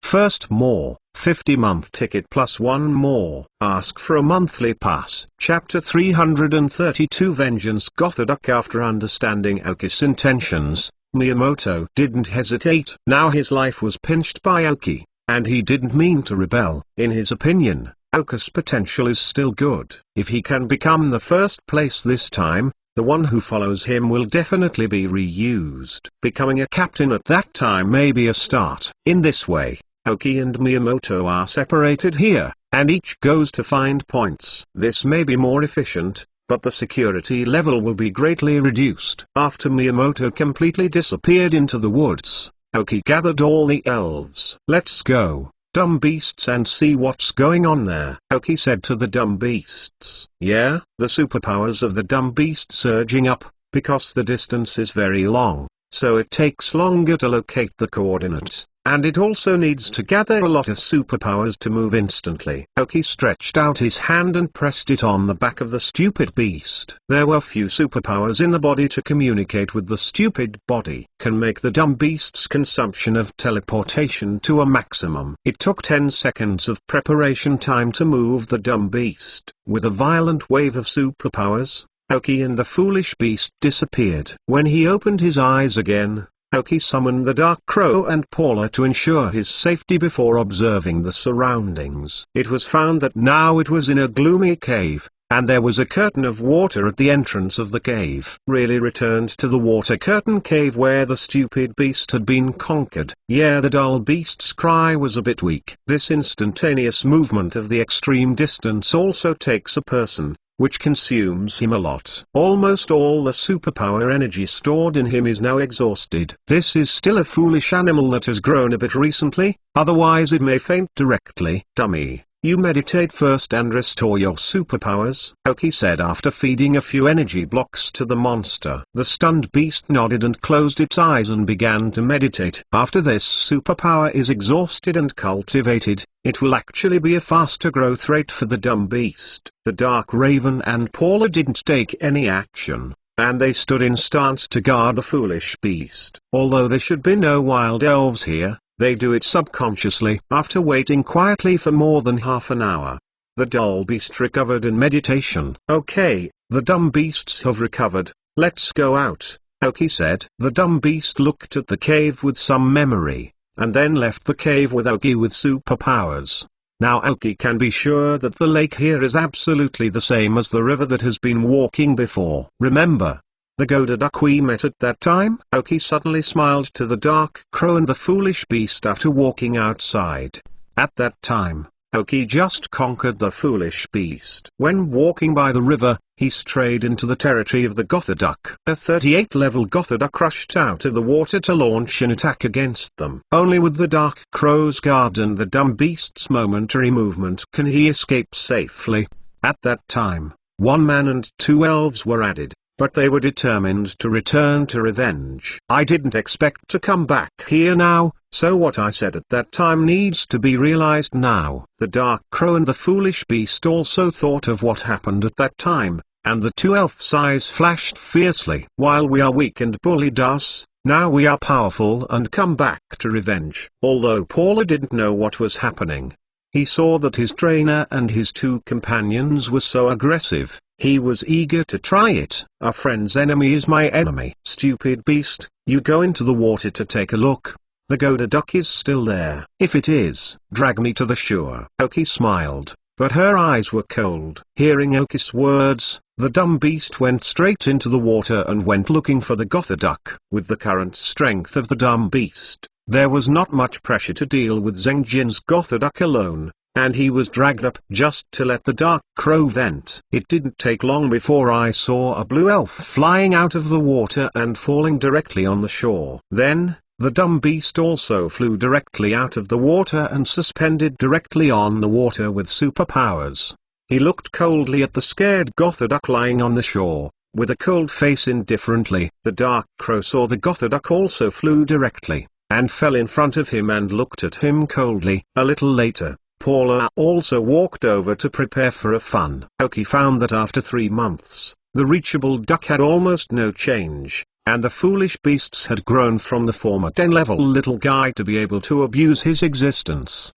First more, 50-month ticket plus 1 more. Ask for a monthly pass. Chapter 332 Vengeance Gotharduk. After understanding Oki's intentions, Miyamoto didn't hesitate. Now his life was pinched by Oki, and he didn't mean to rebel. In his opinion, Oki's potential is still good. If he can become the first place this time, the one who follows him will definitely be reused. Becoming a captain at that time may be a start. In this way, Oki and Miyamoto are separated here, and each goes to find points. This may be more efficient, but the security level will be greatly reduced. After Miyamoto completely disappeared into the woods, Oki gathered all the elves. Let's go, dumb beasts, and see what's going on there. Oki said to the dumb beasts. Yeah, the superpowers of the dumb beast surging up, because the distance is very long, so it takes longer to locate the coordinates. And it also needs to gather a lot of superpowers to move instantly. Oki stretched out his hand and pressed it on the back of the stupid beast. There were few superpowers in the body to communicate with the stupid body. Can make the dumb beast's consumption of teleportation to a maximum. It took 10 seconds of preparation time to move the dumb beast. With a violent wave of superpowers, Oki and the foolish beast disappeared. When he opened his eyes again, Oki summoned the Dark Crow and Paula to ensure his safety before observing the surroundings. It was found that now it was in a gloomy cave, and there was a curtain of water at the entrance of the cave. Really returned to the water curtain cave where the stupid beast had been conquered. Yeah, the dull beast's cry was a bit weak. This instantaneous movement of the extreme distance also takes a person, which consumes him a lot. Almost all the superpower energy stored in him is now exhausted. This is still a foolish animal that has grown a bit recently, otherwise it may faint directly. Dummy, you meditate first and restore your superpowers, Oki said after feeding a few energy blocks to the monster. The stunned beast nodded and closed its eyes and began to meditate. After this superpower is exhausted and cultivated, it will actually be a faster growth rate for the dumb beast. The Dark Raven and Paula didn't take any action, and they stood in stance to guard the foolish beast. Although there should be no wild elves here, they do it subconsciously. After waiting quietly for more than half an hour, the dull beast recovered in meditation. Okay, the dumb beasts have recovered, let's go out, Oki said. The dumb beast looked at the cave with some memory, and then left the cave with Oki with superpowers. Now Oki can be sure that the lake here is absolutely the same as the river that has been walking before. Remember the Gotharduk we met at that time? Oki suddenly smiled to the Dark Crow and the foolish beast after walking outside. At that time, Oki just conquered the foolish beast. When walking by the river, he strayed into the territory of the Gotharduk. A 38-level Gotharduk rushed out of the water to launch an attack against them. Only with the Dark Crow's guard and the dumb beast's momentary movement can he escape safely. At that time, 1 man and 2 elves were added, but they were determined to return to revenge. I didn't expect to come back here now, so what I said at that time needs to be realized now. The Dark Crow and the foolish beast also thought of what happened at that time, and the 2 elf's eyes flashed fiercely. While we are weak and bullied us, now we are powerful and come back to revenge. Although Paula didn't know what was happening, he saw that his trainer and his 2 companions were so aggressive. He was eager to try it. Our friend's enemy is my enemy. Stupid beast, you go into the water to take a look. The Gotharduk is still there. If it is, drag me to the shore. Oki smiled, but her eyes were cold. Hearing Oki's words, the dumb beast went straight into the water and went looking for the Gotharduk. With the current strength of the dumb beast, there was not much pressure to deal with Zeng Jin's Gotharduk alone. and he was dragged up just to let the dark crow vent. It didn't take long before I saw a blue elf flying out of the water and falling directly on the shore. Then, the dumb beast also flew directly out of the water and suspended directly on the water with superpowers. He looked coldly at the scared Gotha duck lying on the shore, with a cold face indifferently. The dark crow saw the Gotha duck also flew directly, and fell in front of him and looked at him coldly. A little later, Paula also walked over to prepare for a fun. Oki found that after 3 months, the reachable duck had almost no change, and the foolish beasts had grown from the former 10-level little guy to be able to abuse his existence.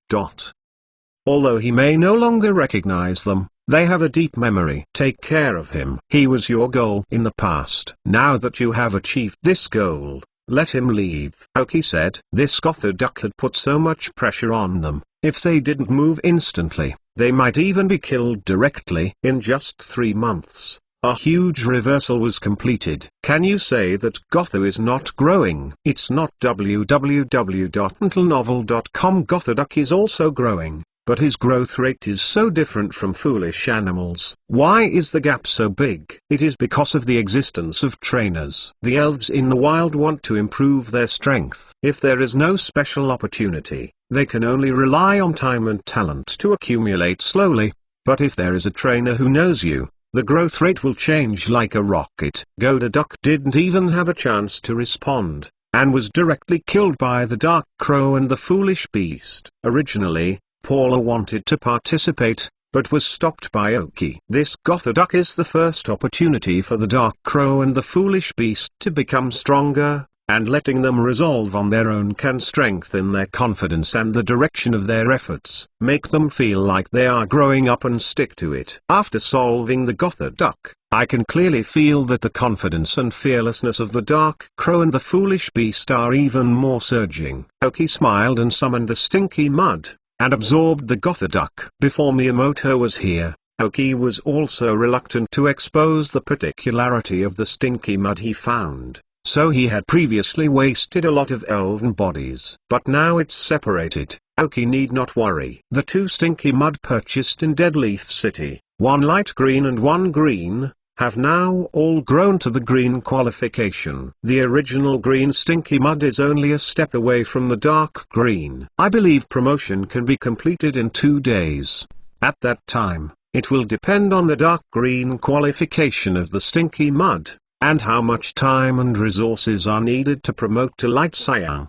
Although he may no longer recognize them, they have a deep memory. Take care of him. He was your goal in the past. Now that you have achieved this goal, let him leave. Oki said. This Gotha duck had put so much pressure on them. If they didn't move instantly, they might even be killed directly. In just 3 months, a huge reversal was completed. Can you say that Gotha is not growing? It's not. www.mentalnovel.com. Gotha duck is also growing, but his growth rate is so different from foolish animals. Why is the gap so big? It is because of the existence of trainers. The elves in the wild want to improve their strength. If there is no special opportunity, they can only rely on time and talent to accumulate slowly. But if there is a trainer who knows you, the growth rate will change like a rocket. Gotha duck didn't even have a chance to respond, and was directly killed by the dark crow and the foolish beast. Originally, Paula wanted to participate, but was stopped by Oki. This Gotha duck is the first opportunity for the dark crow and the foolish beast to become stronger, and letting them resolve on their own can strengthen their confidence and the direction of their efforts. Make them feel like they are growing up and stick to it. After solving the Gotha duck, I can clearly feel that the confidence and fearlessness of the dark crow and the foolish beast are even more surging. Oki smiled and summoned the stinky mud, and absorbed the Gotha duck. Before Miyamoto was here, Oki was also reluctant to expose the particularity of the stinky mud he found, so he had previously wasted a lot of elven bodies. But now it's separated, Oki need not worry. The 2 stinky mud purchased in Deadleaf City, one light green and one green, have now all grown to the green qualification. The original green stinky mud is only a step away from the dark green. I believe promotion can be completed in 2 days. At that time, it will depend on the dark green qualification of the stinky mud, and how much time and resources are needed to promote to light cyan.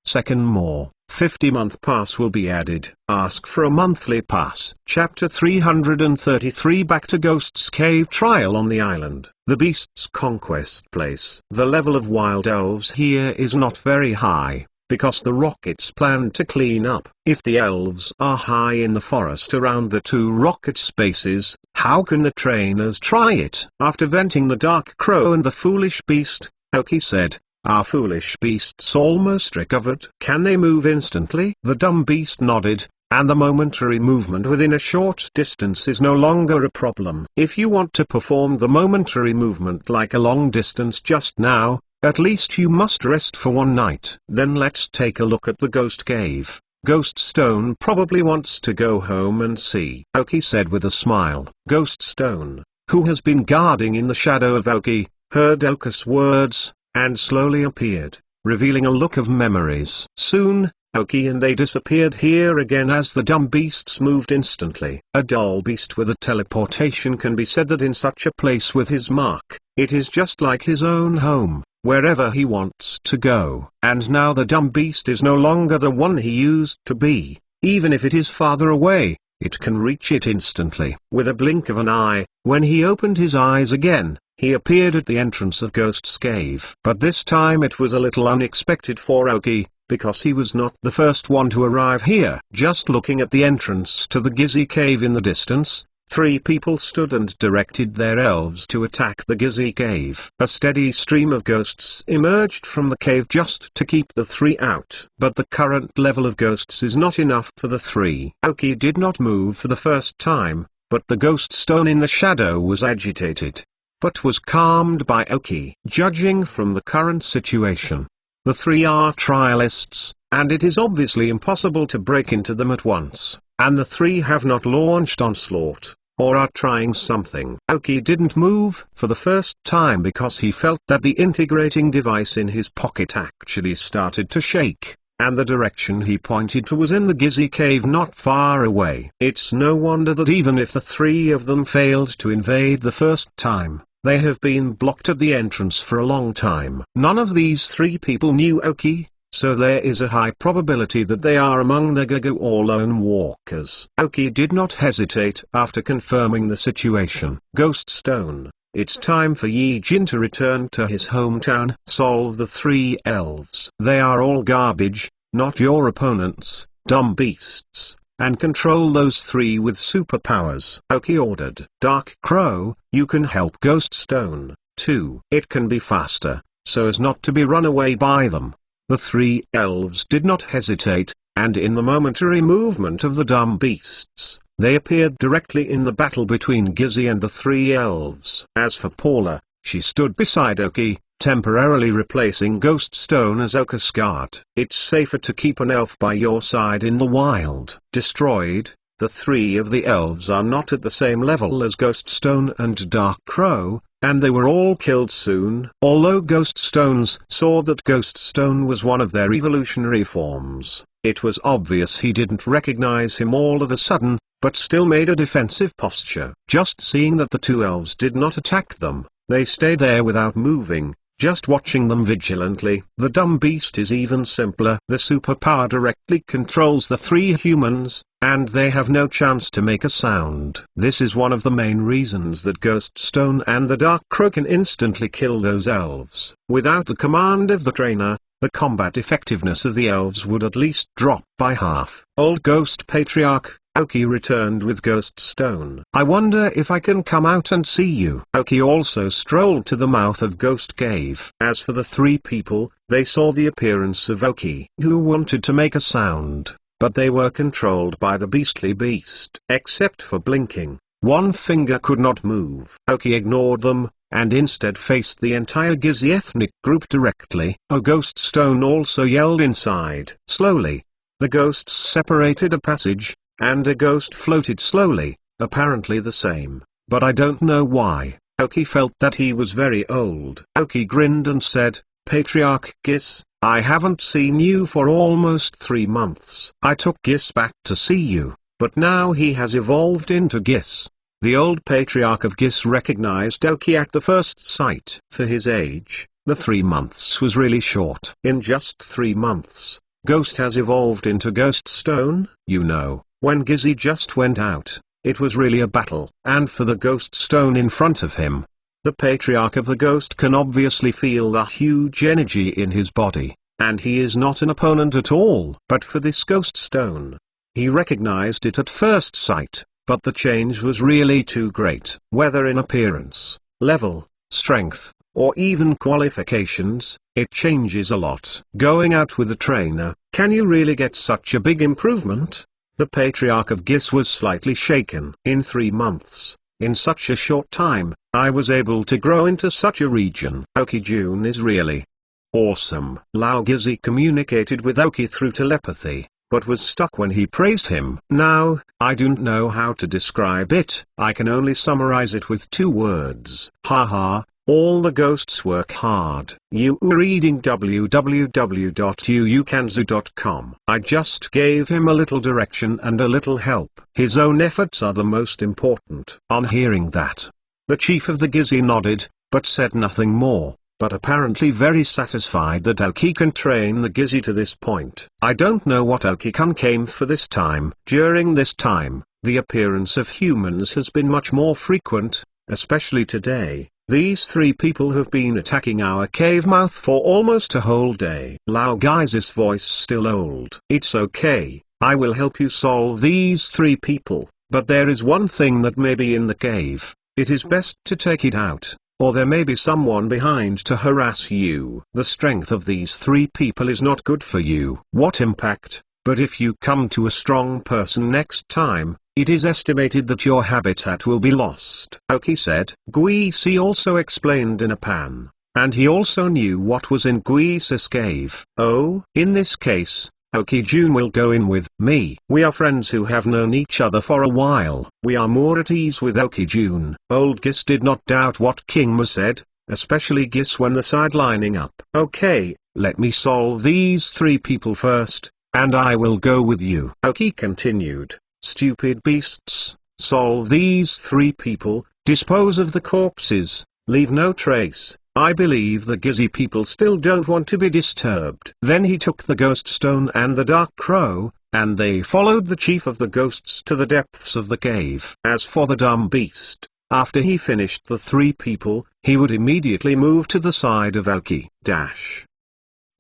Second more, 50-month pass will be added. Ask for a monthly pass. Chapter 333. Back to Ghost's Cave Trial on the island. The Beast's Conquest Place. The level of wild elves here is not very high, because the rockets planned to clean up. If the elves are high in the forest around the 2 rocket spaces, how can the trainers try it? After venting the dark crow and the foolish beast, Oki said, our foolish beasts almost recovered. Can they move instantly? The dumb beast nodded, and the momentary movement within a short distance is no longer a problem. If you want to perform the momentary movement like a long distance just now, at least you must rest for 1 night. Then let's take a look at the ghost cave. Ghost Stone probably wants to go home and see, Oki said with a smile. Ghost Stone, who has been guarding in the shadow of Oki, heard Oki's words, and slowly appeared, revealing a look of memories. Soon, Oki and they disappeared here again as the dumb beasts moved instantly. A dull beast with a teleportation can be said that in such a place with his mark, it is just like his own home, wherever he wants to go. And now the dumb beast is no longer the one he used to be. Even if it is farther away, it can reach it instantly. With a blink of an eye, when he opened his eyes again, he appeared at the entrance of Ghost's Cave. But this time it was a little unexpected for Oki, because he was not the first one to arrive here. Just looking at the entrance to the Gizzy Cave in the distance, 3 people stood and directed their elves to attack the Gizzy Cave. A steady stream of ghosts emerged from the cave just to keep the 3 out. But the current level of ghosts is not enough for the 3. Oki did not move for the first time, but the ghost stone in the shadow was agitated, but was calmed by Oki. Judging from the current situation, the 3 are trialists, and it is obviously impossible to break into them at once, and the three have not launched onslaught, or are trying something. Aoki didn't move for the first time because he felt that the integrating device in his pocket actually started to shake, and the direction he pointed to was in the Gizzy cave not far away. It's no wonder that even if the three of them failed to invade the first time, they have been blocked at the entrance for a long time. None of these three people knew Aoki, so there is a high probability that they are among the Gaga or Lone Walkers. Aoki did not hesitate after confirming the situation. Ghost Stone, it's time for Yi Jin to return to his hometown. Solve the three elves. They are all garbage, not your opponents, dumb beasts, and control those three with superpowers. Aoki ordered. Dark Crow, you can help Ghost Stone, too. It can be faster, so as not to be run away by them. The three elves did not hesitate, and in the momentary movement of the dumb beasts, they appeared directly in the battle between Gizzy and the three elves. As for Paula, she stood beside Aoki, temporarily replacing Ghost Stone as Oka's guard. It's safer to keep an elf by your side in the wild. Destroyed, the three of the elves are not at the same level as Ghost Stone and Dark Crow, and they were all killed soon. Although Ghost Stones saw that Ghost Stone was one of their evolutionary forms, it was obvious he didn't recognize him all of a sudden, but still made a defensive posture. Just seeing that the two elves did not attack them, they stayed there without moving, just watching them vigilantly. The dumb beast is even simpler. The superpower directly controls the three humans, and they have no chance to make a sound. This is one of the main reasons that Ghost Stone and the Dark Crow can instantly kill those elves. Without the command of the trainer, the combat effectiveness of the elves would at least drop by half. Old Ghost Patriarch, Aoki returned with Ghost Stone. I wonder if I can come out and see you. Aoki also strolled to the mouth of Ghost Cave. As for the three people, they saw the appearance of Aoki, who wanted to make a sound, but they were controlled by the beastly beast. Except for blinking, one finger could not move. Aoki ignored them, and instead faced the entire Gizzy ethnic group directly. A Ghost Stone also yelled inside. Slowly, the ghosts separated a passage, and a ghost floated slowly, apparently the same, but I don't know why. Aoki felt that he was very old. Aoki grinned and said, Patriarch Giss, I haven't seen you for almost 3 months. I took Giss back to see you, but now he has evolved into Giss. The old Patriarch of Giss recognized Aoki at the first sight. For his age, the 3 months was really short. In just 3 months, Ghost has evolved into Ghost Stone. You know, when Gizzy just went out, it was really a battle. And for the Ghost Stone in front of him, the Patriarch of the Ghost can obviously feel the huge energy in his body, and he is not an opponent at all. But for this Ghost Stone, he recognized it at first sight, but the change was really too great. Whether in appearance, level, strength, or even qualifications, it changes a lot. Going out with a trainer, can you really get such a big improvement? The Patriarch of Giss was slightly shaken. In 3 months, in such a short time, I was able to grow into such a region. Aoki Jun is really awesome. Lao Gizzy communicated with Aoki through telepathy, but was stuck when he praised him. Now, I don't know how to describe it. I can only summarize it with 2 words. Haha. All the ghosts work hard. You are reading www.yuukanzu.com. I just gave him a little direction and a little help. His own efforts are the most important. On hearing that, the chief of the Gizzy nodded, but said nothing more, but apparently very satisfied that Aoki can train the Gizzy to this point. I don't know what Aoki can came for this time. During this time, the appearance of humans has been much more frequent, especially today. These 3 people have been attacking our cave mouth for almost a whole day. Lao Guy's voice still old. It's okay, I will help you solve these 3 people, but there is one thing that may be in the cave. It is best to take it out, or there may be someone behind to harass you. The strength of these 3 people is not good for you. What impact? But if you come to a strong person next time, it is estimated that your habitat will be lost. Aoki said. Guisi also explained in a pan, and he also knew what was in Guisi's cave. Oh, in this case, Aokijun will go in with me. We are friends who have known each other for a while. We are more at ease with Aokijun. Old Gis did not doubt what King Mu said, especially Gis when the sidelining up. Okay, let me solve these 3 people first, and I will go with you. Aoki continued, stupid beasts, solve these 3 people, dispose of the corpses, leave no trace. I believe the Gizzy people still don't want to be disturbed. Then he took the ghost stone and the dark crow, and they followed the chief of the ghosts to the depths of the cave. As for the dumb beast, after he finished the 3 people, he would immediately move to the side of Aoki.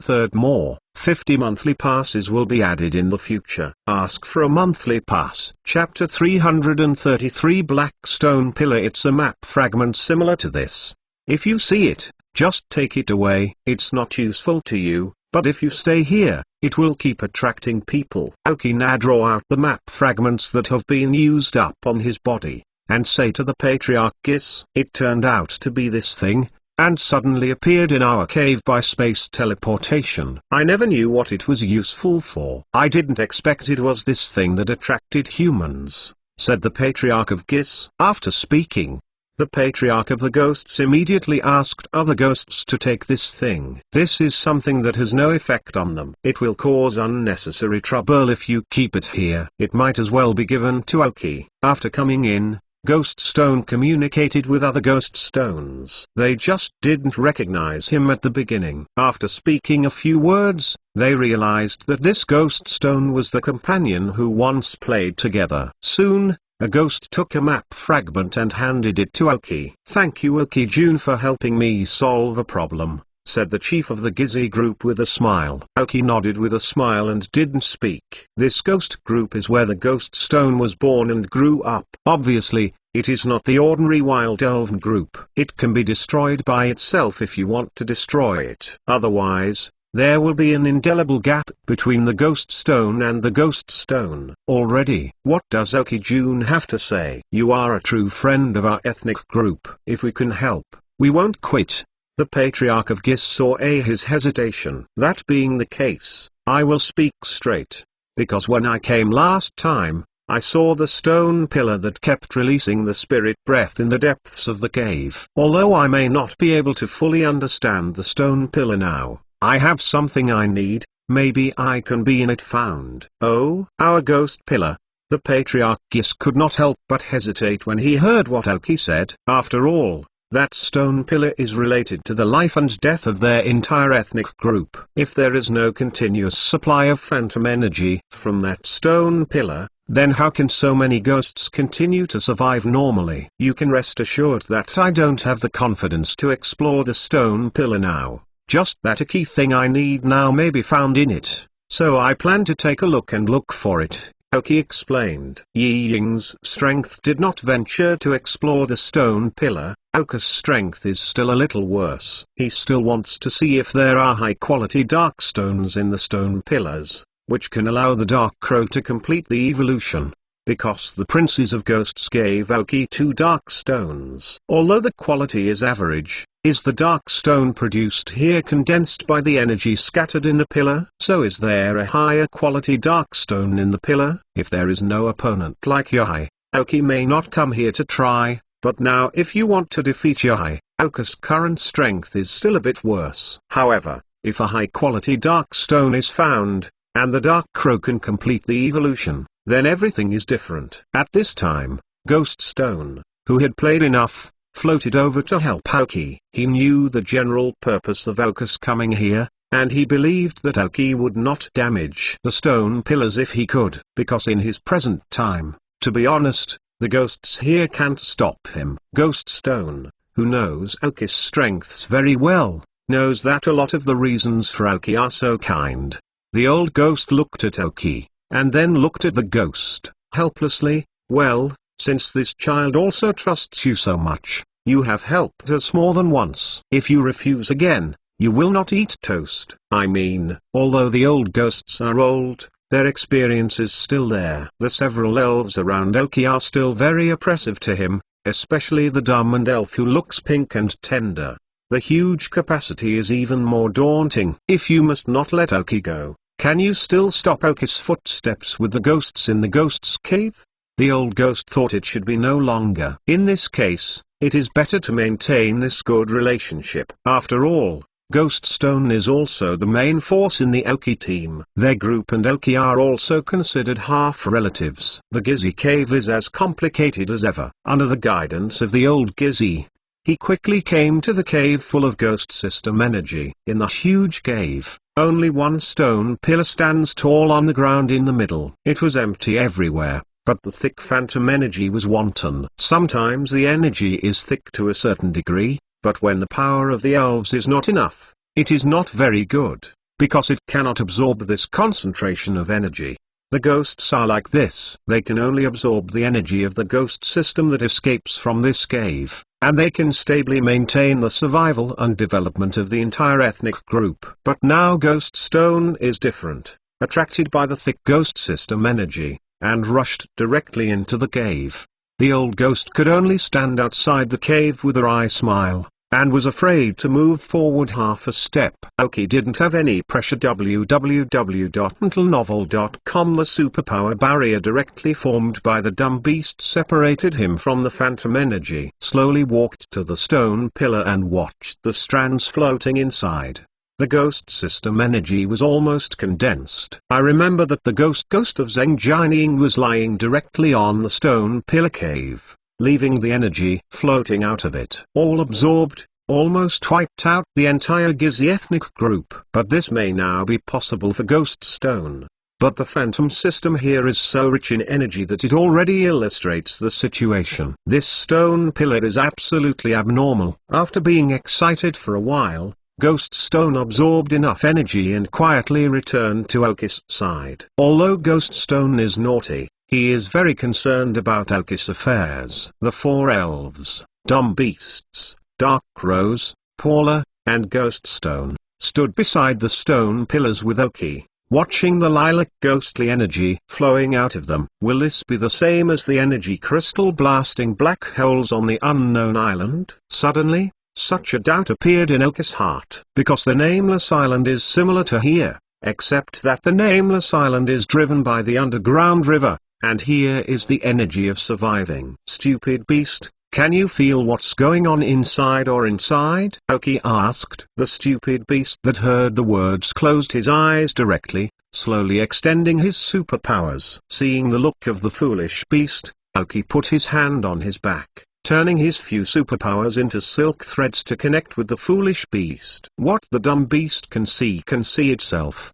Third, more 50 monthly passes will be added in the future. Ask for a monthly pass. Chapter 333 Black Stone Pillar. It's a map fragment similar to this. If you see it, just take it away. It's not useful to you, but if you stay here, it will keep attracting people. Aoki now draw out the map fragments that have been used up on his body, and say to the Patriarch Gis. It turned out to be this thing, and suddenly appeared in our cave by space teleportation. I never knew what it was useful for. I didn't expect it was this thing that attracted humans, said the Patriarch of Gis. After speaking, the Patriarch of the Ghosts immediately asked other ghosts to take this thing. This is something that has no effect on them. It will cause unnecessary trouble if you keep it here. It might as well be given to Aoki. After coming in, Ghost Stone communicated with other Ghost Stones. They just didn't recognize him at the beginning. After speaking a few words, they realized that this Ghost Stone was the companion who once played together. Soon, a ghost took a map fragment and handed it to Aoki. Thank you Aokijun for helping me solve a problem, said the chief of the Gizzy group with a smile. Aoki nodded with a smile and didn't speak. This ghost group is where the Ghost Stone was born and grew up. Obviously, it is not the ordinary Wild Elven group. It can be destroyed by itself if you want to destroy it. Otherwise, there will be an indelible gap between the Ghost Stone and the Ghost Stone. Already, what does Aokijun have to say? You are a true friend of our ethnic group. If we can help, we won't quit. The Patriarch of Gis saw his hesitation. That being the case, I will speak straight. Because when I came last time, I saw the stone pillar that kept releasing the spirit breath in the depths of the cave. Although I may not be able to fully understand the stone pillar now, I have something I need. Maybe I can be in it found. Oh, our ghost pillar. The Patriarch Gis could not help but hesitate when he heard what Aoki said. After all, that stone pillar is related to the life and death of their entire ethnic group. If there is no continuous supply of phantom energy from that stone pillar, then how can so many ghosts continue to survive normally? You can rest assured that I don't have the confidence to explore the stone pillar now. Just that a key thing I need now may be found in it, so I plan to take a look and look for it, Aoki explained. Yi Ying's strength did not venture to explore the stone pillar. Aoki's strength is still a little worse. He still wants to see if there are high-quality dark stones in the stone pillars, which can allow the Dark Crow to complete the evolution. Because the Princes of Ghosts gave Aoki 2 dark stones. Although the quality is average, is the dark stone produced here condensed by the energy scattered in the pillar? So is there a higher quality dark stone in the pillar? If there is no opponent like Yohei, Aoki may not come here to try, but now if you want to defeat Yohei, Aoki's current strength is still a bit worse. However, if a high quality dark stone is found, and the Dark Crow can complete the evolution, then everything is different. At this time, Ghost Stone, who had played enough, floated over to help Aoki. He knew the general purpose of Aoki's coming here, and he believed that Aoki would not damage the stone pillars if he could. Because in his present time, to be honest, the ghosts here can't stop him. Ghost Stone, who knows Aoki's strengths very well, knows that a lot of the reasons for Aoki are so kind. The old ghost looked at Aoki, and then looked at the ghost, helplessly. Well, since this child also trusts you so much, you have helped us more than once. If you refuse again, you will not eat toast. I mean, although the old ghosts are old, their experience is still there. The several elves around Aoki are still very oppressive to him, especially the dumb elf who looks pink and tender. The huge capacity is even more daunting. If you must not let Aoki go, Can you still stop Oki's footsteps with the ghosts in the ghost's cave? The old ghost thought it should be no longer. In this case, it is better to maintain this good relationship. After all, Ghost Stone is also the main force in the Oki team. Their group and Oki are also considered half-relatives. The Gizzy cave is as complicated as ever. Under the guidance of the old Gizzy, he quickly came to the cave full of ghost system energy. In the huge cave, only one stone pillar stands tall on the ground in the middle. It was empty everywhere, but the thick phantom energy was wanton. Sometimes the energy is thick to a certain degree, but when the power of the elves is not enough, it is not very good, because it cannot absorb this concentration of energy. The ghosts are like this. They can only absorb the energy of the ghost system that escapes from this cave, and they can stably maintain the survival and development of the entire ethnic group. But now Ghost Stone is different, attracted by the thick ghost system energy, and rushed directly into the cave. The old ghost could only stand outside the cave with a wry smile, and was afraid to move forward half a step. Oki didn't have any pressure. www.mentalnovel.com. The superpower barrier directly formed by the dumb beast separated him from the phantom energy. Slowly walked to the stone pillar and watched the strands floating inside. The ghost system energy was almost condensed. I remember that the ghost of Zheng Jining was lying directly on the stone pillar cave, leaving the energy floating out of it. All absorbed, almost wiped out the entire Gizzy ethnic group. But this may now be possible for Ghost Stone. But the phantom system here is so rich in energy that it already illustrates the situation. This stone pillar is absolutely abnormal. After being excited for a while, Ghost Stone absorbed enough energy and quietly returned to Oki's side. Although Ghost Stone is naughty, he is very concerned about Oki's affairs. The four elves, dumb beasts, Dark Rose, Paula, and Ghost Stone, stood beside the stone pillars with Oki, watching the lilac ghostly energy flowing out of them. Will this be the same as the energy crystal blasting black holes on the unknown island? Suddenly, such a doubt appeared in Oki's heart, because the Nameless Island is similar to here, except that the Nameless Island is driven by the underground river, and here is the energy of surviving. Stupid beast, can you feel what's going on inside or inside? Oki asked. The stupid beast that heard the words closed his eyes directly, slowly extending his superpowers. Seeing the look of the foolish beast, Oki put his hand on his back, turning his few superpowers into silk threads to connect with the foolish beast. What the dumb beast can see itself.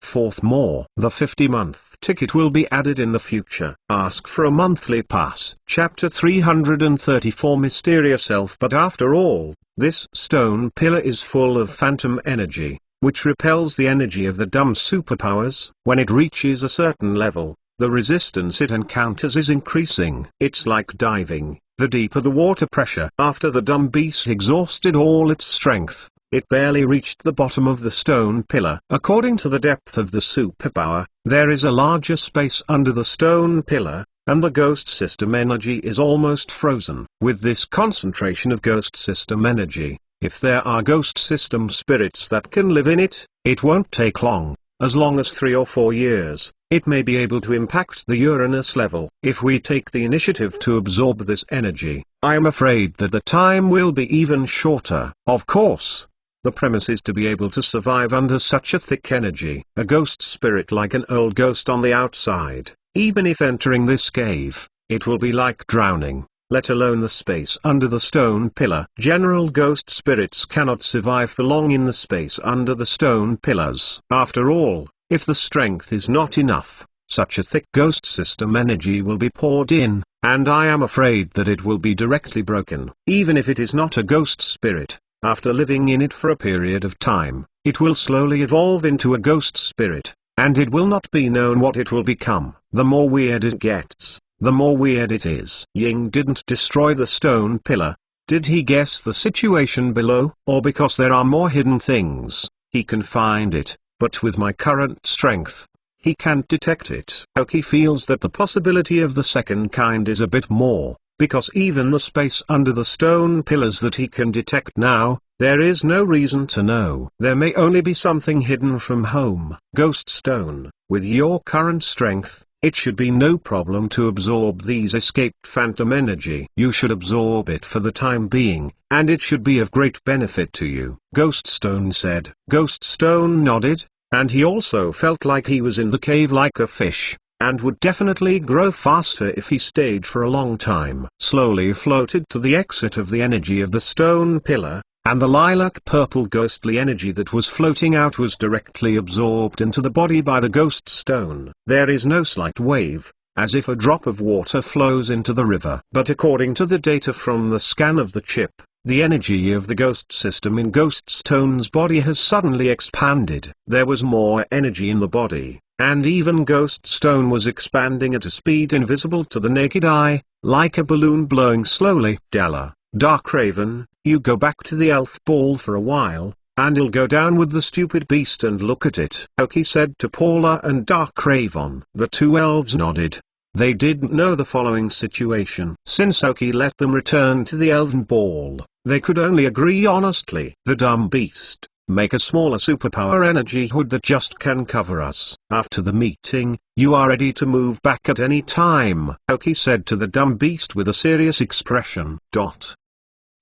Fourth more. The 50-month ticket will be added in the future. Ask for a monthly pass. Chapter 334. Mysterious Elf. But after all, this stone pillar is full of phantom energy, which repels the energy of the dumb superpowers. When it reaches a certain level, the resistance it encounters is increasing. It's like diving. The deeper the water pressure. After the dumb beast exhausted all its strength, it barely reached the bottom of the stone pillar. According to the depth of the superpower, there is a larger space under the stone pillar, and the ghost system energy is almost frozen. With this concentration of ghost system energy, if there are ghost system spirits that can live in it, it won't take long. As long as 3 or 4 years, it may be able to impact the Uranus level. If we take the initiative to absorb this energy, I am afraid that the time will be even shorter. Of course, the premise is to be able to survive under such a thick energy. A ghost spirit like an old ghost on the outside, even if entering this cave, it will be like drowning, let alone the space under the stone pillar. General ghost spirits cannot survive for long in the space under the stone pillars. After all, if the strength is not enough, such a thick ghost system energy will be poured in, and I am afraid that it will be directly broken. Even if it is not a ghost spirit, after living in it for a period of time, it will slowly evolve into a ghost spirit, and it will not be known what it will become. The more weird it gets, the more weird it is. Ying didn't destroy the stone pillar. Did he guess the situation below? Or because there are more hidden things, he can find it, but with my current strength, he can't detect it. Oki feels that the possibility of the second kind is a bit more because even the space under the stone pillars that he can detect now, there is no reason to know. There may only be something hidden from home. Ghost Stone, with your current strength, it should be no problem to absorb these escaped phantom energy. You should absorb it for the time being, and it should be of great benefit to you, Ghost Stone said. Ghost Stone nodded, and he also felt like he was in the cave like a fish, and would definitely grow faster if he stayed for a long time. Slowly floated to the exit of the energy of the stone pillar, and the lilac-purple ghostly energy that was floating out was directly absorbed into the body by the ghost stone. There is no slight wave, as if a drop of water flows into the river. But according to the data from the scan of the chip, the energy of the ghost system in Ghost Stone's body has suddenly expanded. There was more energy in the body, and even Ghost Stone was expanding at a speed invisible to the naked eye, like a balloon blowing slowly. Della, Darkraven, you go back to the elf ball for a while, and I'll go down with the stupid beast and look at it, Oki said to Paula and Darkraven. The two elves nodded. They didn't know the following situation. Since Oki let them return to the elven ball, they could only agree honestly. The dumb beast, make a smaller superpower energy hood that just can cover us. After the meeting, you are ready to move back at any time, Oki said to the dumb beast with a serious expression.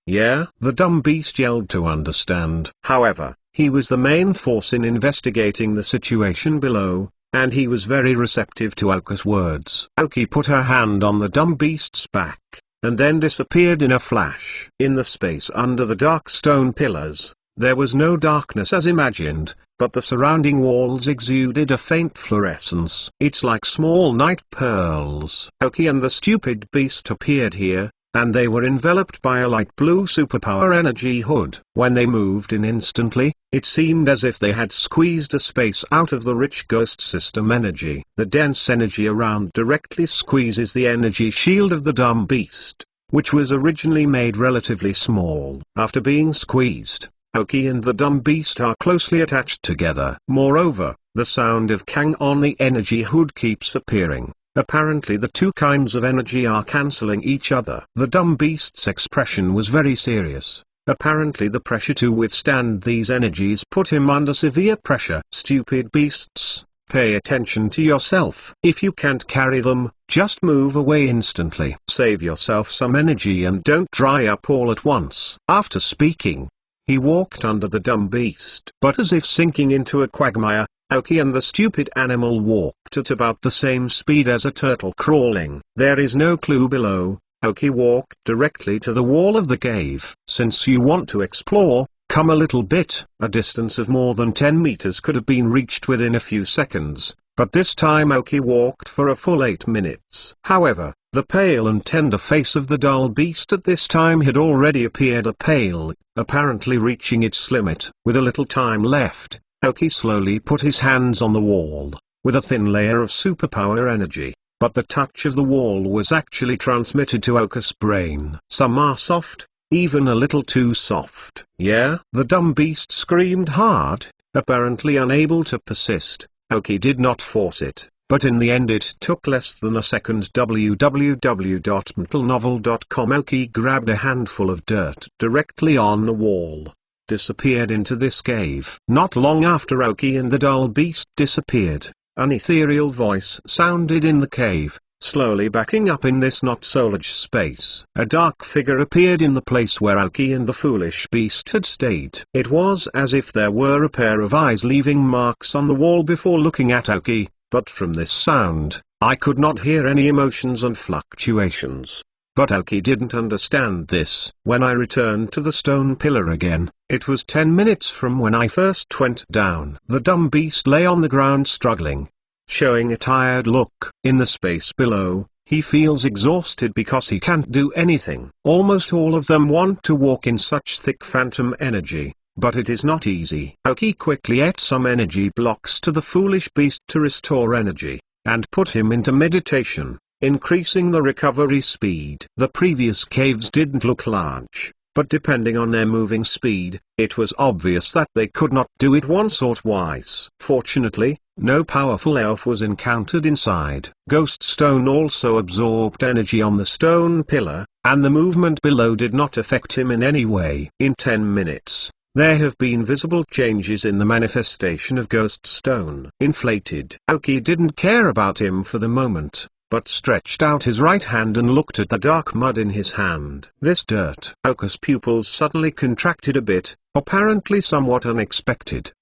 Yeah, the dumb beast yelled to understand. However, he was the main force in investigating the situation below, and he was very receptive to Oka's words. Oki put her hand on the dumb beast's back, and then disappeared in a flash. In the space under the dark stone pillars, there was no darkness as imagined, but the surrounding walls exuded a faint fluorescence. It's like small night pearls. Oki and the stupid beast appeared here, and they were enveloped by a light blue superpower energy hood. When they moved in instantly, it seemed as if they had squeezed a space out of the rich ghost system energy. The dense energy around directly squeezes the energy shield of the dumb beast, which was originally made relatively small. After being squeezed, Oki and the dumb beast are closely attached together. Moreover, the sound of Kang on the energy hood keeps appearing. Apparently the two kinds of energy are cancelling each other. The dumb beast's expression was very serious. Apparently the pressure to withstand these energies put him under severe pressure. Stupid beasts, pay attention to yourself. If you can't carry them, just move away instantly. Save yourself some energy and don't dry up all at once. After speaking, he walked under the dumb beast. But as if sinking into a quagmire, Oki and the stupid animal walked at about the same speed as a turtle crawling. There is no clue below. Oki walked directly to the wall of the cave. Since you want to explore, come a little bit. A distance of more than 10 meters could have been reached within a few seconds, but this time Oki walked for a full 8 minutes. However, the pale and tender face of the dull beast at this time had already appeared pale, apparently reaching its limit. With a little time left, Oki slowly put his hands on the wall, with a thin layer of superpower energy, but the touch of the wall was actually transmitted to Oka's brain. Some are soft, even a little too soft. Yeah? The dumb beast screamed hard, apparently unable to persist. Oki did not force it, but in the end it took less than a second. www.mentalnovel.com. Oki grabbed a handful of dirt directly on the wall, disappeared into this cave. Not long after Oki and the dull beast disappeared, an ethereal voice sounded in the cave, slowly backing up in this not-so-large space. A dark figure appeared in the place where Oki and the foolish beast had stayed. It was as if there were a pair of eyes leaving marks on the wall before looking at Oki, but from this sound, I could not hear any emotions and fluctuations. But Oki didn't understand this. When I returned to the stone pillar again, it was 10 minutes from when I first went down. The dumb beast lay on the ground struggling, showing a tired look. In the space below, he feels exhausted because he can't do anything. Almost all of them want to walk in such thick phantom energy, but it is not easy. Oki quickly ate some energy blocks to the foolish beast to restore energy, and put him into meditation, increasing the recovery speed. The previous caves didn't look large, but depending on their moving speed, it was obvious that they could not do it once or twice. Fortunately, No powerful elf was encountered inside. Ghost Stone also absorbed energy on the stone pillar, and the movement below did not affect him in any way. In 10 minutes, there have been visible changes in the manifestation of Ghost Stone. Inflated. Aoki didn't care about him for the moment, but stretched out his right hand and looked at the dark mud in his hand. This dirt. Aoki's pupils suddenly contracted a bit, apparently somewhat unexpected.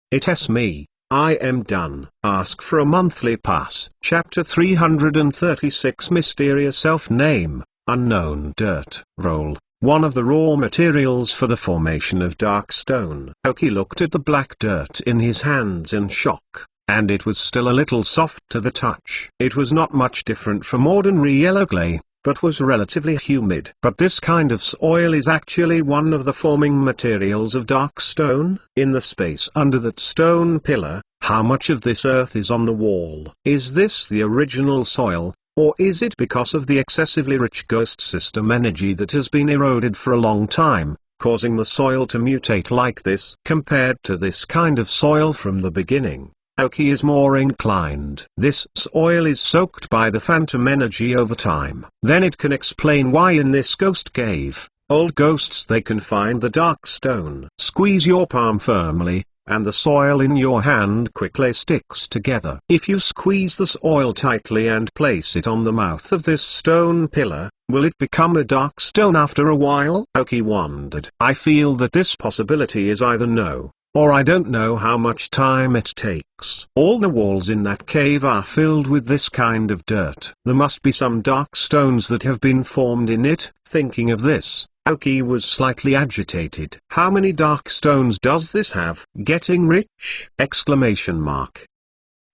It's me. I am done. Ask for a monthly pass. Chapter 336 Mysterious Self-Name, Unknown Dirt. Roll. One of the raw materials for the formation of dark stone. Aoki looked at the black dirt in his hands in shock, and it was still a little soft to the touch. It was not much different from ordinary yellow clay, but was relatively humid. But this kind of soil is actually one of the forming materials of dark stone. In the space under that stone pillar, how much of this earth is on the wall? Is this the original soil, or is it because of the excessively rich ghost system energy that has been eroded for a long time, causing the soil to mutate like this? Compared to this kind of soil from the beginning, Aoki is more inclined. This soil is soaked by the phantom energy over time. Then it can explain why in this ghost cave, old ghosts they can find the dark stone. Squeeze your palm firmly, and the soil in your hand quickly sticks together. If you squeeze the soil tightly and place it on the mouth of this stone pillar, will it become a dark stone after a while? Aoki wondered. I feel that this possibility is either no, or I don't know how much time it takes. All the walls in that cave are filled with this kind of dirt. There must be some dark stones that have been formed in it. Thinking of this, Aoki was slightly agitated. How many dark stones does this have? Getting rich? Exclamation mark.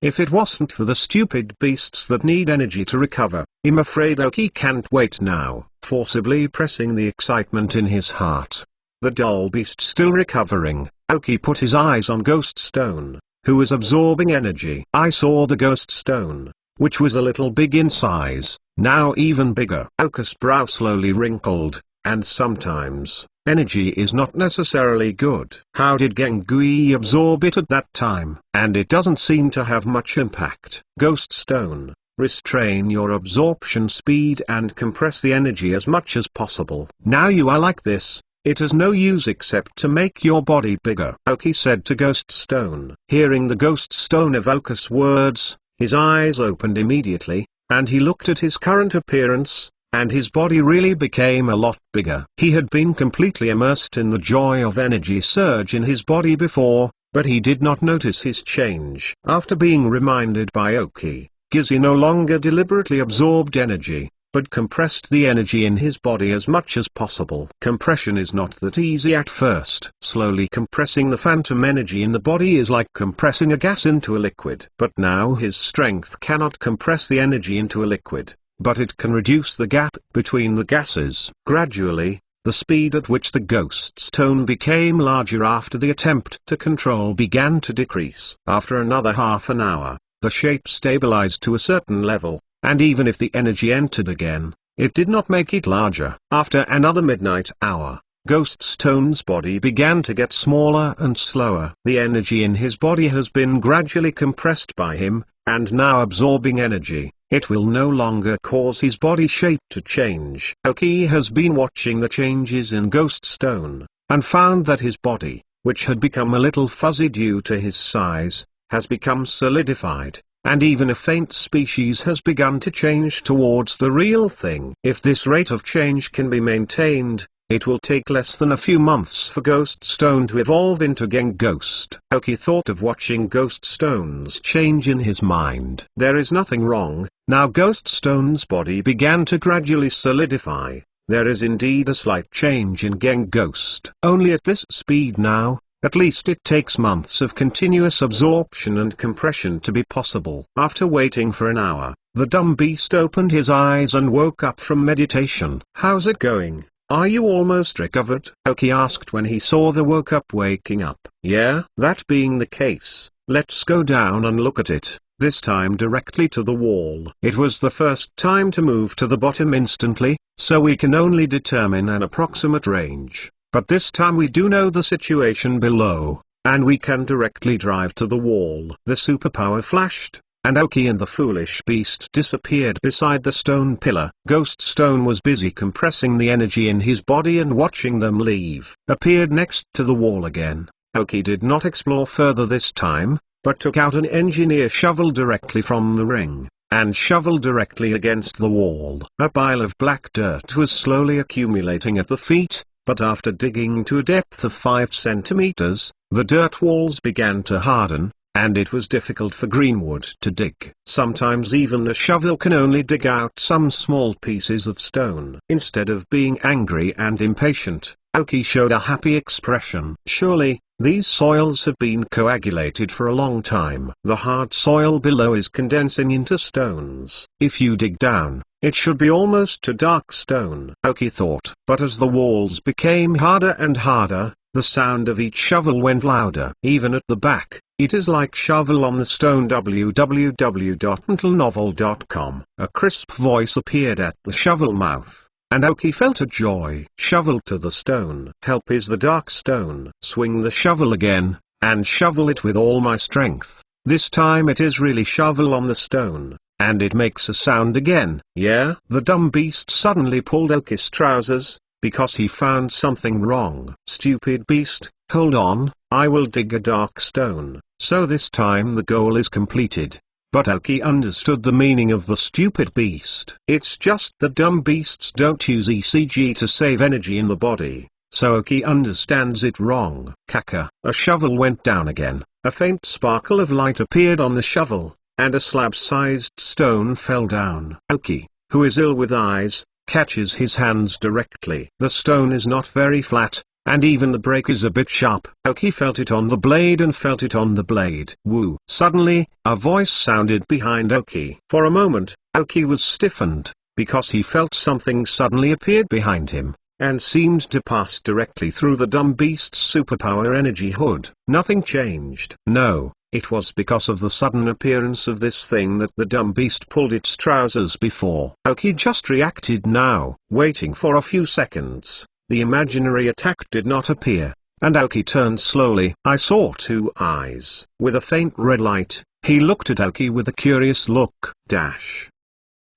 If it wasn't for the stupid beasts that need energy to recover, I'm afraid Aoki can't wait now. Forcibly pressing the excitement in his heart. The dull beast still recovering, Aoki put his eyes on Ghost Stone, who was absorbing energy. I saw the Ghost Stone, which was a little big in size, now even bigger. Aoki's brow slowly wrinkled, and sometimes, energy is not necessarily good. How did Gengui absorb it at that time? And it doesn't seem to have much impact. Ghost Stone, restrain your absorption speed and compress the energy as much as possible. Now you are like this. It has no use except to make your body bigger, Aoki said to Ghost Stone. Hearing the Ghost Stone of Aoki's words, his eyes opened immediately, and he looked at his current appearance, and his body really became a lot bigger. He had been completely immersed in the joy of energy surge in his body before, but he did not notice his change. After being reminded by Aoki, Gizzy no longer deliberately absorbed energy, but compressed the energy in his body as much as possible. Compression is not that easy at first. Slowly compressing the phantom energy in the body is like compressing a gas into a liquid. But now his strength cannot compress the energy into a liquid, but it can reduce the gap between the gases. Gradually, the speed at which the Ghost Stone became larger after the attempt to control began to decrease. After another half an hour, the shape stabilized to a certain level. And even if the energy entered again, it did not make it larger. After another midnight hour, Ghost Stone's body began to get smaller and slower. The energy in his body has been gradually compressed by him, and now absorbing energy, it will no longer cause his body shape to change. Aoki has been watching the changes in Ghost Stone, and found that his body, which had become a little fuzzy due to his size, has become solidified. And even a faint species has begun to change towards the real thing. If this rate of change can be maintained, it will take less than a few months for Ghost Stone to evolve into Genghost. Aoki thought of watching Ghost Stone's change in his mind. There is nothing wrong. Now Ghost Stone's body began to gradually solidify. There is indeed a slight change in Genghost. Only at this speed now. At least it takes months of continuous absorption and compression to be possible. After waiting for an hour, the dumb beast opened his eyes and woke up from meditation. How's it going? Are you almost recovered? Aoki asked when he saw the waking up. Yeah? That being the case, let's go down and look at it, this time directly to the wall. It was the first time to move to the bottom instantly, so we can only determine an approximate range. But this time we do know the situation below. and we can directly drive to the wall. The superpower flashed, and Aoki and the foolish beast disappeared beside the stone pillar. Ghost Stone was busy compressing the energy in his body and watching them leave. Appeared next to the wall again. Aoki did not explore further this time, but took out an engineer shovel directly from the ring, and shoveled directly against the wall. A pile of black dirt was slowly accumulating at the feet, but after digging to a depth of 5 centimeters, the dirt walls began to harden, and it was difficult for Greenwood to dig. Sometimes even a shovel can only dig out some small pieces of stone. Instead of being angry and impatient, Aoki showed a happy expression. Surely, these soils have been coagulated for a long time. The hard soil below is condensing into stones. If you dig down, it should be almost to dark stone, Aoki thought. But as the walls became harder and harder, the sound of each shovel went louder. Even at the back, it is like shovel on the stone. www.mentalnovel.com. A crisp voice appeared at the shovel mouth, and Aoki felt a joy. Shovel to the stone. Help is the dark stone. Swing the shovel again, and shovel it with all my strength. This time it is really shovel on the stone, and it makes a sound again. Yeah? The dumb beast suddenly pulled Aoki's trousers, because he found something wrong. Stupid beast, hold on, I will dig a dark stone. So this time the goal is completed. But Aoki understood the meaning of the stupid beast. It's just that dumb beasts don't use ECG to save energy in the body, so Aoki understands it wrong. Kaka. A shovel went down again. A faint sparkle of light appeared on the shovel, and a slab-sized stone fell down. Aoki, who is ill with eyes, catches his hands directly. The stone is not very flat, and even the break is a bit sharp. Aoki felt it on the blade and felt it on the blade. Woo! Suddenly, a voice sounded behind Aoki. For a moment, Aoki was stiffened, because he felt something suddenly appeared behind him, and seemed to pass directly through the dumb beast's superpower energy hood. Nothing changed. No, it was because of the sudden appearance of this thing that the dumb beast pulled its trousers before. Aoki just reacted now, waiting for a few seconds. The imaginary attack did not appear, and Aoki turned slowly. I saw 2 eyes. With a faint red light, he looked at Aoki with a curious look.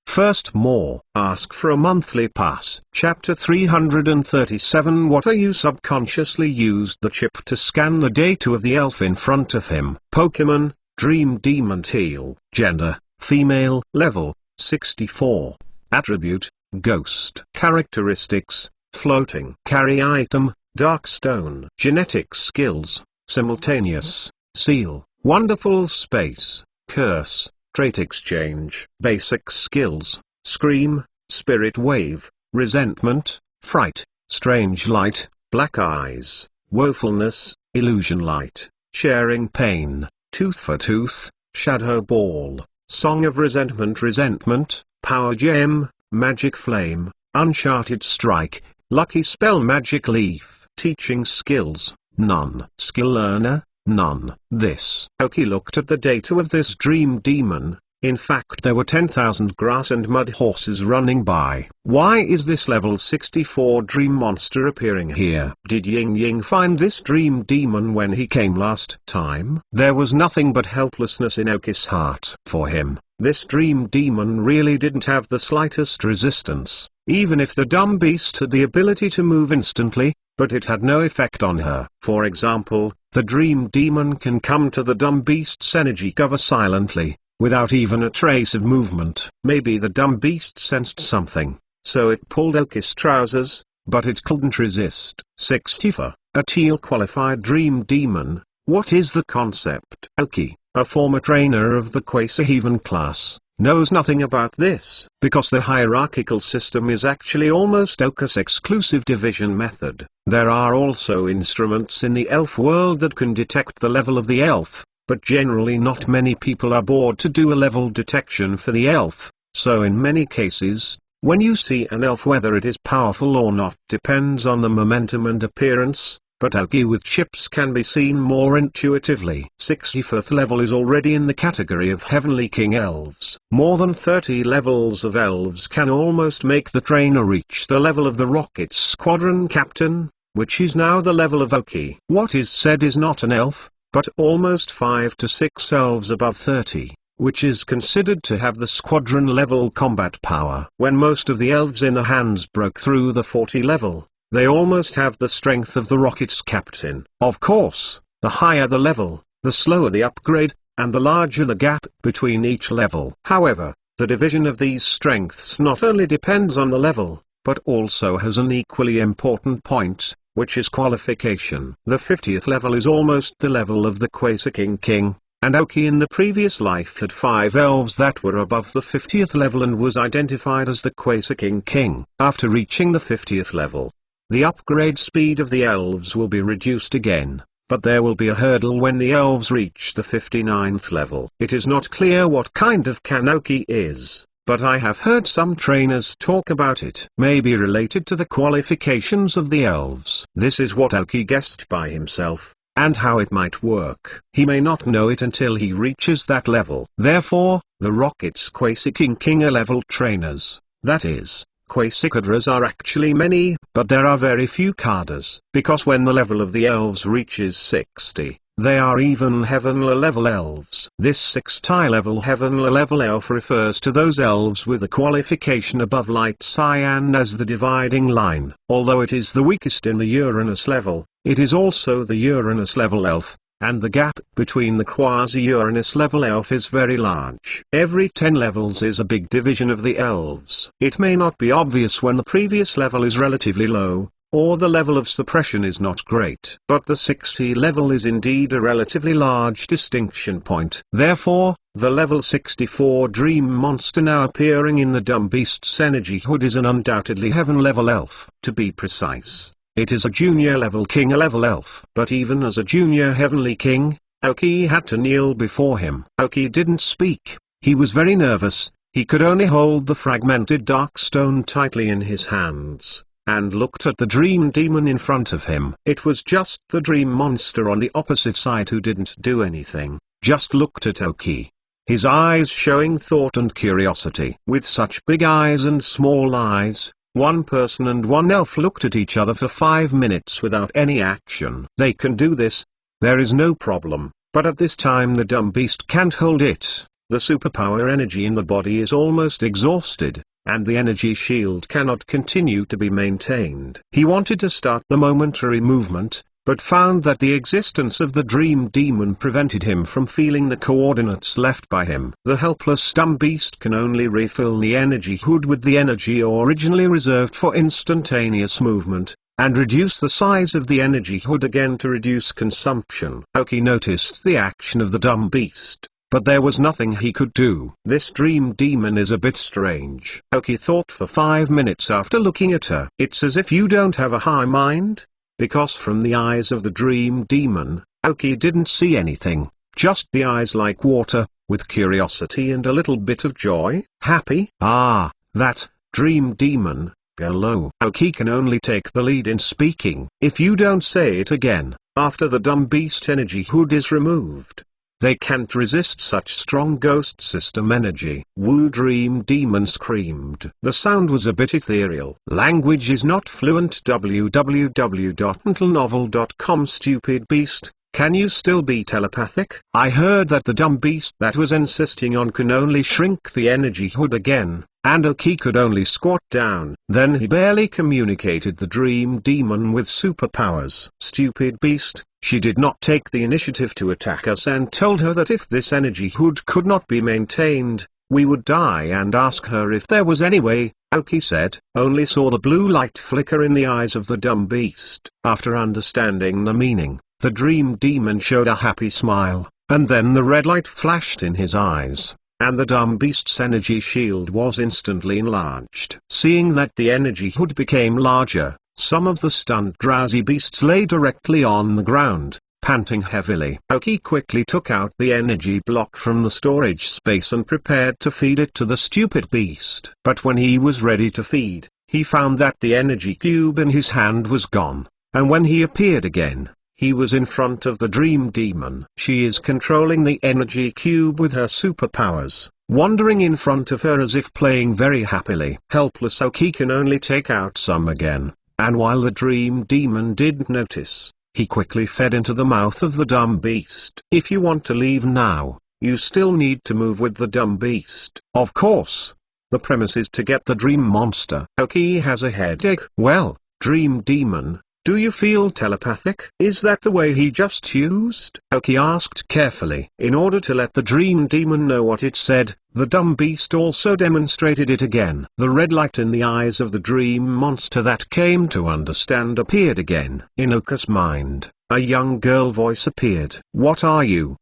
First more. Ask for a monthly pass. Chapter 337. What are you? Subconsciously used the chip to scan the data of the elf in front of him. Pokemon, Dream Demon Teal. Gender, female. Level, 64. Attribute, Ghost. Characteristics, Floating. Carry item, Dark Stone. Genetic skills, Simultaneous, Seal. Wonderful Space, Curse. Trait exchange. Basic skills, Scream, Spirit Wave, Resentment, Fright, Strange Light, Black Eyes, Woefulness, Illusion Light, Sharing Pain, Tooth for Tooth, Shadow Ball, Song of Resentment. Resentment, Power Gem, Magic Flame, Uncharted Strike, Lucky Spell. Magic Leaf. Teaching skills, none. Skill learner, none. This. Aoki looked at the data of this dream demon. In fact, there were 10,000 grass and mud horses running by. Why is this level 64 dream monster appearing here? Did Ying Ying find this dream demon when he came last time? There was nothing but helplessness in Aoki's heart for him. This dream demon really didn't have the slightest resistance, even if the dumb beast had the ability to move instantly, but it had no effect on her. For example, the dream demon can come to the dumb beast's energy cover silently, without even a trace of movement. Maybe the dumb beast sensed something, so it pulled Aoki's trousers, but it couldn't resist. 64. A teal qualified dream demon. What is the concept? Aoki, a former trainer of the Quasahaven class, knows nothing about this, because the hierarchical system is actually almost Oka's exclusive division method. There are also instruments in the elf world that can detect the level of the elf, but generally not many people are bored to do a level detection for the elf, so in many cases, when you see an elf, whether it is powerful or not depends on the momentum and appearance, but Aoki with chips can be seen more intuitively. 64th level is already in the category of Heavenly King Elves. More than 30 levels of elves can almost make the trainer reach the level of the Rocket Squadron Captain, which is now the level of Oki. What is said is not an elf, but almost 5 to 6 elves above 30, which is considered to have the squadron-level combat power. When most of the elves in the hands broke through the 40 level, they almost have the strength of the rocket's captain. Of course, the higher the level, the slower the upgrade, and the larger the gap between each level. However, the division of these strengths not only depends on the level, but also has an equally important point, which is qualification. The 50th level is almost the level of the Quasiking King, and Oki in the previous life had 5 elves that were above the 50th level and was identified as the Quasiking King. After reaching the 50th level, the upgrade speed of the elves will be reduced again, but there will be a hurdle when the elves reach the 59th level. It is not clear what kind of Oki is, but I have heard some trainers talk about it. Maybe related to the qualifications of the elves. This is what Oki guessed by himself, and how it might work. He may not know it until he reaches that level. Therefore, the Rocket's Quasiking King are level trainers, that is, Quasicadras are actually many, but there are very few Cadras, because when the level of the elves reaches 60, they are even Heavenly level elves. This 60 level Heavenly level elf refers to those elves with a qualification above Light Cyan as the dividing line. Although it is the weakest in the Uranus level, it is also the Uranus level elf, and the gap between the quasi-Uranus level elf is very large. Every 10 levels is a big division of the elves. It may not be obvious when the previous level is relatively low, or the level of suppression is not great. But the 60 level is indeed a relatively large distinction point. Therefore, the level 64 Dream Monster now appearing in the Dumb Beast's energy hood is an undoubtedly Heaven level elf. To be precise, it is a junior level king, a level elf. But even as a junior heavenly king, Oki had to kneel before him. Oki didn't speak, he was very nervous, he could only hold the fragmented dark stone tightly in his hands, and looked at the dream demon in front of him. It was just the dream monster on the opposite side who didn't do anything, just looked at Oki, his eyes showing thought and curiosity. With such big eyes and small eyes, one person and one elf looked at each other for 5 minutes without any action. They can do this, there is no problem, but at this time the dumb beast can't hold it. The superpower energy in the body is almost exhausted, and the energy shield cannot continue to be maintained. He wanted to start the momentary movement, but found that the existence of the dream demon prevented him from feeling the coordinates left by him. The helpless dumb beast can only refill the energy hood with the energy originally reserved for instantaneous movement, and reduce the size of the energy hood again to reduce consumption. Oki noticed the action of the dumb beast, but there was nothing he could do. This dream demon is a bit strange. Oki thought for 5 minutes after looking at her. It's as if you don't have a high mind? Because from the eyes of the dream demon, Oki didn't see anything, just the eyes like water, with curiosity and a little bit of joy. Happy? Ah, that dream demon. Hello. Oki can only take the lead in speaking. If you don't say it again, after the dumb beast energy hood is removed, they can't resist such strong ghost system energy. Wu Dream Demon screamed. The sound was a bit ethereal. Language is not fluent. www.mentalnovel.com. Stupid beast, can you still be telepathic? I heard that the dumb beast that was insisting on can only shrink the energy hood again, and Oki could only squat down. Then he barely communicated the dream demon with superpowers. Stupid beast, she did not take the initiative to attack us and told her that if this energy hood could not be maintained, we would die, and ask her if there was any way. Oki said, only saw the blue light flicker in the eyes of the dumb beast. After understanding the meaning, the dream demon showed a happy smile, and then the red light flashed in his eyes, and the dumb beast's energy shield was instantly enlarged. Seeing that the energy hood became larger, some of the stunned drowsy beasts lay directly on the ground, panting heavily. Oki quickly took out the energy block from the storage space and prepared to feed it to the stupid beast. But when he was ready to feed, he found that the energy cube in his hand was gone, and when he appeared again, he was in front of the dream demon. She is controlling the energy cube with her superpowers, wandering in front of her as if playing very happily. Helpless Oki can only take out some again, and while the dream demon didn't notice, he quickly fed into the mouth of the dumb beast. If you want to leave now, you still need to move with the dumb beast. Of course. The premise is to get the dream monster. Aoki has a headache. Well, dream demon, do you feel telepathic? Is that the way he just used? Aoki asked carefully. In order to let the dream demon know what it said, the dumb beast also demonstrated it again. The red light in the eyes of the dream monster that came to understand appeared again. In Aoki's mind, a young girl voice appeared. What are you?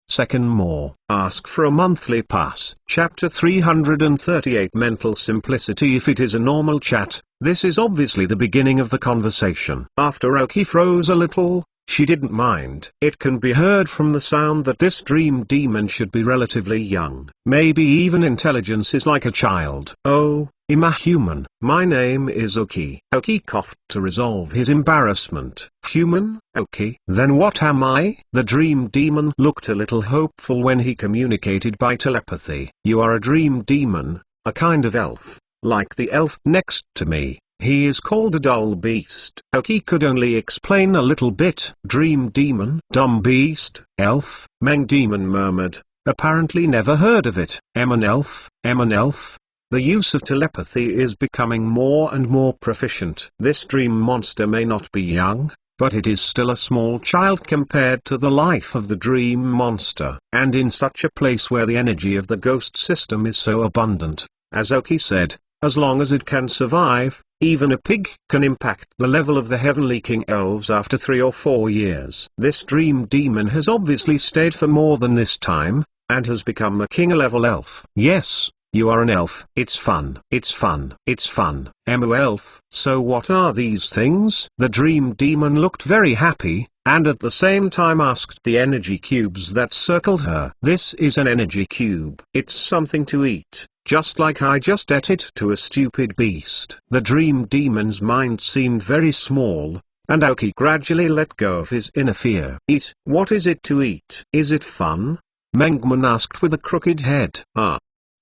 Second more. Ask for a monthly pass. Chapter 338 Mental Simplicity. If it is a normal chat, this is obviously the beginning of the conversation. After Aoki froze a little, she didn't mind. It can be heard from the sound that this dream demon should be relatively young. Maybe even intelligence is like a child. Oh, I'm a human. My name is Aoki. Aoki coughed to resolve his embarrassment. Human, Aoki? Then what am I? The dream demon looked a little hopeful when he communicated by telepathy. You are a dream demon, a kind of elf, like the elf next to me. He is called a dull beast. Aoki could only explain a little bit. Dream demon, dumb beast, elf, Meng demon murmured, apparently never heard of it. An elf, an elf. The use of telepathy is becoming more and more proficient. This dream monster may not be young, but it is still a small child compared to the life of the dream monster. And in such a place where the energy of the ghost system is so abundant, as Aoki said, as long as it can survive, even a pig can impact the level of the heavenly king elves after 3 or 4 years. This dream demon has obviously stayed for more than this time, and has become a king level elf. Yes, you are an elf. It's fun. It's fun. It's fun. Emu elf. So what are these things? The dream demon looked very happy, and at the same time asked the energy cubes that circled her. This is an energy cube. It's something to eat. Just like I just ate it to a stupid beast. The dream demon's mind seemed very small, and Aoki gradually let go of his inner fear. Eat? What is it to eat? Is it fun? Mengman asked with a crooked head.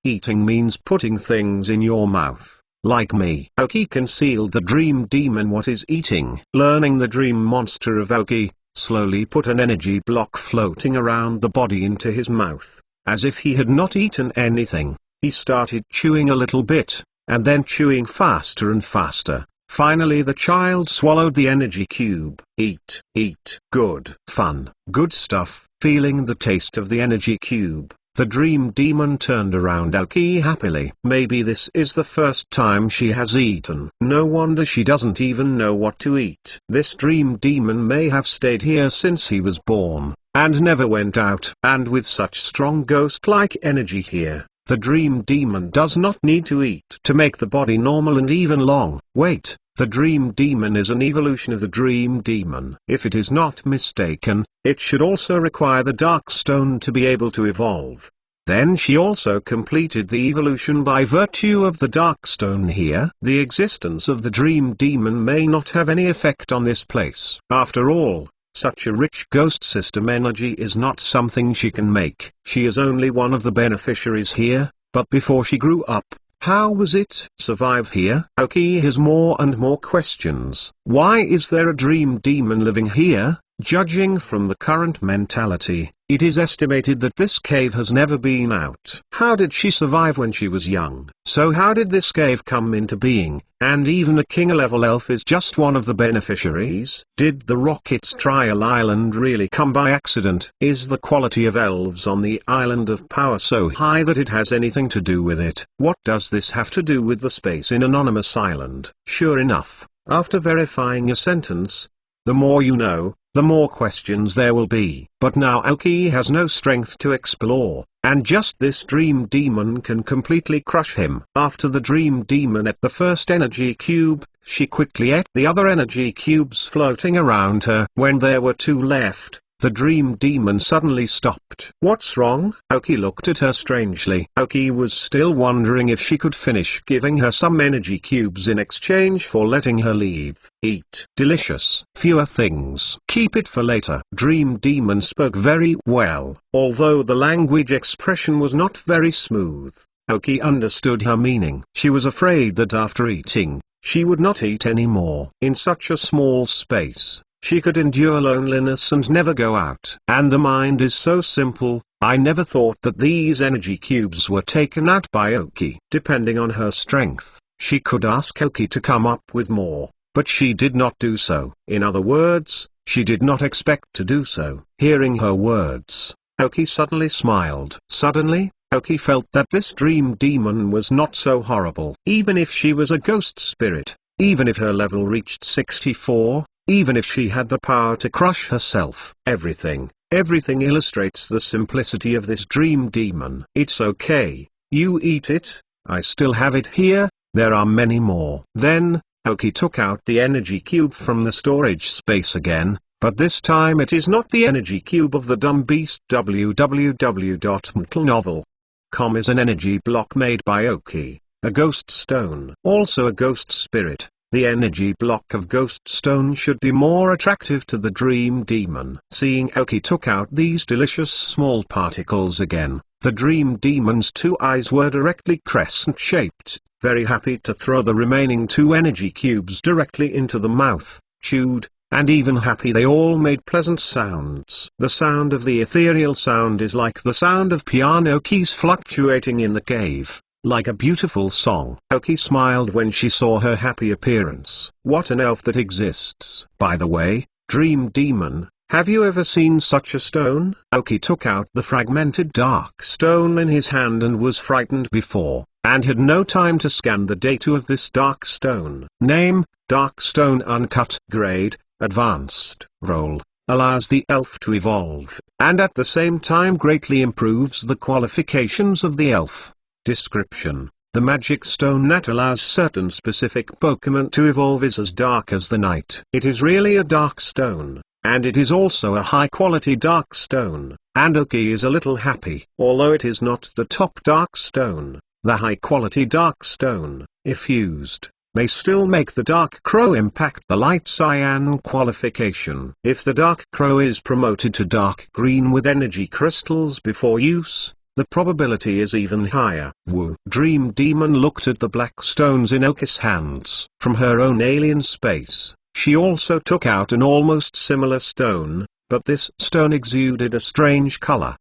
Eating means putting things in your mouth, like me. Aoki concealed the dream demon what is eating. Learning the dream monster of Aoki, slowly put an energy block floating around the body into his mouth, as if he had not eaten anything. He started chewing a little bit, and then chewing faster and faster. Finally the child swallowed the energy cube. Eat, eat, good, fun, good stuff. Feeling the taste of the energy cube, the dream demon turned around Aoki happily. Maybe this is the first time she has eaten. No wonder she doesn't even know what to eat. This dream demon may have stayed here since he was born, and never went out. And with such strong ghost-like energy here, the dream demon does not need to eat to make the body normal and even long. Wait, the dream demon is an evolution of the dream demon. If it is not mistaken, it should also require the dark stone to be able to evolve. Then she also completed the evolution by virtue of the dark stone here. The existence of the dream demon may not have any effect on this place. After all, such a rich ghost system energy is not something she can make. She is only one of the beneficiaries here, but before she grew up, how was it survive here? Aoki has more and more questions. Why is there a dream demon living here? Judging from the current mentality, it is estimated that this cave has never been out. How did she survive when she was young? So how did this cave come into being? And even a king-level elf is just one of the beneficiaries. Did the Rockets Trial Island really come by accident? Is the quality of elves on the Island of Power so high that it has anything to do with it? What does this have to do with the space in Anonymous Island? Sure enough, after verifying a sentence, the more you know, the more questions there will be. But now Aoki has no strength to explore, and just this dream demon can completely crush him. After the dream demon ate the first energy cube, she quickly ate the other energy cubes floating around her. When there were 2 left, the dream demon suddenly stopped. What's wrong? Aoki looked at her strangely. Aoki was still wondering if she could finish giving her some energy cubes in exchange for letting her leave. Eat. Delicious. Fewer things. Keep it for later. Dream demon spoke very well, although the language expression was not very smooth. Aoki understood her meaning. She was afraid that after eating, she would not eat anymore. In such a small space, she could endure loneliness and never go out. And the mind is so simple. I never thought that these energy cubes were taken out by Aoki. Depending on her strength, she could ask Aoki to come up with more, but she did not do so. In other words, she did not expect to do so. Hearing her words, Aoki suddenly smiled. Suddenly, Aoki felt that this dream demon was not so horrible. Even if she was a ghost spirit, even if her level reached 64, even if she had the power to crush herself, everything illustrates the simplicity of this dream demon. It's okay, you eat it, I still have it here, there are many more. Then, Aoki took out the energy cube from the storage space again, but this time it is not the energy cube of the dumb beast. www.mtlnovel.com is an energy block made by Aoki, a ghost stone. Also a ghost spirit. The energy block of ghost stone should be more attractive to the dream demon. Seeing Aoki took out these delicious small particles again, the dream demon's two eyes were directly crescent-shaped, very happy to throw the remaining two energy cubes directly into the mouth, chewed, and even happy they all made pleasant sounds. The sound of the ethereal sound is like the sound of piano keys fluctuating in the cave. Like a beautiful song. Aoki smiled when she saw her happy appearance. What an elf that exists. By the way, dream demon, have you ever seen such a stone? Aoki took out the fragmented dark stone in his hand and was frightened before, and had no time to scan the data of this dark stone. Name, Dark Stone Uncut. Grade, Advanced. Role, allows the elf to evolve, and at the same time greatly improves the qualifications of the elf. Description: the magic stone that allows certain specific Pokemon to evolve is as dark as the night. It is really a dark stone, and it is also a high-quality dark stone, and Aoki is a little happy. Although it is not the top dark stone, the high-quality dark stone, if used, may still make the Dark Crow impact the Light Cyan qualification. If the Dark Crow is promoted to dark green with energy crystals before use, the probability is even higher. Woo! Dream Demon looked at the black stones in Aoki's hands. From her own alien space, she also took out an almost similar stone, but this stone exuded a strange color.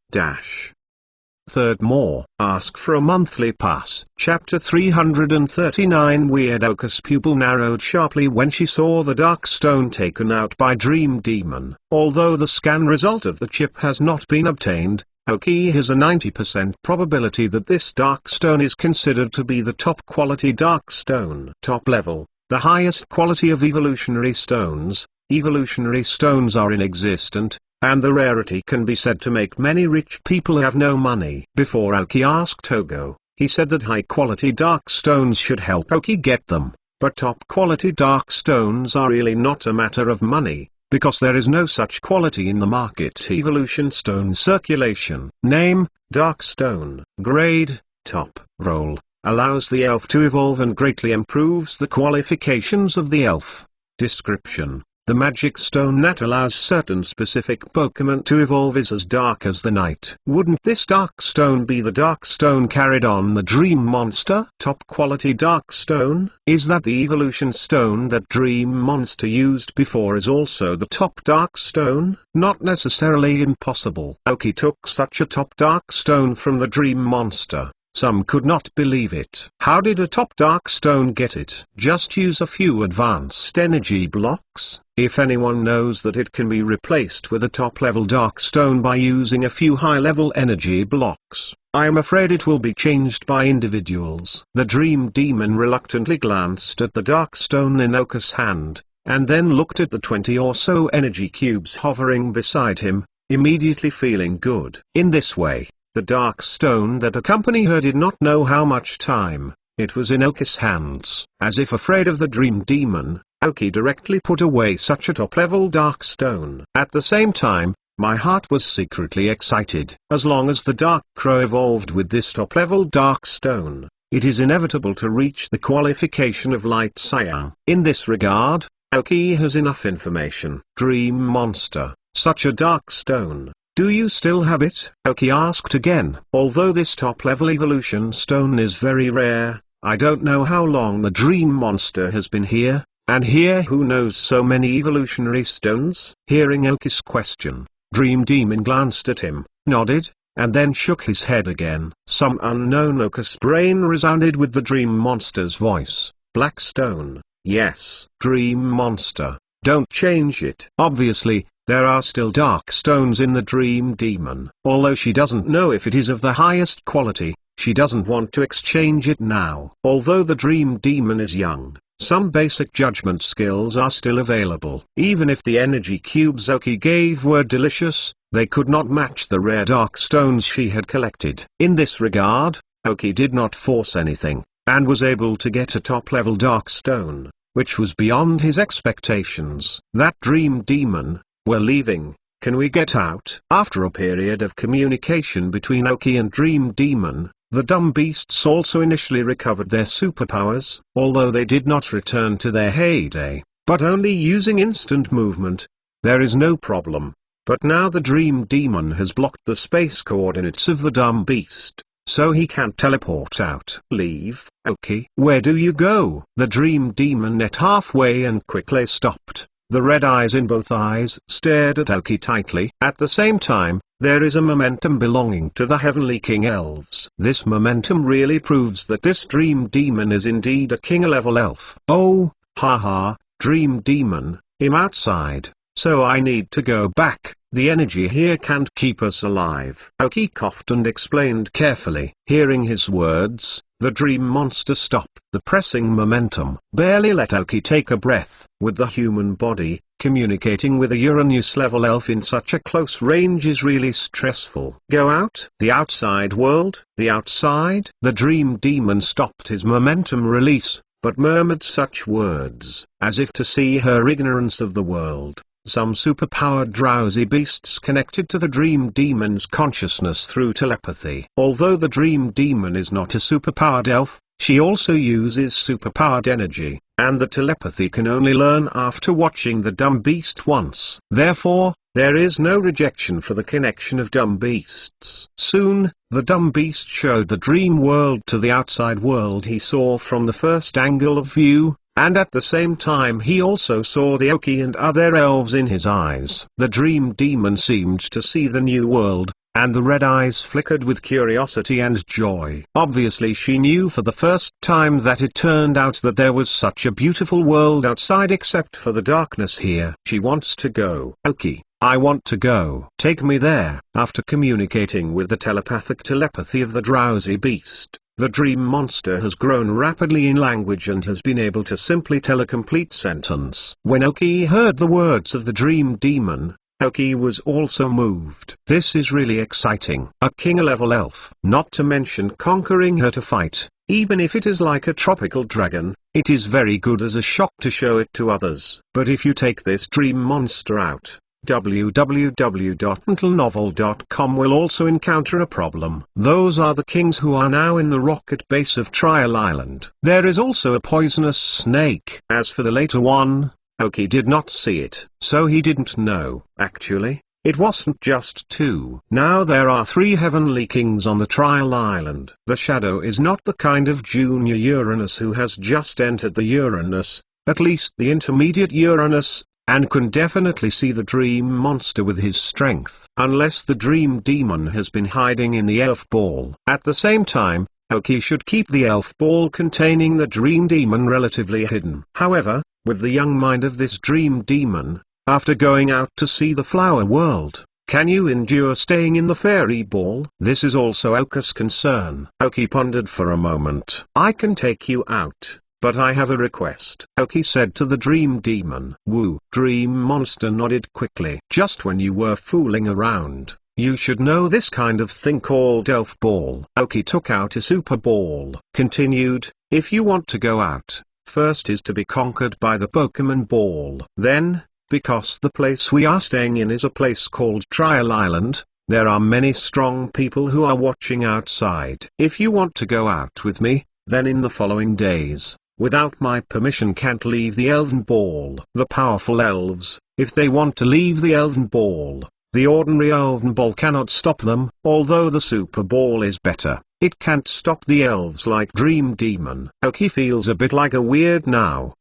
Third more. Ask for a monthly pass. Chapter 339. Weird. Aoki's pupil narrowed sharply when she saw the dark stone taken out by Dream Demon. Although the scan result of the chip has not been obtained, Aoki has a 90% probability that this dark stone is considered to be the top quality dark stone. Top level, the highest quality of evolutionary stones. Evolutionary stones are inexistent, and the rarity can be said to make many rich people have no money. Before Aoki asked Togo, he said that high-quality dark stones should help Aoki get them, but top-quality dark stones are really not a matter of money, because there is no such quality in the market. Evolution stone circulation. Name, Dark Stone. Grade, Top. Role, allows the elf to evolve and greatly improves the qualifications of the elf. Description: the magic stone that allows certain specific Pokemon to evolve is as dark as the night. Wouldn't this dark stone be the dark stone carried on the Dream Monster? Top quality dark stone? Is that the evolution stone that Dream Monster used before is also the top dark stone? Not necessarily impossible. Aoki took such a top dark stone from the Dream Monster. Some could not believe it. How did a top dark stone get it? Just use a few advanced energy blocks. If anyone knows that it can be replaced with a top-level dark stone by using a few high-level energy blocks, I am afraid it will be changed by individuals. The Dream Demon reluctantly glanced at the dark stone in Aoki's hand, and then looked at the 20 or so energy cubes hovering beside him, immediately feeling good. In this way, the dark stone that accompanied her did not know how much time it was in Aoki's hands. As if afraid of the Dream Demon, Aoki directly put away such a top-level dark stone. At the same time, my heart was secretly excited. As long as the Dark Crow evolved with this top-level dark stone, it is inevitable to reach the qualification of Light Cyan. In this regard, Aoki has enough information. Dream Monster, such a dark stone, Do you still have it? Oki asked again. Although this top-level evolution stone is very rare, I don't know how long the dream monster has been here, and here who knows so many evolutionary stones? Hearing Oki's question, Dream Demon glanced at him, nodded, and then shook his head again. Some unknown Oki's brain resounded with the dream monster's voice. Black stone, yes. Dream monster, don't change it. Obviously, there are still dark stones in the Dream Demon. Although she doesn't know if it is of the highest quality, she doesn't want to exchange it now. Although the Dream Demon is young, some basic judgment skills are still available. Even if the energy cubes Oki gave were delicious, they could not match the rare dark stones she had collected. In this regard, Oki did not force anything, and was able to get a top-level dark stone, which was beyond his expectations. That Dream Demon, we're leaving, can we get out? After a period of communication between Oki and Dream Demon, the dumb beasts also initially recovered their superpowers, although they did not return to their heyday, but only using instant movement. There is no problem. But now the Dream Demon has blocked the space coordinates of the dumb beast, so he can't teleport out. Leave, Oki. Where do you go? The Dream Demon net halfway and quickly stopped. The red eyes in both eyes stared at Oki tightly. At the same time, there is a momentum belonging to the Heavenly King Elves. This momentum really proves that this Dream Demon is indeed a king-level elf. Oh, haha, Dream Demon, I'm outside, so I need to go back. The energy here can't keep us alive. Oki coughed and explained carefully. Hearing his words, the dream monster stopped. The pressing momentum barely let Oki take a breath. With the human body, communicating with a Uranus-level elf in such a close range is really stressful. Go out? The outside world? The outside? The Dream Demon stopped his momentum release, but murmured such words, as if to see her ignorance of the world. Some superpowered drowsy beasts connected to the Dream Demon's consciousness through telepathy. Although the Dream Demon is not a superpowered elf, she also uses superpowered energy, and the telepathy can only learn after watching the dumb beast once. Therefore, there is no rejection for the connection of dumb beasts. Soon, the dumb beast showed the dream world to the outside world he saw from the first angle of view, and at the same time he also saw the Oki and other elves in his eyes. The Dream Demon seemed to see the new world, and the red eyes flickered with curiosity and joy. Obviously she knew for the first time that it turned out that there was such a beautiful world outside except for the darkness here. She wants to go. Oki, I want to go. Take me there. After communicating with the telepathy of the drowsy beast, the dream monster has grown rapidly in language and has been able to simply tell a complete sentence. When Oki heard the words of the Dream Demon, Oki was also moved. This is really exciting. A king-level elf. Not to mention conquering her to fight, even if it is like a tropical dragon, it is very good as a shock to show it to others. But if you take this dream monster out, www.mentalnovel.com will also encounter a problem. Those are the kings who are now in the rocket base of Trial Island. There is also a poisonous snake. As for the later one, Oki did not see it, so he didn't know. Actually, it wasn't just two. Now there are 3 heavenly kings on the Trial Island. The Shadow is not the kind of junior Uranus who has just entered the Uranus, at least the intermediate Uranus, and can definitely see the dream monster with his strength. Unless the Dream Demon has been hiding in the elf ball. At the same time, Oki should keep the elf ball containing the Dream Demon relatively hidden. However, with the young mind of this Dream Demon, after going out to see the flower world, can you endure staying in the fairy ball? This is also Oki's concern. Oki pondered for a moment. I can take you out, but I have a request, Oki said to the Dream Demon. Woo! Dream Monster nodded quickly. Just when you were fooling around, you should know this kind of thing called Elf Ball. Oki took out a super ball. Continued, if you want to go out, first is to be conquered by the Pokemon Ball. Then, because the place we are staying in is a place called Trial Island, there are many strong people who are watching outside. If you want to go out with me, then in the following days, without my permission can't leave the Elven Ball. The powerful elves, if they want to leave the Elven Ball, The ordinary elven ball cannot stop them. Although the super ball is better, it can't stop the elves like Dream Demon. Oki feels a bit like a weird now.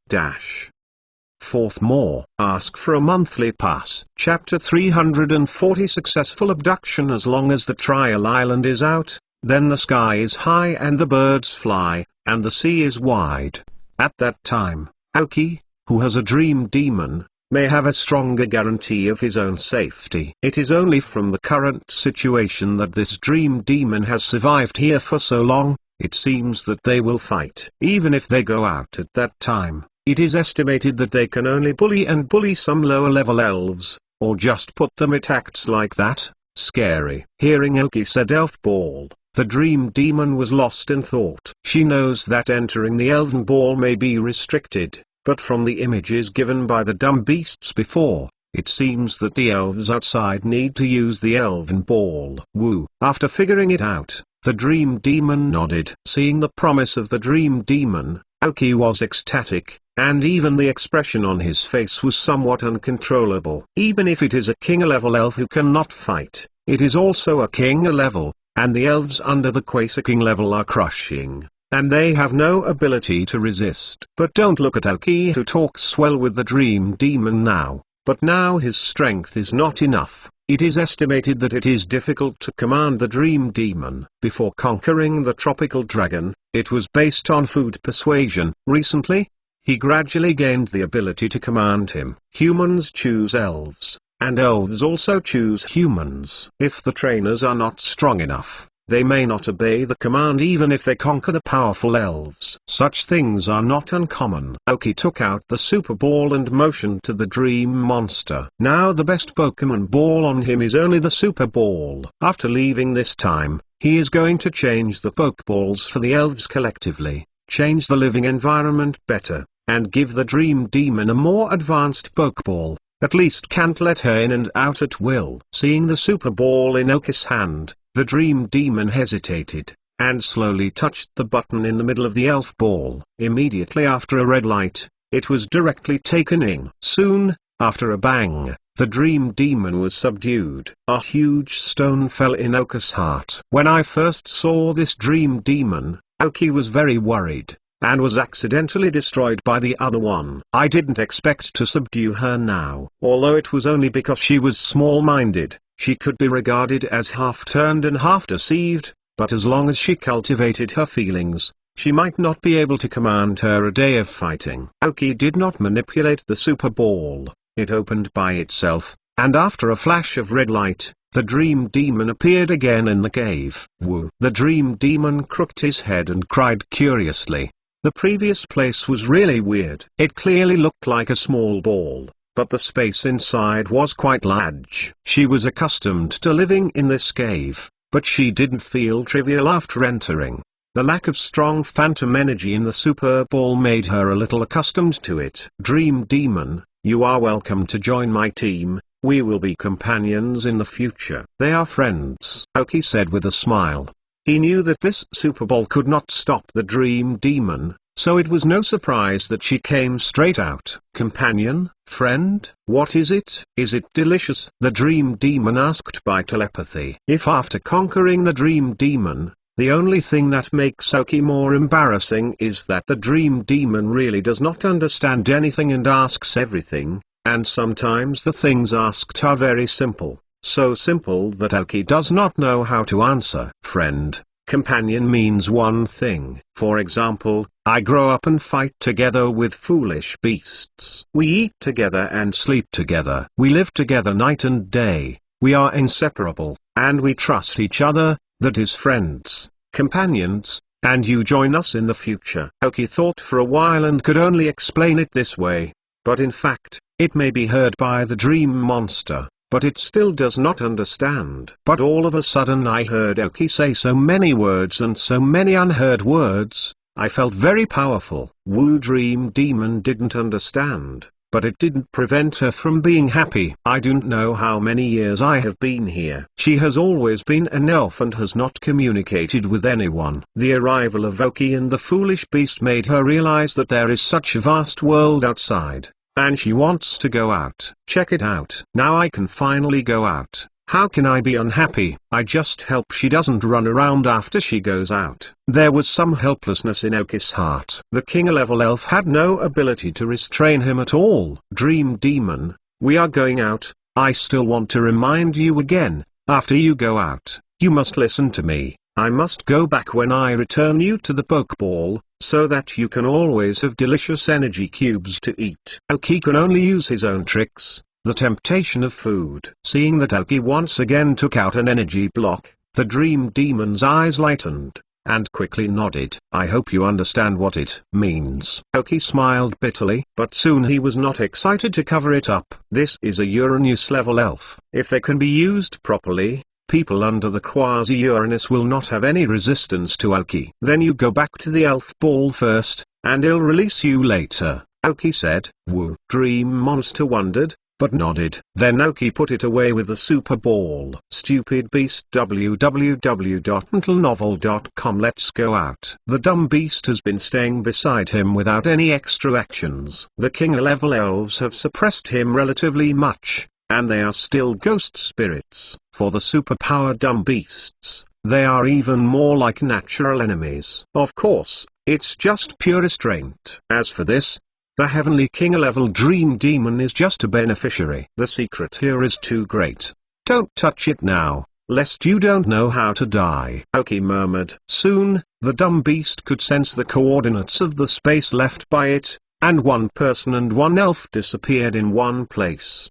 Fourth more. Ask for a monthly pass. Chapter 340 Successful abduction. As long as the trial island is out, then the sky is high and the birds fly, and the sea is wide. At that time, Aoki, who has a Dream Demon, may have a stronger guarantee of his own safety. It is only from the current situation that this Dream Demon has survived here for so long. It seems that they will fight. Even if they go out at that time, it is estimated that they can only bully some lower level elves, or just put them. It acts like that. Scary. Hearing Aoki said elf ball, the Dream Demon was lost in thought. She knows that entering the elven ball may be restricted, but from the images given by the dumb beasts before, it seems that the elves outside need to use the elven ball. Woo. After figuring it out, the Dream Demon nodded. Seeing the promise of the Dream Demon, Aoki was ecstatic, and even the expression on his face was somewhat uncontrollable. Even if it is a King level elf who cannot fight, it is also a King level, and the elves under the Quasar King level are crushing, and they have no ability to resist. But don't look at Aoki, who talks well with the Dream Demon now, but now his strength is not enough. It is estimated that it is difficult to command the Dream Demon. Before conquering the tropical dragon, it was based on food persuasion. Recently, he gradually gained the ability to command him. Humans choose elves, and elves also choose humans. If the trainers are not strong enough, they may not obey the command even if they conquer the powerful elves. Such things are not uncommon. Aoki took out the Super Ball and motioned to the Dream Monster. Now the best Pokemon Ball on him is only the Super Ball. After leaving this time, he is going to change the Pokeballs for the elves collectively, change the living environment better, and give the Dream Demon a more advanced Pokeball. At least can't let her in and out at will. Seeing the Super Ball in Aoki's hand, the Dream Demon hesitated, and slowly touched the button in the middle of the elf ball. Immediately after a red light, it was directly taken in. Soon, after a bang, the Dream Demon was subdued. A huge stone fell in Aoki's heart. When I first saw this Dream Demon, Aoki was very worried, and was accidentally destroyed by the other one. I didn't expect to subdue her now. Although it was only because she was small-minded, she could be regarded as half-turned and half-deceived, but as long as she cultivated her feelings, she might not be able to command her a day of fighting. Aoki did not manipulate the Super Ball. It opened by itself, and after a flash of red light, the Dream Demon appeared again in the cave. Woo! The Dream Demon crooked his head and cried curiously. The previous place was really weird. It clearly looked like a small ball, but the space inside was quite large. She was accustomed to living in this cave, but she didn't feel trivial after entering. The lack of strong phantom energy in the Super Ball made her a little accustomed to it. Dream Demon, you are welcome to join my team. We will be companions in the future. They are friends, Aoki said with a smile. He knew that this Super Ball could not stop the Dream Demon, so it was no surprise that she came straight out. Companion, friend, what is it? Is it delicious? The Dream Demon asked by telepathy. If after conquering the Dream Demon, the only thing that makes Aoki more embarrassing is that the Dream Demon really does not understand anything and asks everything, and sometimes the things asked are very simple. So simple that Aoki does not know how to answer. Friend, companion means one thing. For example, I grow up and fight together with foolish beasts. We eat together and sleep together. We live together night and day. We are inseparable, and we trust each other. That is friends, companions, and you join us in the future. Aoki thought for a while and could only explain it this way. But in fact, it may be heard by the Dream Monster, but it still does not understand. But all of a sudden I heard Aoki say so many words and so many unheard words, I felt very powerful. Woo! Dream Demon didn't understand, but it didn't prevent her from being happy. I don't know how many years I have been here. She has always been an elf and has not communicated with anyone. The arrival of Aoki and the foolish beast made her realize that there is such a vast world outside. and she wants to go out. Check it out. Now I can finally go out. How can I be unhappy? I just hope she doesn't run around after she goes out. There was some helplessness in Oki's heart. The king level elf had no ability to restrain him at all. Dream Demon, we are going out. I still want to remind you again, after you go out, you must listen to me. I must go back when I return you to the Pokeball, so that you can always have delicious energy cubes to eat. Oki can only use his own tricks. The temptation of food. Seeing that Oki once again took out an energy block, the Dream Demon's eyes lightened, and quickly nodded. I hope you understand what it means. Oki smiled bitterly, but soon he was not excited to cover it up. This is a Uranus level elf. If they can be used properly, people under the quasi-Uranus will not have any resistance to Oki. Then you go back to the elf ball first, and he'll release you later, Oki said. Woo. Dream Monster wondered, but nodded. Then Oki put it away with the super ball. Stupid beast. www.mentalnovel.com. Let's go out. The dumb beast has been staying beside him without any extra actions. The king level elves have suppressed him relatively much, and they are still ghost spirits. For the superpowered dumb beasts, they are even more like natural enemies. Of course, it's just pure restraint. As for this, the Heavenly King level Dream Demon is just a beneficiary. The secret here is too great. Don't touch it now, lest you don't know how to die. Oki murmured. Soon, the dumb beast could sense the coordinates of the space left by it, and one person and one elf disappeared in one place.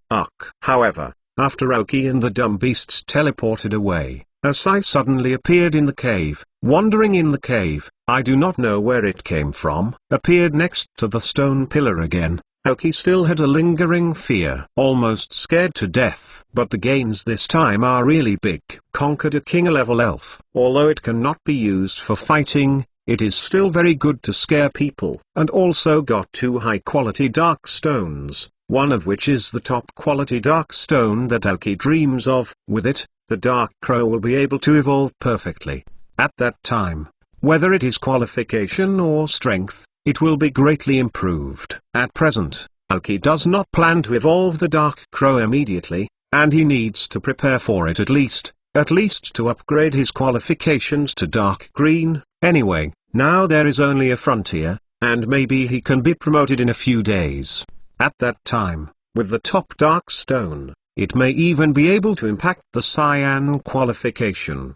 However, after Oki and the dumb beasts teleported away, a sight suddenly appeared in the cave. Wandering in the cave, I do not know where it came from, appeared next to the stone pillar again. Oki still had a lingering fear, almost scared to death. But the gains this time are really big. Conquered a king level elf. Although it cannot be used for fighting, it is still very good to scare people. And also got 2 high quality dark stones, one of which is the top quality dark stone that Oki dreams of. With it, the Dark Crow will be able to evolve perfectly. At that time, whether it is qualification or strength, it will be greatly improved. At present, Oki does not plan to evolve the Dark Crow immediately, and he needs to prepare for it at least to upgrade his qualifications to Dark Green. Anyway, now there is only a frontier, and maybe he can be promoted in a few days. At that time, with the top Dark Stone, it may even be able to impact the Cyan qualification.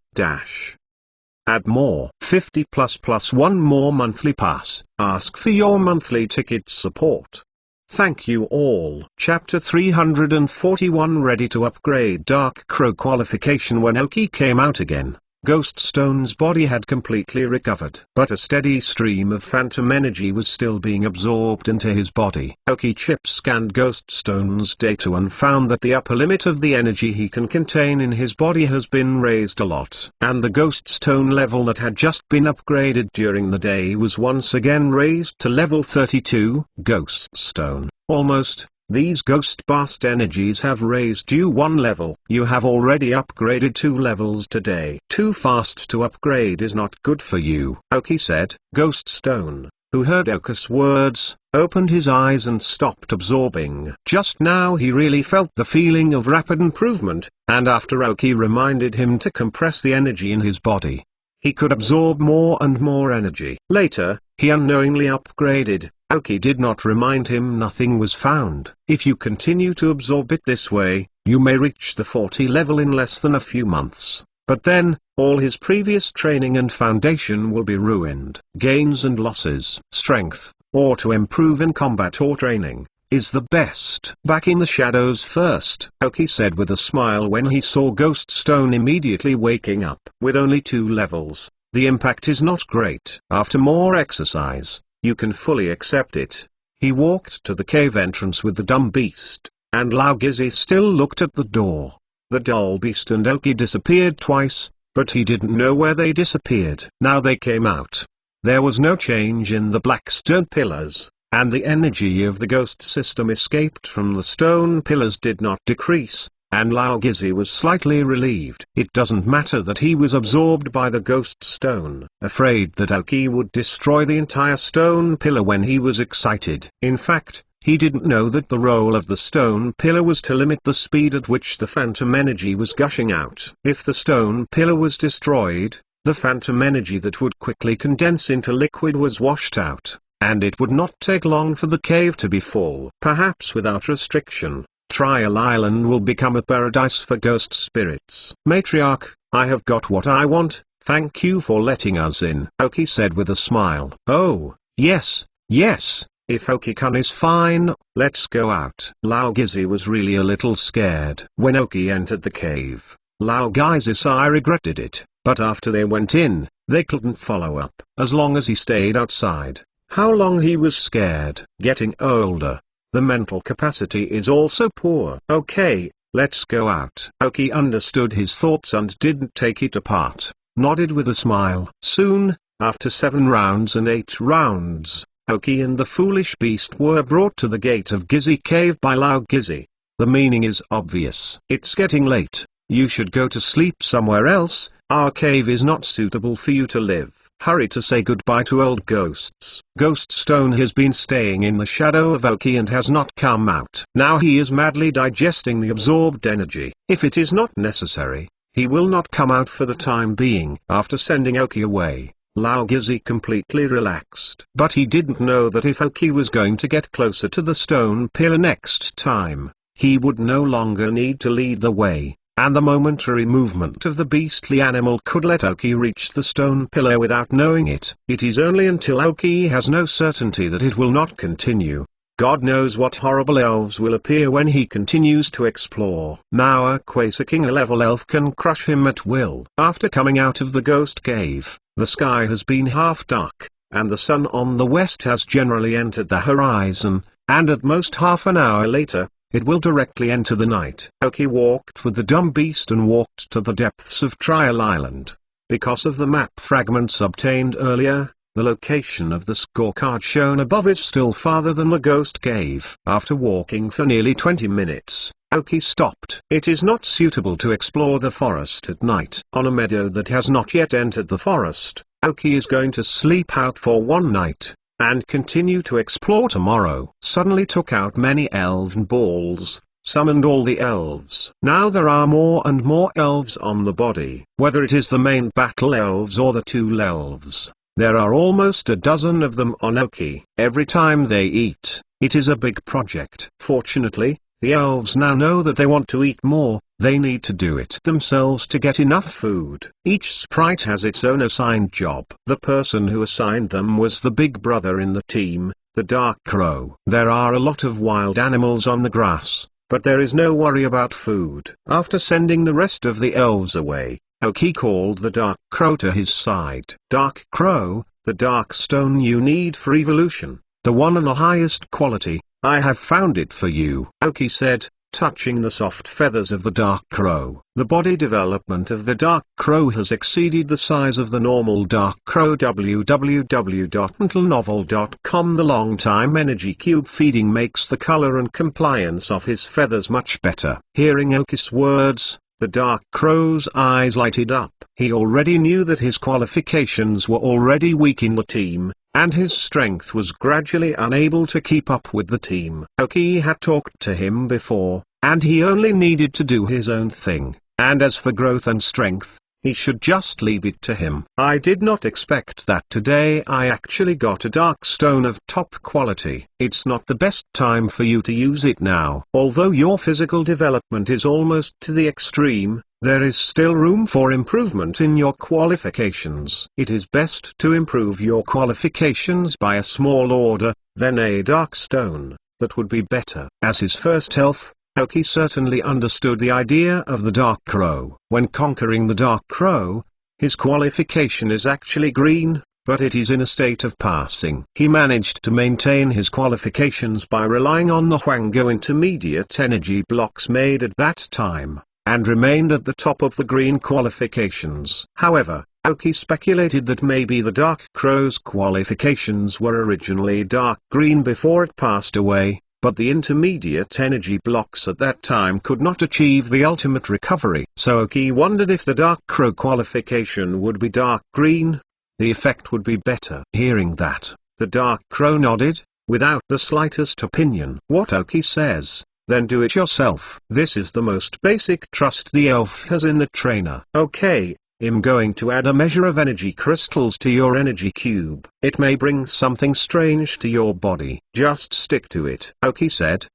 Add more 50 plus 1 more monthly pass. Ask for your monthly ticket support. Thank you all. Chapter 341. Ready to upgrade Dark Crow qualification. When Oki came out again, Ghost Stone's body had completely recovered. But a steady stream of phantom energy was still being absorbed into his body. Oki Chip scanned Ghost Stone's data and found that the upper limit of the energy he can contain in his body has been raised a lot. And the Ghost Stone level that had just been upgraded during the day was once again raised to level 32. Ghost Stone. Almost. These Ghost Burst energies have raised you 1 level. You have already upgraded 2 levels today. Too fast to upgrade is not good for you, Oki said. Ghost Stone, who heard Oki's words, opened his eyes and stopped absorbing. Just now he really felt the feeling of rapid improvement, and after Oki reminded him to compress the energy in his body, he could absorb more and more energy. Later, he unknowingly upgraded. Oki did not remind him nothing was found. If you continue to absorb it this way, you may reach the 40 level in less than a few months. But then, all his previous training and foundation will be ruined. Gains and losses. Strength, or to improve in combat or training, is the best. Back in the shadows first, Oki said with a smile when he saw Ghost Stone immediately waking up. With only 2 levels, the impact is not great. After more exercise, you can fully accept it. He walked to the cave entrance with the dumb beast, and Laogizi still looked at the door. The dull beast and Oki disappeared twice, but he didn't know where they disappeared. Now they came out. There was no change in the black stone pillars, and the energy of the ghost system escaped from the stone pillars did not decrease, and Laogizi was slightly relieved. It doesn't matter that he was absorbed by the ghost stone, afraid that Oki would destroy the entire stone pillar when he was excited. In fact, He didn't know that the role of the stone pillar was to limit the speed at which the phantom energy was gushing out. If the stone pillar was destroyed, the phantom energy that would quickly condense into liquid was washed out, and it would not take long for the cave to be full. Perhaps without restriction, Trial Island will become a paradise for ghost spirits. Matriarch, I have got what I want, thank you for letting us in, Oki said with a smile. Oh, yes, yes. If Oki-kun is fine, let's go out. Lao Gizi was really a little scared. When Oki entered the cave, Lao Gizisai regretted it, but after they went in, they couldn't follow up. As long as he stayed outside, how long he was scared. Getting older, the mental capacity is also poor. Okay, let's go out. Oki understood his thoughts and didn't take it apart, nodded with a smile. Soon, after 7 rounds and 8 rounds, Oki and the foolish beast were brought to the gate of Gizi Cave by Lao Gizi. The meaning is obvious. It's getting late, you should go to sleep somewhere else, our cave is not suitable for you to live. Hurry to say goodbye to old ghosts. Ghost Stone has been staying in the shadow of Oki and has not come out. Now he is madly digesting the absorbed energy. If it is not necessary, he will not come out for the time being. After sending Oki away, Lao Gizi completely relaxed. But he didn't know that if Oki was going to get closer to the stone pillar next time, he would no longer need to lead the way, and the momentary movement of the beastly animal could let Oki reach the stone pillar without knowing it. It is only until Oki has no certainty that it will not continue. God knows what horrible elves will appear when he continues to explore. Now a King, a level elf, can crush him at will. After coming out of the ghost cave, the sky has been half dark, and the sun on the west has generally entered the horizon, and at most half an hour later, it will directly enter the night. Oki walked with the dumb beast and walked to the depths of Trial Island. Because of the map fragments obtained earlier, the location of the scorecard shown above is still farther than the ghost cave. After walking for nearly 20 minutes, Oki stopped. It is not suitable to explore the forest at night. On a meadow that has not yet entered the forest, Oki is going to sleep out for one night, and continue to explore tomorrow. Suddenly took out many elven balls, summoned all the elves. Now there are more and more elves on the body. Whether it is the main battle elves or the 2 elves, there are almost a dozen of them on Oki. Every time they eat, it is a big project. Fortunately, the elves now know that they want to eat more, they need to do it themselves to get enough food. Each sprite has its own assigned job. The person who assigned them was the big brother in the team, the Dark Crow. There are a lot of wild animals on the grass, but there is no worry about food. After sending the rest of the elves away, Oki called the Dark Crow to his side. Dark Crow, the dark stone you need for evolution, the one of the highest quality, I have found it for you, Oki said, touching the soft feathers of the Dark Crow. The body development of the Dark Crow has exceeded the size of the normal Dark Crow. www.mentalnovel.com. The long time energy cube feeding makes the color and compliance of his feathers much better. Hearing Oki's words, the Dark Crow's eyes lighted up. He already knew that his qualifications were already weak in the team, and his strength was gradually unable to keep up with the team. Oki had talked to him before, and he only needed to do his own thing, and as for growth and strength, he should just leave it to him. I did not expect that today I actually got a dark stone of top quality. It's not the best time for you to use it now. Although your physical development is almost to the extreme, there is still room for improvement in your qualifications. It is best to improve your qualifications by a small order, then a dark stone. That would be better. As his first elf, Oki certainly understood the idea of the Dark Crow. When conquering the Dark Crow, his qualification is actually green, but it is in a state of passing. He managed to maintain his qualifications by relying on the Huango intermediate energy blocks made at that time, and remained at the top of the green qualifications. However, Oki speculated that maybe the Dark Crow's qualifications were originally dark green before it passed away, but the intermediate energy blocks at that time could not achieve the ultimate recovery. So Oki wondered if the Dark Crow qualification would be dark green, the effect would be better. Hearing that, the Dark Crow nodded, without the slightest opinion. What Oki says, then do it yourself. This is the most basic trust the elf has in the trainer. Okay, I'm going to add a measure of energy crystals to your energy cube. It may bring something strange to your body. Just stick to it, Oki said.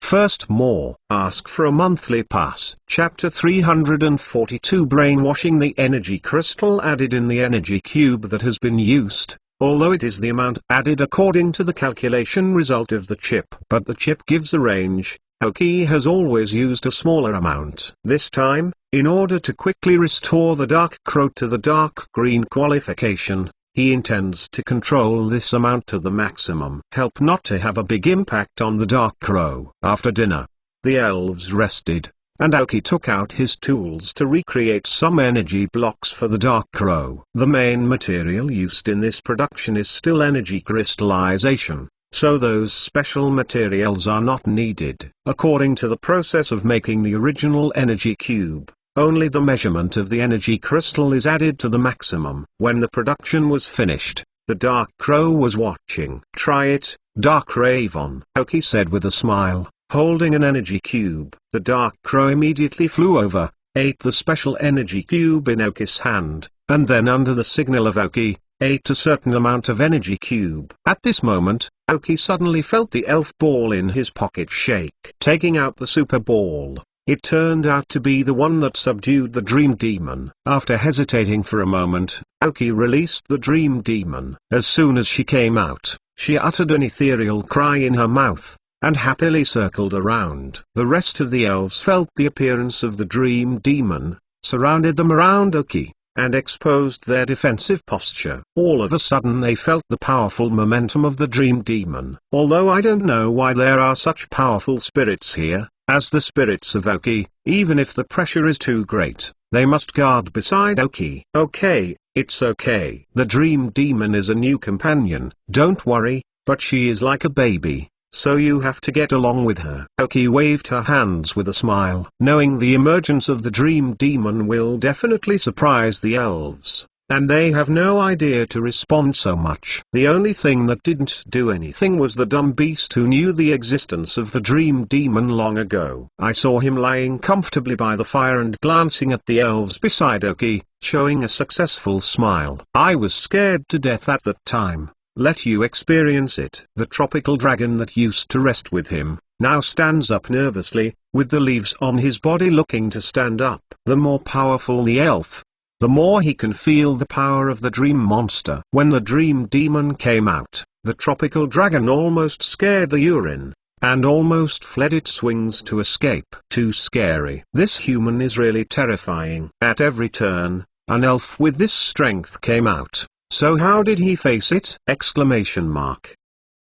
First more. Ask for a monthly pass. Chapter 342 Brainwashing the energy crystal added in the energy cube that has been used, although it is the amount added according to the calculation result of the chip. But the chip gives a range. Oki has always used a smaller amount. This time, in order to quickly restore the Dark Crow to the dark green qualification, he intends to control this amount to the maximum. Help not to have a big impact on the Dark Crow. After dinner, the elves rested, and Oki took out his tools to recreate some energy blocks for the Dark Crow. The main material used in this production is still energy crystallization, so those special materials are not needed. According to the process of making the original energy cube, only the measurement of the energy crystal is added to the maximum. When the production was finished, the Dark Crow was watching. Try it, Dark Raven, Oki said with a smile, holding an energy cube. The Dark Crow immediately flew over, ate the special energy cube in Oki's hand, and then under the signal of Oki, ate a certain amount of energy cube. At this moment, Oki suddenly felt the elf ball in his pocket shake. Taking out the super ball, it turned out to be the one that subdued the Dream Demon. After hesitating for a moment, Oki released the Dream Demon. As soon as she came out, she uttered an ethereal cry in her mouth, and happily circled around. The rest of the elves felt the appearance of the Dream Demon, surrounded them around Oki, and exposed their defensive posture. All of a sudden they felt the powerful momentum of the Dream Demon. Although I don't know why there are such powerful spirits here, as the spirits of Oki, even if the pressure is too great, they must guard beside Oki. Okay, it's okay. The Dream Demon is a new companion, don't worry, but she is like a baby, so you have to get along with her. Oki waved her hands with a smile. Knowing the emergence of the Dream Demon will definitely surprise the elves, and they have no idea to respond so much. The only thing that didn't do anything was the dumb beast who knew the existence of the Dream Demon long ago. I saw him lying comfortably by the fire and glancing at the elves beside Oki, showing a successful smile. I was scared to death at that time. Let you experience it. The tropical dragon that used to rest with him, now stands up nervously, with the leaves on his body looking to stand up. The more powerful the elf, the more he can feel the power of the dream monster. When the Dream Demon came out, the tropical dragon almost scared the urine, and almost fled its wings to escape. Too scary. This human is really terrifying. At every turn, an elf with this strength came out. So how did he face it?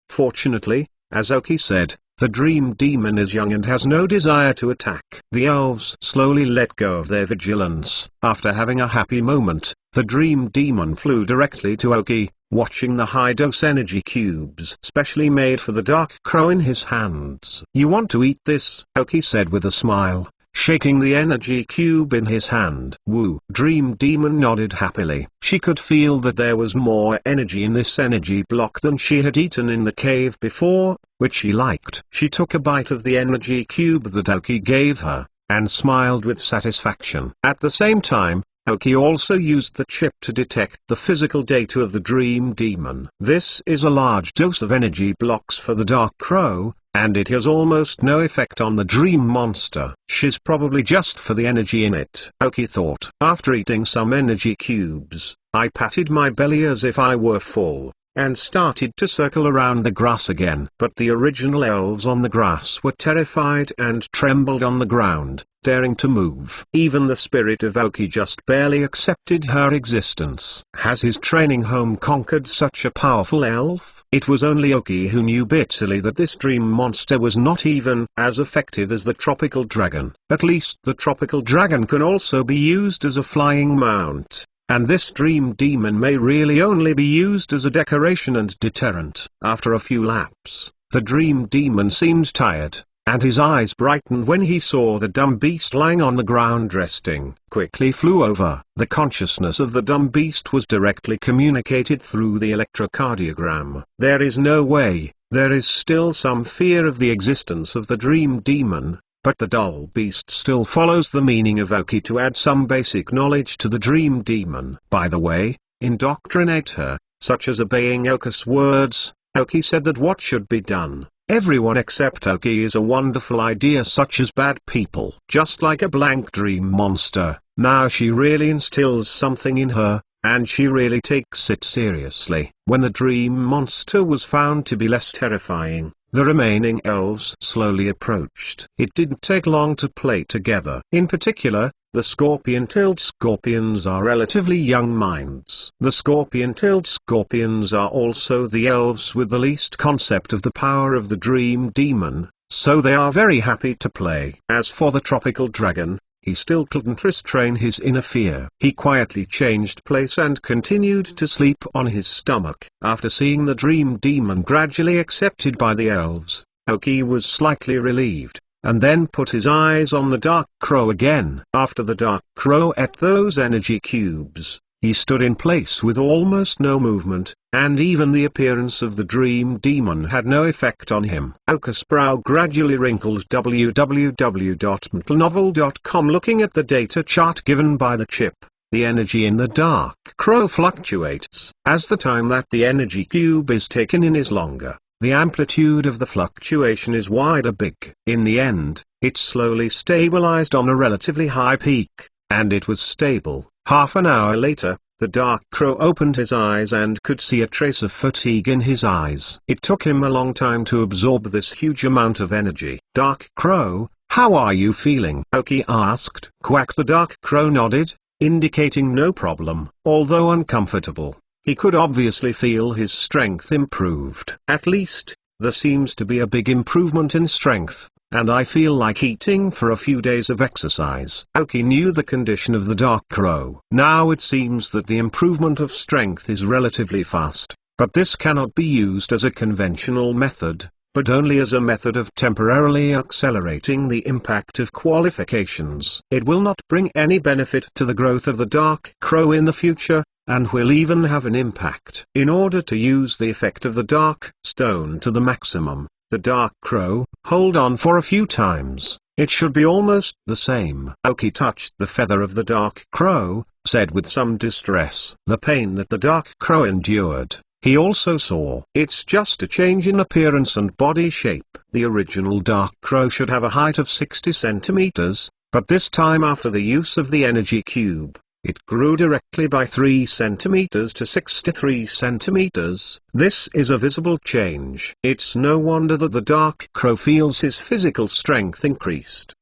Fortunately, as Oki said, the Dream Demon is young and has no desire to attack. The elves slowly let go of their vigilance. After having a happy moment, the Dream Demon flew directly to Oki, watching the high-dose energy cubes specially made for the Dark Crow in his hands. You want to eat this? Oki said with a smile, shaking the energy cube in his hand. Woo! Dream Demon nodded happily. She could feel that there was more energy in this energy block than she had eaten in the cave before, which she liked. She took a bite of the energy cube that Oki gave her, and smiled with satisfaction. At the same time, Oki also used the chip to detect the physical data of the Dream Demon. This is a large dose of energy blocks for the Dark Crow, and it has almost no effect on the dream monster. She's probably just for the energy in it, Oki thought. After eating some energy cubes, I patted my belly as if I were full, and started to circle around the grass again. But the original elves on the grass were terrified and trembled on the ground, daring to move. Even the spirit of Oki just barely accepted her existence. Has his training home conquered such a powerful elf? It was only Oki who knew bitterly that this dream monster was not even as effective as the tropical dragon. At least the tropical dragon can also be used as a flying mount, and this Dream Demon may really only be used as a decoration and deterrent. After a few laps, the Dream Demon seemed tired, and his eyes brightened when he saw the dumb beast lying on the ground resting. Quickly flew over. The consciousness of the dumb beast was directly communicated through the electrocardiogram. There is no way. There is still some fear of the existence of the dream demon, but the dull beast still follows the meaning of Oki to add some basic knowledge to the dream demon. By the way, indoctrinate her, such as obeying Oka's words. Oki said that what should be done. Everyone except Oki is a wonderful idea, such as bad people. Just like a blank dream monster, now she really instills something in her, and she really takes it seriously. When the dream monster was found to be less terrifying, the remaining elves slowly approached. It didn't take long to play together. In particular, the scorpion-tailed scorpions are relatively young minds. The scorpion-tailed scorpions are also the elves with the least concept of the power of the dream demon, so they are very happy to play. As for the tropical dragon, he still couldn't restrain his inner fear. He quietly changed place and continued to sleep on his stomach. After seeing the dream demon gradually accepted by the elves, Oki was slightly relieved, and then put his eyes on the dark crow again. After the dark crow ate those energy cubes, he stood in place with almost no movement, and even the appearance of the dream demon had no effect on him. Oka's brow gradually wrinkled. www.mtlnovel.com. Looking at the data chart given by the chip, the energy in the dark crow fluctuates. As the time that the energy cube is taken in is longer, the amplitude of the fluctuation is wider. In the end, it slowly stabilized on a relatively high peak, and it was stable. Half an hour later, the dark crow opened his eyes and could see a trace of fatigue in his eyes. It took him a long time to absorb this huge amount of energy. Dark crow, how are you feeling? Oki asked. Quack. The dark crow nodded, indicating no problem. Although uncomfortable, he could obviously feel his strength improved. At least, there seems to be a big improvement in strength, and I feel like eating for a few days of exercise. Oki knew the condition of the dark crow. Now it seems that the improvement of strength is relatively fast, but this cannot be used as a conventional method, but only as a method of temporarily accelerating the impact of qualifications. It will not bring any benefit to the growth of the dark crow in the future, and will even have an impact. In order to use the effect of the dark stone to the maximum, the dark crow, hold on for a few times. It should be almost the same. Oki touched the feather of the dark crow, said with some distress. The pain that the dark crow endured, he also saw. It's just a change in appearance and body shape. The original dark crow should have a height of 60 centimeters, but this time after the use of the energy cube, it grew directly by 3 centimeters to 63 centimeters. This is a visible change. It's no wonder that the dark crow feels his physical strength increased.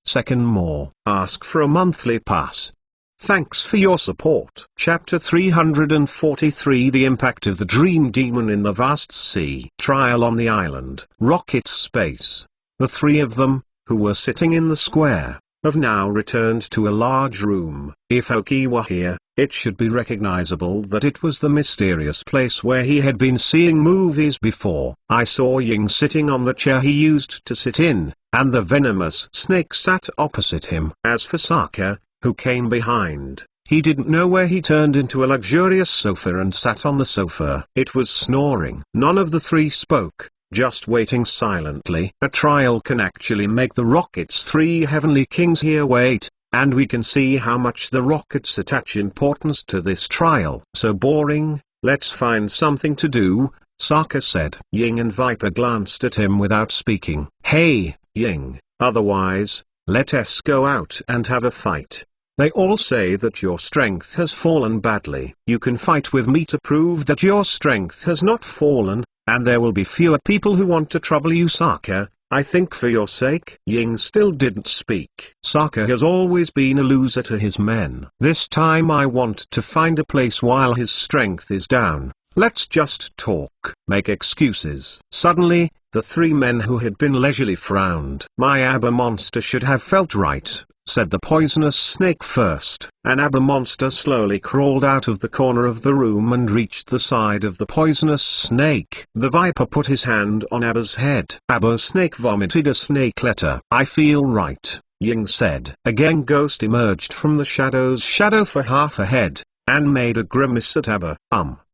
Second more. Ask for a monthly pass. Thanks for your support. Chapter 343. The impact of the dream demon in the vast sea. Trial on the island. Rocket space. The three of them, who were sitting in the square, have now returned to a large room. If Oki were here, it should be recognizable that it was the mysterious place where he had been seeing movies before. I saw Ying sitting on the chair he used to sit in, and the venomous snake sat opposite him. As for Sokka, who came behind, he didn't know where he turned into a luxurious sofa and sat on the sofa. It was snoring. None of the three spoke, just waiting silently. A trial can actually make the Rockets' three heavenly kings here wait, and we can see how much the Rockets attach importance to this trial. So boring, let's find something to do, Sokka said. Ying and Viper glanced at him without speaking. Hey, Ying, otherwise, let us go out and have a fight. They all say that your strength has fallen badly. You can fight with me to prove that your strength has not fallen, and there will be fewer people who want to trouble you, Sokka. I think for your sake. Ying still didn't speak. Sokka has always been a loser to his men. This time I want to find a place while his strength is down. Let's just talk. Make excuses. Suddenly, The three men who had been leisurely frowned. My Abba monster should have felt right, said the poisonous snake first. An Abba monster slowly crawled out of the corner of the room and reached the side of the poisonous snake. The viper put his hand on Abba's head. Abba snake vomited a snake letter. I feel right, Ying said. A gang ghost emerged from the shadow's shadow for half a head, and made a grimace at Abba.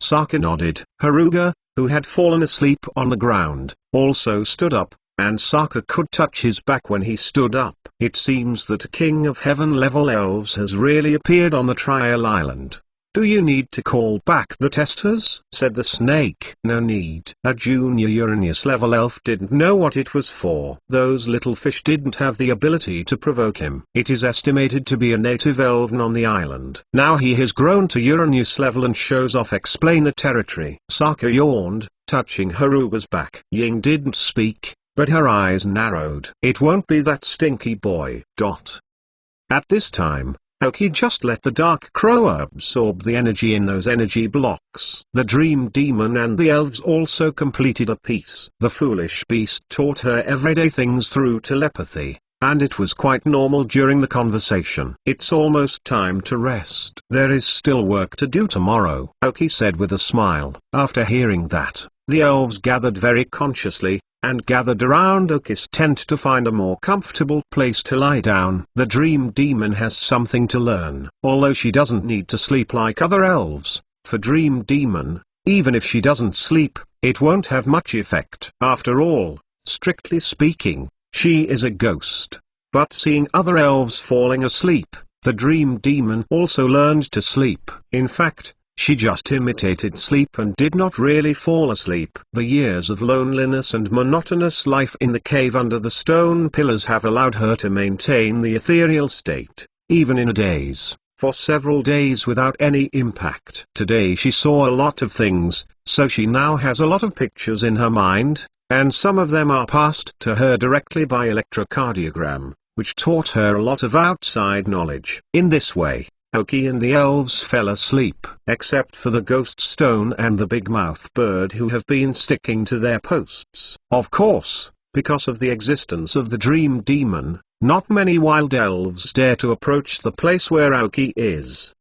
Sokka nodded. Haruga, who had fallen asleep on the ground, also stood up, and Sokka could touch his back when he stood up. It seems that a King of Heaven-level elves has really appeared on the Trial Island. Do you need to call back the testers? Said the snake. No need. A junior Uranus-level elf didn't know what it was for. Those little fish didn't have the ability to provoke him. It is estimated to be a native elven on the island. Now he has grown to Uranus level and shows off. Explain the territory. Sokka yawned, touching Haruga's back. Ying didn't speak, but her eyes narrowed. It won't be that stinky boy. At this time, Aoki just let the Dark Crow absorb the energy in those energy blocks. The Dream Demon and the elves also completed a piece. The foolish beast taught her everyday things through telepathy, and it was quite normal during the conversation. It's almost time to rest. There is still work to do tomorrow, Aoki said with a smile. After hearing that, the elves gathered very consciously, and gathered around Aoki's tent to find a more comfortable place to lie down. The Dream Demon has something to learn. Although she doesn't need to sleep like other elves, for Dream Demon, even if she doesn't sleep, it won't have much effect. After all, strictly speaking, she is a ghost. But seeing other elves falling asleep, the Dream Demon also learned to sleep. In fact, she just imitated sleep and did not really fall asleep. The years of loneliness and monotonous life in the cave under the stone pillars have allowed her to maintain the ethereal state, even in a daze, for several days without any impact. Today she saw a lot of things, so she now has a lot of pictures in her mind, and some of them are passed to her directly by electrocardiogram, which taught her a lot of outside knowledge. In this way, Aoki and the elves fell asleep, except for the ghost stone and the big mouth bird who have been sticking to their posts. Of course, because of the existence of the Dream Demon, not many wild elves dare to approach the place where Aoki is.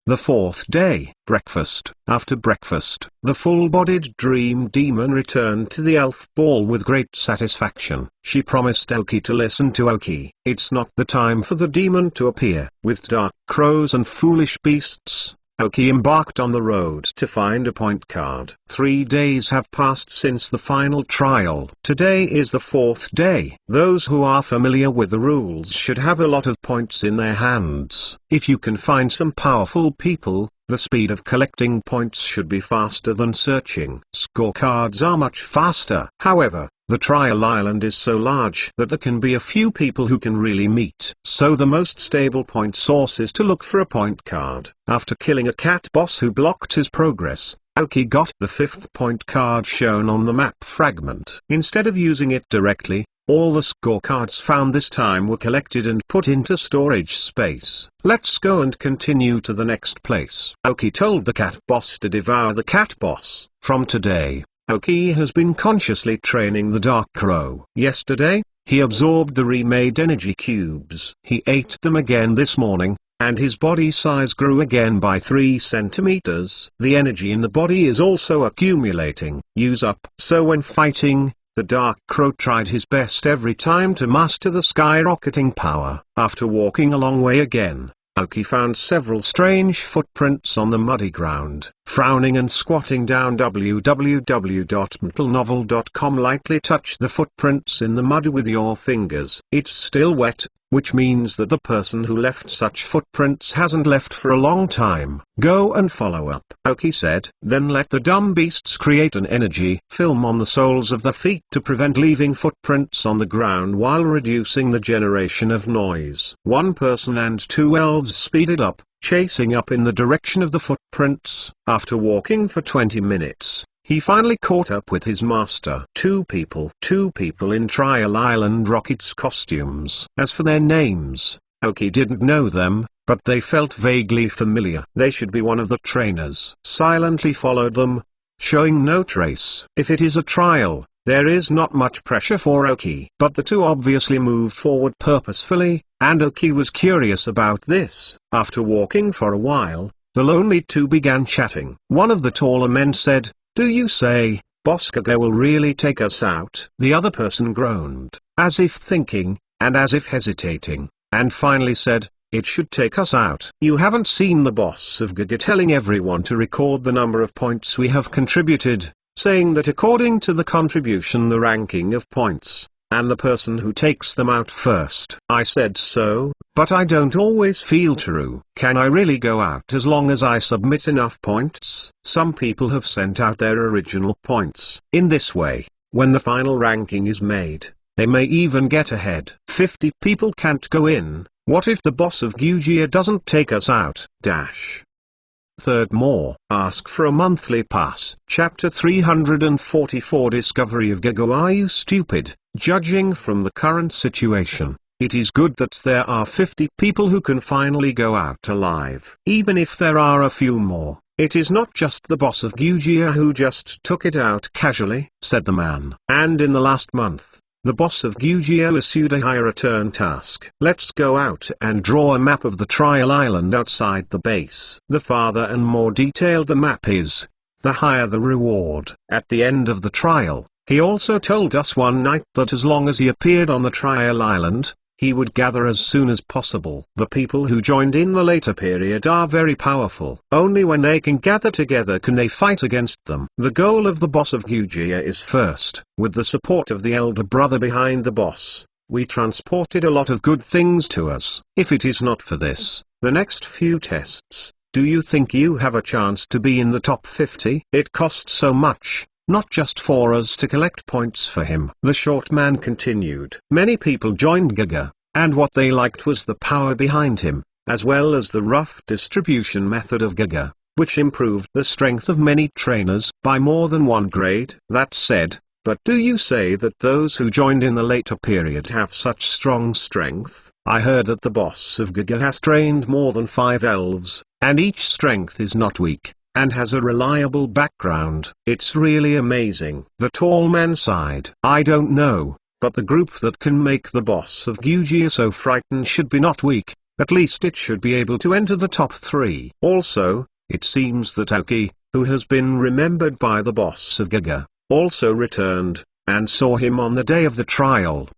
The fourth day, breakfast. After breakfast, the full-bodied Dream Demon returned to the elf ball with great satisfaction. She promised Aoki to listen to Aoki. It's not the time for the demon to appear. With dark crows and foolish beasts, Aoki embarked on the road to find a point card. 3 days have passed since the final trial. Today is the 4th day. Those who are familiar with the rules should have a lot of points in their hands. If you can find some powerful people, the speed of collecting points should be faster than searching. Scorecards are much faster. However, the trial island is so large that there can be a few people who can really meet. So the most stable point source is to look for a point card. After killing a cat boss who blocked his progress, Aoki got the 5th point card shown on the map fragment. Instead of using it directly, all the scorecards found this time were collected and put into storage space. Let's go and continue to the next place. Aoki told the cat boss to devour the cat boss. From today, Aoki has been consciously training the Dark Crow. Yesterday, he absorbed the remade energy cubes. He ate them again this morning, and his body size grew again by 3 centimeters. The energy in the body is also accumulating. Use up. So when fighting, the Dark Crow tried his best every time to master the skyrocketing power. After walking a long way again, Aoki found several strange footprints on the muddy ground. Frowning and squatting down, www.mentalnovel.com, lightly touch the footprints in the mud with your fingers. It's still wet, which means that the person who left such footprints hasn't left for a long time. Go and follow up, Aoki said. Then let the dumb beasts create an energy film on the soles of the feet to prevent leaving footprints on the ground while reducing the generation of noise. One person and 2 elves speeded up, chasing up in the direction of the footprints. After walking for 20 minutes, he finally caught up with his master. Two people in Trial Island Rocket's costumes. As for their names, Aoki didn't know them, but they felt vaguely familiar. They should be one of the trainers. Silently followed them, showing no trace. If it is a trial, There is not much pressure for Oki. But the two obviously moved forward purposefully, and Oki was curious about this. After walking for a while, the lonely two began chatting. One of the taller men said, "Do you say, Boss Gaga will really take us out?" The other person groaned, as if thinking, and as if hesitating, and finally said, "It should take us out." You haven't seen the boss of Gaga telling everyone to record the number of points we have contributed, saying that according to the contribution the ranking of points, and the person who takes them out first. I said so, but I don't always feel true. Can I really go out as long as I submit enough points? Some people have sent out their original points. In this way, when the final ranking is made, they may even get ahead. 50 people can't go in. What if the boss of Gugia doesn't take us out? Third more. Ask for a monthly pass. Chapter 344 Discovery of Gaga. Are you stupid? Judging from the current situation, it is good that there are 50 people who can finally go out alive. Even if there are a few more, it is not just the boss of Gugia who just took it out casually, said the man. And in the last month, the boss of Gugia issued a high return task. Let's go out and draw a map of the trial island outside the base. The farther and more detailed the map is, the higher the reward. At the end of the trial, he also told us one night that as long as he appeared on the trial island, he would gather as soon as possible. The people who joined in the later period are very powerful. Only when they can gather together can they fight against them. The goal of the boss of Gugia is first, with the support of the elder brother behind the boss, we transported a lot of good things to us. If it is not for this, the next few tests, do you think you have a chance to be in the top 50? It costs so much, not just for us to collect points for him. The short man continued. Many people joined Gaga, and what they liked was the power behind him, as well as the rough distribution method of Gaga, which improved the strength of many trainers by more than one grade. That said, but do you say that those who joined in the later period have such strong strength? I heard that the boss of Gaga has trained more than 5 elves, and each strength is not weak, and has a reliable background. It's really amazing. The tall man sighed. I don't know, but the group that can make the boss of Gugia so frightened should be not weak, at least it should be able to enter the top 3. Also, it seems that Oki, who has been remembered by the boss of Gaga, also returned, and saw him on the day of the trial.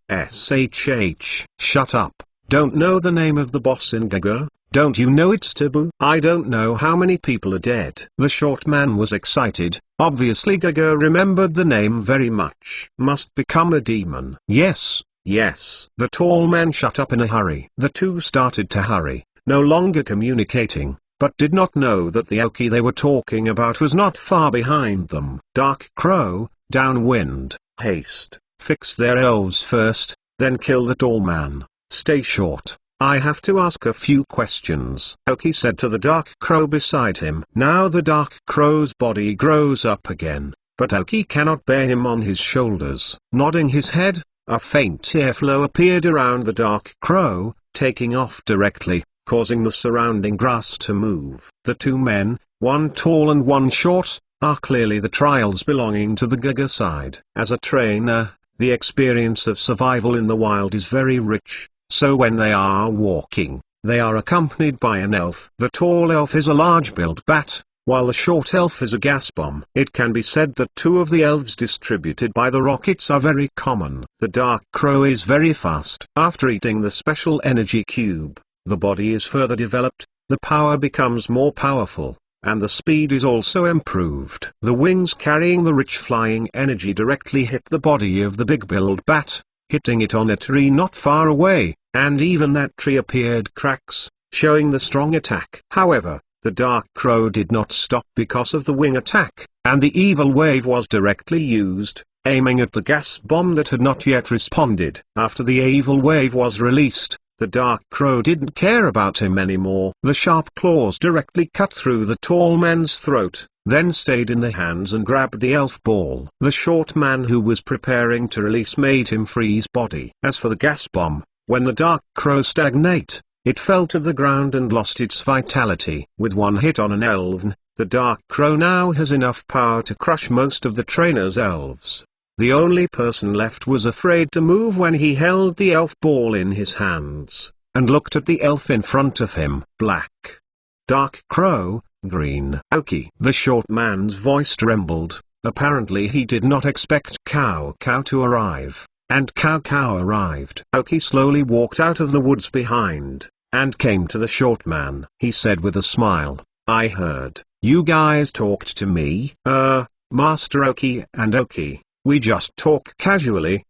Shut up. Don't know the name of the boss in Gaga? Don't you know it's taboo? I don't know how many people are dead. The short man was excited. Obviously Gaga remembered the name very much. Must become a demon. Yes, yes. The tall man shut up in a hurry. The two started to hurry, no longer communicating, but did not know that the Oki they were talking about was not far behind them. Dark Crow, downwind, haste, fix their elves first, then kill the tall man. Stay short. I have to ask a few questions, Oki said to the Dark Crow beside him. Now the Dark Crow's body grows up again, but Oki cannot bear him on his shoulders. Nodding his head, a faint airflow appeared around the Dark Crow, taking off directly, causing the surrounding grass to move. The two men, one tall and one short, are clearly the trials belonging to the Gaga side. As a trainer, the experience of survival in the wild is very rich. So when they are walking, they are accompanied by an elf. The tall elf is a large-built bat, while the short elf is a gas bomb. It can be said that 2 of the elves distributed by the rockets are very common. The Dark Crow is very fast. After eating the special energy cube, the body is further developed, the power becomes more powerful, and the speed is also improved. The wings carrying the rich flying energy directly hit the body of the big-billed bat, hitting it on a tree not far away, and even that tree appeared cracks, showing the strong attack. However, the Dark Crow did not stop because of the wing attack, and the evil wave was directly used, aiming at the gas bomb that had not yet responded. After the evil wave was released, the Dark Crow didn't care about him anymore. The sharp claws directly cut through the tall man's throat, then stayed in the hands and grabbed the elf ball. The short man who was preparing to release made him freeze body. As for the gas bomb, when the Dark Crow stagnate, it fell to the ground and lost its vitality. With one hit on an elven, the Dark Crow now has enough power to crush most of the trainer's elves. The only person left was afraid to move when he held the elf ball in his hands, and looked at the elf in front of him. Black. Dark Crow, Green. Oki. The short man's voice trembled. Apparently he did not expect Cow Cow to arrive, and Cow Cow arrived. Oki slowly walked out of the woods behind, and came to the short man. He said with a smile, "I heard you guys talked to me." Master Oki and Oki, we just talk casually."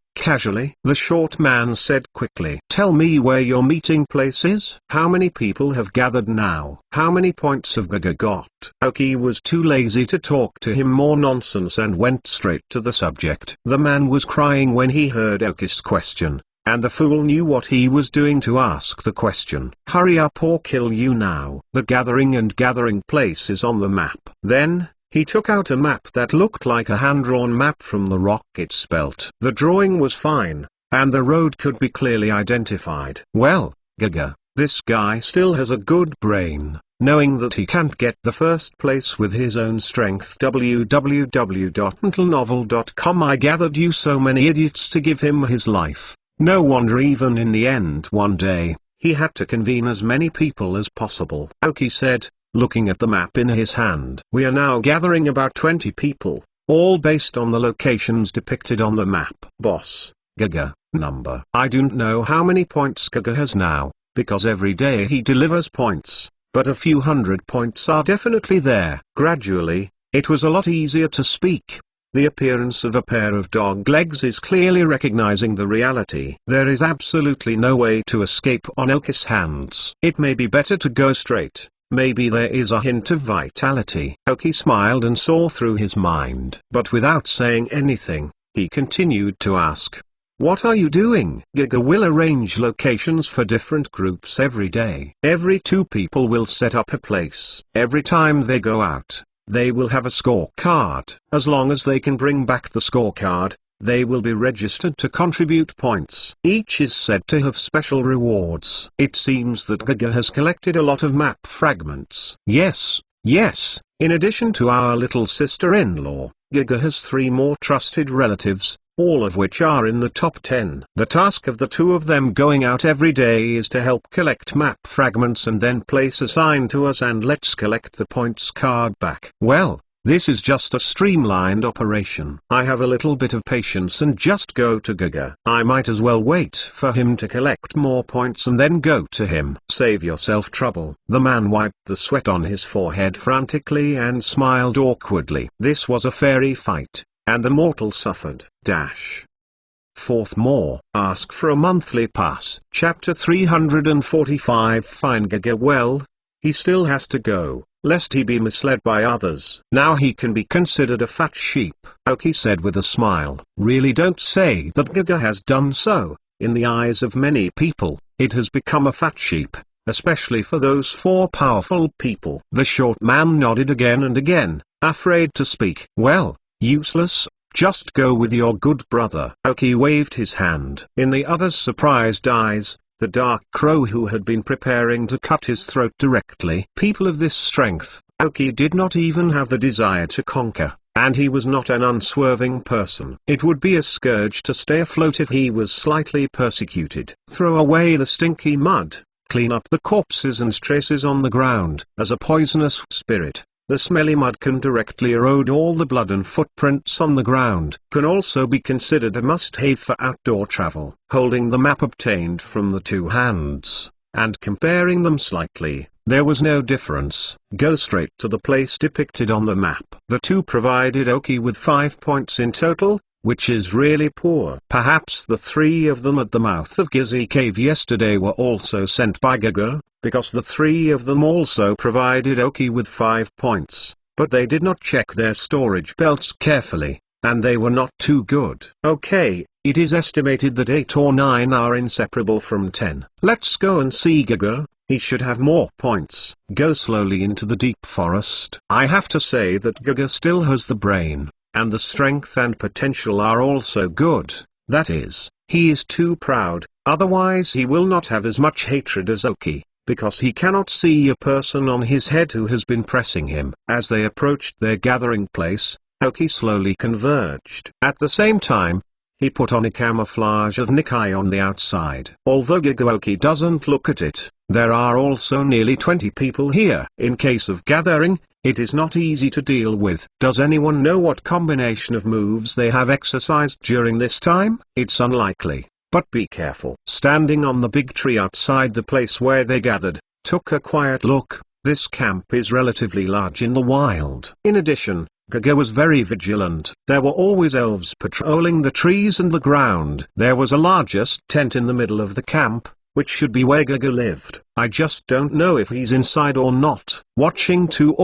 The short man said quickly. "Tell me where your meeting place is. How many people have gathered now? How many points have Gaga got?" Oki was too lazy to talk to him more nonsense and went straight to the subject. The man was crying when he heard Oki's question, and the fool knew what he was doing to ask the question. "Hurry up or kill you now." The gathering place is on the map. Then, he took out a map that looked like a hand-drawn map from the rocket's belt. The drawing was fine, and the road could be clearly identified. Well, Gaga, this guy still has a good brain, knowing that he can't get the first place with his own strength. www.mentalnovel.com. I gathered you so many idiots to give him his life. No wonder even in the end one day, he had to convene as many people as possible. Oki said, looking at the map in his hand. "We are now gathering about 20 people, all based on the locations depicted on the map." Boss, Gaga, number. I don't know how many points Gaga has now, because every day he delivers points, but a few hundred points are definitely there. Gradually, it was a lot easier to speak. The appearance of a pair of dog legs is clearly recognizing the reality. There is absolutely no way to escape on Oki's hands. It may be better to go straight. Maybe there is a hint of vitality. Oki smiled and saw through his mind. But without saying anything, he continued to ask, "What are you doing?" Gaga will arrange locations for different groups every day. Every 2 people will set up a place. Every time they go out, they will have a scorecard. As long as they can bring back the scorecard, they will be registered to contribute points. Each is said to have special rewards. It seems that Gaga has collected a lot of map fragments. Yes. In addition to our little sister-in-law, Gaga has 3 more trusted relatives, all of which are in the top 10. The task of the 2 of them going out every day is to help collect map fragments and then place a sign to us and let's collect the points card back. Well, this is just a streamlined operation. I have a little bit of patience and just go to Gaga. I might as well wait for him to collect more points and then go to him. Save yourself trouble. The man wiped the sweat on his forehead frantically and smiled awkwardly. This was a fairy fight, and the mortal suffered. Fourth more. Ask for a monthly pass. Chapter 345. Find Gaga. Well, he still has to go, lest he be misled by others. Now he can be considered a fat sheep. Oki said with a smile. Really don't say that Gaga has done so. In the eyes of many people, it has become a fat sheep, especially for those 4 powerful people. The short man nodded again and again, afraid to speak. Well, useless, just go with your good brother. Oki waved his hand. In the other's surprised eyes, the dark crow who had been preparing to cut his throat directly. People of this strength, Oki did not even have the desire to conquer, and he was not an unswerving person. It would be a scourge to stay afloat if he was slightly persecuted. Throw away the stinky mud, clean up the corpses and traces on the ground. As a poisonous spirit, the smelly mud can directly erode all the blood, and footprints on the ground can also be considered a must-have for outdoor travel. Holding the map obtained from the 2 hands, and comparing them slightly, there was no difference. Go straight to the place depicted on the map. The 2 provided Oki with 5 points in total, which is really poor. Perhaps the 3 of them at the mouth of Gizzy Cave yesterday were also sent by Gaga, because the 3 of them also provided Oki with 5 points, but they did not check their storage belts carefully, and they were not too good. Okay, it is estimated that 8 or 9 are inseparable from 10. Let's go and see Gaga. He should have more points. Go slowly into the deep forest. I have to say that Gaga still has the brain, and the strength and potential are also good. That is, he is too proud, otherwise he will not have as much hatred as Oki, because he cannot see a person on his head who has been pressing him. As they approached their gathering place, Oki slowly converged. At the same time, he put on a camouflage of Nikai on the outside. Although Gigaoki doesn't look at it, there are also nearly 20 people here. In case of gathering, it is not easy to deal with. Does anyone know what combination of moves they have exercised during this time? It's unlikely, but be careful. Standing on the big tree outside the place where they gathered, took a quiet look. This camp is relatively large in the wild. In addition, Giga was very vigilant. There were always elves patrolling the trees and the ground. There was a largest tent in the middle of the camp, which should be where Giga lived. I just don't know if he's inside or not. Watching two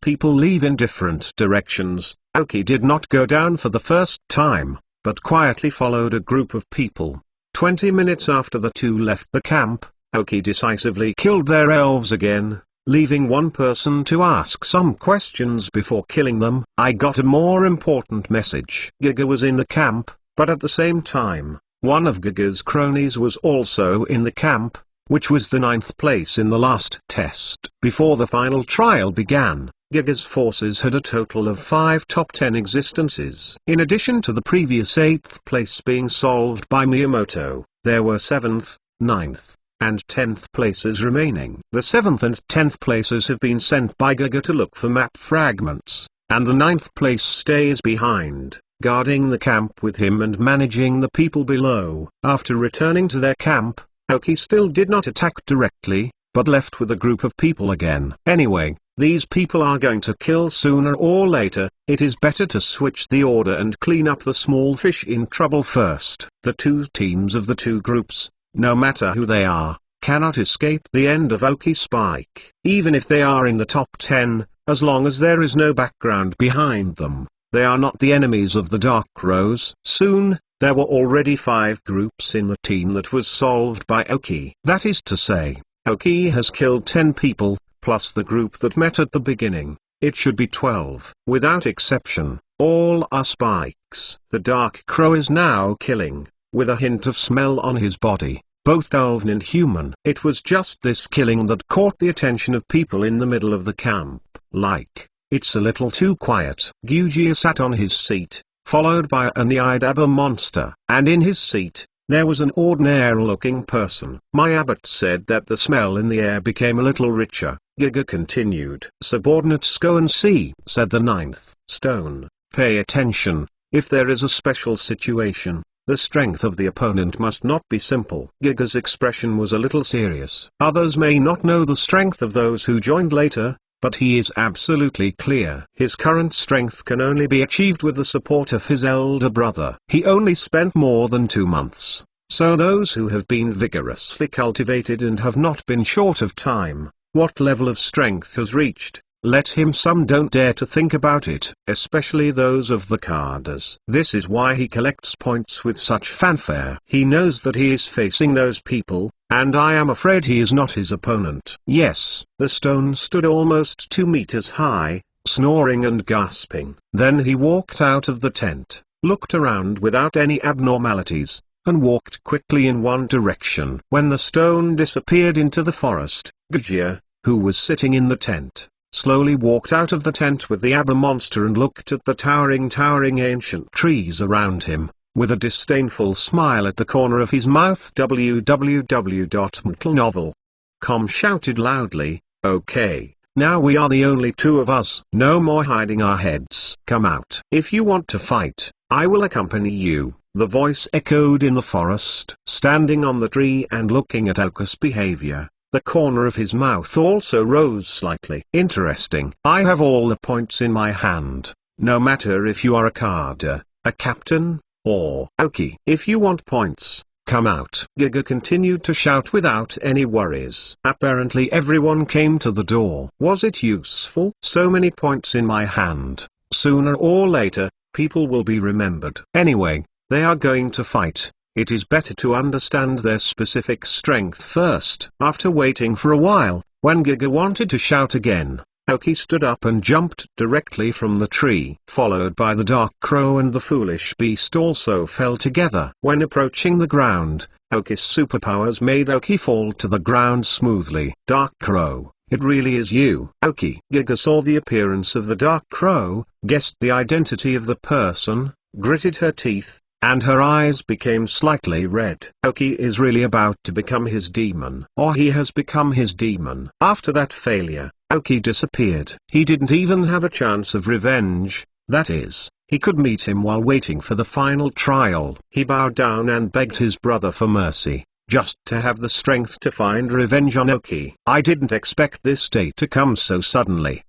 people leave in different directions, Oki did not go down for the first time, but quietly followed a group of people. 20 minutes after the two left the camp, Oki decisively killed their elves again, leaving one person to ask some questions before killing them. I got a more important message. Giga was in the camp, but at the same time, one of Giga's cronies was also in the camp, which was the 9th place in the last test. Before the final trial began, Giga's forces had a total of 5 top 10 existences. In addition to the previous 8th place being solved by Miyamoto, there were 7th, 9th, and 10th places remaining. The 7th and 10th places have been sent by Giga to look for map fragments, and the 9th place stays behind, guarding the camp with him and managing the people below. After returning to their camp, Oki still did not attack directly, but left with a group of people again. Anyway, these people are going to kill sooner or later. It is better to switch the order and clean up the small fish in trouble first. The two teams of the two groups, no matter who they are, cannot escape the end of Oki Spike. Even if they are in the top 10, as long as there is no background behind them, they are not the enemies of the Dark Rose. Soon, there were already 5 groups in the team that was solved by Oki. That is to say, Oki has killed 10 people, plus the group that met at the beginning. It should be 12. Without exception, all are spikes. The Dark Crow is now killing, with a hint of smell on his body, both elven and human. It was just this killing that caught the attention of people in the middle of the camp. Like, it's a little too quiet. Gyugia sat on his seat, followed by a knee-eyed Abba monster, and in his seat, there was an ordinary-looking person. My abbot said that the smell in the air became a little richer. Giga continued. Subordinates go and see, said the 9th stone. Pay attention. If there is a special situation, the strength of the opponent must not be simple. Giga's expression was a little serious. Others may not know the strength of those who joined later, but he is absolutely clear. His current strength can only be achieved with the support of his elder brother. He only spent more than 2 months, so those who have been vigorously cultivated and have not been short of time, what level of strength has reached, let him. Some don't dare to think about it, especially those of the Cardas. This is why he collects points with such fanfare. He knows that he is facing those people, and I am afraid he is not his opponent. Yes, the stone stood almost 2 meters high, snoring and gasping. Then he walked out of the tent, looked around without any abnormalities, and walked quickly in one direction. When the stone disappeared into the forest, Gyugia, who was sitting in the tent, slowly walked out of the tent with the Abba monster and looked at the towering ancient trees around him, with a disdainful smile at the corner of his mouth. www.mtlnovel.com shouted loudly, "Okay, now we are the only 2 of us. No more hiding our heads. Come out. If you want to fight, I will accompany you." The voice echoed in the forest. Standing on the tree and looking at Oka's behavior, the corner of his mouth also rose slightly. Interesting. I have all the points in my hand, no matter if you are a Carda, a captain, or Oki. If you want points, come out. Giga continued to shout without any worries. Apparently everyone came to the door. Was it useful? So many points in my hand. Sooner or later, people will be remembered. Anyway, they are going to fight. It is better to understand their specific strength first. After waiting for a while, when Giga wanted to shout again, Oki stood up and jumped directly from the tree. Followed by the Dark Crow and the foolish beast also fell together. When approaching the ground, Oki's superpowers made Oki fall to the ground smoothly. Dark Crow, it really is you. Aoki. Giga saw the appearance of the dark crow, guessed the identity of the person, gritted her teeth, and her eyes became slightly red. Aoki is really about to become his demon. Or he has become his demon. After that failure, Aoki disappeared. He didn't even have a chance of revenge, that is, he could meet him while waiting for the final trial. He bowed down and begged his brother for mercy, just to have the strength to find revenge on Aoki. I didn't expect this day to come so suddenly.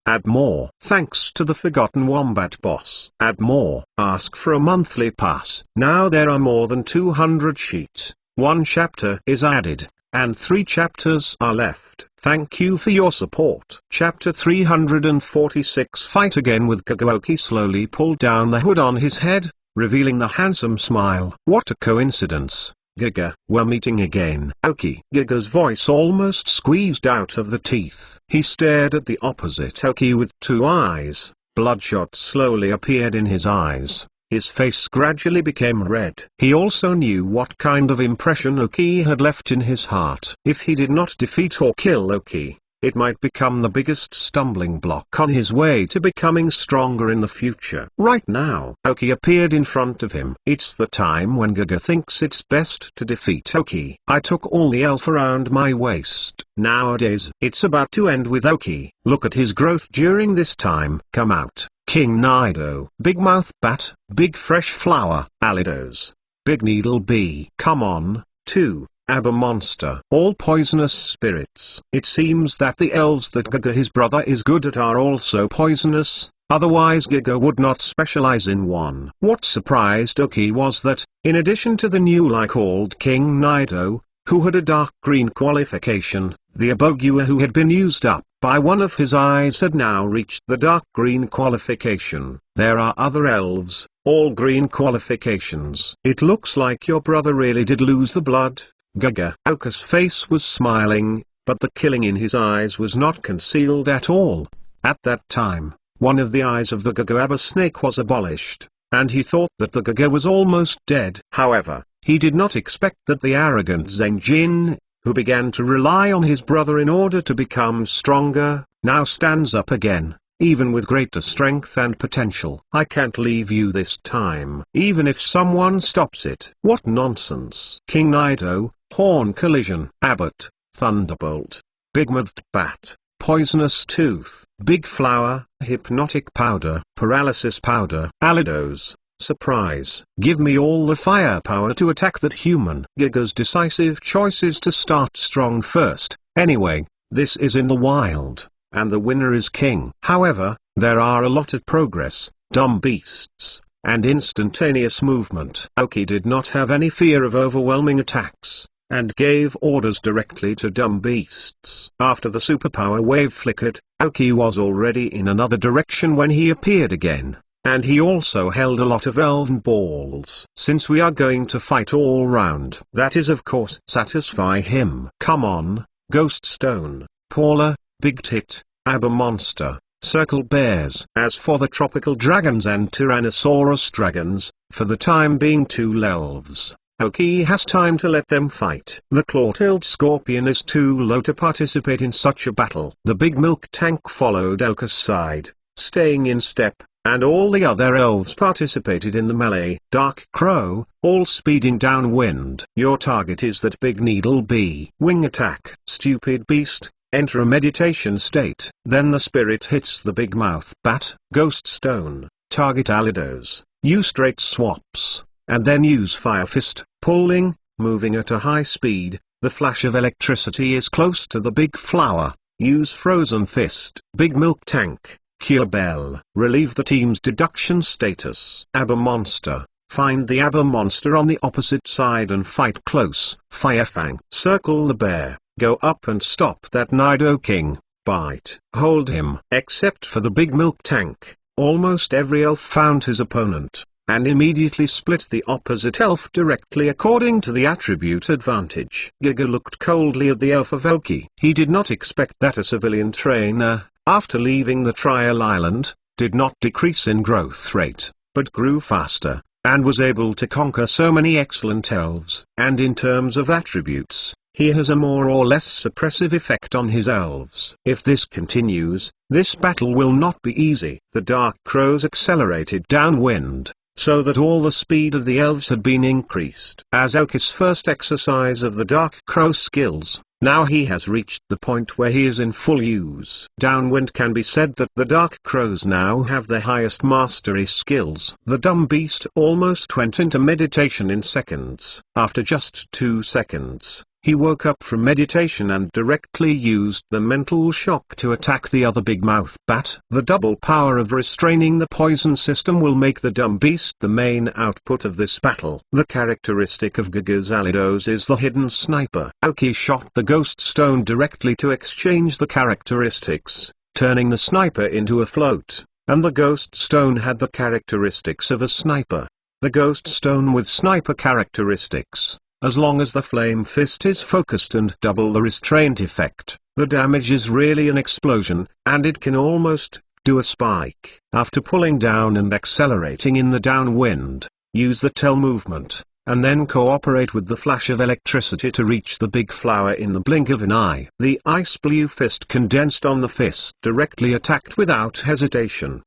Add more. Thanks to the Forgotten Wombat boss. Add more. Ask for a monthly pass. Now there are more than 200 sheets. 1 chapter is added, and 3 chapters are left. Thank you for your support. Chapter 346. Fight again with Giga. Aoki slowly pulled down the hood on his head, revealing the handsome smile. What a coincidence. Giga, we're meeting again. Aoki. Giga's voice almost squeezed out of the teeth. He stared at the opposite Aoki with 2 eyes. Bloodshot slowly appeared in his eyes. His face gradually became red. He also knew what kind of impression Aoki had left in his heart. If he did not defeat or kill Aoki, it might become the biggest stumbling block on his way to becoming stronger in the future. Right now, Aoki appeared in front of him. It's the time when Giga thinks it's best to defeat Aoki. I took all the elf around my waist. Nowadays, it's about to end with Aoki. Look at his growth during this time. Come out, King Nido. Big mouth bat, big fresh flower, Alidos. Big needle bee. Come on, 2. Abba monster. All poisonous spirits. It seems that the elves that Giga his brother is good at are also poisonous, otherwise Giga would not specialize in one. What surprised Aoki was that, in addition to the newly called King Nido, who had a dark green qualification, the Abogua who had been used up by one of his eyes had now reached the dark green qualification. There are other elves, all green qualifications. It looks like your brother really did lose the blood. Giga. Aoki's face was smiling, but the killing in his eyes was not concealed at all. At that time, one of the eyes of the Giga snake was abolished, and he thought that the Giga was almost dead. However, he did not expect that the arrogant Zenjin, who began to rely on his brother in order to become stronger, now stands up again, even with greater strength and potential. I can't leave you this time, even if someone stops it. What nonsense. King Nido, Horn Collision. Abbott, Thunderbolt. Big-mouthed bat, Poisonous Tooth. Big Flower, Hypnotic Powder. Paralysis Powder. Alidos, Surprise. Give me all the firepower to attack that human. Giga's decisive choice is to start strong first. Anyway, this is in the wild, and the winner is king. However, there are a lot of progress, dumb beasts, and instantaneous movement. Aoki did not have any fear of overwhelming attacks, and gave orders directly to dumb beasts. After the superpower wave flickered, Aoki was already in another direction when he appeared again, and he also held a lot of elven balls. Since we are going to fight all round, that is of course satisfy him. Come on, Ghost Stone, Paula, Big Tit, Abba Monster, Circle Bears. As for the tropical dragons and Tyrannosaurus dragons, for the time being 2 elves, Aoki has time to let them fight. The claw-tailed scorpion is too low to participate in such a battle. The big milk tank followed Aoki's side, staying in step, and all the other elves participated in the melee. Dark Crow, all speeding downwind. Your target is that big needle bee. Wing attack. Stupid beast, enter a meditation state. Then the spirit hits the big mouth bat. Ghost Stone, target Alidos. Use straight swaps, and then use Fire Fist. Pulling, moving at a high speed. The flash of electricity is close to the big flower. Use Frozen Fist. Big milk tank. Cure Bell. Relieve the team's deduction status. Abba Monster. Find the Abba Monster on the opposite side and fight close. Firefang. Circle the bear. Go up and stop that Nido King. Bite. Hold him. Except for the big milk tank, almost every elf found his opponent, and immediately split the opposite elf directly according to the attribute advantage. Giga looked coldly at the elf of Aoki. He did not expect that a civilian trainer, after leaving the trial island, did not decrease in growth rate, but grew faster, and was able to conquer so many excellent elves. And in terms of attributes, he has a more or less suppressive effect on his elves. If this continues, this battle will not be easy. The Dark Crows accelerated downwind, so that all the speed of the elves had been increased. As Oki's first exercise of the Dark Crow skills, now he has reached the point where he is in full use. Downwind can be said that the Dark Crows now have the highest mastery skills. The dumb beast almost went into meditation in seconds. After just 2 seconds, he woke up from meditation and directly used the mental shock to attack the other big mouth bat. The double power of restraining the poison system will make the dumb beast the main output of this battle. The characteristic of Gagazalidos is the hidden sniper. Oki shot the ghost stone directly to exchange the characteristics, turning the sniper into a float, and the ghost stone had the characteristics of a sniper. The ghost stone with sniper characteristics. As long as the flame fist is focused and double the restraint effect, the damage is really an explosion, and it can almost do a spike. After pulling down and accelerating in the downwind, use the tail movement, and then cooperate with the flash of electricity to reach the big flower in the blink of an eye. The ice blue fist condensed on the fist directly attacked without hesitation.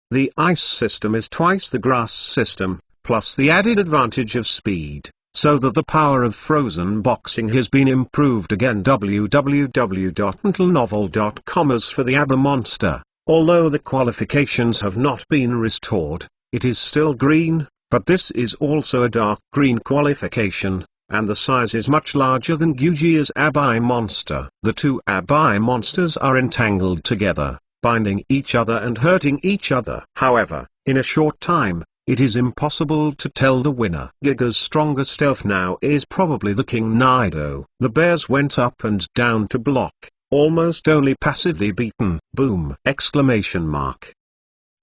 The ice system is twice the grass system, plus the added advantage of speed, so that the power of frozen boxing has been improved again. www.mentalnovel.com. As for the Aber monster, although the qualifications have not been restored, it is still green, but this is also a dark green qualification, and the size is much larger than Gyujia's Abai monster. The two Abai monsters are entangled together, binding each other and hurting each other. However, in a short time, it is impossible to tell the winner. Giga's strongest elf now is probably the King Nido. The bears went up and down to block, almost only passively beaten. Boom! Exclamation mark.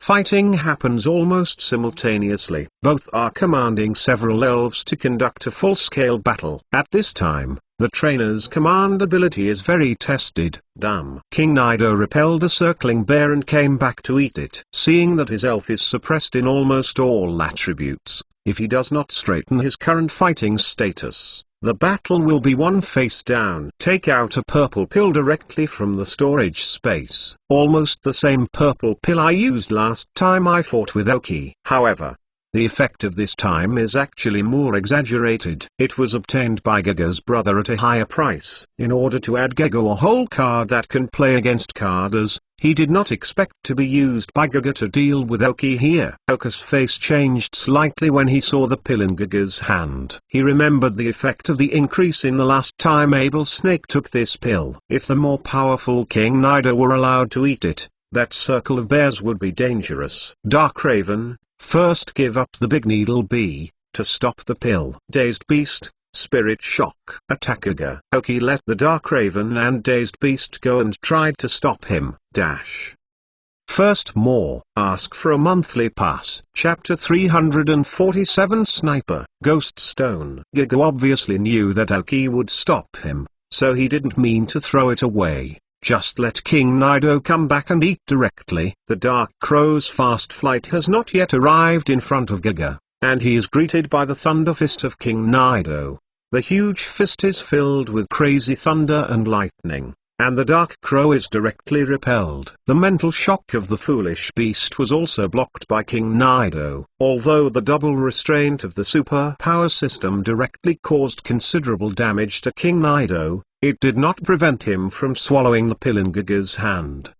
Fighting happens almost simultaneously. Both are commanding several elves to conduct a full-scale battle. At this time, the trainer's command ability is very tested. Damn. King Nido repelled a circling bear and came back to eat it. Seeing that his elf is suppressed in almost all attributes, if he does not straighten his current fighting status, the battle will be won face down. Take out a purple pill directly from the storage space. Almost the same purple pill I used last time I fought with Oki. However, the effect of this time is actually more exaggerated. It was obtained by Gaga's brother at a higher price. In order to add Gaga a whole card that can play against carders, he did not expect to be used by Gaga to deal with Oki here. Oka's face changed slightly when he saw the pill in Gaga's hand. He remembered the effect of the increase in the last time Abel Snake took this pill. If the more powerful King Nido were allowed to eat it, that circle of bears would be dangerous. Dark Raven, first give up the big needle B, to stop the pill. Dazed Beast, Spirit Shock. Attack Gaga. Oki let the Dark Raven and Dazed Beast go and tried to stop him. First more. Ask for a monthly pass. Chapter 347 Sniper. Ghost Stone. Gaga obviously knew that Oki would stop him, so he didn't mean to throw it away. Just let King Nido come back and eat directly. The Dark Crow's fast flight has not yet arrived in front of Gaga, and he is greeted by the Thunder Fist of King Nido. The huge fist is filled with crazy thunder and lightning, and the Dark Crow is directly repelled. The mental shock of the foolish beast was also blocked by King Nido. Although the double restraint of the super power system directly caused considerable damage to King Nido, it did not prevent him from swallowing the pill in Gaga's hand.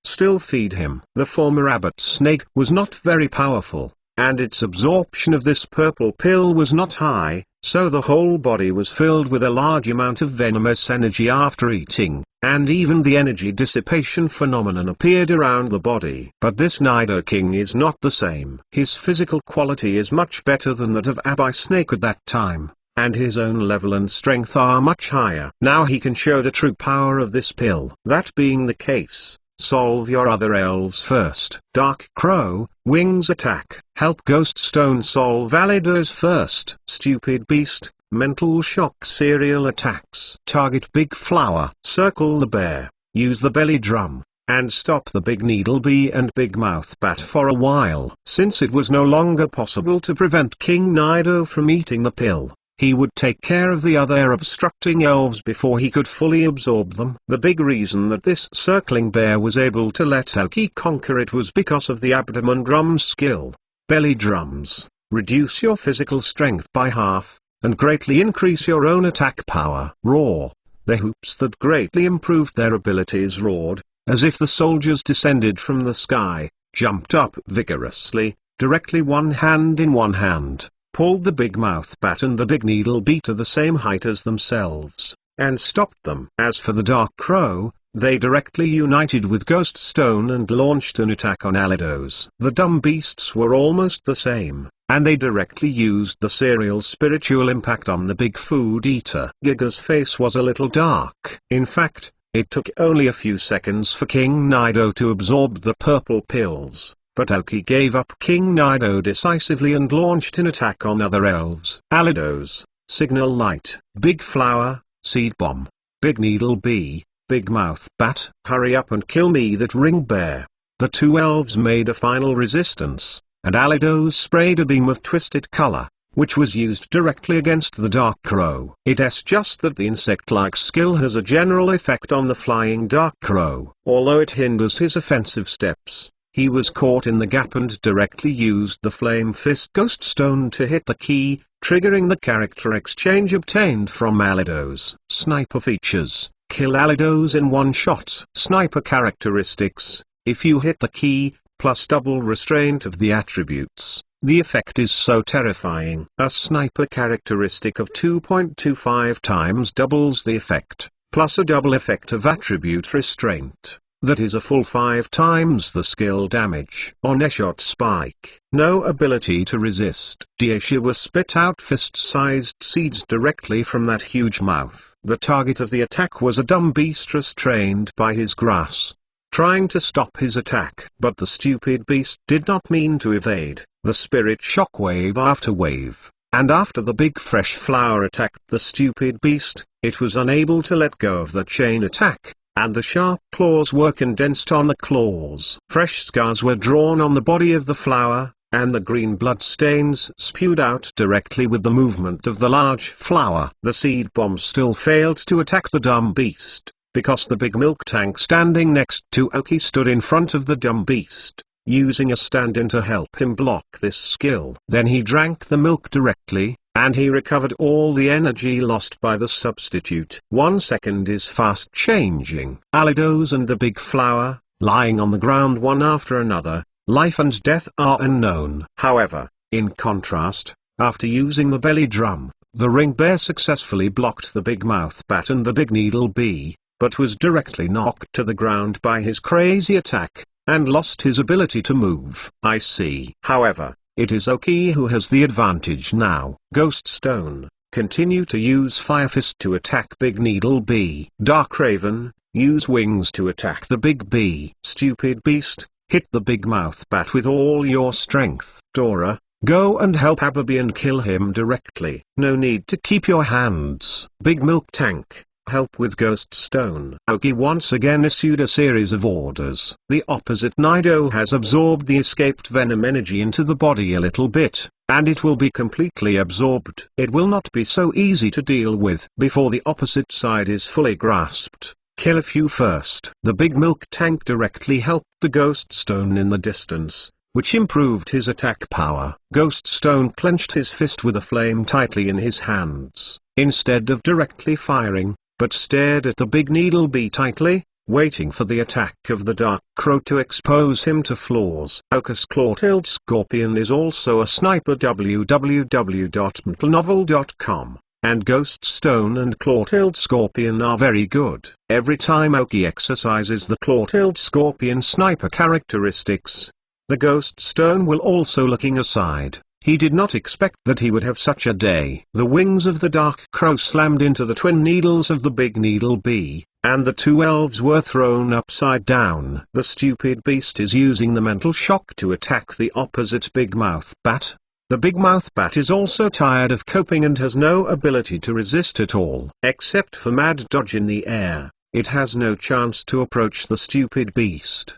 Still feed him. The former abbot snake was not very powerful, and its absorption of this purple pill was not high, so the whole body was filled with a large amount of venomous energy after eating, and even the energy dissipation phenomenon appeared around the body. But this Nido King is not the same. His physical quality is much better than that of Abai Snake at that time, and his own level and strength are much higher. Now he can show the true power of this pill. That being the case, solve your other elves first. Dark Crow, Wings attack. Help Ghost Stone solve Validos first. Stupid Beast, Mental Shock serial attacks. Target Big Flower. Circle the bear, use the belly drum, and stop the Big Needle Bee and Big Mouth Bat for a while. Since it was no longer possible to prevent King Nido from eating the pill, he would take care of the other obstructing elves before he could fully absorb them. The big reason that this circling bear was able to let Aoki conquer it was because of the abdomen drum skill. Belly drums reduce your physical strength by half, and greatly increase your own attack power. Roar. The hoops that greatly improved their abilities roared, as if the soldiers descended from the sky, jumped up vigorously, directly one hand in one hand, pulled the big mouth bat and the big needle bee to the same height as themselves, and stopped them. As for the Dark Crow, they directly united with Ghost Stone and launched an attack on Alidos. The dumb beasts were almost the same, and they directly used the serial spiritual impact on the big food eater. Giga's face was a little dark. In fact, it took only a few seconds for King Nido to absorb the purple pills, but Aoki gave up King Nido decisively and launched an attack on other elves. Alidos, Signal Light, Big Flower, Seed Bomb, Big Needle Bee, Big Mouth Bat. Hurry up and kill me, that ring bear. The two elves made a final resistance, and Alidos sprayed a beam of twisted color, which was used directly against the Dark Crow. It's just that the insect-like skill has a general effect on the flying Dark Crow. Although it hinders his offensive steps, he was caught in the gap and directly used the Flame Fist Ghost Stone to hit the key, triggering the character exchange obtained from Alidos. Sniper features. Kill Alidos in one shot. Sniper characteristics. If you hit the key, plus double restraint of the attributes, the effect is so terrifying. A sniper characteristic of 2.25 times doubles the effect, plus a double effect of attribute restraint. That is a full 5 times the skill damage. On a shot spike, no ability to resist. Daishiwa spit out fist-sized seeds directly from that huge mouth. The target of the attack was a dumb beast restrained by his grass, trying to stop his attack. But the stupid beast did not mean to evade. The spirit shock wave after wave, and after the big fresh flower attacked the stupid beast, it was unable to let go of the chain attack, and the sharp claws were condensed on the claws. Fresh scars were drawn on the body of the flower, and the green blood stains spewed out directly with the movement of the large flower. The seed bomb still failed to attack the dumb beast, because the big milk tank standing next to Aoki stood in front of the dumb beast, using a stand-in to help him block this skill. Then he drank the milk directly, and he recovered all the energy lost by the substitute. 1 second is fast changing. Alidos and the big flower, lying on the ground one after another, life and death are unknown. However, in contrast, after using the belly drum, the ring bear successfully blocked the big mouth bat and the big needle bee, but was directly knocked to the ground by his crazy attack, and lost his ability to move. I see. However, it is Aoki who has the advantage now. Ghost Stone, continue to use Fire Fist to attack Big Needle Bee. Dark Raven, use Wings to attack the big bee. Stupid Beast, hit the big mouth bat with all your strength. Dora, go and help Ababi and kill him directly. No need to keep your hands. Big Milk Tank, help with Ghost Stone. Aoki once again issued a series of orders. The opposite Nido has absorbed the escaped venom energy into the body a little bit, and it will be completely absorbed. It will not be so easy to deal with before the opposite side is fully grasped. Kill a few first. The big milk tank directly helped the Ghost Stone in the distance, which improved his attack power. Ghost Stone clenched his fist with a flame tightly in his hands, instead of directly firing, but stared at the big needle bee tightly, waiting for the attack of the Dark Crow to expose him to flaws. Aoki's Claw-tailed Scorpion is also a sniper. www.mtlnovel.com, and Ghost Stone and Claw-tailed Scorpion are very good. Every time Aoki exercises the Claw-tailed Scorpion sniper characteristics, the Ghost Stone will also looking aside. He did not expect that he would have such a day. The wings of the Dark Crow slammed into the twin needles of the big needle bee, and the two elves were thrown upside down. The stupid beast is using the mental shock to attack the opposite big mouth bat. The big mouth bat is also tired of coping and has no ability to resist at all. Except for mad dodge in the air, it has no chance to approach the stupid beast.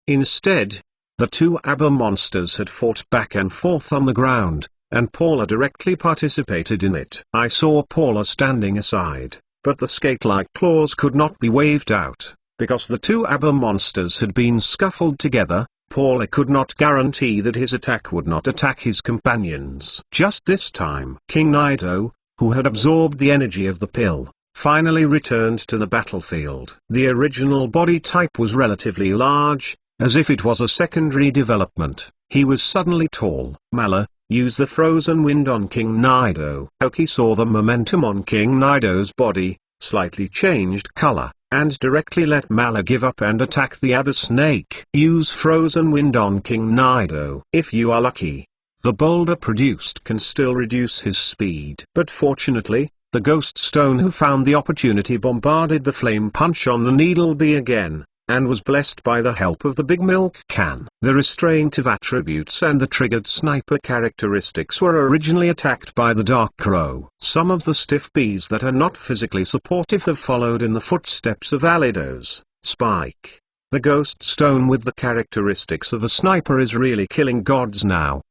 Instead, the two Abba monsters had fought back and forth on the ground, and Paula directly participated in it. I saw Paula standing aside, but the skate-like claws could not be waved out, because the two ABBA monsters had been scuffled together. Paula could not guarantee that his attack would not attack his companions. Just this time, King Nido, who had absorbed the energy of the pill, finally returned to the battlefield. The original body type was relatively large, as if it was a secondary development. He was suddenly tall. Mala, use the frozen wind on King Nido. Oki saw the momentum on King Nido's body, slightly changed color, and directly let Mala give up and attack the ABBA snake. Use frozen wind on King Nido. If you are lucky, the boulder produced can still reduce his speed. But fortunately, the ghost stone who found the opportunity bombarded the flame punch on the needle bee again, and was blessed by the help of the big milk can. The restraintive attributes and the triggered sniper characteristics were originally attacked by the Dark Crow. Some of the stiff bees that are not physically supportive have followed in the footsteps of Alidos. Spike. The ghost stone with the characteristics of a sniper is really killing gods now.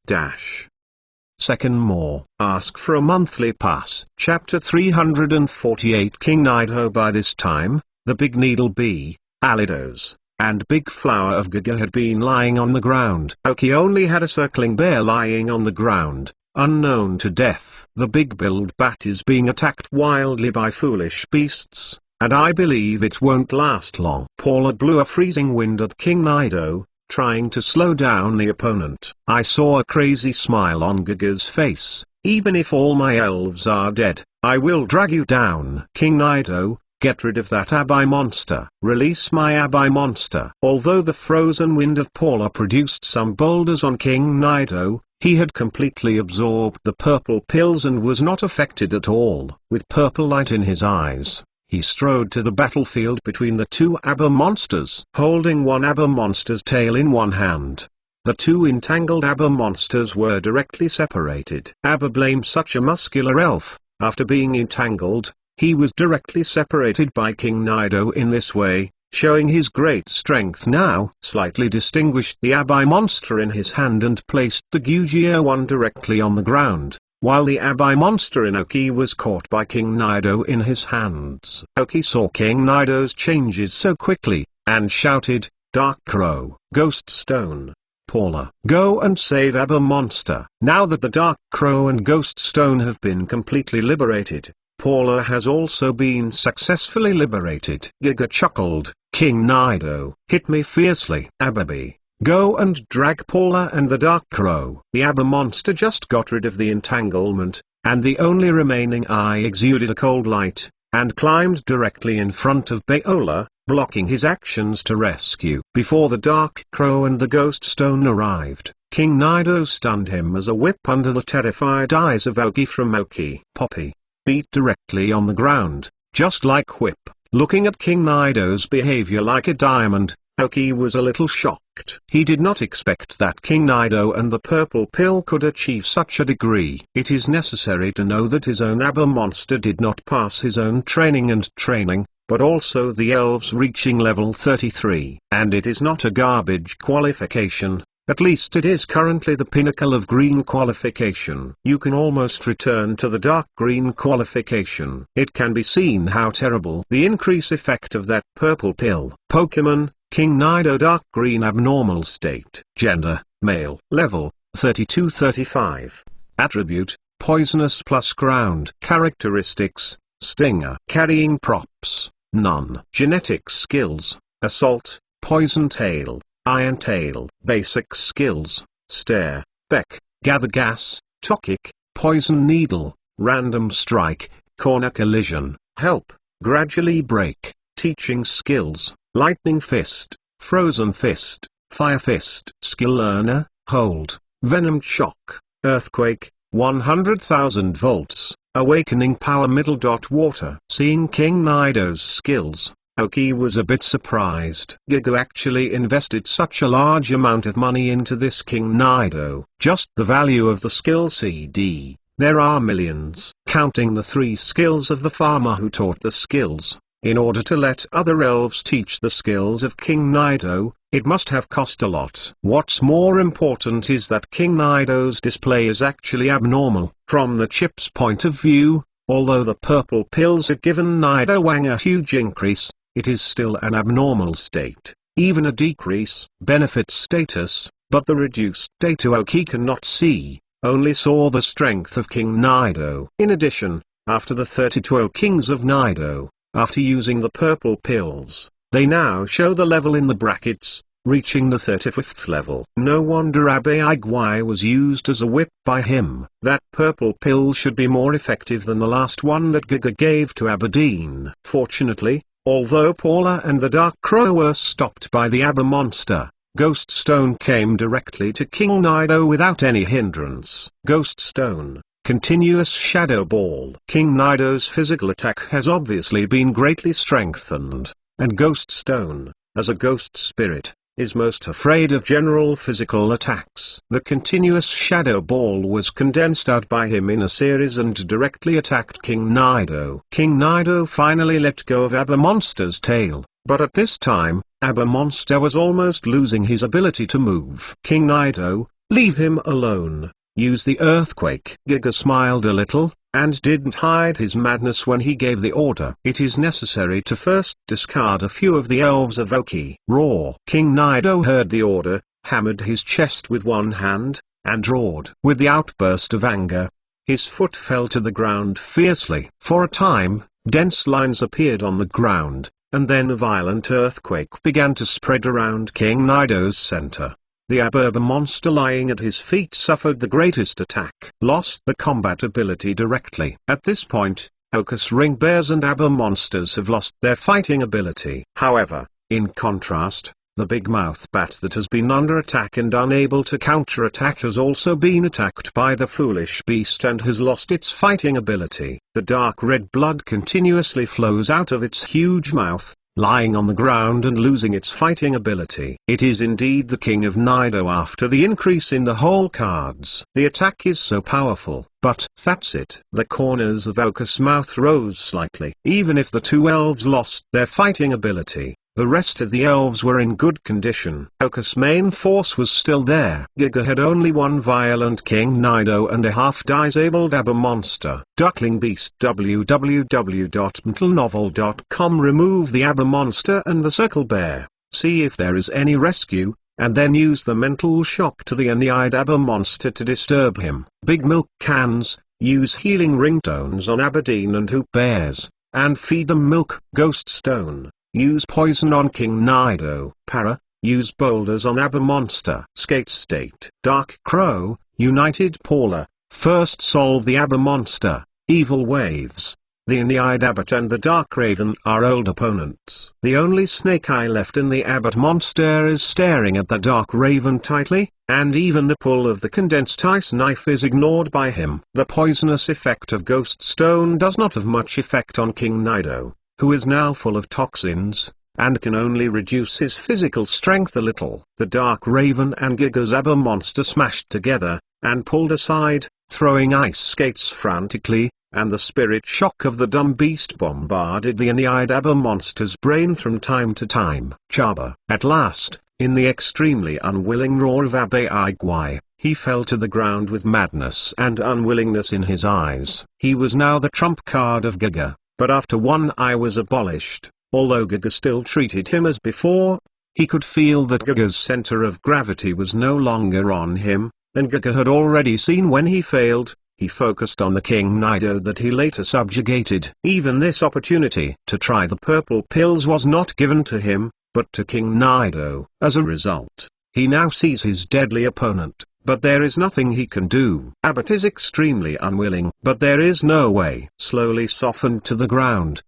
Second more. Ask for a monthly pass. Chapter 348. King Nido. By this time, the big needle bee, Alidos, and big flower of Gaga had been lying on the ground. Oki only had a circling bear lying on the ground, unknown to death. The big-billed bat is being attacked wildly by foolish beasts, and I believe it won't last long. Paula blew a freezing wind at King Nido, trying to slow down the opponent. I saw a crazy smile on Gaga's face. Even if all my elves are dead, I will drag you down. King Nido, get rid of that Abai monster. Release my Abai monster. Although the frozen wind of Paula produced some boulders on King Nido, he had completely absorbed the purple pills and was not affected at all. With purple light in his eyes, he strode to the battlefield between the two ABBA monsters, holding one ABBA monster's tail in one hand. The two entangled ABBA monsters were directly separated. ABBA blamed such a muscular elf. After being entangled, he was directly separated by King Nido in this way, showing his great strength now. Slightly distinguished the Abai monster in his hand and placed the Gugio one directly on the ground, while the Abai monster in Oki was caught by King Nido in his hands. Oki saw King Nido's changes so quickly, and shouted, Dark Crow, Ghost Stone, Paula, go and save Abba monster. Now that the Dark Crow and Ghost Stone have been completely liberated, Paula has also been successfully liberated. Giga chuckled, King Nido, hit me fiercely. Ababi, go and drag Paula and the Dark Crow. The Abba monster just got rid of the entanglement, and the only remaining eye exuded a cold light, and climbed directly in front of Bayola, blocking his actions to rescue. Before the Dark Crow and the Ghost Stone arrived, King Nido stunned him as a whip under the terrified eyes of Oki from Oki. Poppy beat directly on the ground, just like Whip. Looking at King Nido's behavior like a diamond, Oki was a little shocked. He did not expect that King Nido and the purple pill could achieve such a degree. It is necessary to know that his own Abba monster did not pass his own training, but also the elves reaching level 33. And it is not a garbage qualification. At least it is currently the pinnacle of green qualification. You can almost return to the dark green qualification. It can be seen how terrible the increase effect of that purple pill. Pokemon, King Nido dark green abnormal state. Gender, male. Level, 32-35. Attribute, poisonous plus ground. Characteristics, stinger. Carrying props, none. Genetic skills, assault, poison tail. Iron Tail. Basic skills, Stare, Beck, Gather Gas, Tokic, Poison Needle, Random Strike, Corner Collision, Help, Gradually Break. Teaching skills, Lightning Fist, Frozen Fist, Fire Fist. Skill Learner, Hold, Venom Shock, Earthquake, 100,000 volts, Awakening Power. Middle. Water. Seeing King Nido's skills, Oki was a bit surprised. Giga actually invested such a large amount of money into this King Nido. Just the value of the skill CD. There are millions. Counting the 3 skills of the farmer who taught the skills, in order to let other elves teach the skills of King Nido, It must have cost a lot. What's more important is that King Nido's display is actually abnormal. From the chip's point of view, although the purple pills had given Nidowang a huge increase, it is still an abnormal state. Even a decrease benefits status, but the reduced data Oki cannot see, only saw the strength of King Nido. In addition, after the 32 kings of Nido, after using the purple pills, they now show the level in the brackets, reaching the 35th level. No wonder Abe Igwai was used as a whip by him. That purple pill should be more effective than the last one that Giga gave to Aberdeen. Fortunately, although Paula and the Dark Crow were stopped by the Aber monster, Ghost Stone came directly to King Nido without any hindrance. Ghost Stone, continuous Shadow Ball. King Nido's physical attack has obviously been greatly strengthened, and Ghost Stone, as a ghost spirit, is most afraid of general physical attacks. The continuous Shadow Ball was condensed out by him in a series and directly attacked King Nido. King Nido finally let go of Aber monster's tail, but at this time, Aber monster was almost losing his ability to move. King Nido, leave him alone. Use the earthquake. Giga smiled a little, and didn't hide his madness when he gave the order. It is necessary to first discard a few of the elves of Oki. Roar. King Nido heard the order, hammered his chest with one hand, and roared. With the outburst of anger, his foot fell to the ground fiercely. For a time, dense lines appeared on the ground, and then a violent earthquake began to spread around King Nido's center. The Aber monster lying at his feet suffered the greatest attack. Lost the combat ability directly. At this point, Ocus Ring Bears and Aber monsters have lost their fighting ability. However, in contrast, the Big Mouth Bat that has been under attack and unable to counterattack has also been attacked by the Foolish Beast and has lost its fighting ability. The dark red blood continuously flows out of its huge mouth, lying on the ground and losing its fighting ability. It is indeed the King of Nido after the increase in the whole cards. The attack is so powerful, but that's it. The corners of Ocus' mouth rose slightly. Even if the two elves lost their fighting ability, the rest of the elves were in good condition. Ocus' main force was still there. Giga had only one violent King Nido and a half-disabled Aber monster. Duckling Beast www.mentalnovel.com. Remove the Aber monster and the Circle Bear, see if there is any rescue, and then use the mental shock to the Enied Aber monster to disturb him. Big milk cans, use healing ringtones on Aberdeen and Hoop Bears, and feed them milk. Ghost Stone, use poison on King Nido. Para, use boulders on Aber monster. Skate State. Dark Crow, United Paula, first solve the Aber monster. Evil Waves, the Enied Abbot and the Dark Raven are old opponents. The only Snake Eye left in the Abbot monster is staring at the Dark Raven tightly, and even the pull of the condensed ice knife is ignored by him. The poisonous effect of Ghost Stone does not have much effect on King Nido, who is now full of toxins, and can only reduce his physical strength a little. The Dark Raven and Giga's Aber monster smashed together, and pulled aside, throwing ice skates frantically, and the spirit shock of the dumb beast bombarded the Enied Aber monster's brain from time to time. Chaba. At last, in the extremely unwilling roar of Abe Igwai, he fell to the ground with madness and unwillingness in his eyes. He was now the trump card of Giga, but after one eye was abolished, although Giga still treated him as before, he could feel that Giga's center of gravity was no longer on him, and Giga had already seen when he failed. He focused on the King Nido that he later subjugated. Even this opportunity to try the purple pills was not given to him, but to King Nido. As a result, he now sees his deadly opponent, but there is nothing he can do. Abbott is extremely unwilling, but there is no way. Slowly softened to the ground.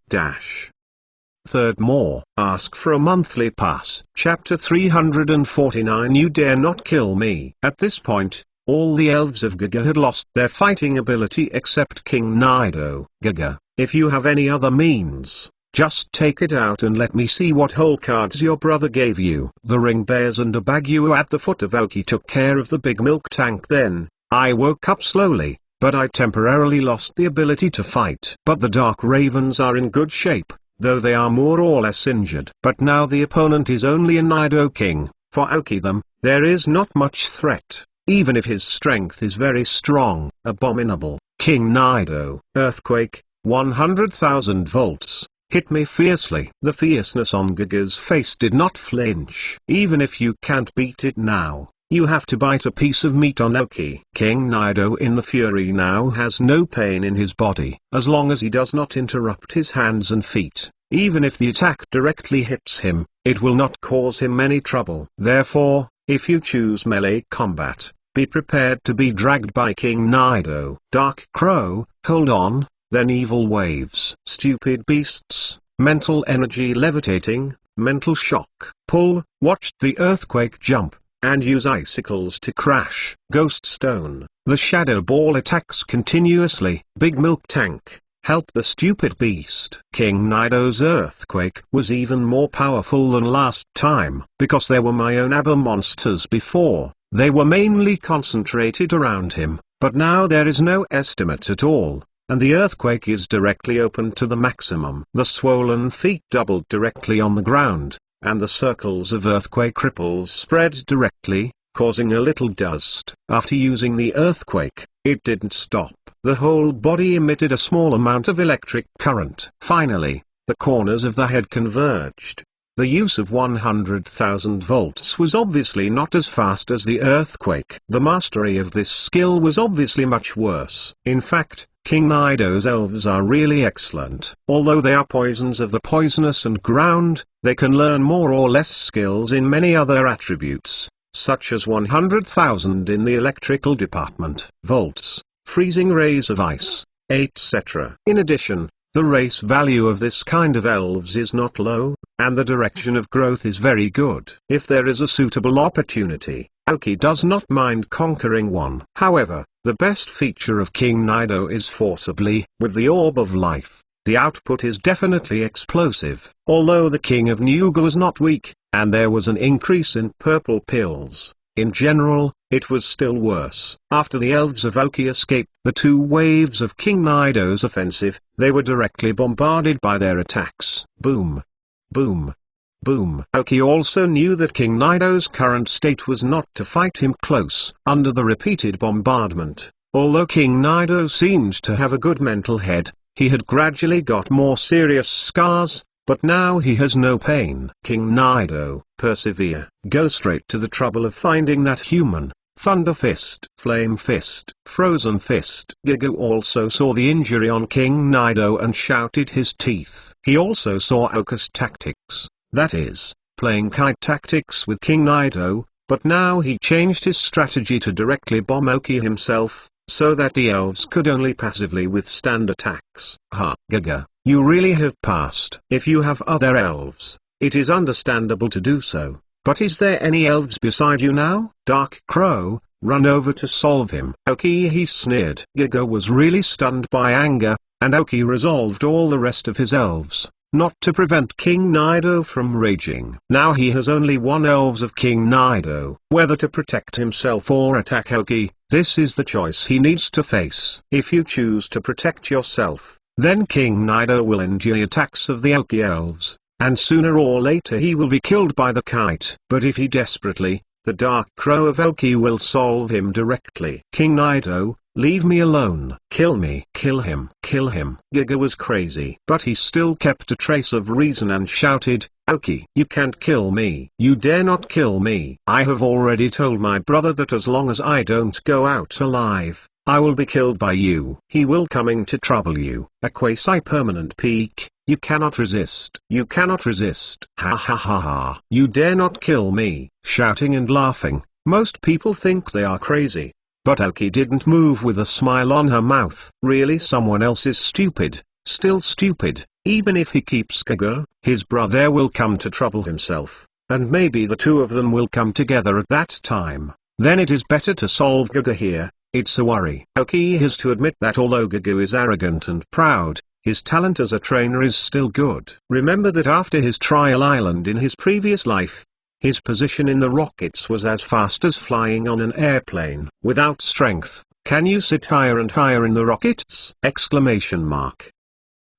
Third more. Ask for a monthly pass. Chapter 349. You dare not kill me. At this point, all the elves of Giga had lost their fighting ability except King Nido. Giga, if you have any other means, just take it out and let me see what whole cards your brother gave you. The Ring Bears and Abagu at the foot of Oki took care of the big milk tank. Then, I woke up slowly, but I temporarily lost the ability to fight. But the Dark Ravens are in good shape. though they are more or less injured. But now the opponent is only a Nido King. For Aokidam, there is not much threat, even if his strength is very strong. Abominable. King Nido. Earthquake, 100,000 volts. Hit me fiercely. The fierceness on Giga's face did not flinch. Even if you can't beat it now, you have to bite a piece of meat on Aoki. King Nido in the fury now has no pain in his body, as long as he does not interrupt his hands and feet. Even if the attack directly hits him, it will not cause him any trouble. Therefore, if you choose melee combat, be prepared to be dragged by King Nido. Dark Crow, hold on. Then evil waves. Stupid beasts, mental energy levitating, mental shock. Pull, watch the earthquake jump, and use icicles to crash. Ghost stone. The shadow ball attacks continuously. Big milk tank, help the stupid beast. King Nido's earthquake was even more powerful than last time. Because there were Myonaba monsters before, they were mainly concentrated around him, but now there is no estimate at all. And the earthquake is directly open to the maximum. The swollen feet doubled directly on the ground, and the circles of earthquake ripples spread directly, causing a little dust. After using the earthquake, it didn't stop. The whole body emitted a small amount of electric current. Finally, the corners of the head converged. The use of 100,000 volts was obviously not as fast as the earthquake. The mastery of this skill was obviously much worse. In fact, King Nido's elves are really excellent. Although they are poisons of the poisonous and ground, they can learn more or less skills in many other attributes, such as 100,000 in the electrical department, volts, freezing rays of ice, etc. In addition, the race value of this kind of elves is not low, and the direction of growth is very good. If there is a suitable opportunity, Aoki does not mind conquering one. However, the best feature of King Nido is forcibly. With the Orb of Life, the output is definitely explosive. Although the King of Nuga was not weak, and there was an increase in purple pills, in general, it was still worse. After the elves of Aoki escaped the two waves of King Nido's offensive, they were directly bombarded by their attacks. Boom. Boom. Boom. Aoki also knew that King Nido's current state was not to fight him close. Under the repeated bombardment, although King Nido seemed to have a good mental head, he had gradually got more serious scars, but now he has no pain. King Nido, persevere. Go straight to the trouble of finding that human. Thunder Fist, Flame Fist, Frozen Fist. Giga also saw the injury on King Nido and shouted his teeth. He also saw Aoki's tactics, that is, playing kite tactics with King Nido, but now he changed his strategy to directly bomb Aoki himself, so that the elves could only passively withstand attacks. Ha, Giga, you really have passed. If you have other elves, it is understandable to do so. But is there any elves beside you now? Dark Crow, run over to solve him. Aoki, he sneered. Giga was really stunned by anger, and Aoki resolved all the rest of his elves, not to prevent King Nido from raging. Now he has only one elves of King Nido. Whether to protect himself or attack Aoki, this is the choice he needs to face. If you choose to protect yourself, then King Nido will endure the attacks of the Aoki elves, and sooner or later he will be killed by the kite. But if he desperately, the Dark Crow of Aoki will solve him directly. King Nido, leave me alone. Kill me. Kill him. Kill him. Giga was crazy. But he still kept a trace of reason and shouted, Aoki, you can't kill me. You dare not kill me. I have already told my brother that as long as I don't go out alive, I will be killed by you. He will coming to trouble you. A quasi-permanent peak. You cannot resist. You cannot resist. Ha ha ha ha. You dare not kill me. Shouting and laughing, most people think they are crazy. But Aoki didn't move with a smile on her mouth. Really, someone else is stupid, still stupid. Even if he keeps Giga, his brother will come to trouble himself, and maybe the two of them will come together at that time. Then it is better to solve Giga here. It's a worry. Aoki has to admit that although Giga is arrogant and proud, his talent as a trainer is still good. Remember that after his trial island in his previous life, his position in the rockets was as fast as flying on an airplane. Without strength, can you sit higher and higher in the rockets? Exclamation mark.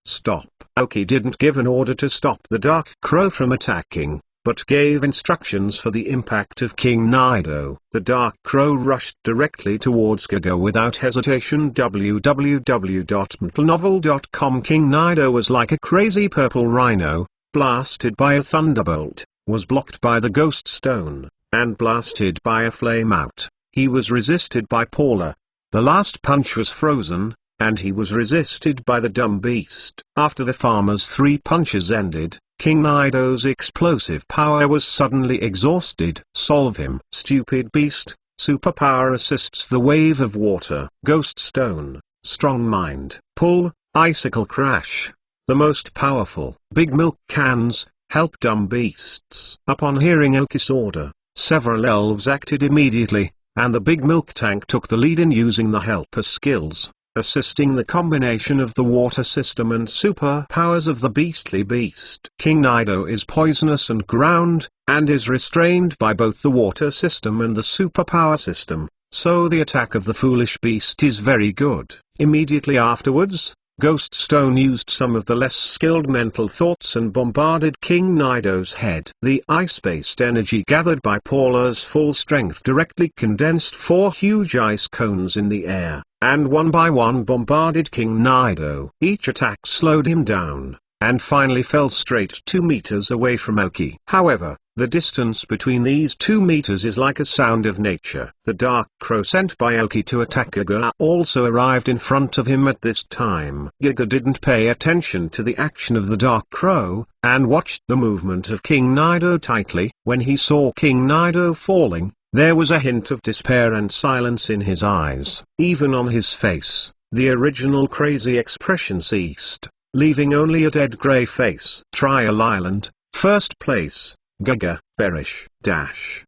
Stop. Aoki didn't give an order to stop the Dark Crow from attacking, but gave instructions for the impact of King Nido. The Dark Crow rushed directly towards Giga without hesitation. www.mtlnovel.com. King Nido was like a crazy purple rhino, blasted by a thunderbolt, was blocked by the ghost stone, and blasted by a flame out. He was resisted by Paula. The last punch was frozen, and he was resisted by the dumb beast. After the farmer's 3 punches ended, King Nido's explosive power was suddenly exhausted. Solve him. Stupid beast. Superpower assists the wave of water. Ghost stone. Strong mind. Pull. Icicle crash. The most powerful. Big milk cans. Help dumb beasts. Upon hearing Aoki's order, several elves acted immediately, and the big milk tank took the lead in using the helper skills, assisting the combination of the water system and superpowers of the beastly beast. King Nido is poisonous and ground, and is restrained by both the water system and the superpower system, so the attack of the foolish beast is very good. Immediately afterwards, Ghost Stone used some of the less skilled mental thoughts and bombarded King Nido's head. The ice-based energy gathered by Paula's full strength directly condensed 4 huge ice cones in the air, and one by one bombarded King Nido. Each attack slowed him down, and finally fell straight 2 meters away from Aoki. However, the distance between these 2 meters is like a sound of nature. The Dark Crow sent by Aoki to attack Giga also arrived in front of him at this time. Giga didn't pay attention to the action of the Dark Crow, and watched the movement of King Nido tightly. When he saw King Nido falling, there was a hint of despair and silence in his eyes. Even on his face, the original crazy expression ceased, leaving only a dead grey face. Trial Island, 1st place. Giga, perish. Dash.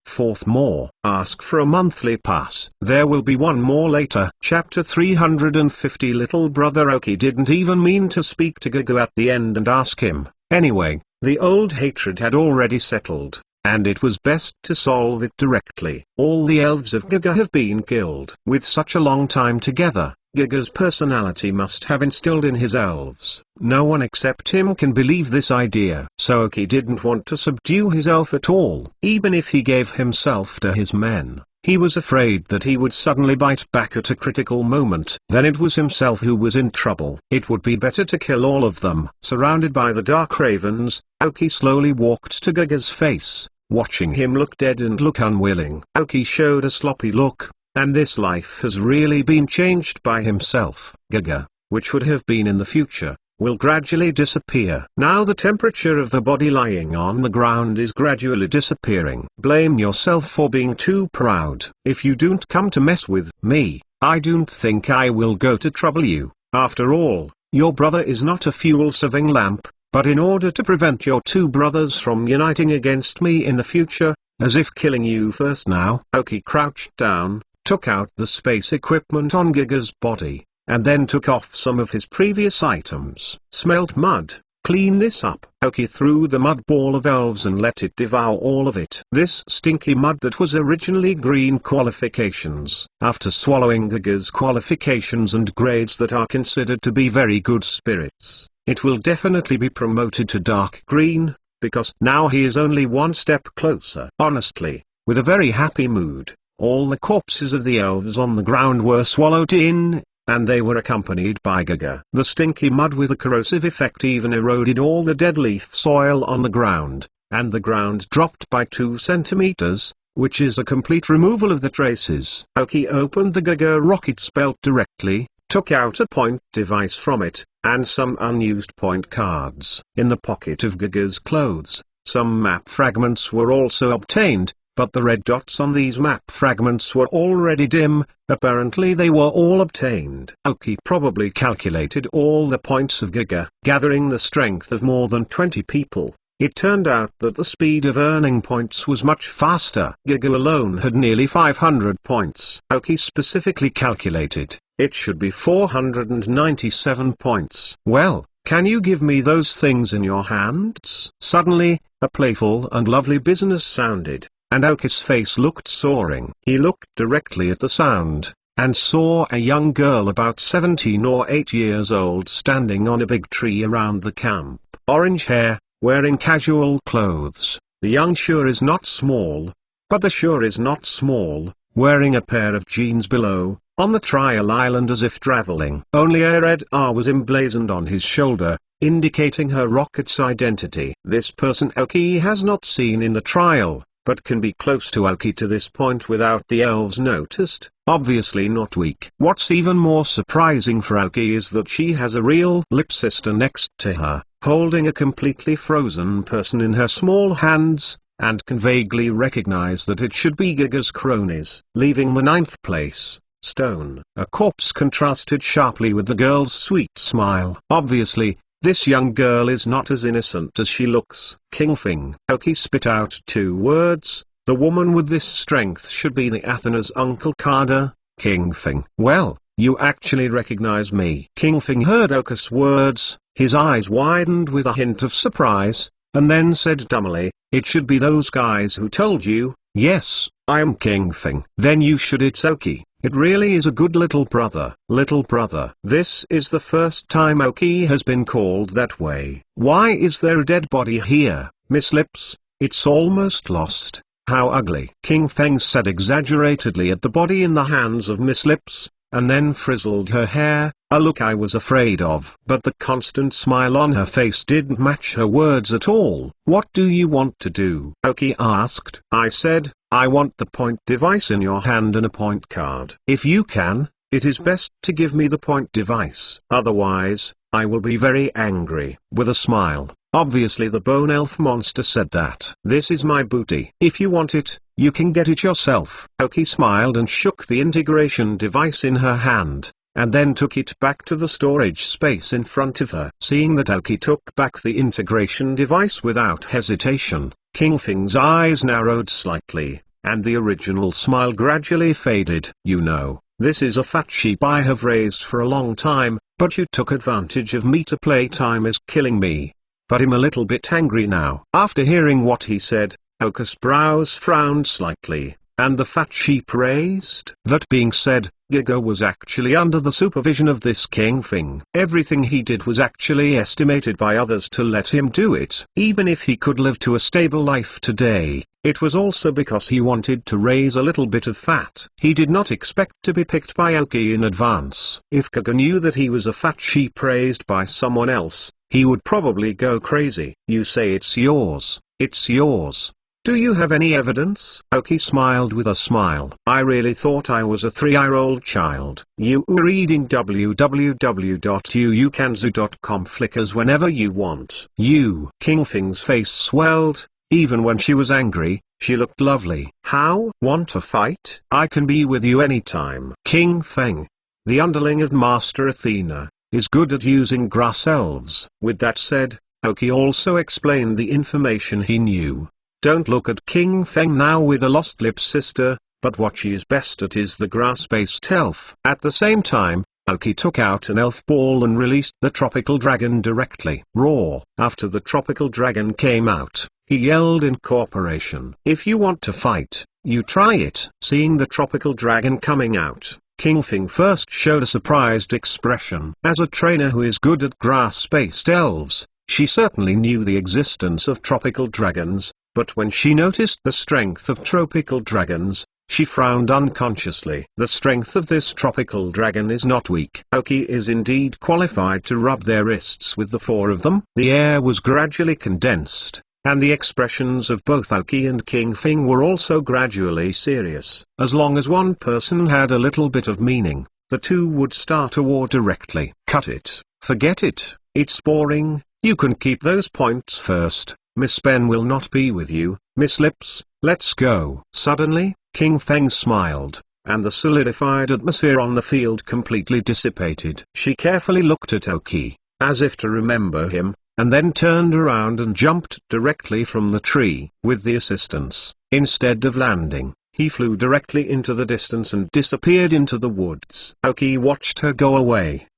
4th more. Ask for a monthly pass. There will be one more later. Chapter 350. Little brother Aoki didn't even mean to speak to Giga at the end and ask him. Anyway, the old hatred had already settled, and it was best to solve it directly. All the elves of Giga have been killed. With such a long time together, Giga's personality must have instilled in his elves. No one except him can believe this idea. So Aoki didn't want to subdue his elf at all. Even if he gave himself to his men, he was afraid that he would suddenly bite back at a critical moment. Then it was himself who was in trouble. It would be better to kill all of them. Surrounded by the dark ravens, Aoki slowly walked to Giga's face, watching him look dead and look unwilling. Aoki showed a sloppy look. And this life has really been changed by himself. Giga, which would have been in the future, will gradually disappear. Now the temperature of the body lying on the ground is gradually disappearing. Blame yourself for being too proud. If you don't come to mess with me, I don't think I will go to trouble you. After all, your brother is not a fuel-saving lamp, but in order to prevent your 2 brothers from uniting against me in the future, as if killing you first now. Aoki crouched down, took out the space equipment on Giga's body, and then took off some of his previous items. Smelt mud. Clean this up. Aoki threw the mud ball of elves and let it devour all of it. This stinky mud that was originally green qualifications. After swallowing Giga's qualifications and grades that are considered to be very good spirits, it will definitely be promoted to dark green, because now he is only 1 step closer. Honestly, with a very happy mood, all the corpses of the elves on the ground were swallowed in, and they were accompanied by Giga. The stinky mud with a corrosive effect even eroded all the dead leaf soil on the ground, and the ground dropped by 2 centimeters, which is a complete removal of the traces. Aoki opened the Giga rocket's belt directly, took out a point device from it, and some unused point cards. In the pocket of Giga's clothes, some map fragments were also obtained, but the red dots on these map fragments were already dim. Apparently they were all obtained. Aoki probably calculated all the points of Giga, gathering the strength of more than 20 people. It turned out that the speed of earning points was much faster. Giga alone had nearly 500 points. Aoki specifically calculated, it should be 497 points. Well, can you give me those things in your hands? Suddenly, a playful and lovely business sounded, and Aoki's face looked soaring. He looked directly at the sound, and saw a young girl about 17 or 8 years old standing on a big tree around the camp. Orange hair, wearing casual clothes. The young sure is not small. But the sure is not small, wearing a pair of jeans below, on the trial island as if traveling. Only a red R was emblazoned on his shoulder, indicating her rocket's identity. This person Aoki has not seen in the trial, but can be close to Aoki to this point without the elves noticed, obviously not weak. What's even more surprising for Aoki is that she has a real lip sister next to her, holding a completely frozen person in her small hands, and can vaguely recognize that it should be Giga's cronies. Leaving the 9th place, Stone. A corpse contrasted sharply with the girl's sweet smile. Obviously, this young girl is not as innocent as she looks. King Feng. Aoki spit out 2 words. The woman with this strength should be the Athena's Uncle Kada. King Feng. Well, you actually recognize me. King Feng heard Aoki's words, his eyes widened with a hint of surprise, and then said dumbly, "It should be those guys who told you." "Yes, I am King Feng." "Then you should. It's Aoki. It really is a good little brother." Little brother. This is the first time Aoki has been called that way. "Why is there a dead body here, Miss Lips? It's almost lost. How ugly." King Feng said exaggeratedly at the body in the hands of Miss Lips, and then frizzled her hair, a look I was afraid of. But the constant smile on her face didn't match her words at all. "What do you want to do?" Aoki asked. "I said, I want the point device in your hand and a point card. If you can, it is best to give me the point device. Otherwise, I will be very angry." With a smile, obviously the bone elf monster said that. "This is my booty. If you want it, you can get it yourself." Aoki smiled and shook the integration device in her hand, and then took it back to the storage space in front of her. Seeing that Aoki took back the integration device without hesitation, King Feng's eyes narrowed slightly, and the original smile gradually faded. "You know, this is a fat sheep I have raised for a long time, but you took advantage of me to play time is killing me." But I'm a little bit angry now. After hearing what he said, Aoki's brows frowned slightly, and the fat sheep raised. That being said, Giga was actually under the supervision of this King Feng. Everything he did was actually estimated by others to let him do it. Even if he could live to a stable life today, it was also because he wanted to raise a little bit of fat. He did not expect to be picked by Aoki in advance. If Giga knew that he was a fat sheep raised by someone else, he would probably go crazy. "You say it's yours. It's yours. Do you have any evidence?" Aoki smiled with a smile. "I really thought I was a 3-year-old child." You are reading www.uukanzu.com flickers whenever you want. King Feng's face swelled. Even when she was angry, she looked lovely. "How? Want to fight? I can be with you anytime." King Feng, the underling of Master Athena, is good at using grass elves. With that said, Aoki also explained the information he knew. Don't look at King Feng now with a lost lip sister, but what she is best at is the grass-based elf. At the same time, Aoki took out an elf ball and released the tropical dragon directly. Roar! After the tropical dragon came out, he yelled in corporation. "If you want to fight, you try it." Seeing the tropical dragon coming out, King Feng first showed a surprised expression. As a trainer who is good at grass-based elves, she certainly knew the existence of tropical dragons, but when she noticed the strength of tropical dragons, she frowned unconsciously. The strength of this tropical dragon is not weak. Aoki is indeed qualified to rub their wrists with the 4 of them. The air was gradually condensed, and the expressions of both Aoki and King Feng were also gradually serious. As long as one person had a little bit of meaning, the two would start a war directly. "Cut it. Forget it. It's boring. You can keep those points first. Miss Ben will not be with you. Miss Lips, let's go." Suddenly, King Feng smiled, and the solidified atmosphere on the field completely dissipated. She carefully looked at Aoki, as if to remember him, and then turned around and jumped directly from the tree. With the assistance, instead of landing, he flew directly into the distance and disappeared into the woods. Aoki watched her go away.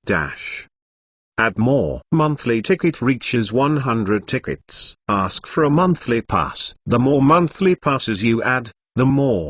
Add more. Monthly ticket reaches 100 tickets. Ask for a monthly pass. The more monthly passes you add, the more